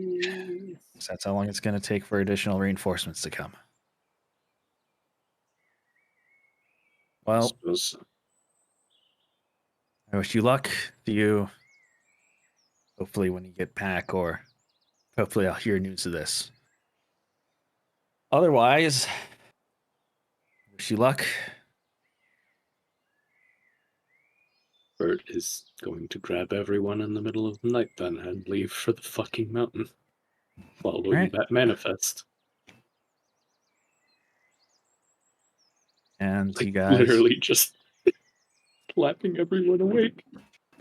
[SPEAKER 1] That's how long it's going to take for additional reinforcements to come. Well, I wish you luck to you. Hopefully when you get back, or hopefully I'll hear news of this. Otherwise, Wish you luck.
[SPEAKER 2] Bert is going to grab everyone in the middle of the night then and leave for the fucking mountain. Following
[SPEAKER 1] Right.
[SPEAKER 2] that manifest.
[SPEAKER 1] And
[SPEAKER 2] Like,
[SPEAKER 1] you guys
[SPEAKER 2] literally just slapping everyone awake.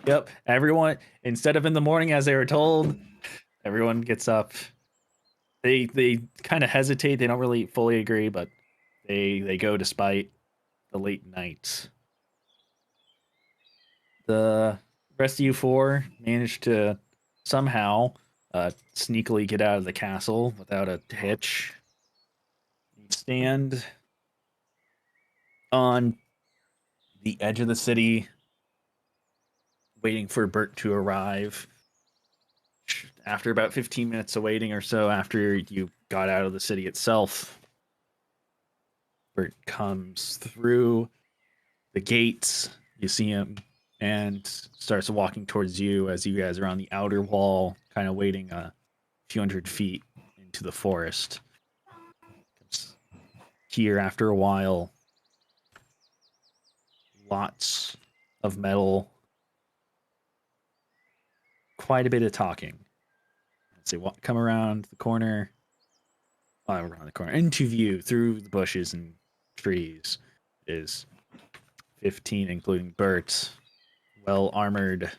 [SPEAKER 1] Yep. Everyone, instead of in the morning as they were told, everyone gets up. They kind of hesitate. They don't really fully agree, but they go despite the late nights. The rest of you four managed to somehow sneakily get out of the castle without a hitch. You stand on the edge of the city, waiting for Bert to arrive. After about 15 minutes of waiting or so, after you got out of the city itself, Bert comes through the gates. You see him and starts walking towards you as you guys are on the outer wall, kind of waiting a few hundred feet into the forest. Here, after a while, lots of metal, quite a bit of talking. Let's see, come around the corner. Around the corner, into view through the bushes and trees is 15, including Bert, well armored,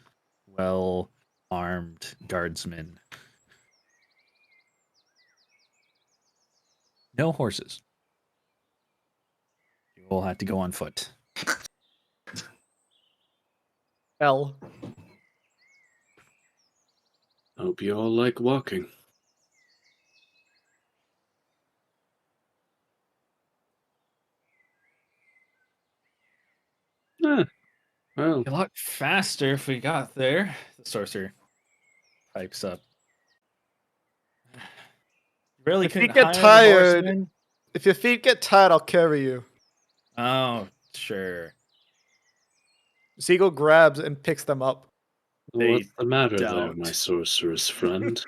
[SPEAKER 1] well armed guardsmen. No horses. You all had to go on foot.
[SPEAKER 4] L.
[SPEAKER 2] Hope you all like walking. Well,
[SPEAKER 1] A lot faster if we got there. The sorcerer pipes up. Really
[SPEAKER 4] If you
[SPEAKER 1] couldn't
[SPEAKER 4] get
[SPEAKER 1] hire the
[SPEAKER 4] tired,
[SPEAKER 1] horsemen?
[SPEAKER 4] if your feet get tired, I'll carry you.
[SPEAKER 1] Oh, sure.
[SPEAKER 4] Siegel grabs and picks them up.
[SPEAKER 2] what's the matter there,
[SPEAKER 1] don't.
[SPEAKER 2] my sorceress friend?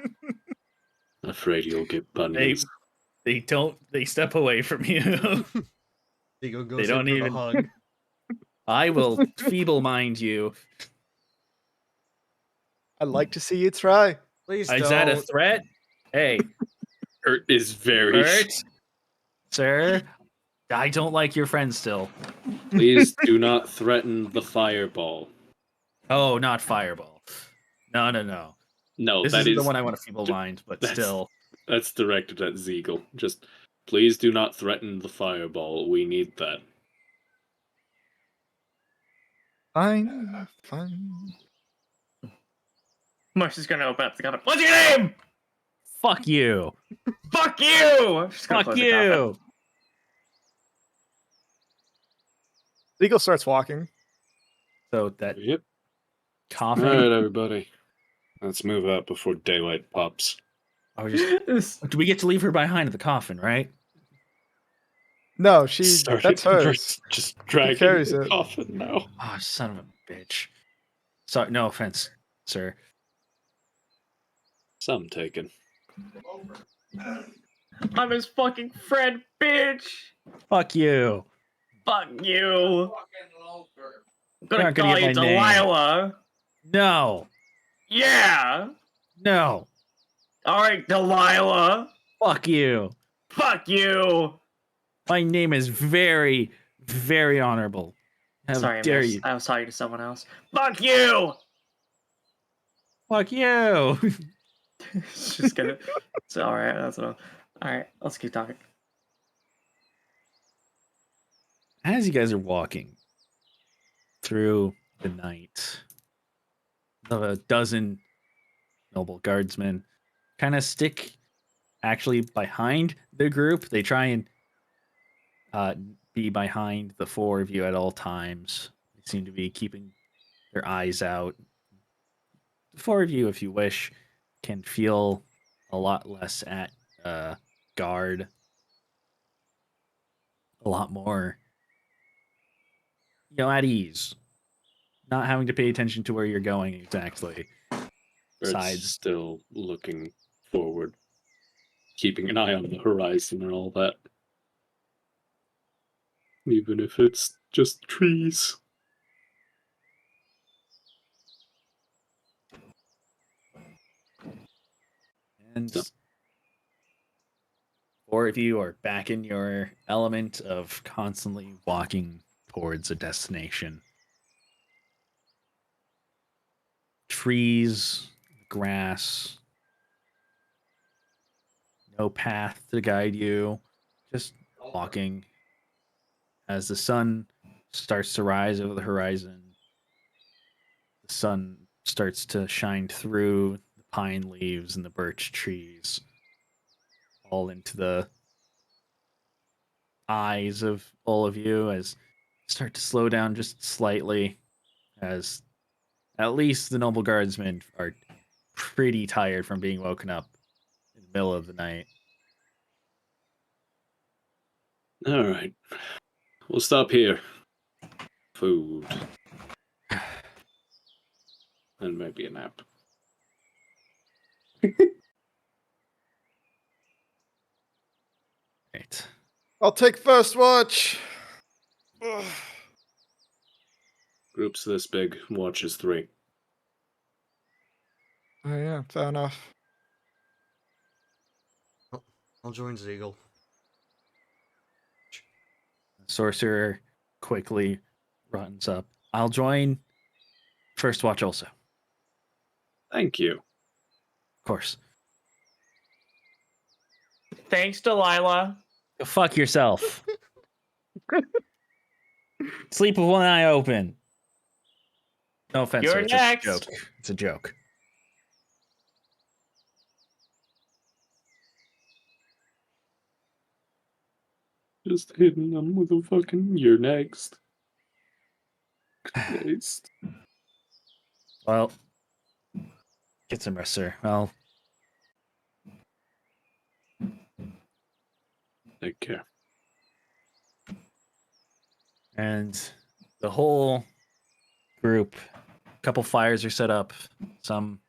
[SPEAKER 2] Afraid you'll get bunnies.
[SPEAKER 1] They don't. They step away from you.
[SPEAKER 5] Siegel goes
[SPEAKER 1] They
[SPEAKER 5] in
[SPEAKER 1] don't
[SPEAKER 5] for
[SPEAKER 1] even.
[SPEAKER 5] the hug.
[SPEAKER 1] I will feeble mind you.
[SPEAKER 4] I'd like to see you try.
[SPEAKER 5] Please
[SPEAKER 1] Is that a
[SPEAKER 5] don't.
[SPEAKER 1] threat? Hey,
[SPEAKER 2] Bert is very.
[SPEAKER 1] Bert, sir, I don't like your friend still.
[SPEAKER 2] Please do not threaten the fireball.
[SPEAKER 1] Oh, not fireball. No.
[SPEAKER 2] No,
[SPEAKER 1] This
[SPEAKER 2] that
[SPEAKER 1] isn't the
[SPEAKER 2] is
[SPEAKER 1] one I want to feeble mind, but still.
[SPEAKER 2] That's directed at Ziegel. Just please do not threaten the fireball. We need that.
[SPEAKER 4] Fine.
[SPEAKER 3] Marcy's gonna open up the coffin. What's your name?
[SPEAKER 1] Fuck you.
[SPEAKER 3] Fuck you! She's gonna
[SPEAKER 1] Fuck
[SPEAKER 3] close the coffin.
[SPEAKER 1] you.
[SPEAKER 4] Siegel starts walking.
[SPEAKER 1] So that
[SPEAKER 2] Yep.
[SPEAKER 1] coffin.
[SPEAKER 2] All right, everybody. Let's move out before daylight pops.
[SPEAKER 1] I was just. Do we get to leave her behind at the coffin, right?
[SPEAKER 4] No, that's hers.
[SPEAKER 2] Bert's just dragging
[SPEAKER 4] carries
[SPEAKER 2] the
[SPEAKER 4] it.
[SPEAKER 2] coffin now.
[SPEAKER 1] Oh, son of a bitch. Sorry, no offense, sir.
[SPEAKER 2] Some taken.
[SPEAKER 3] I'm his fucking friend, bitch!
[SPEAKER 1] Fuck you.
[SPEAKER 3] Fuck you! I'm
[SPEAKER 1] You're
[SPEAKER 3] gonna
[SPEAKER 1] not gonna
[SPEAKER 3] call
[SPEAKER 1] get
[SPEAKER 3] you
[SPEAKER 1] my name.
[SPEAKER 3] Delilah!
[SPEAKER 1] No.
[SPEAKER 3] Yeah!
[SPEAKER 1] No.
[SPEAKER 3] Alright, Delilah!
[SPEAKER 1] Fuck you.
[SPEAKER 3] Fuck you!
[SPEAKER 1] My name is very, very honorable. How
[SPEAKER 3] Sorry,
[SPEAKER 1] dare
[SPEAKER 3] miss.
[SPEAKER 1] you?
[SPEAKER 3] I was talking to someone else. Fuck you!
[SPEAKER 1] Fuck you.
[SPEAKER 3] It's just gonna. It's alright, that's enough. Alright, let's keep talking.
[SPEAKER 1] As you guys are walking through the night, a dozen noble guardsmen kind of stick actually behind the group. They try and be behind the four of you at all times. They seem to be keeping their eyes out. The four of you, if you wish, can feel a lot less at guard, a lot more, at ease, not having to pay attention to where you're going exactly.
[SPEAKER 2] Bert's
[SPEAKER 1] Sides.
[SPEAKER 2] still looking forward, keeping an eye on the horizon and all that. Even if it's just trees.
[SPEAKER 1] And
[SPEAKER 2] So.
[SPEAKER 1] 4 of you are back in your element of constantly walking towards a destination. Trees, grass, no path to guide you, just walking. As the sun starts to rise over the horizon, the sun starts to shine through the pine leaves and the birch trees, all into the eyes of all of you as you start to slow down just slightly, as at least the noble guardsmen are pretty tired from being woken up in the middle of the night.
[SPEAKER 2] Alright. We'll stop here. Food. And maybe a nap.
[SPEAKER 1] Right.
[SPEAKER 4] I'll take first watch. Ugh.
[SPEAKER 2] Groups this big, watches 3.
[SPEAKER 4] Oh yeah, fair enough.
[SPEAKER 5] I'll join Ziegel.
[SPEAKER 1] The sorcerer quickly runs up. I'll join first watch also.
[SPEAKER 2] Thank you.
[SPEAKER 1] Of course.
[SPEAKER 3] Thanks, Delilah.
[SPEAKER 1] Go fuck yourself. Sleep with one eye open. No offense,
[SPEAKER 3] You're
[SPEAKER 1] sir. It's
[SPEAKER 3] next.
[SPEAKER 1] a joke. It's a joke.
[SPEAKER 2] Just hitting them with a fucking "you're next." Christ.
[SPEAKER 1] Well, get some rest, sir. Well,
[SPEAKER 2] Take care.
[SPEAKER 1] and the whole group, a couple fires are set up. Some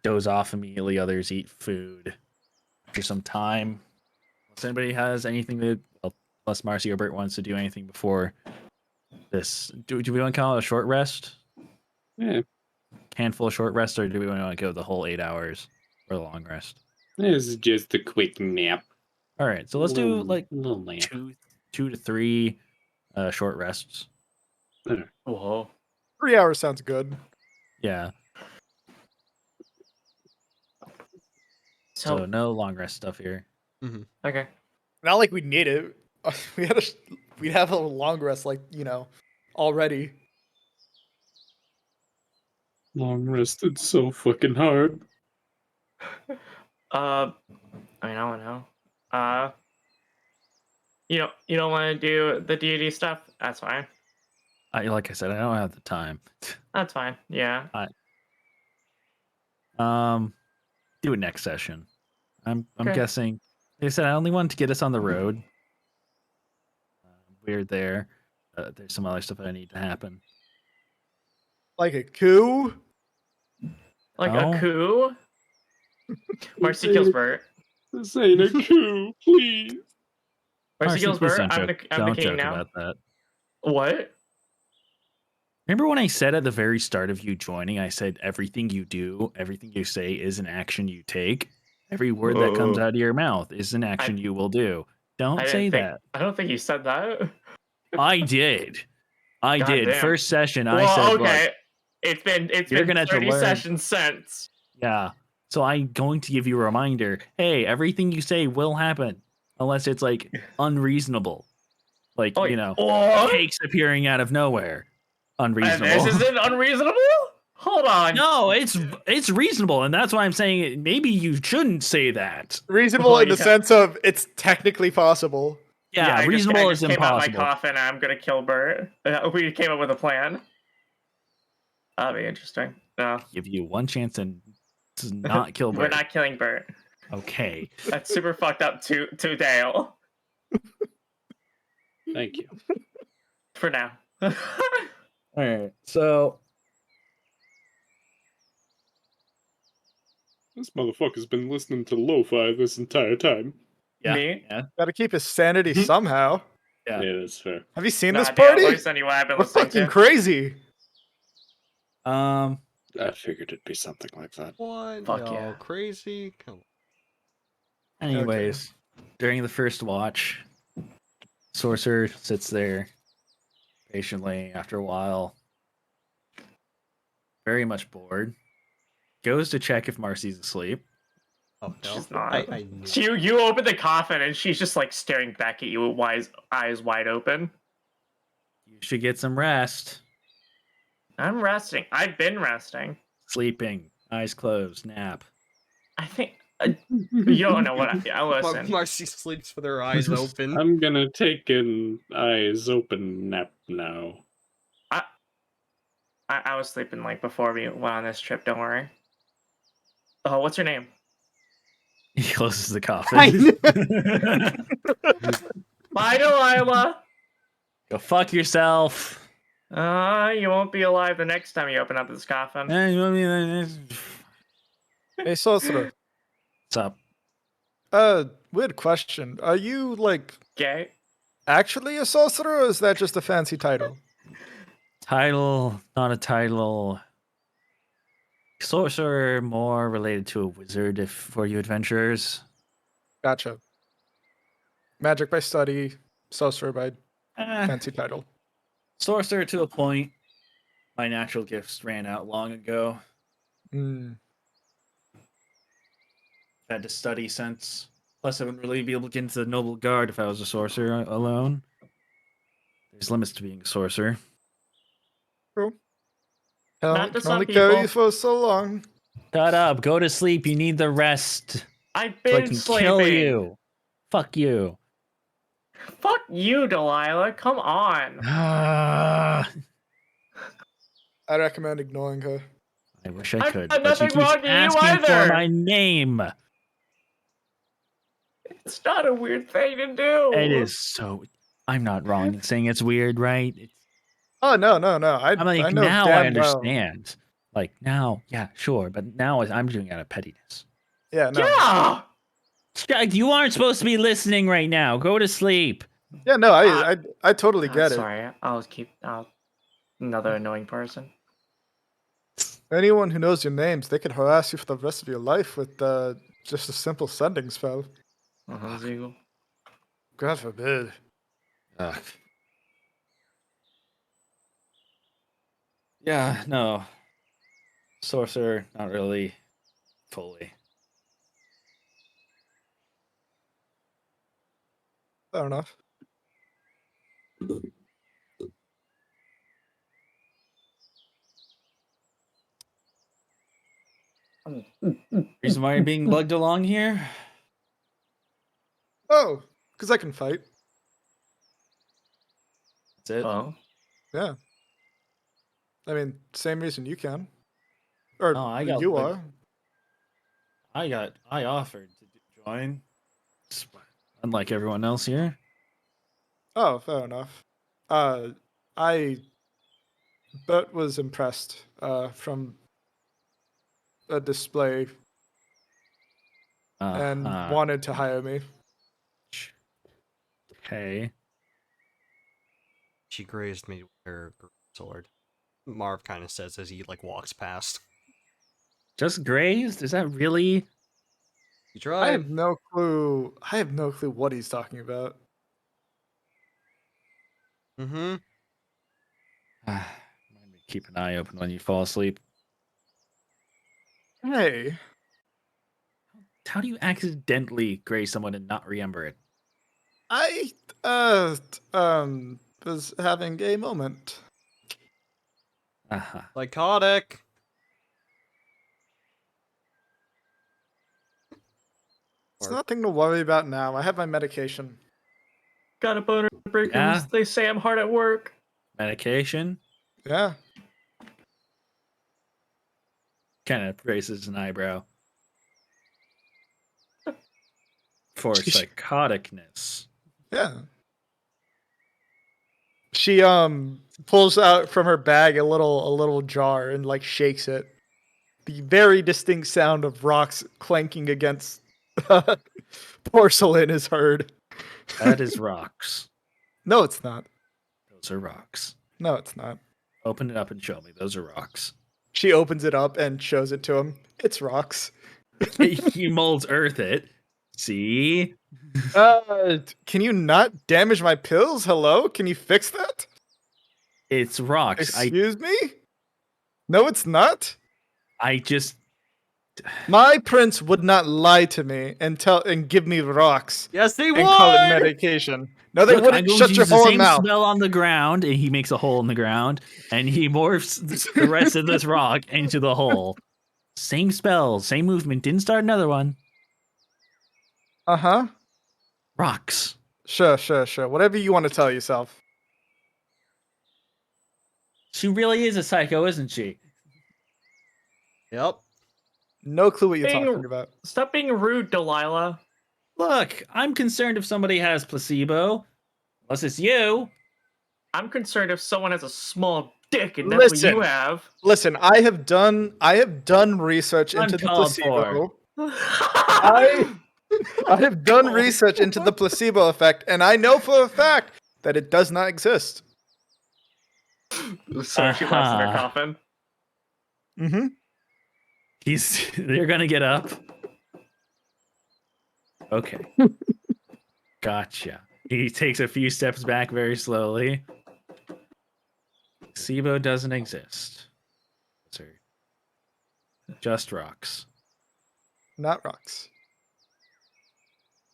[SPEAKER 1] doze off immediately, others eat food. After some time, unless anybody has anything to, well, unless Marcy or Bert wants to do anything before this, do we want to call it a short rest?
[SPEAKER 2] Yeah.
[SPEAKER 1] Handful of short rest, or do we want to go the whole 8 hours or a long rest?
[SPEAKER 2] This is just a quick nap.
[SPEAKER 1] All right, so let's do like
[SPEAKER 2] little nap.
[SPEAKER 1] two to three short rests.
[SPEAKER 3] Whoa.
[SPEAKER 4] 3 hours sounds good.
[SPEAKER 1] Yeah.
[SPEAKER 3] So,
[SPEAKER 1] So no long rest stuff here.
[SPEAKER 3] okay.
[SPEAKER 4] Not like we need it. We'd have a long rest, like, already.
[SPEAKER 2] Long rested so fucking hard.
[SPEAKER 3] I mean, I don't know. You don't want to do the DnD stuff? That's fine.
[SPEAKER 1] Like I said, I don't have the time.
[SPEAKER 3] That's fine. Yeah.
[SPEAKER 1] Do it next session. I'm
[SPEAKER 3] Okay.
[SPEAKER 1] guessing. Like I said, I only wanted to get us on the road. We're there. There's some other stuff that I need to happen.
[SPEAKER 4] Like a coup?
[SPEAKER 3] Like
[SPEAKER 1] No.
[SPEAKER 3] a coup? Marcy kills Bert.
[SPEAKER 2] This ain't a coup, please.
[SPEAKER 3] Marcy kills
[SPEAKER 1] please
[SPEAKER 3] Bert.
[SPEAKER 1] don't
[SPEAKER 3] I'm the
[SPEAKER 1] don't
[SPEAKER 3] king
[SPEAKER 1] joke
[SPEAKER 3] now.
[SPEAKER 1] about that.
[SPEAKER 3] What?
[SPEAKER 1] Remember when I said at the very start of you joining, I said everything you do, everything you say is an action you take. Every word that comes out of your mouth is an action you will do. Don't say that.
[SPEAKER 3] I don't think you said that.
[SPEAKER 1] I did. I
[SPEAKER 3] God
[SPEAKER 1] did.
[SPEAKER 3] damn.
[SPEAKER 1] First session, I
[SPEAKER 3] Well,
[SPEAKER 1] said,
[SPEAKER 3] okay.
[SPEAKER 1] look,
[SPEAKER 3] It's been
[SPEAKER 1] you're gonna have to
[SPEAKER 3] 30
[SPEAKER 1] learn.
[SPEAKER 3] sessions since.
[SPEAKER 1] Yeah. So I'm going to give you a reminder. Hey, everything you say will happen unless it's like unreasonable. Like,
[SPEAKER 3] What?
[SPEAKER 1] cakes appearing out of nowhere. Unreasonable.
[SPEAKER 3] And this isn't unreasonable? Hold on.
[SPEAKER 1] No, it's reasonable, and that's why I'm saying maybe you shouldn't say that.
[SPEAKER 4] Reasonable in the sense of it's technically possible.
[SPEAKER 1] Yeah, reasonable is
[SPEAKER 3] came out my
[SPEAKER 1] impossible.
[SPEAKER 3] coffin. I'm gonna kill Bert. We came up with a plan. That'll be interesting. No.
[SPEAKER 1] Give you one chance and to not kill Bert.
[SPEAKER 3] We're not killing Bert.
[SPEAKER 1] Okay.
[SPEAKER 3] That's super fucked up to Dale.
[SPEAKER 2] Thank you.
[SPEAKER 3] For now.
[SPEAKER 1] All right. So
[SPEAKER 2] This motherfucker's been listening to lo-fi this entire time.
[SPEAKER 1] Yeah,
[SPEAKER 3] Me?
[SPEAKER 1] yeah,
[SPEAKER 4] Gotta keep his sanity somehow.
[SPEAKER 1] yeah.
[SPEAKER 2] Yeah, that's fair.
[SPEAKER 4] Have you seen
[SPEAKER 3] Nah,
[SPEAKER 4] this
[SPEAKER 3] damn,
[SPEAKER 4] party?
[SPEAKER 3] let me send you what I've been
[SPEAKER 4] We're
[SPEAKER 3] listening
[SPEAKER 4] fucking
[SPEAKER 3] to.
[SPEAKER 4] crazy.
[SPEAKER 1] Um,
[SPEAKER 2] I figured it'd be something like that.
[SPEAKER 5] What?
[SPEAKER 3] Fuck
[SPEAKER 5] Y'all
[SPEAKER 3] yeah.
[SPEAKER 5] crazy? Come on.
[SPEAKER 1] anyways, during the first watch, Sorcerer sits there patiently after a while, very much bored. Goes to check if Marcy's asleep.
[SPEAKER 5] Oh no.
[SPEAKER 3] She's not.
[SPEAKER 5] I knew.
[SPEAKER 3] You open the coffin and she's just like staring back at you with eyes wide open.
[SPEAKER 1] You should get some rest.
[SPEAKER 3] I'm resting. I've been resting.
[SPEAKER 1] Sleeping, eyes closed, nap.
[SPEAKER 3] I think you don't know what I listen.
[SPEAKER 5] Marcy sleeps with her eyes open.
[SPEAKER 2] I'm gonna take an eyes open nap now.
[SPEAKER 3] I was sleeping like before we went on this trip. Don't worry. Oh, what's your name?
[SPEAKER 1] He closes the coffin.
[SPEAKER 3] Bye, Delilah.
[SPEAKER 1] Go fuck yourself.
[SPEAKER 3] You won't be alive the next time you open up this coffin.
[SPEAKER 4] Hey, Sorcerer.
[SPEAKER 1] What's up?
[SPEAKER 4] Weird question. Are you, like,
[SPEAKER 3] Gay?
[SPEAKER 4] actually a sorcerer, or is that just a fancy title?
[SPEAKER 1] Title, not a title. Sorcerer, more related to a wizard if for you adventurers.
[SPEAKER 4] Gotcha. Magic by study, sorcerer by
[SPEAKER 1] Eh,
[SPEAKER 4] fancy title.
[SPEAKER 1] sorcerer to a point. My natural gifts ran out long ago.
[SPEAKER 4] Hmm.
[SPEAKER 1] Had to study since. Plus, I wouldn't really be able to get into the noble guard if I was a sorcerer alone. There's limits to being a sorcerer.
[SPEAKER 4] True. Hell,
[SPEAKER 3] Not
[SPEAKER 4] it
[SPEAKER 3] to
[SPEAKER 4] can
[SPEAKER 3] some
[SPEAKER 4] only carry
[SPEAKER 3] people.
[SPEAKER 4] you for so long.
[SPEAKER 1] Shut up. Go to sleep. You need the rest.
[SPEAKER 3] I've
[SPEAKER 1] So I
[SPEAKER 3] been
[SPEAKER 1] can
[SPEAKER 3] sleeping.
[SPEAKER 1] kill you. Fuck you.
[SPEAKER 3] Fuck you, Delilah. Come on.
[SPEAKER 1] Ah,
[SPEAKER 4] I recommend ignoring her.
[SPEAKER 1] I wish I
[SPEAKER 3] I've
[SPEAKER 1] could,
[SPEAKER 3] done
[SPEAKER 1] but she
[SPEAKER 3] nothing
[SPEAKER 1] keeps
[SPEAKER 3] wrong to you
[SPEAKER 1] asking for
[SPEAKER 3] either.
[SPEAKER 1] my name.
[SPEAKER 3] It's not a weird thing to do.
[SPEAKER 1] It is so. I'm not wrong in saying it's weird, right?
[SPEAKER 4] Oh, no. I
[SPEAKER 1] I'm like,
[SPEAKER 4] know
[SPEAKER 1] now I
[SPEAKER 4] damn well.
[SPEAKER 1] understand. Like, now, yeah, sure. But now I'm doing it out of pettiness.
[SPEAKER 4] Yeah, no.
[SPEAKER 3] Yeah.
[SPEAKER 1] You aren't supposed to be listening right now. Go to sleep.
[SPEAKER 4] Yeah, no, I totally get it.
[SPEAKER 3] Sorry, I'll keep another annoying person.
[SPEAKER 4] Anyone who knows your names, they could harass you for the rest of your life with just a simple sending spell.
[SPEAKER 3] Zeagle.
[SPEAKER 4] God forbid.
[SPEAKER 1] Ugh. Yeah, no. Sorcerer, not really fully.
[SPEAKER 4] Fair enough.
[SPEAKER 1] Reason why you're being lugged along here?
[SPEAKER 4] Oh, because I can fight.
[SPEAKER 1] That's it.
[SPEAKER 3] Oh.
[SPEAKER 4] Yeah. I mean, same reason you can. Or
[SPEAKER 1] Oh, I got
[SPEAKER 4] you
[SPEAKER 1] like,
[SPEAKER 4] are.
[SPEAKER 1] I offered to join. Unlike everyone else here.
[SPEAKER 4] Oh, fair enough. I Bert was impressed from a display and wanted to hire me.
[SPEAKER 1] Okay.
[SPEAKER 5] She grazed me with her sword. Marv kind of says as he like walks past.
[SPEAKER 1] Just grazed? Is that really?
[SPEAKER 5] You
[SPEAKER 4] I
[SPEAKER 5] tried.
[SPEAKER 4] have no clue. I have no clue what he's talking about.
[SPEAKER 5] Mm-hmm.
[SPEAKER 1] Keep an eye open when you fall asleep.
[SPEAKER 4] Hey,
[SPEAKER 1] How do you accidentally graze someone and not remember it?
[SPEAKER 4] I was having a moment.
[SPEAKER 5] Psychotic.
[SPEAKER 4] It's nothing to worry about now. I have my medication.
[SPEAKER 3] Got a boner breakers.
[SPEAKER 1] Yeah.
[SPEAKER 3] They say I'm hard at work.
[SPEAKER 1] Medication?
[SPEAKER 4] Yeah.
[SPEAKER 1] Kind of raises an eyebrow. For psychoticness.
[SPEAKER 4] Yeah. She pulls out from her bag a little jar and like shakes it. The very distinct sound of rocks clanking against Porcelain is heard.
[SPEAKER 1] That is rocks.
[SPEAKER 4] No, it's not.
[SPEAKER 1] Those are rocks.
[SPEAKER 4] No, it's not.
[SPEAKER 1] Open it up and show me. Those are rocks.
[SPEAKER 4] She opens it up and shows it to him. It's rocks.
[SPEAKER 1] He molds earth it. See?
[SPEAKER 4] Can you not damage my pills? Hello? Can you fix that?
[SPEAKER 1] It's rocks.
[SPEAKER 4] Excuse me? No, it's not.
[SPEAKER 1] I just
[SPEAKER 4] My prince would not lie to me and give me rocks
[SPEAKER 5] Yes, they
[SPEAKER 4] and
[SPEAKER 5] would.
[SPEAKER 4] call it medication. No, they
[SPEAKER 1] look, I'm
[SPEAKER 4] wouldn't.
[SPEAKER 1] going
[SPEAKER 4] Shut
[SPEAKER 1] to
[SPEAKER 4] your
[SPEAKER 1] use the
[SPEAKER 4] whole
[SPEAKER 1] same
[SPEAKER 4] mouth.
[SPEAKER 1] spell on the ground, and he makes a hole in the ground, and he morphs the rest of this rock into the hole. Same spell, same movement. Didn't start another one.
[SPEAKER 4] Uh-huh.
[SPEAKER 1] Rocks.
[SPEAKER 4] Sure. Whatever you want to tell yourself.
[SPEAKER 1] She really is a psycho, isn't she?
[SPEAKER 5] Yep.
[SPEAKER 4] No clue what you're talking about.
[SPEAKER 3] Stop being rude, Delilah.
[SPEAKER 1] Look, I'm concerned if somebody has placebo. Unless it's you.
[SPEAKER 3] I'm concerned if someone has a small dick, and that's what you have.
[SPEAKER 4] Listen, I have done research into the
[SPEAKER 1] Uncalled for.
[SPEAKER 4] placebo. I have done research into the placebo effect, and I know for a fact that it does not exist.
[SPEAKER 3] So she laughs in her coffin.
[SPEAKER 4] Mm-hmm.
[SPEAKER 1] They're gonna get up. Okay. Gotcha. He takes a few steps back very slowly. Placebo doesn't exist. Just rocks.
[SPEAKER 4] Not rocks.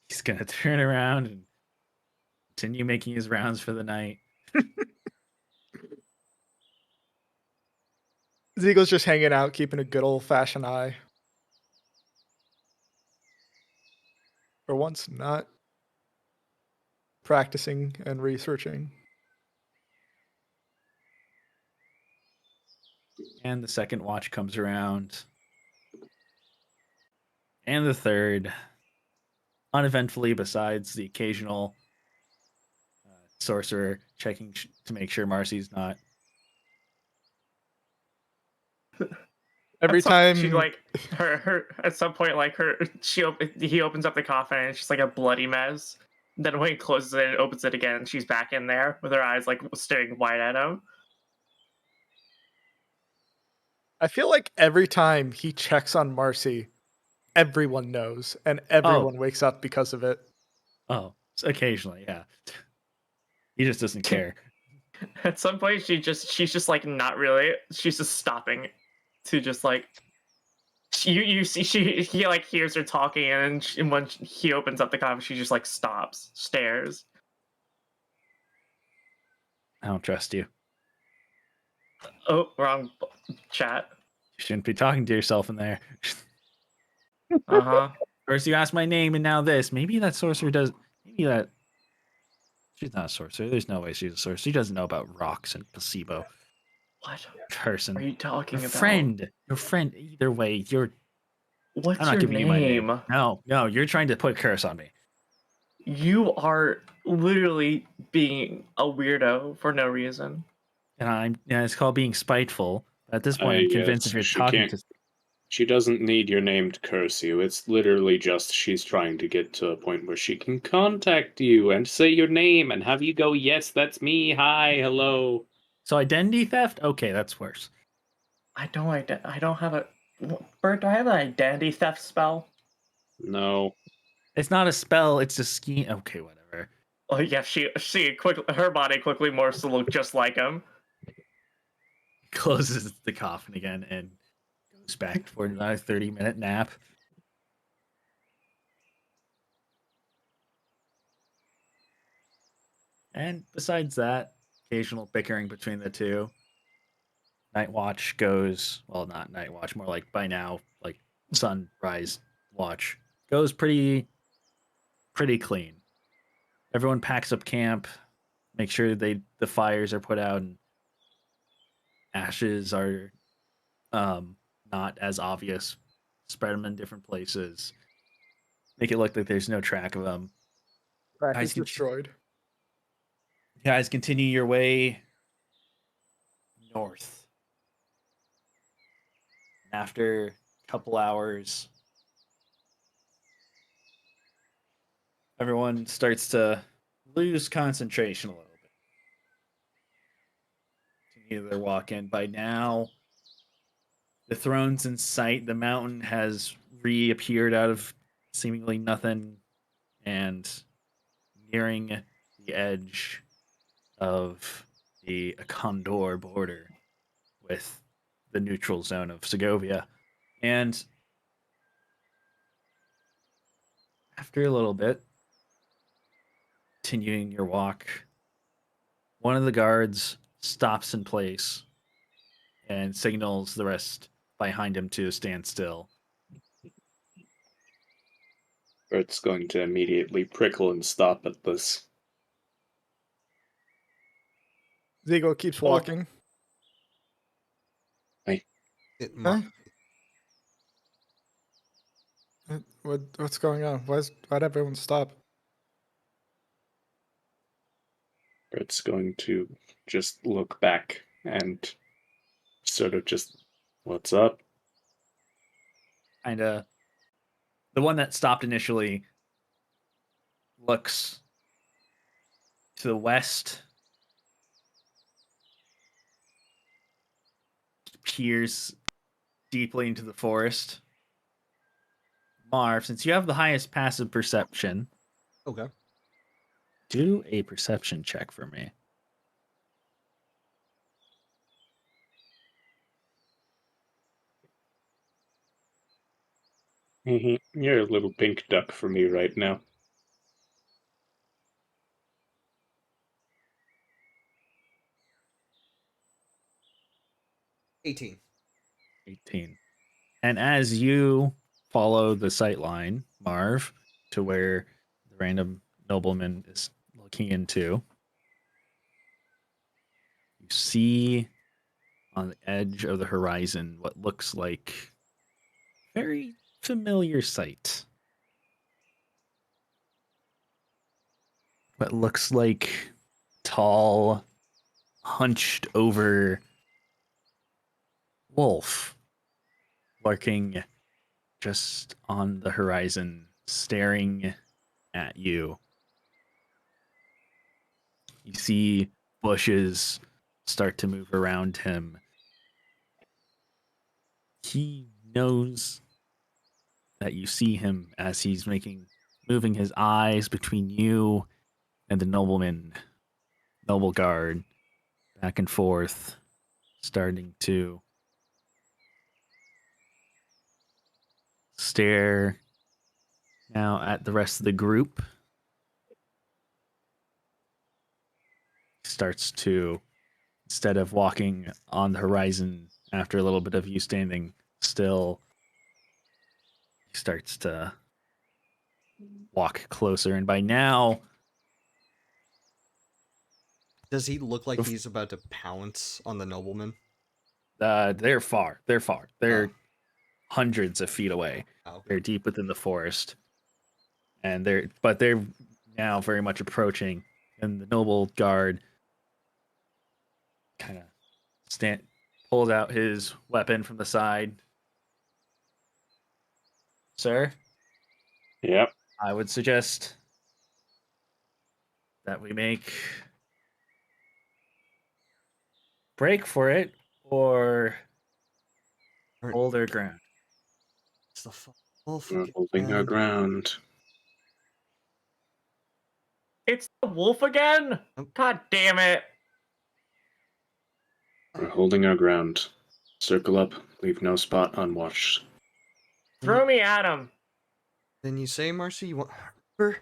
[SPEAKER 1] He's gonna turn around and continue making his rounds for the night.
[SPEAKER 4] Zeagle's just hanging out, keeping a good old-fashioned eye. For once, not practicing and researching.
[SPEAKER 1] And the second watch comes around. And the third. Uneventfully, besides the occasional sorcerer checking to make sure Marcy's not.
[SPEAKER 4] Every time
[SPEAKER 3] she like her at some point like he opens up the coffin and it's just like a bloody mess. Then when he closes it and opens it again, she's back in there with her eyes like staring wide at him.
[SPEAKER 4] I feel like every time he checks on Marcy, everyone knows and everyone wakes up because of it.
[SPEAKER 1] Oh, occasionally, yeah. He just doesn't care.
[SPEAKER 3] At some point, she's just like not really. She's just stopping to just like you see he like hears her talking and when he opens up the coffin, she just like stops, stares.
[SPEAKER 1] I don't trust you.
[SPEAKER 3] Oh, wrong chat.
[SPEAKER 1] You shouldn't be talking to yourself in there.
[SPEAKER 3] Uh-huh.
[SPEAKER 1] First you ask my name and now this. Maybe that sorcerer does. Maybe that. She's not a sorcerer. There's no way she's a sorcerer. She doesn't know about rocks and placebo.
[SPEAKER 3] What
[SPEAKER 1] Person.
[SPEAKER 3] are you talking about?
[SPEAKER 1] Your friend. Either way, you're.
[SPEAKER 3] What's
[SPEAKER 1] I'm not
[SPEAKER 3] your
[SPEAKER 1] giving
[SPEAKER 3] name?
[SPEAKER 1] you my name. No, you're trying to put a curse on me.
[SPEAKER 3] You are literally being a weirdo for no reason.
[SPEAKER 1] And it's called being spiteful. At this point, I'm convinced if you're talking to.
[SPEAKER 2] She doesn't need your name to curse you. It's literally just she's trying to get to a point where she can contact you and say your name and have you go, yes, that's me. Hi, hello.
[SPEAKER 1] So identity theft? Okay, that's worse.
[SPEAKER 3] I don't have a... Bert, do I have an identity theft spell?
[SPEAKER 2] No.
[SPEAKER 1] It's not a spell, it's a scheme. Okay, whatever.
[SPEAKER 3] Oh yeah, her body quickly morphs to look just like him.
[SPEAKER 1] Closes the coffin again and goes back for another 30-minute nap. And besides that, occasional bickering between the two. Night watch goes, well, not night watch, more like by now, like sunrise watch goes pretty clean. Everyone packs up camp, make sure the fires are put out and ashes are not as obvious. Spread them in different places. Make it look like there's no track of them.
[SPEAKER 4] Track is destroyed.
[SPEAKER 1] Guys, continue your way north. After a couple hours, Everyone starts to lose concentration a little bit. Continue their walk in. By now, the throne's in sight. The mountain has reappeared out of seemingly nothing and nearing the edge of the Condor border with the neutral zone of Segovia. And after a little bit, continuing your walk, one of the guards stops in place and signals the rest behind him to stand still.
[SPEAKER 2] Bert's going to immediately prickle and stop at this.
[SPEAKER 4] Ziegel keeps walking. Huh? What's going on? Why'd everyone stop?
[SPEAKER 2] Bert's going to just look back and sort of just, what's up?
[SPEAKER 1] Kind of. The one that stopped initially looks to the west, peers deeply into the forest. Marv, since you have the highest passive perception,
[SPEAKER 5] Okay.
[SPEAKER 1] do a perception check for me.
[SPEAKER 2] You're a little pink duck for me right now.
[SPEAKER 5] 18.
[SPEAKER 1] 18. And as you follow the sight line, Marv, to where the random nobleman is looking into, you see on the edge of the horizon what looks like very familiar sight. What looks like tall, hunched over wolf lurking just on the horizon, staring at you. You see bushes start to move around him. He knows that you see him as he's moving his eyes between you and the noble guard, back and forth, starting to stare now at the rest of the group. Starts to, instead of walking on the horizon after a little bit of you standing still, he starts to walk closer. And by now,
[SPEAKER 5] Does he look like he's about to pounce on the nobleman?
[SPEAKER 1] they're far. They're far. They're
[SPEAKER 5] Oh.
[SPEAKER 1] hundreds of feet away.
[SPEAKER 5] Oh, okay.
[SPEAKER 1] They're deep within the forest. And they're now very much approaching. And the noble guard kind of pulls out his weapon from the side. Sir?
[SPEAKER 2] Yep.
[SPEAKER 1] I would suggest that we make break for it or hold our ground.
[SPEAKER 5] It's the wolf
[SPEAKER 2] We're holding our
[SPEAKER 5] again.
[SPEAKER 2] ground.
[SPEAKER 3] It's the wolf again? God damn it.
[SPEAKER 2] We're holding our ground. Circle up, leave no spot unwatched.
[SPEAKER 3] Throw me at him.
[SPEAKER 5] Then you say, Marcy, you want her?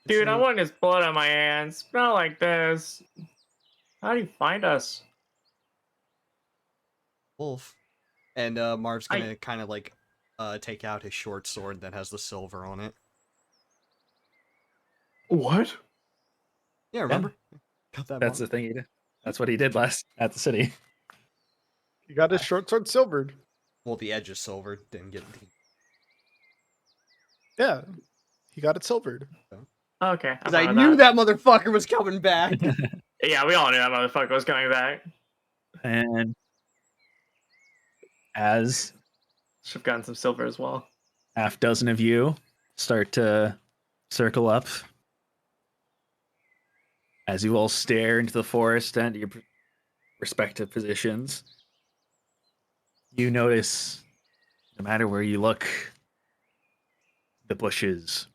[SPEAKER 3] Dude, I want his blood on my hands. Not like this. How do you find us?
[SPEAKER 5] Wolf. And Marv's gonna kind of like take out his short sword that has the silver on it.
[SPEAKER 2] What?
[SPEAKER 5] Yeah, remember? Got that.
[SPEAKER 1] That's the thing he did. That's what he did last at the city.
[SPEAKER 4] He got his short sword silvered.
[SPEAKER 5] Well, the edge is silver. Didn't get the.
[SPEAKER 4] Yeah, he got it silvered.
[SPEAKER 3] Okay.
[SPEAKER 5] Because I knew that motherfucker was coming back.
[SPEAKER 3] Yeah, we all knew that motherfucker was coming back.
[SPEAKER 1] And as
[SPEAKER 3] should have gotten some silver as well.
[SPEAKER 1] half dozen of you start to circle up as you all stare into the forest and your respective positions. You notice, no matter where you look, the bushes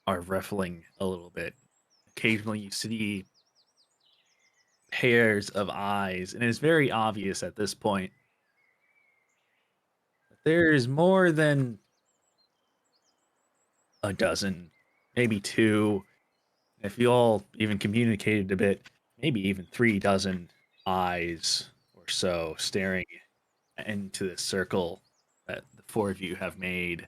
[SPEAKER 1] are ruffling a little bit. Occasionally, you see pairs of eyes, and it's very obvious at this point that there's more than a dozen, maybe two. If you all even communicated a bit, maybe even 3 dozen eyes or so staring into the circle that the four of you have made.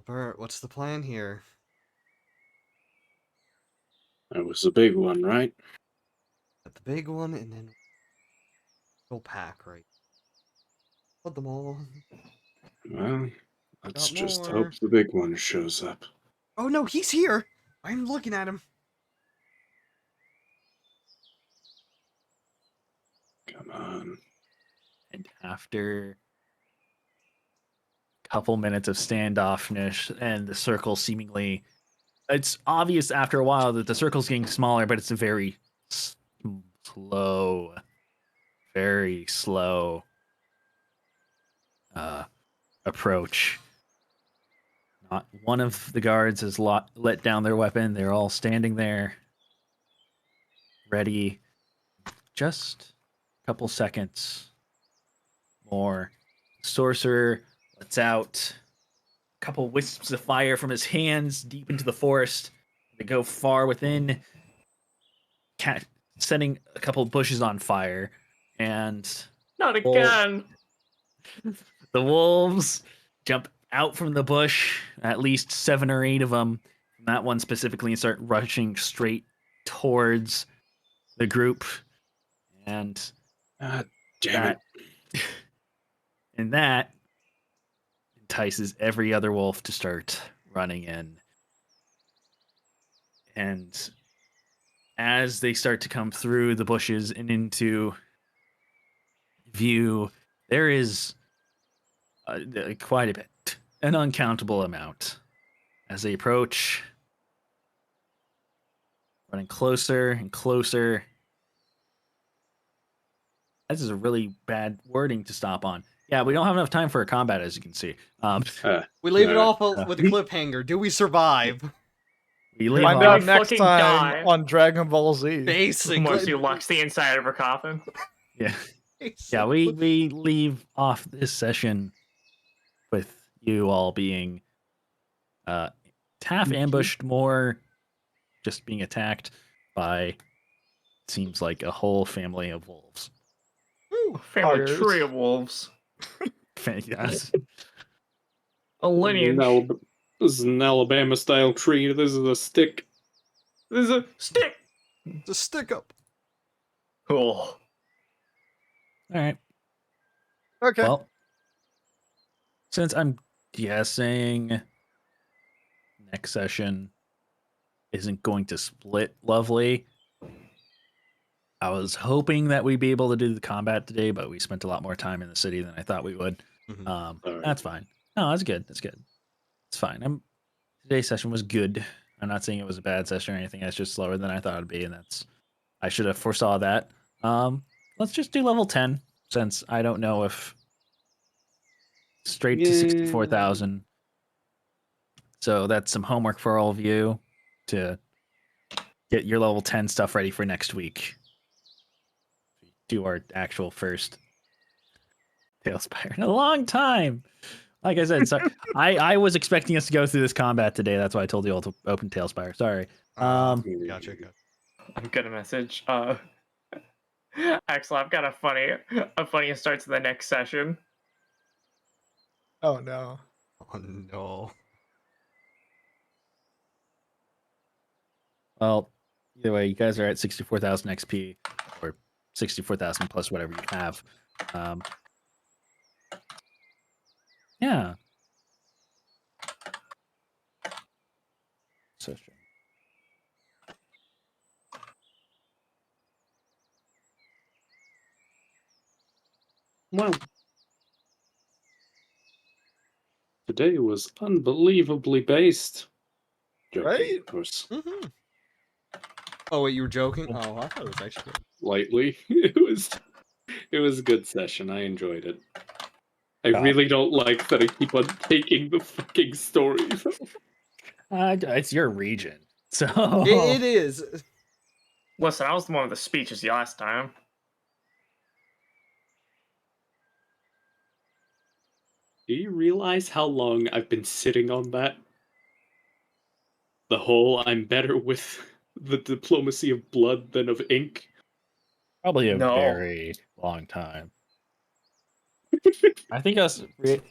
[SPEAKER 5] Bert, what's the plan here?
[SPEAKER 2] That was a big one, right?
[SPEAKER 5] Got the big one, and then we'll pack, right? Put them all.
[SPEAKER 2] Well, let's
[SPEAKER 5] Got
[SPEAKER 2] just
[SPEAKER 5] more.
[SPEAKER 2] hope the big one shows up.
[SPEAKER 5] Oh no, he's here! I'm looking at him.
[SPEAKER 2] Come on.
[SPEAKER 1] And after a couple minutes of standoffness and the circle seemingly, it's obvious after a while that the circle's getting smaller, but it's a very slow, very slow approach. Not one of the guards has let down their weapon. They're all standing there, ready. Just a couple seconds more. Sorcerer lets out a couple wisps of fire from his hands deep into the forest. They go far within, setting a couple bushes on fire. And
[SPEAKER 3] Not again.
[SPEAKER 1] the wolves jump out from the bush, at least 7 or 8 of them, from that one specifically, and start rushing straight towards the group. And
[SPEAKER 2] Damn it.
[SPEAKER 1] and that entices every other wolf to start running in. And as they start to come through the bushes and into view, there is quite a bit, an uncountable amount. As they approach, running closer and closer. This is a really bad wording to stop on. Yeah, we don't have enough time for a combat, as you can see.
[SPEAKER 5] We leave it off
[SPEAKER 1] uh,
[SPEAKER 5] with a cliffhanger. Do we survive?
[SPEAKER 1] We leave
[SPEAKER 4] Find
[SPEAKER 1] off.
[SPEAKER 4] out
[SPEAKER 3] We
[SPEAKER 4] next
[SPEAKER 3] fucking
[SPEAKER 4] time
[SPEAKER 3] die.
[SPEAKER 4] on Dragon Ball Z.
[SPEAKER 5] Basically.
[SPEAKER 3] Marcy locks the inside of her coffin.
[SPEAKER 1] Yeah, yeah. We leave off this session with you all being half ambushed, more just being attacked by seems like a whole family of wolves.
[SPEAKER 3] Family
[SPEAKER 4] Fires.
[SPEAKER 3] tree of wolves.
[SPEAKER 1] Yes.
[SPEAKER 3] A lineage.
[SPEAKER 2] This is an Alabama style tree. This is a stick.
[SPEAKER 3] There's a stick.
[SPEAKER 5] It's a stick up.
[SPEAKER 3] Cool.
[SPEAKER 1] All right.
[SPEAKER 4] Okay.
[SPEAKER 1] Well, since I'm guessing next session isn't going to split lovely, I was hoping that we'd be able to do the combat today, but we spent a lot more time in the city than I thought we would.
[SPEAKER 5] Mhm.
[SPEAKER 1] That's fine. No, that's good. That's good. It's fine. Today's session was good. I'm not saying it was a bad session or anything. It's just slower than I thought it'd be, and I should have foresaw that. Let's just do level 10 since I don't know if straight to 64,000. So that's some homework for all of you to get your level 10 stuff ready for next week. Do our actual first Tailspire in a long time. Like I said, sorry. I was expecting us to go through this combat today. That's why I told you all to open Tailspire. Sorry.
[SPEAKER 5] Gotcha.
[SPEAKER 3] I'm gonna message. Axel, I've got a funny start to the next session.
[SPEAKER 4] Oh no.
[SPEAKER 5] Oh no.
[SPEAKER 1] Well, either way, you guys are at 64,000 XP or 64,000 plus whatever you have. Yeah. So
[SPEAKER 2] Well, Today was unbelievably based. Joking,
[SPEAKER 4] Right?
[SPEAKER 2] of course.
[SPEAKER 5] Mm-hmm. Oh wait, you were joking? Oh, I thought it was actually good.
[SPEAKER 2] Lightly. It was a good session. I enjoyed it. I really don't like that I keep on taking the fucking story.
[SPEAKER 1] It's your region, so
[SPEAKER 5] It is.
[SPEAKER 3] Listen, I was the one with the speeches the last time.
[SPEAKER 2] Do you realize how long I've been sitting on that? The whole I'm better with the diplomacy of blood than of ink?
[SPEAKER 1] probably a
[SPEAKER 3] No.
[SPEAKER 1] very long time. I think remember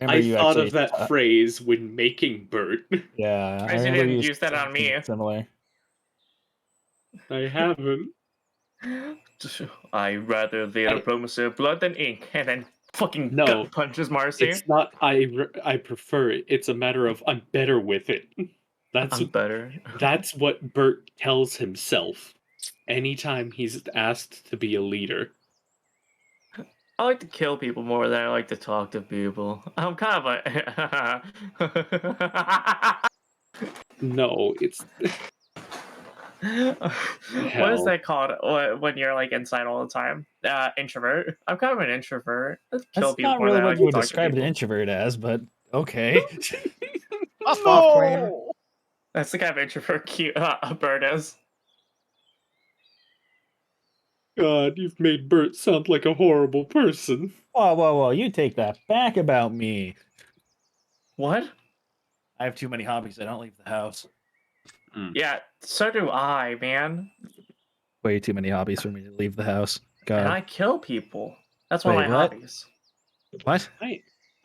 [SPEAKER 2] I
[SPEAKER 1] you
[SPEAKER 2] thought
[SPEAKER 1] actually
[SPEAKER 2] of that phrase when making Bert.
[SPEAKER 1] Yeah, I
[SPEAKER 3] Surprised you
[SPEAKER 1] remember
[SPEAKER 3] didn't
[SPEAKER 1] you
[SPEAKER 3] use that
[SPEAKER 1] said
[SPEAKER 3] on me.
[SPEAKER 1] something similar.
[SPEAKER 2] I haven't.
[SPEAKER 3] I rather the diplomacy of blood than ink, and then fucking
[SPEAKER 2] No,
[SPEAKER 3] gut punches Marcy.
[SPEAKER 2] It's not I prefer it. It's a matter of I'm better with it.
[SPEAKER 3] I'm better.
[SPEAKER 2] That's what Bert tells himself anytime he's asked to be a leader.
[SPEAKER 3] I like to kill people more than I like to talk to people. I'm kind of a.
[SPEAKER 2] No, it's
[SPEAKER 3] What is that called when you're like inside all the time? Introvert. I'm kind of an introvert. I kill
[SPEAKER 1] That's
[SPEAKER 3] people
[SPEAKER 1] not
[SPEAKER 3] more
[SPEAKER 1] really
[SPEAKER 3] than I
[SPEAKER 1] what
[SPEAKER 3] like
[SPEAKER 1] you
[SPEAKER 3] to
[SPEAKER 1] would
[SPEAKER 3] talk to
[SPEAKER 1] describe an
[SPEAKER 3] people.
[SPEAKER 1] introvert as, but okay.
[SPEAKER 4] Off, off, Queen.
[SPEAKER 3] That's the kind of introvert cute a bird is.
[SPEAKER 2] God, you've made Bert sound like a horrible person.
[SPEAKER 1] Whoa, you take that back about me.
[SPEAKER 3] What?
[SPEAKER 1] I have too many hobbies. I don't leave the house.
[SPEAKER 3] Yeah, so do I, man.
[SPEAKER 1] Way too many hobbies for me to leave the house.
[SPEAKER 3] And I
[SPEAKER 1] God.
[SPEAKER 3] kill people. That's one of
[SPEAKER 1] Wait,
[SPEAKER 3] my
[SPEAKER 1] what?
[SPEAKER 3] hobbies.
[SPEAKER 1] What?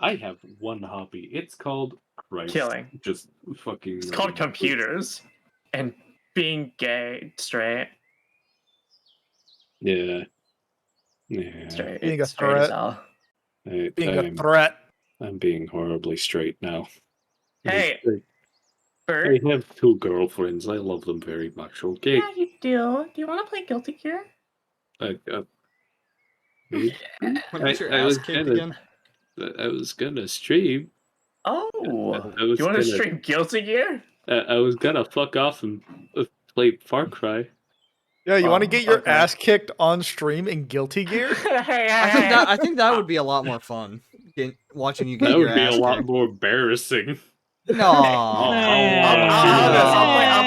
[SPEAKER 2] I have one hobby. It's called Christ.
[SPEAKER 3] Killing.
[SPEAKER 2] Just fucking.
[SPEAKER 3] It's called computers. And being gay, straight.
[SPEAKER 2] Yeah. Yeah.
[SPEAKER 3] Straight,
[SPEAKER 4] Being a
[SPEAKER 3] straight as
[SPEAKER 4] threat.
[SPEAKER 3] hell.
[SPEAKER 4] Being a threat.
[SPEAKER 2] I'm being horribly straight now.
[SPEAKER 3] Hey,
[SPEAKER 2] I
[SPEAKER 3] Bert.
[SPEAKER 2] have 2 girlfriends. I love them very much. Okay.
[SPEAKER 3] Yeah, you do. Do you want to play Guilty Gear?
[SPEAKER 2] Maybe.
[SPEAKER 5] When was your ass kicked again?
[SPEAKER 2] I was gonna stream.
[SPEAKER 3] Oh,
[SPEAKER 2] I was
[SPEAKER 3] you want to
[SPEAKER 2] gonna.
[SPEAKER 3] stream Guilty Gear?
[SPEAKER 2] I was gonna fuck off and play Far Cry.
[SPEAKER 4] Yeah, you want to
[SPEAKER 3] Oh,
[SPEAKER 4] get your
[SPEAKER 3] okay.
[SPEAKER 4] ass kicked on stream in Guilty Gear?
[SPEAKER 5] I think that would be a lot more fun. Watching you get
[SPEAKER 2] That
[SPEAKER 5] your
[SPEAKER 2] would be a
[SPEAKER 5] ass
[SPEAKER 2] lot
[SPEAKER 5] kicked.
[SPEAKER 2] more embarrassing.
[SPEAKER 5] No.
[SPEAKER 3] I'll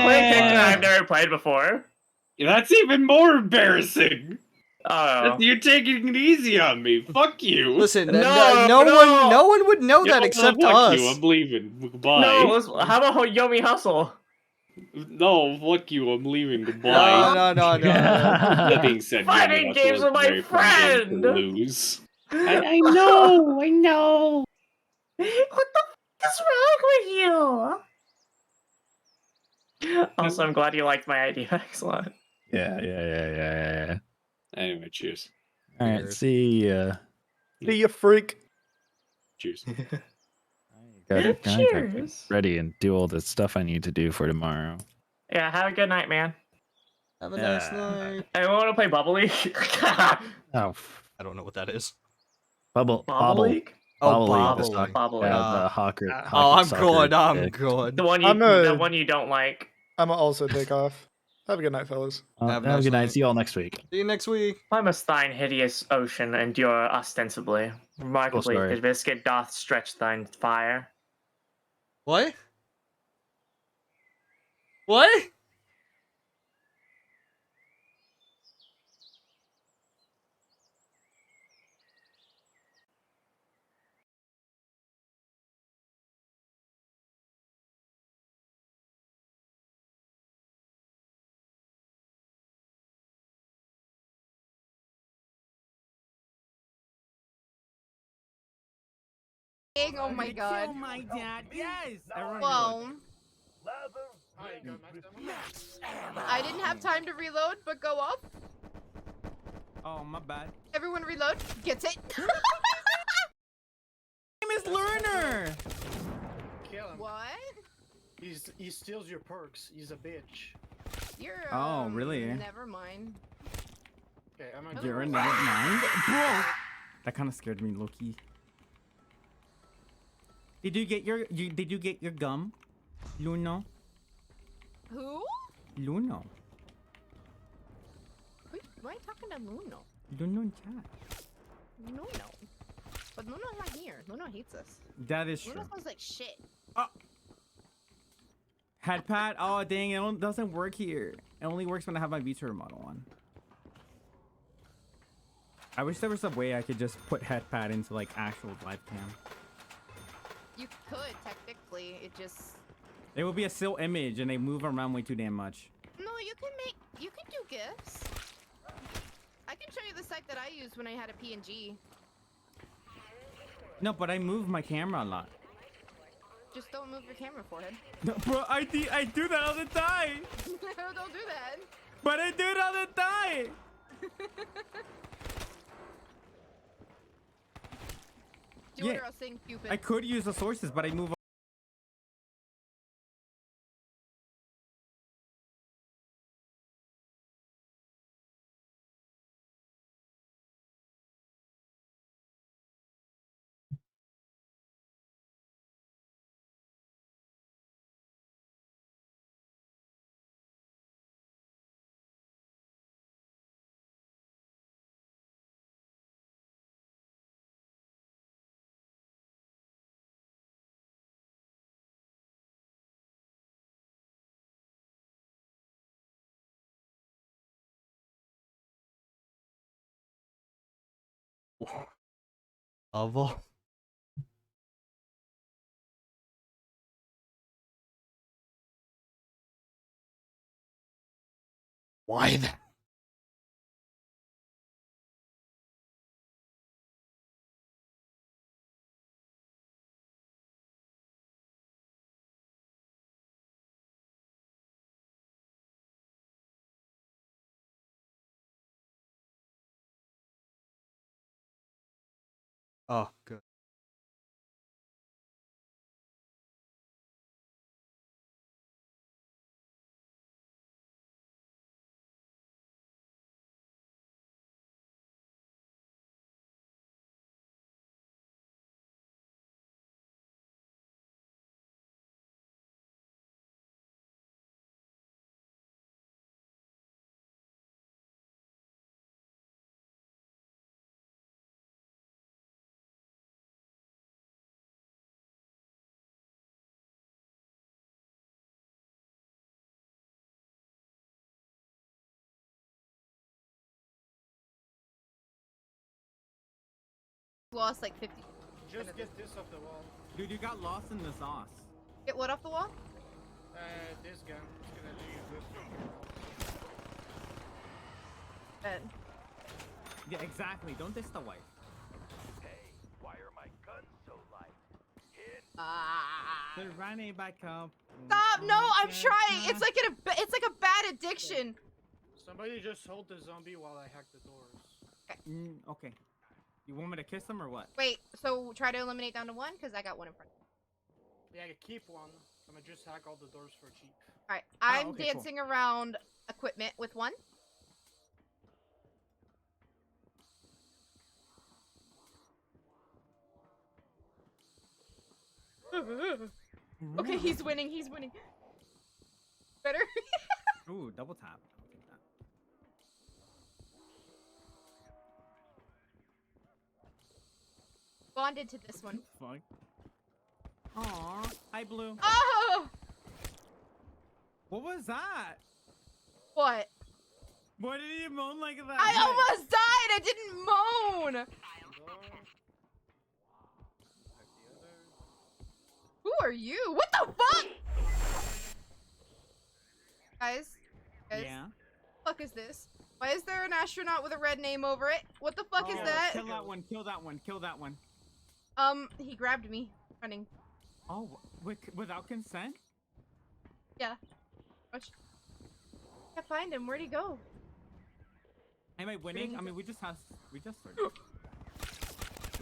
[SPEAKER 3] play a character I've never played before.
[SPEAKER 2] That's even more embarrassing.
[SPEAKER 3] Oh.
[SPEAKER 2] You're taking it easy on me. Fuck you.
[SPEAKER 5] Listen,
[SPEAKER 3] No,
[SPEAKER 5] no one would know that except
[SPEAKER 2] fuck
[SPEAKER 5] us.
[SPEAKER 2] you. I'm leaving. Goodbye.
[SPEAKER 3] No, how about Yomi Hustle?
[SPEAKER 2] No, fuck you. I'm leaving. Goodbye.
[SPEAKER 5] No.
[SPEAKER 2] That being said,
[SPEAKER 3] Fighting games with my friend.
[SPEAKER 2] Lose. I know.
[SPEAKER 3] What the f is wrong with you? Also, I'm glad you liked my idea. Excellent.
[SPEAKER 1] Yeah.
[SPEAKER 2] Anyway, cheers.
[SPEAKER 1] All right,
[SPEAKER 5] Cheers.
[SPEAKER 1] see
[SPEAKER 4] See you, freak.
[SPEAKER 2] Cheers.
[SPEAKER 1] I gotta get
[SPEAKER 3] Cheers.
[SPEAKER 1] ready and do all the stuff I need to do for tomorrow.
[SPEAKER 3] Yeah, have a good night, man.
[SPEAKER 5] Have a nice night.
[SPEAKER 3] Anyone want to play Bubble League?
[SPEAKER 1] Oh,
[SPEAKER 5] I don't know what that is.
[SPEAKER 1] Bubble
[SPEAKER 3] League?
[SPEAKER 5] Oh,
[SPEAKER 1] Bobble
[SPEAKER 5] Bobble League.
[SPEAKER 3] Bobble
[SPEAKER 1] Yeah,
[SPEAKER 3] League.
[SPEAKER 1] the hockey.
[SPEAKER 5] Oh, I'm
[SPEAKER 1] soccer
[SPEAKER 5] good. I'm
[SPEAKER 1] shit.
[SPEAKER 5] good.
[SPEAKER 3] The one you don't like.
[SPEAKER 4] I'm gonna also take off. Have a good night, fellas.
[SPEAKER 1] Have a good night. See you all next week.
[SPEAKER 5] See you next week.
[SPEAKER 3] Why must thine hideous ocean endure ostensibly? Remarkably,
[SPEAKER 1] sorry.
[SPEAKER 3] his biscuit doth stretch thine fire.
[SPEAKER 5] What? What?
[SPEAKER 7] Oh my god.
[SPEAKER 8] Kill my dad. Yes.
[SPEAKER 7] Well, I didn't have time to reload, but go up.
[SPEAKER 8] Oh, my bad.
[SPEAKER 7] Everyone reload. Gets it.
[SPEAKER 8] Name is Learner.
[SPEAKER 6] Kill him.
[SPEAKER 7] What?
[SPEAKER 6] He steals your perks. He's a bitch.
[SPEAKER 7] You're.
[SPEAKER 8] Oh, really?
[SPEAKER 7] Never mind.
[SPEAKER 6] Okay, I'm gonna
[SPEAKER 8] You're never mind, bro. That kind of scared me, Loki. Did you get your gum? Luno?
[SPEAKER 7] Who?
[SPEAKER 8] Luno.
[SPEAKER 7] Why are you talking to Luno?
[SPEAKER 8] Luno in chat.
[SPEAKER 7] Luno. But Luno's not here. Luno hates us.
[SPEAKER 8] That is true.
[SPEAKER 7] Luno sounds like shit.
[SPEAKER 8] Headpad? Oh dang, it doesn't work here. It only works when I have my VTuber model on. I wish there was a way I could just put headpad into like actual live cam.
[SPEAKER 7] You could, technically. It just...
[SPEAKER 8] It would be a still image and they move around way too damn much.
[SPEAKER 7] No, you can do GIFs. I can show you the site that I used when I had a PNG.
[SPEAKER 8] No, but I move my camera a lot.
[SPEAKER 7] Just don't move your camera, forehead.
[SPEAKER 8] No, bro, I do that all the time.
[SPEAKER 7] Don't do that.
[SPEAKER 8] But I do it all the time.
[SPEAKER 7] Do
[SPEAKER 8] Yeah,
[SPEAKER 7] it or I'll sing Cupid.
[SPEAKER 8] I could use the sources, but I move.
[SPEAKER 5] Avo. Why the... Oh, good.
[SPEAKER 7] Lost like 50.
[SPEAKER 6] Just get this off the wall.
[SPEAKER 8] Dude, you got lost in the sauce.
[SPEAKER 7] Get what off the wall?
[SPEAKER 6] This gun is gonna do you good.
[SPEAKER 7] Ben.
[SPEAKER 8] Yeah, exactly. Don't diss the wife.
[SPEAKER 9] Hey, why are my guns so light? Hit.
[SPEAKER 8] They're running back up.
[SPEAKER 7] Stop! No, I'm trying. It's like a bad addiction.
[SPEAKER 6] Somebody just hold the zombie while I hack the doors.
[SPEAKER 8] Okay. You want me to kiss them or what?
[SPEAKER 7] Wait, so try to eliminate down to one, because I got one in front.
[SPEAKER 6] Yeah, keep one. I'm gonna just hack all the doors for cheap.
[SPEAKER 7] Alright, I'm
[SPEAKER 8] okay,
[SPEAKER 7] dancing around equipment with one. Okay, he's winning, he's winning. Better?
[SPEAKER 8] Ooh, double tap. I'll take that.
[SPEAKER 7] Bonded to this one.
[SPEAKER 8] Fuck. Aww. Hi, Blue.
[SPEAKER 7] Oh!
[SPEAKER 8] What was that?
[SPEAKER 7] What?
[SPEAKER 8] Why did you moan like that?
[SPEAKER 7] I almost died! I didn't moan! Who are you? What the fuck? Guys?
[SPEAKER 8] Yeah?
[SPEAKER 7] What the fuck is this? Why is there an astronaut with a red name over it? What the fuck is that?
[SPEAKER 8] Kill that one, kill that one, kill that one.
[SPEAKER 7] He grabbed me. Running.
[SPEAKER 8] Oh, without consent?
[SPEAKER 7] Yeah. Watch. Can't find him. Where'd he go?
[SPEAKER 8] Am I winning? I mean, we just started.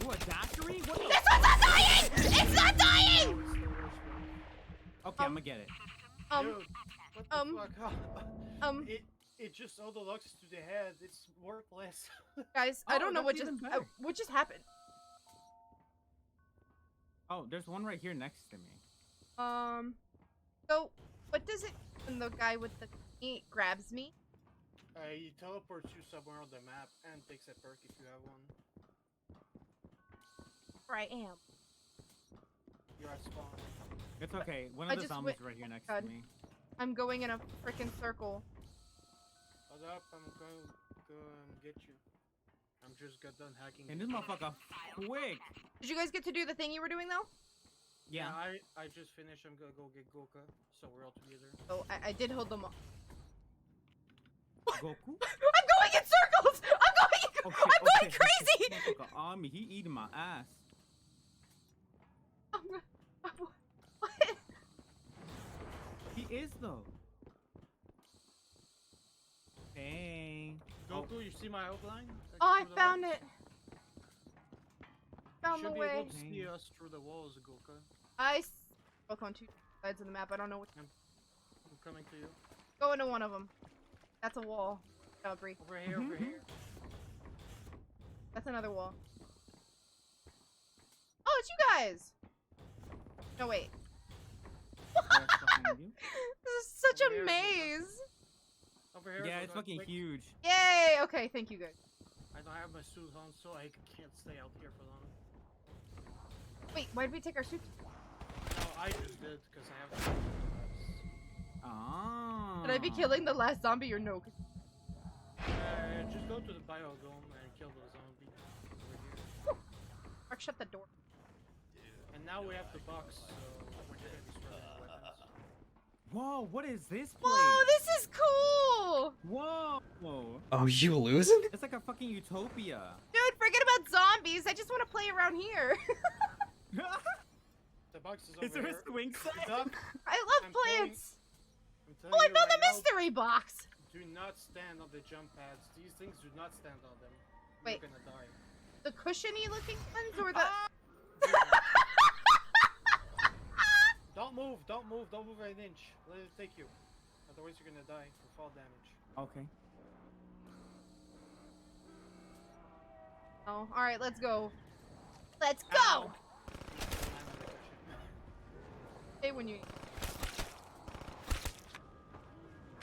[SPEAKER 8] Ooh, a daiquiri? What the?
[SPEAKER 7] This one's not dying! It's not dying!
[SPEAKER 8] Okay, I'm gonna get it.
[SPEAKER 6] Dude, what the fuck? It just all the looks to the head. It's worthless.
[SPEAKER 7] Guys, I
[SPEAKER 8] Oh,
[SPEAKER 7] don't know
[SPEAKER 8] that's
[SPEAKER 7] what
[SPEAKER 8] even better.
[SPEAKER 7] just happened.
[SPEAKER 8] Oh, there's one right here next to me.
[SPEAKER 6] So what does it when the guy with the he grabs me?
[SPEAKER 10] He teleports you somewhere on the map and takes a perk if you have one.
[SPEAKER 6] Where I am.
[SPEAKER 10] You're at spawn.
[SPEAKER 8] It's okay. One
[SPEAKER 6] I
[SPEAKER 8] of the
[SPEAKER 6] just
[SPEAKER 8] zombies
[SPEAKER 6] went-
[SPEAKER 8] right here next
[SPEAKER 6] God.
[SPEAKER 8] to me.
[SPEAKER 6] I'm going in a freaking circle.
[SPEAKER 10] Hold up, I'm going to get you. I'm just got done hacking.
[SPEAKER 8] And this motherfucker quick.
[SPEAKER 6] Did you guys get to do the thing you were doing though?
[SPEAKER 8] Yeah.
[SPEAKER 10] I just finished. I'm gonna go get Goka, so we're all together.
[SPEAKER 6] Oh, I did hold them up.
[SPEAKER 8] Goku.
[SPEAKER 6] I'm going in circles! I'm going crazy!
[SPEAKER 8] Motherfucker, he eating my ass.
[SPEAKER 6] What?
[SPEAKER 8] He is though. Hey.
[SPEAKER 10] Goku, you see my outline?
[SPEAKER 6] Oh, I found it. Found the
[SPEAKER 10] Should be
[SPEAKER 6] way.
[SPEAKER 10] able to see us through the walls, Goka.
[SPEAKER 6] Both on two sides of the map. I don't know which.
[SPEAKER 10] I'm coming to you.
[SPEAKER 6] Go into one of them. That's a wall. Calgary.
[SPEAKER 10] Over here, over here.
[SPEAKER 6] That's another wall. Oh, it's you guys! No, wait. This is such
[SPEAKER 10] Over
[SPEAKER 6] a
[SPEAKER 10] here,
[SPEAKER 6] maze!
[SPEAKER 10] Over here.
[SPEAKER 8] Yeah,
[SPEAKER 10] Goka,
[SPEAKER 8] it's fucking
[SPEAKER 10] quick.
[SPEAKER 8] huge.
[SPEAKER 6] Yay! Okay, thank you guys.
[SPEAKER 10] I don't have my suit on, so I can't stay out here for long.
[SPEAKER 6] Wait, why did we take our suits?
[SPEAKER 10] No, I just did, because I have to.
[SPEAKER 8] Ah.
[SPEAKER 6] Should I be killing the last zombie or no?
[SPEAKER 10] Just go to the biodome and kill the zombie over here.
[SPEAKER 6] Mark, shut the door.
[SPEAKER 10] And now we have the box, so we're just gonna be struggling with weapons.
[SPEAKER 8] Whoa, what is this place?
[SPEAKER 6] Whoa, this is cool!
[SPEAKER 8] Whoa. Whoa.
[SPEAKER 5] Oh, you losing?
[SPEAKER 8] It's like a fucking utopia.
[SPEAKER 6] Dude, forget about zombies. I just want to play around here.
[SPEAKER 10] The box is over
[SPEAKER 8] Is there
[SPEAKER 10] here.
[SPEAKER 8] a swing set?
[SPEAKER 10] Duck,
[SPEAKER 6] I love
[SPEAKER 10] I'm telling-
[SPEAKER 6] plants.
[SPEAKER 10] I'm telling
[SPEAKER 6] Oh, I
[SPEAKER 10] you
[SPEAKER 6] found
[SPEAKER 10] right
[SPEAKER 6] the
[SPEAKER 10] now,
[SPEAKER 6] mystery box.
[SPEAKER 10] do not stand on the jump pads. These things do not stand on them.
[SPEAKER 6] Wait.
[SPEAKER 10] You're gonna die.
[SPEAKER 6] The cushiony looking ones or the...
[SPEAKER 10] Don't move, don't move, don't move an inch. Let it take you. Otherwise you're gonna die from fall damage.
[SPEAKER 8] Okay.
[SPEAKER 6] Oh, alright, let's go. Let's go!
[SPEAKER 10] Ow. Land on the cushion.
[SPEAKER 6] Hey, when you...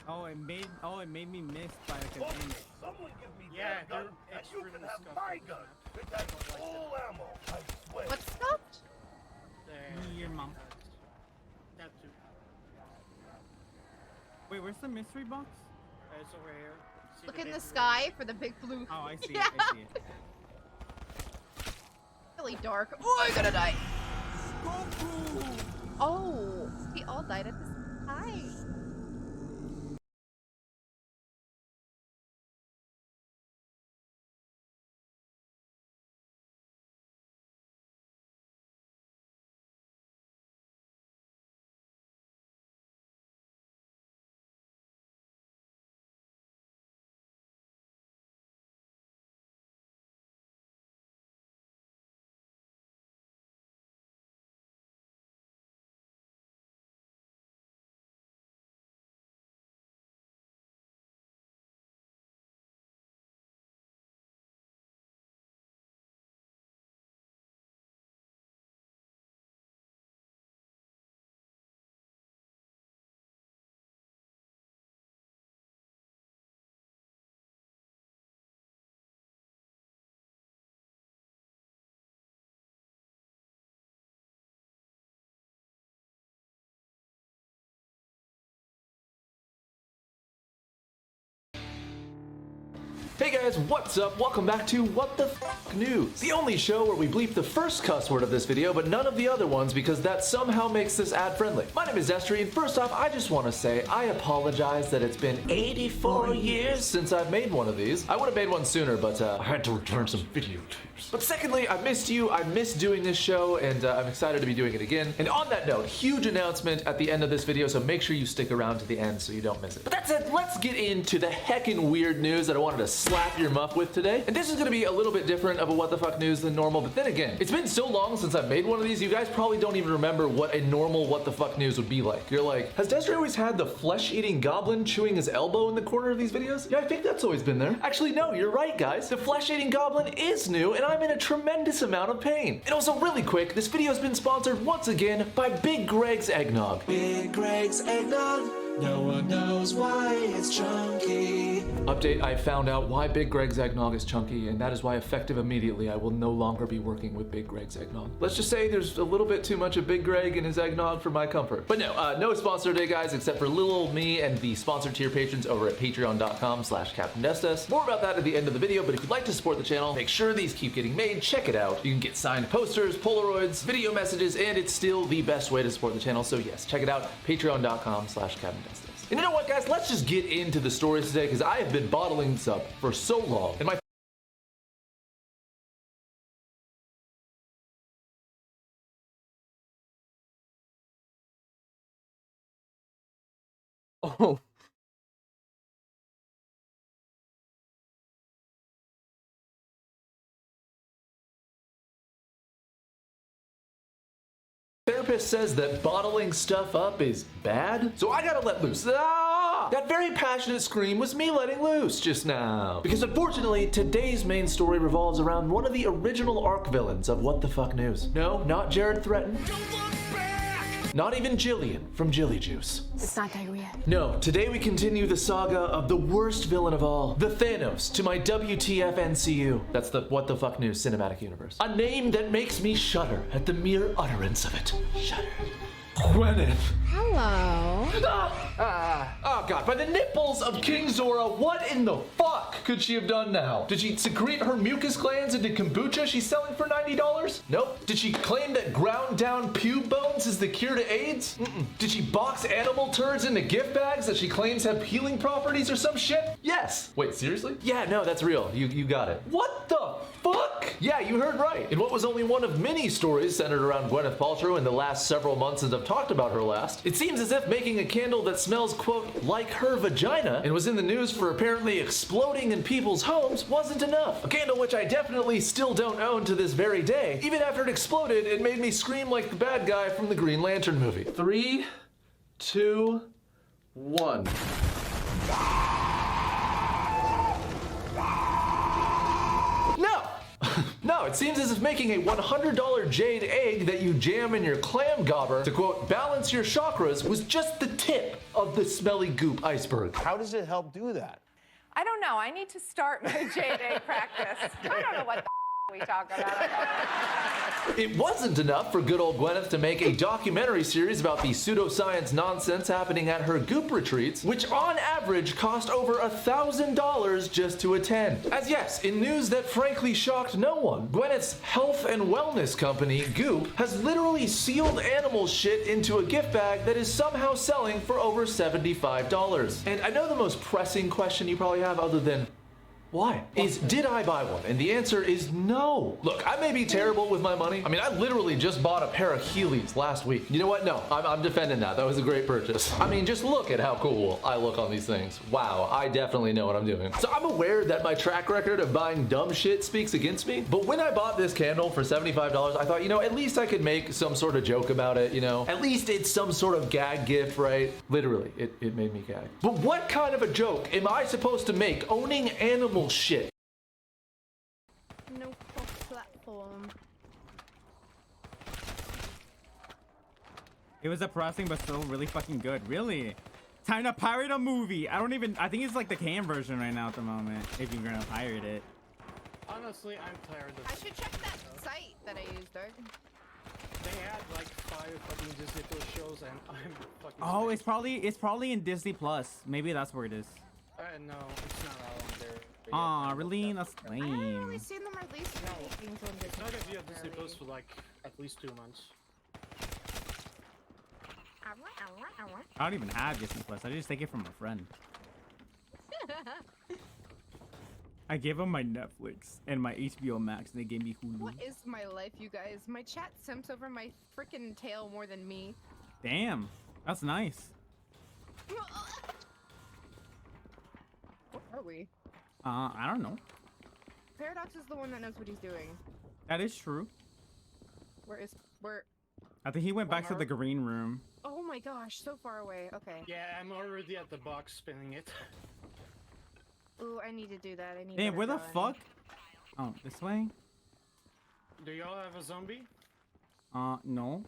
[SPEAKER 8] Oh, it made me miss by like an inch.
[SPEAKER 9] Someone give me
[SPEAKER 10] Yeah,
[SPEAKER 9] that gun,
[SPEAKER 10] they're
[SPEAKER 9] and you can
[SPEAKER 10] extremely
[SPEAKER 9] have
[SPEAKER 10] scuffed
[SPEAKER 9] my
[SPEAKER 10] on this
[SPEAKER 9] gun.
[SPEAKER 10] map.
[SPEAKER 9] It has full ammo, I swear.
[SPEAKER 6] What's stuffed?
[SPEAKER 10] There.
[SPEAKER 8] Your mom.
[SPEAKER 10] That too.
[SPEAKER 8] Wait, where's the mystery box?
[SPEAKER 10] It's over here. See
[SPEAKER 6] Look
[SPEAKER 10] the
[SPEAKER 6] in the
[SPEAKER 10] big
[SPEAKER 6] sky for the big blue...
[SPEAKER 8] Oh, I see
[SPEAKER 6] Yeah.
[SPEAKER 8] it. I see it.
[SPEAKER 6] Really dark. Oh, I'm gonna die. Oh, we all died at the same time.
[SPEAKER 11] Hey guys, what's up? Welcome back to What the F News, the only show where we bleep the first cuss word of this video, but none of the other ones because that somehow makes this ad friendly. My name is Destry, and first off, I just want to say I apologize that it's been 84 years since I've made one of these. I would have made one sooner, but I had to return some videotapes. But secondly, I missed you, I missed doing this show, and I'm excited to be doing it again. And on that note, huge announcement at the end of this video, so make sure you stick around to the end so you don't miss it. But that's it, let's get into the heckin' weird news that I wanted to slap your muff with today. And this is gonna be a little bit different of a what the fuck news than normal, but then again, it's been so long since I've made one of these, you guys probably don't even remember what a normal what the fuck news would be like. You're like, has Desiree always had the flesh-eating goblin chewing his elbow in the corner of these videos? Yeah, I think that's always been there. Actually, no, you're right, guys. The flesh-eating goblin is new, and I'm in a tremendous amount of pain. And also, really quick, this video has been sponsored once again by Big Greg's Eggnog. Big Greg's Eggnog. No one knows why it's chunky. Update, I found out why Big Greg's Eggnog is chunky, and that is why effective immediately I will no longer be working with Big Greg's Eggnog. Let's just say there's a little bit too much of Big Greg and his eggnog for my comfort. But no, no sponsor today, guys, except for little old me and the sponsored tier patrons over at patreon.com/CaptainDestes. More about that at the end of the video, but if you'd like to support the channel, make sure these keep getting made, check it out. You can get signed posters, Polaroids, video messages, and it's still the best way to support the channel, so yes, check it out, patreon.com/CaptainDestes. And you know what, guys? Let's just get into the stories today because I have been bottling this up for so long. And my
[SPEAKER 5] Oh.
[SPEAKER 11] therapist says that bottling stuff up is bad, so I gotta let loose. Ah! That very passionate scream was me letting loose just now. Because unfortunately, today's main story revolves around one of the original arc villains of What the Fuck News. No, not Jared Threaten. Not even Jillian from Jilly Juice.
[SPEAKER 7] It's not diarrhea.
[SPEAKER 11] No, today we continue the saga of the worst villain of all, the Thanos to my WTF NCU. That's the What the Fuck News cinematic universe. A name that makes me shudder at the mere utterance of it. Shudder. Gwyneth.
[SPEAKER 7] Hello.
[SPEAKER 11] Oh god, by the nipples of King Zora, what in the fuck could she have done now? Did she secrete her mucus glands into kombucha she's selling for $90? Nope. Did she claim that ground down pube bones is the cure to AIDS? Did she box animal turds into gift bags that she claims have healing properties or some shit? Yes. Wait, seriously? Yeah, no, that's real. You got it. What the fuck? Yeah, you heard right. In what was only one of many stories centered around Gwyneth Paltrow in the last several months since I've talked about her last, it seems as if making a candle that smells, quote, like her vagina and was in the news for apparently exploding in people's homes wasn't enough. A candle which I definitely still don't own to this very day. Even after it exploded, it made me scream like the bad guy from the Green Lantern movie. 3, 2, 1. No! No, it seems as if making a $100 jade egg that you jam in your clam gobber to, quote, balance your chakras was just the tip of the smelly goop iceberg.
[SPEAKER 9] How does it help do that?
[SPEAKER 12] I don't know. I need to start my J-Day practice. I don't know what the we talk about.
[SPEAKER 11] It wasn't enough for good old Gwyneth to make a documentary series about the pseudoscience nonsense happening at her goop retreats, which on average cost over $1,000 just to attend. As yes, in news that frankly shocked no one, Gwyneth's health and wellness company, Goop, has literally sealed animal shit into a gift bag that is somehow selling for over $75. And I know the most pressing question you probably have, other than why? Is did I buy one? And the answer is no. Look, I may be terrible with my money. I mean, I literally just bought a pair of Heelys last week. You know what? No, I'm defending that. That was a great purchase. I mean, just look at how cool I look on these things. Wow, I definitely know what I'm doing. So I'm aware that my track record of buying dumb shit speaks against me. But when I bought this candle for $75, I thought, you know, at least I could make some sort of joke about it, you know? At least it's some sort of gag gift, right? Literally, it made me gag. But what kind of a joke am I supposed to make owning animal shit?
[SPEAKER 7] No platform.
[SPEAKER 8] It was depressing, but still really fucking good. Really. Time to pirate a movie. I think it's like the cam version right now at the moment, if you're gonna pirate it.
[SPEAKER 10] Honestly, I'm tired of.
[SPEAKER 7] I should check that site that I used, Doug.
[SPEAKER 10] They had like 5 fucking Disney Plus shows, and I'm fucking.
[SPEAKER 8] Oh, it's probably in Disney Plus. Maybe that's where it is.
[SPEAKER 10] No, it's not all on there.
[SPEAKER 8] Aw, really? That's
[SPEAKER 7] I haven't really
[SPEAKER 8] lame.
[SPEAKER 7] seen them release many things on
[SPEAKER 10] It's not gonna be on
[SPEAKER 7] Disney.
[SPEAKER 10] Disney Plus for like at least 2 months.
[SPEAKER 8] I don't even have Disney Plus. I just take it from a friend. I gave them my Netflix and my HBO Max, and they gave me Hulu.
[SPEAKER 7] What is my life, you guys? My chat simps over my freaking tail more than me.
[SPEAKER 8] Damn, that's nice.
[SPEAKER 7] What are we?
[SPEAKER 8] I don't know.
[SPEAKER 7] Paradox is the one that knows what he's doing.
[SPEAKER 8] That is true.
[SPEAKER 7] Where?
[SPEAKER 8] I think he went back to the green room.
[SPEAKER 7] Oh my gosh, so far away. Okay.
[SPEAKER 10] Yeah, I'm already at the box spinning it.
[SPEAKER 7] Ooh, I need to do that. I need.
[SPEAKER 8] Damn, where the
[SPEAKER 7] better
[SPEAKER 8] fuck? Oh, this way?
[SPEAKER 10] Do y'all have a zombie?
[SPEAKER 8] No.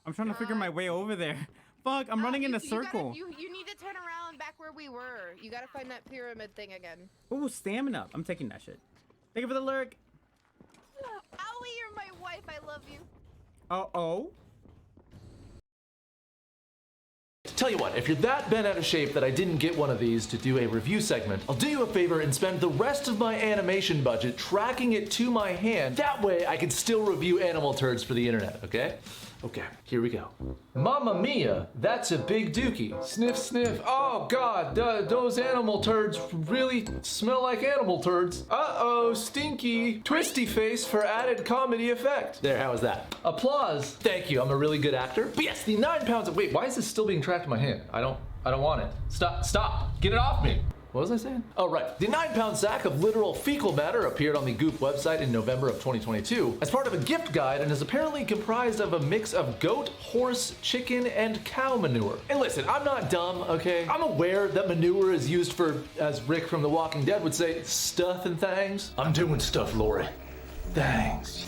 [SPEAKER 8] I'm trying to figure my way over there. Fuck, I'm running in a circle.
[SPEAKER 7] You need to turn around back where we were. You gotta find that pyramid thing again.
[SPEAKER 8] Ooh, stamina. I'm taking that shit. Thank you for the lurk.
[SPEAKER 7] Owie, you're my wife. I love you.
[SPEAKER 8] Uh-oh.
[SPEAKER 11] Tell you what, if you're that bent out of shape that I didn't get one of these to do a review segment, I'll do you a favor and spend the rest of my animation budget tracking it to my hand. That way I can still review animal turds for the internet, okay? Okay, here we go. Mamma mia, that's a big dookie. Sniff, sniff. Oh God, those animal turds really smell like animal turds. Uh-oh, stinky. Twisty face for added comedy effect. There, how was that? Applause. Thank you, I'm a really good actor. But yes, the 9 pounds of, wait, why is this still being tracked in my hand? I don't want it. Stop, get it off me. What was I saying? Oh, right. The 9-pound sack of literal fecal matter appeared on the Goop website in November of 2022 as part of a gift guide and is apparently comprised of a mix of goat, horse, chicken, and cow manure. And listen, I'm not dumb, okay? I'm aware that manure is used for, as Rick from The Walking Dead would say, stuff and things. I'm doing stuff, Lori. Thanks.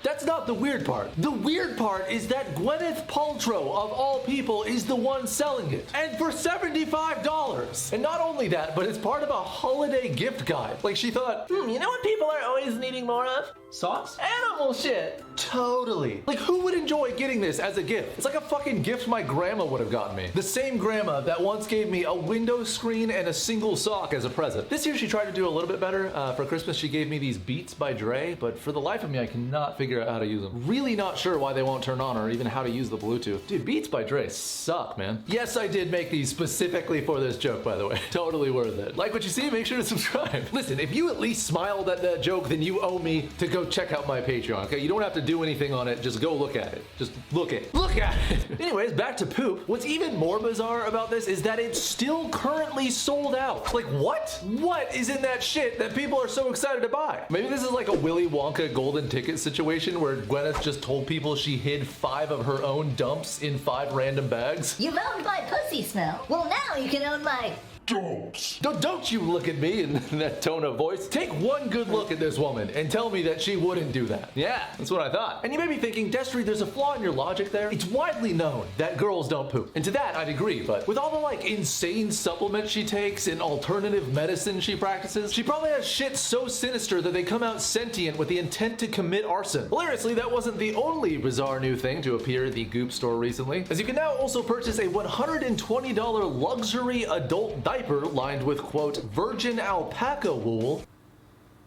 [SPEAKER 11] That's not the weird part. The weird part is that Gwyneth Paltrow, of all people, is the one selling it. And for $75. And not only that, but it's part of a holiday gift guide. Like she thought, you know what people are always needing more of? Socks? Animal shit. Totally. Like who would enjoy getting this as a gift? It's like a fucking gift my grandma would have gotten me. The same grandma that once gave me a window screen and a single sock as a present. This year she tried to do a little bit better. For Christmas she gave me these Beats by Dre, but for the life of me I cannot figure out how to use them. Really not sure why they won't turn on or even how to use the Bluetooth. Dude, Beats by Dre suck, man. Yes, I did make these specifically for this joke, by the way. Totally worth it. Like what you see, make sure to subscribe. Listen, if you at least smiled at that joke, then you owe me to go check out my Patreon, okay? You don't have to do anything on it, just go look at it. Just look at it. Look at it! Anyways, back to poop. What's even more bizarre about this is that it's still currently sold out. Like what? What is in that shit that people are so excited to buy? Maybe this is like a Willy Wonka golden ticket situation where Gwyneth just told people she hid 5 of her own dumps in 5 random bags.
[SPEAKER 13] You've owned my pussy smell. Well, now you can own my
[SPEAKER 11] dumps. Don't you look at me in that tone of voice. Take one good look at this woman and tell me that she wouldn't do that. Yeah, that's what I thought. And you may be thinking, Destry, there's a flaw in your logic there. It's widely known that girls don't poop. And to that, I'd agree, but with all the like insane supplements she takes and alternative medicine she practices, she probably has shit so sinister that they come out sentient with the intent to commit arson. Hilariously, that wasn't the only bizarre new thing to appear at the Goop store recently, as you can now also purchase a $120 luxury adult diaper lined with, quote, virgin alpaca wool,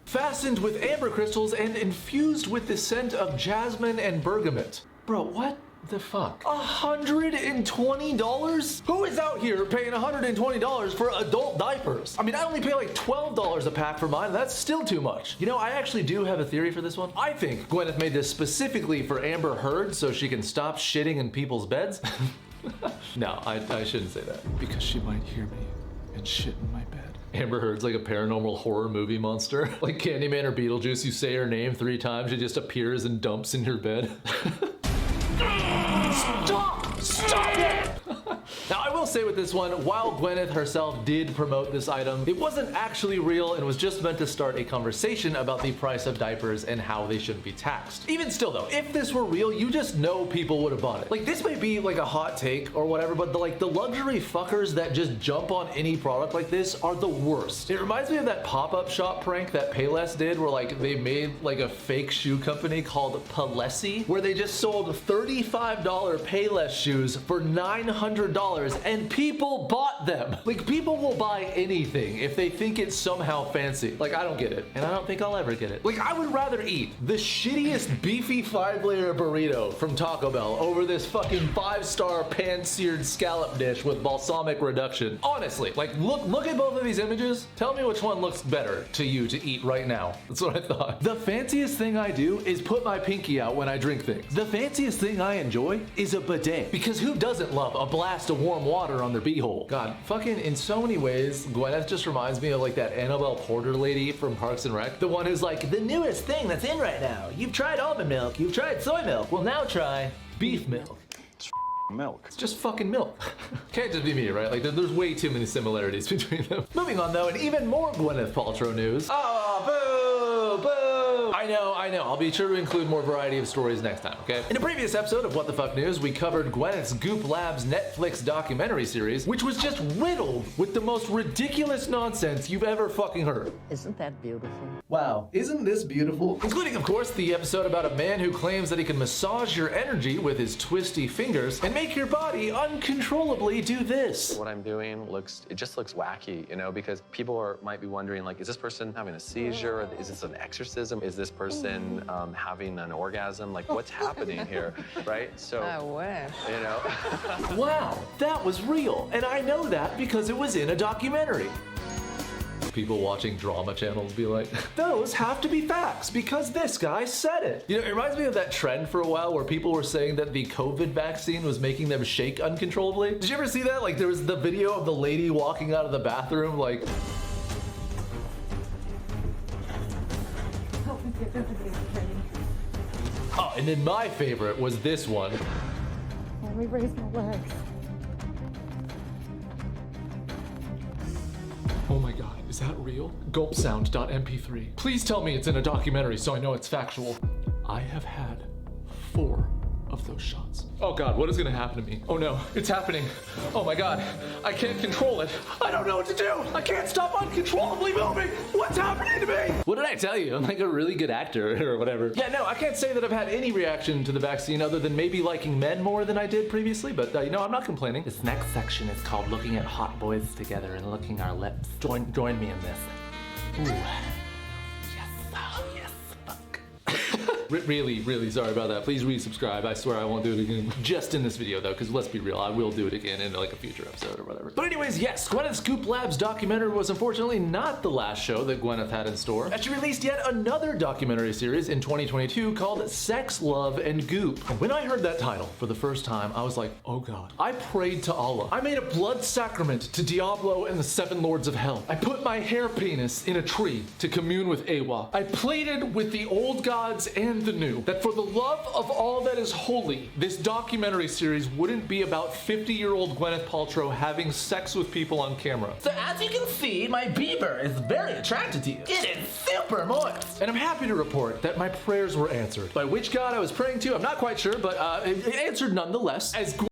[SPEAKER 11] fastened with amber crystals and infused with the scent of jasmine and bergamot. Bro, what the fuck? $120? Who is out here paying $120 for adult diapers? I mean, I only pay like $12 a pack for mine, and that's still too much. You know, I actually do have a theory for this one. I think Gwyneth made this specifically for Amber Heard so she can stop shitting in people's beds. No, I shouldn't say that. Because she might hear me and shit in my bed. Amber Heard's like a paranormal horror movie monster. Like Candyman or Beetlejuice, you say her name 3 times, she just appears and dumps in your bed. Stop it! Now, I will say with this one, while Gwyneth herself did promote this item, it wasn't actually real and was just meant to start a conversation about the price of diapers and how they shouldn't be taxed. Even still though, if this were real, you just know people would have bought it. Like, this may be like a hot take or whatever, but the luxury fuckers that just jump on any product like this are the worst. It reminds me of that pop-up shop prank that Payless did where like they made like a fake shoe company called Palessi, where they just sold $35 Payless shoes for $900 and people bought them. Like, people will buy anything if they think it's somehow fancy. Like, I don't get it, and I don't think I'll ever get it. Like, I would rather eat the shittiest beefy 5-layer burrito from Taco Bell over this fucking 5-star pan-seared scallop dish with balsamic reduction. Honestly, like, look at both of these images. Tell me which one looks better to you to eat right now. That's what I thought. The fanciest thing I do is put my pinky out when I drink things. The fanciest thing I enjoy is a bidet, because who doesn't love a blast of warm water water on their beehole. God, fucking in so many ways, Gwyneth just reminds me of like that Annabelle Porter lady from Parks and Rec. The one who's like, the newest thing that's in right now. You've tried almond milk, you've tried soy milk. Well, now try beef milk.
[SPEAKER 14] Milk.
[SPEAKER 11] It's just fucking milk. Can't just be me, right? Like, there's way too many similarities between them. Moving on, though, and even more Gwyneth Paltrow news. Oh, boo, boo. I know. I'll be sure to include more variety of stories next time, okay? In a previous episode of What the Fuck News, we covered Gwyneth's Goop Labs Netflix documentary series, which was just riddled with the most ridiculous nonsense you've ever fucking heard.
[SPEAKER 13] Isn't that beautiful?
[SPEAKER 11] Wow, isn't this beautiful? Including, of course, the episode about a man who claims that he can massage your energy with his twisty fingers and make your body uncontrollably do this.
[SPEAKER 15] What I'm doing just looks wacky, you know, because people might be wondering, like, is this person having a seizure? Is this an exorcism? Is this person having an orgasm? Like, what's happening here, right? So,
[SPEAKER 12] I wish.
[SPEAKER 15] you know.
[SPEAKER 11] Wow, that was real, and I know that because it was in a documentary. People watching drama channels be like, those have to be facts because this guy said it. You know, it reminds me of that trend for a while where people were saying that the COVID vaccine was making them shake uncontrollably. Did you ever see that? Like, there was the video of the lady walking out of the bathroom like... Oh, and then my favorite was this one.
[SPEAKER 12] Let me raise my legs.
[SPEAKER 11] Oh my god, is that real? Gulpsound.mp3. Please tell me it's in a documentary so I know it's factual. I have had 4 of those shots. Oh god, what is gonna happen to me? Oh no, it's happening. Oh my god, I can't control it. I don't know what to do. I can't stop uncontrollably moving. What's happening to me? What did I tell you? I'm like a really good actor or whatever. Yeah, no, I can't say that I've had any reaction to the vaccine other than maybe liking men more than I did previously, but you know, I'm not complaining. This next section is called looking at hot boys together and licking our lips. Join me in this. Ooh. Really sorry about that. Please resubscribe. I swear I won't do it again. Just in this video though, because let's be real, I will do it again in like a future episode or whatever. But anyways, yes, Gwyneth's Goop Labs documentary was unfortunately not the last show that Gwyneth had in store. As she released yet another documentary series in 2022 called Sex, Love, and Goop. And when I heard that title for the first time, I was like, oh god. I prayed to Allah. I made a blood sacrament to Diablo and the 7 Lords of Hell. I put my hair penis in a tree to commune with Awa. I pleaded with the old gods and the new that for the love of all that is holy, this documentary series wouldn't be about 50-year-old Gwyneth Paltrow having sex with people on camera. So as you can see, my beaver is very attracted to you. It is super moist. And I'm happy to report that my prayers were answered. By which god I was praying to, I'm not quite sure, but it answered nonetheless. As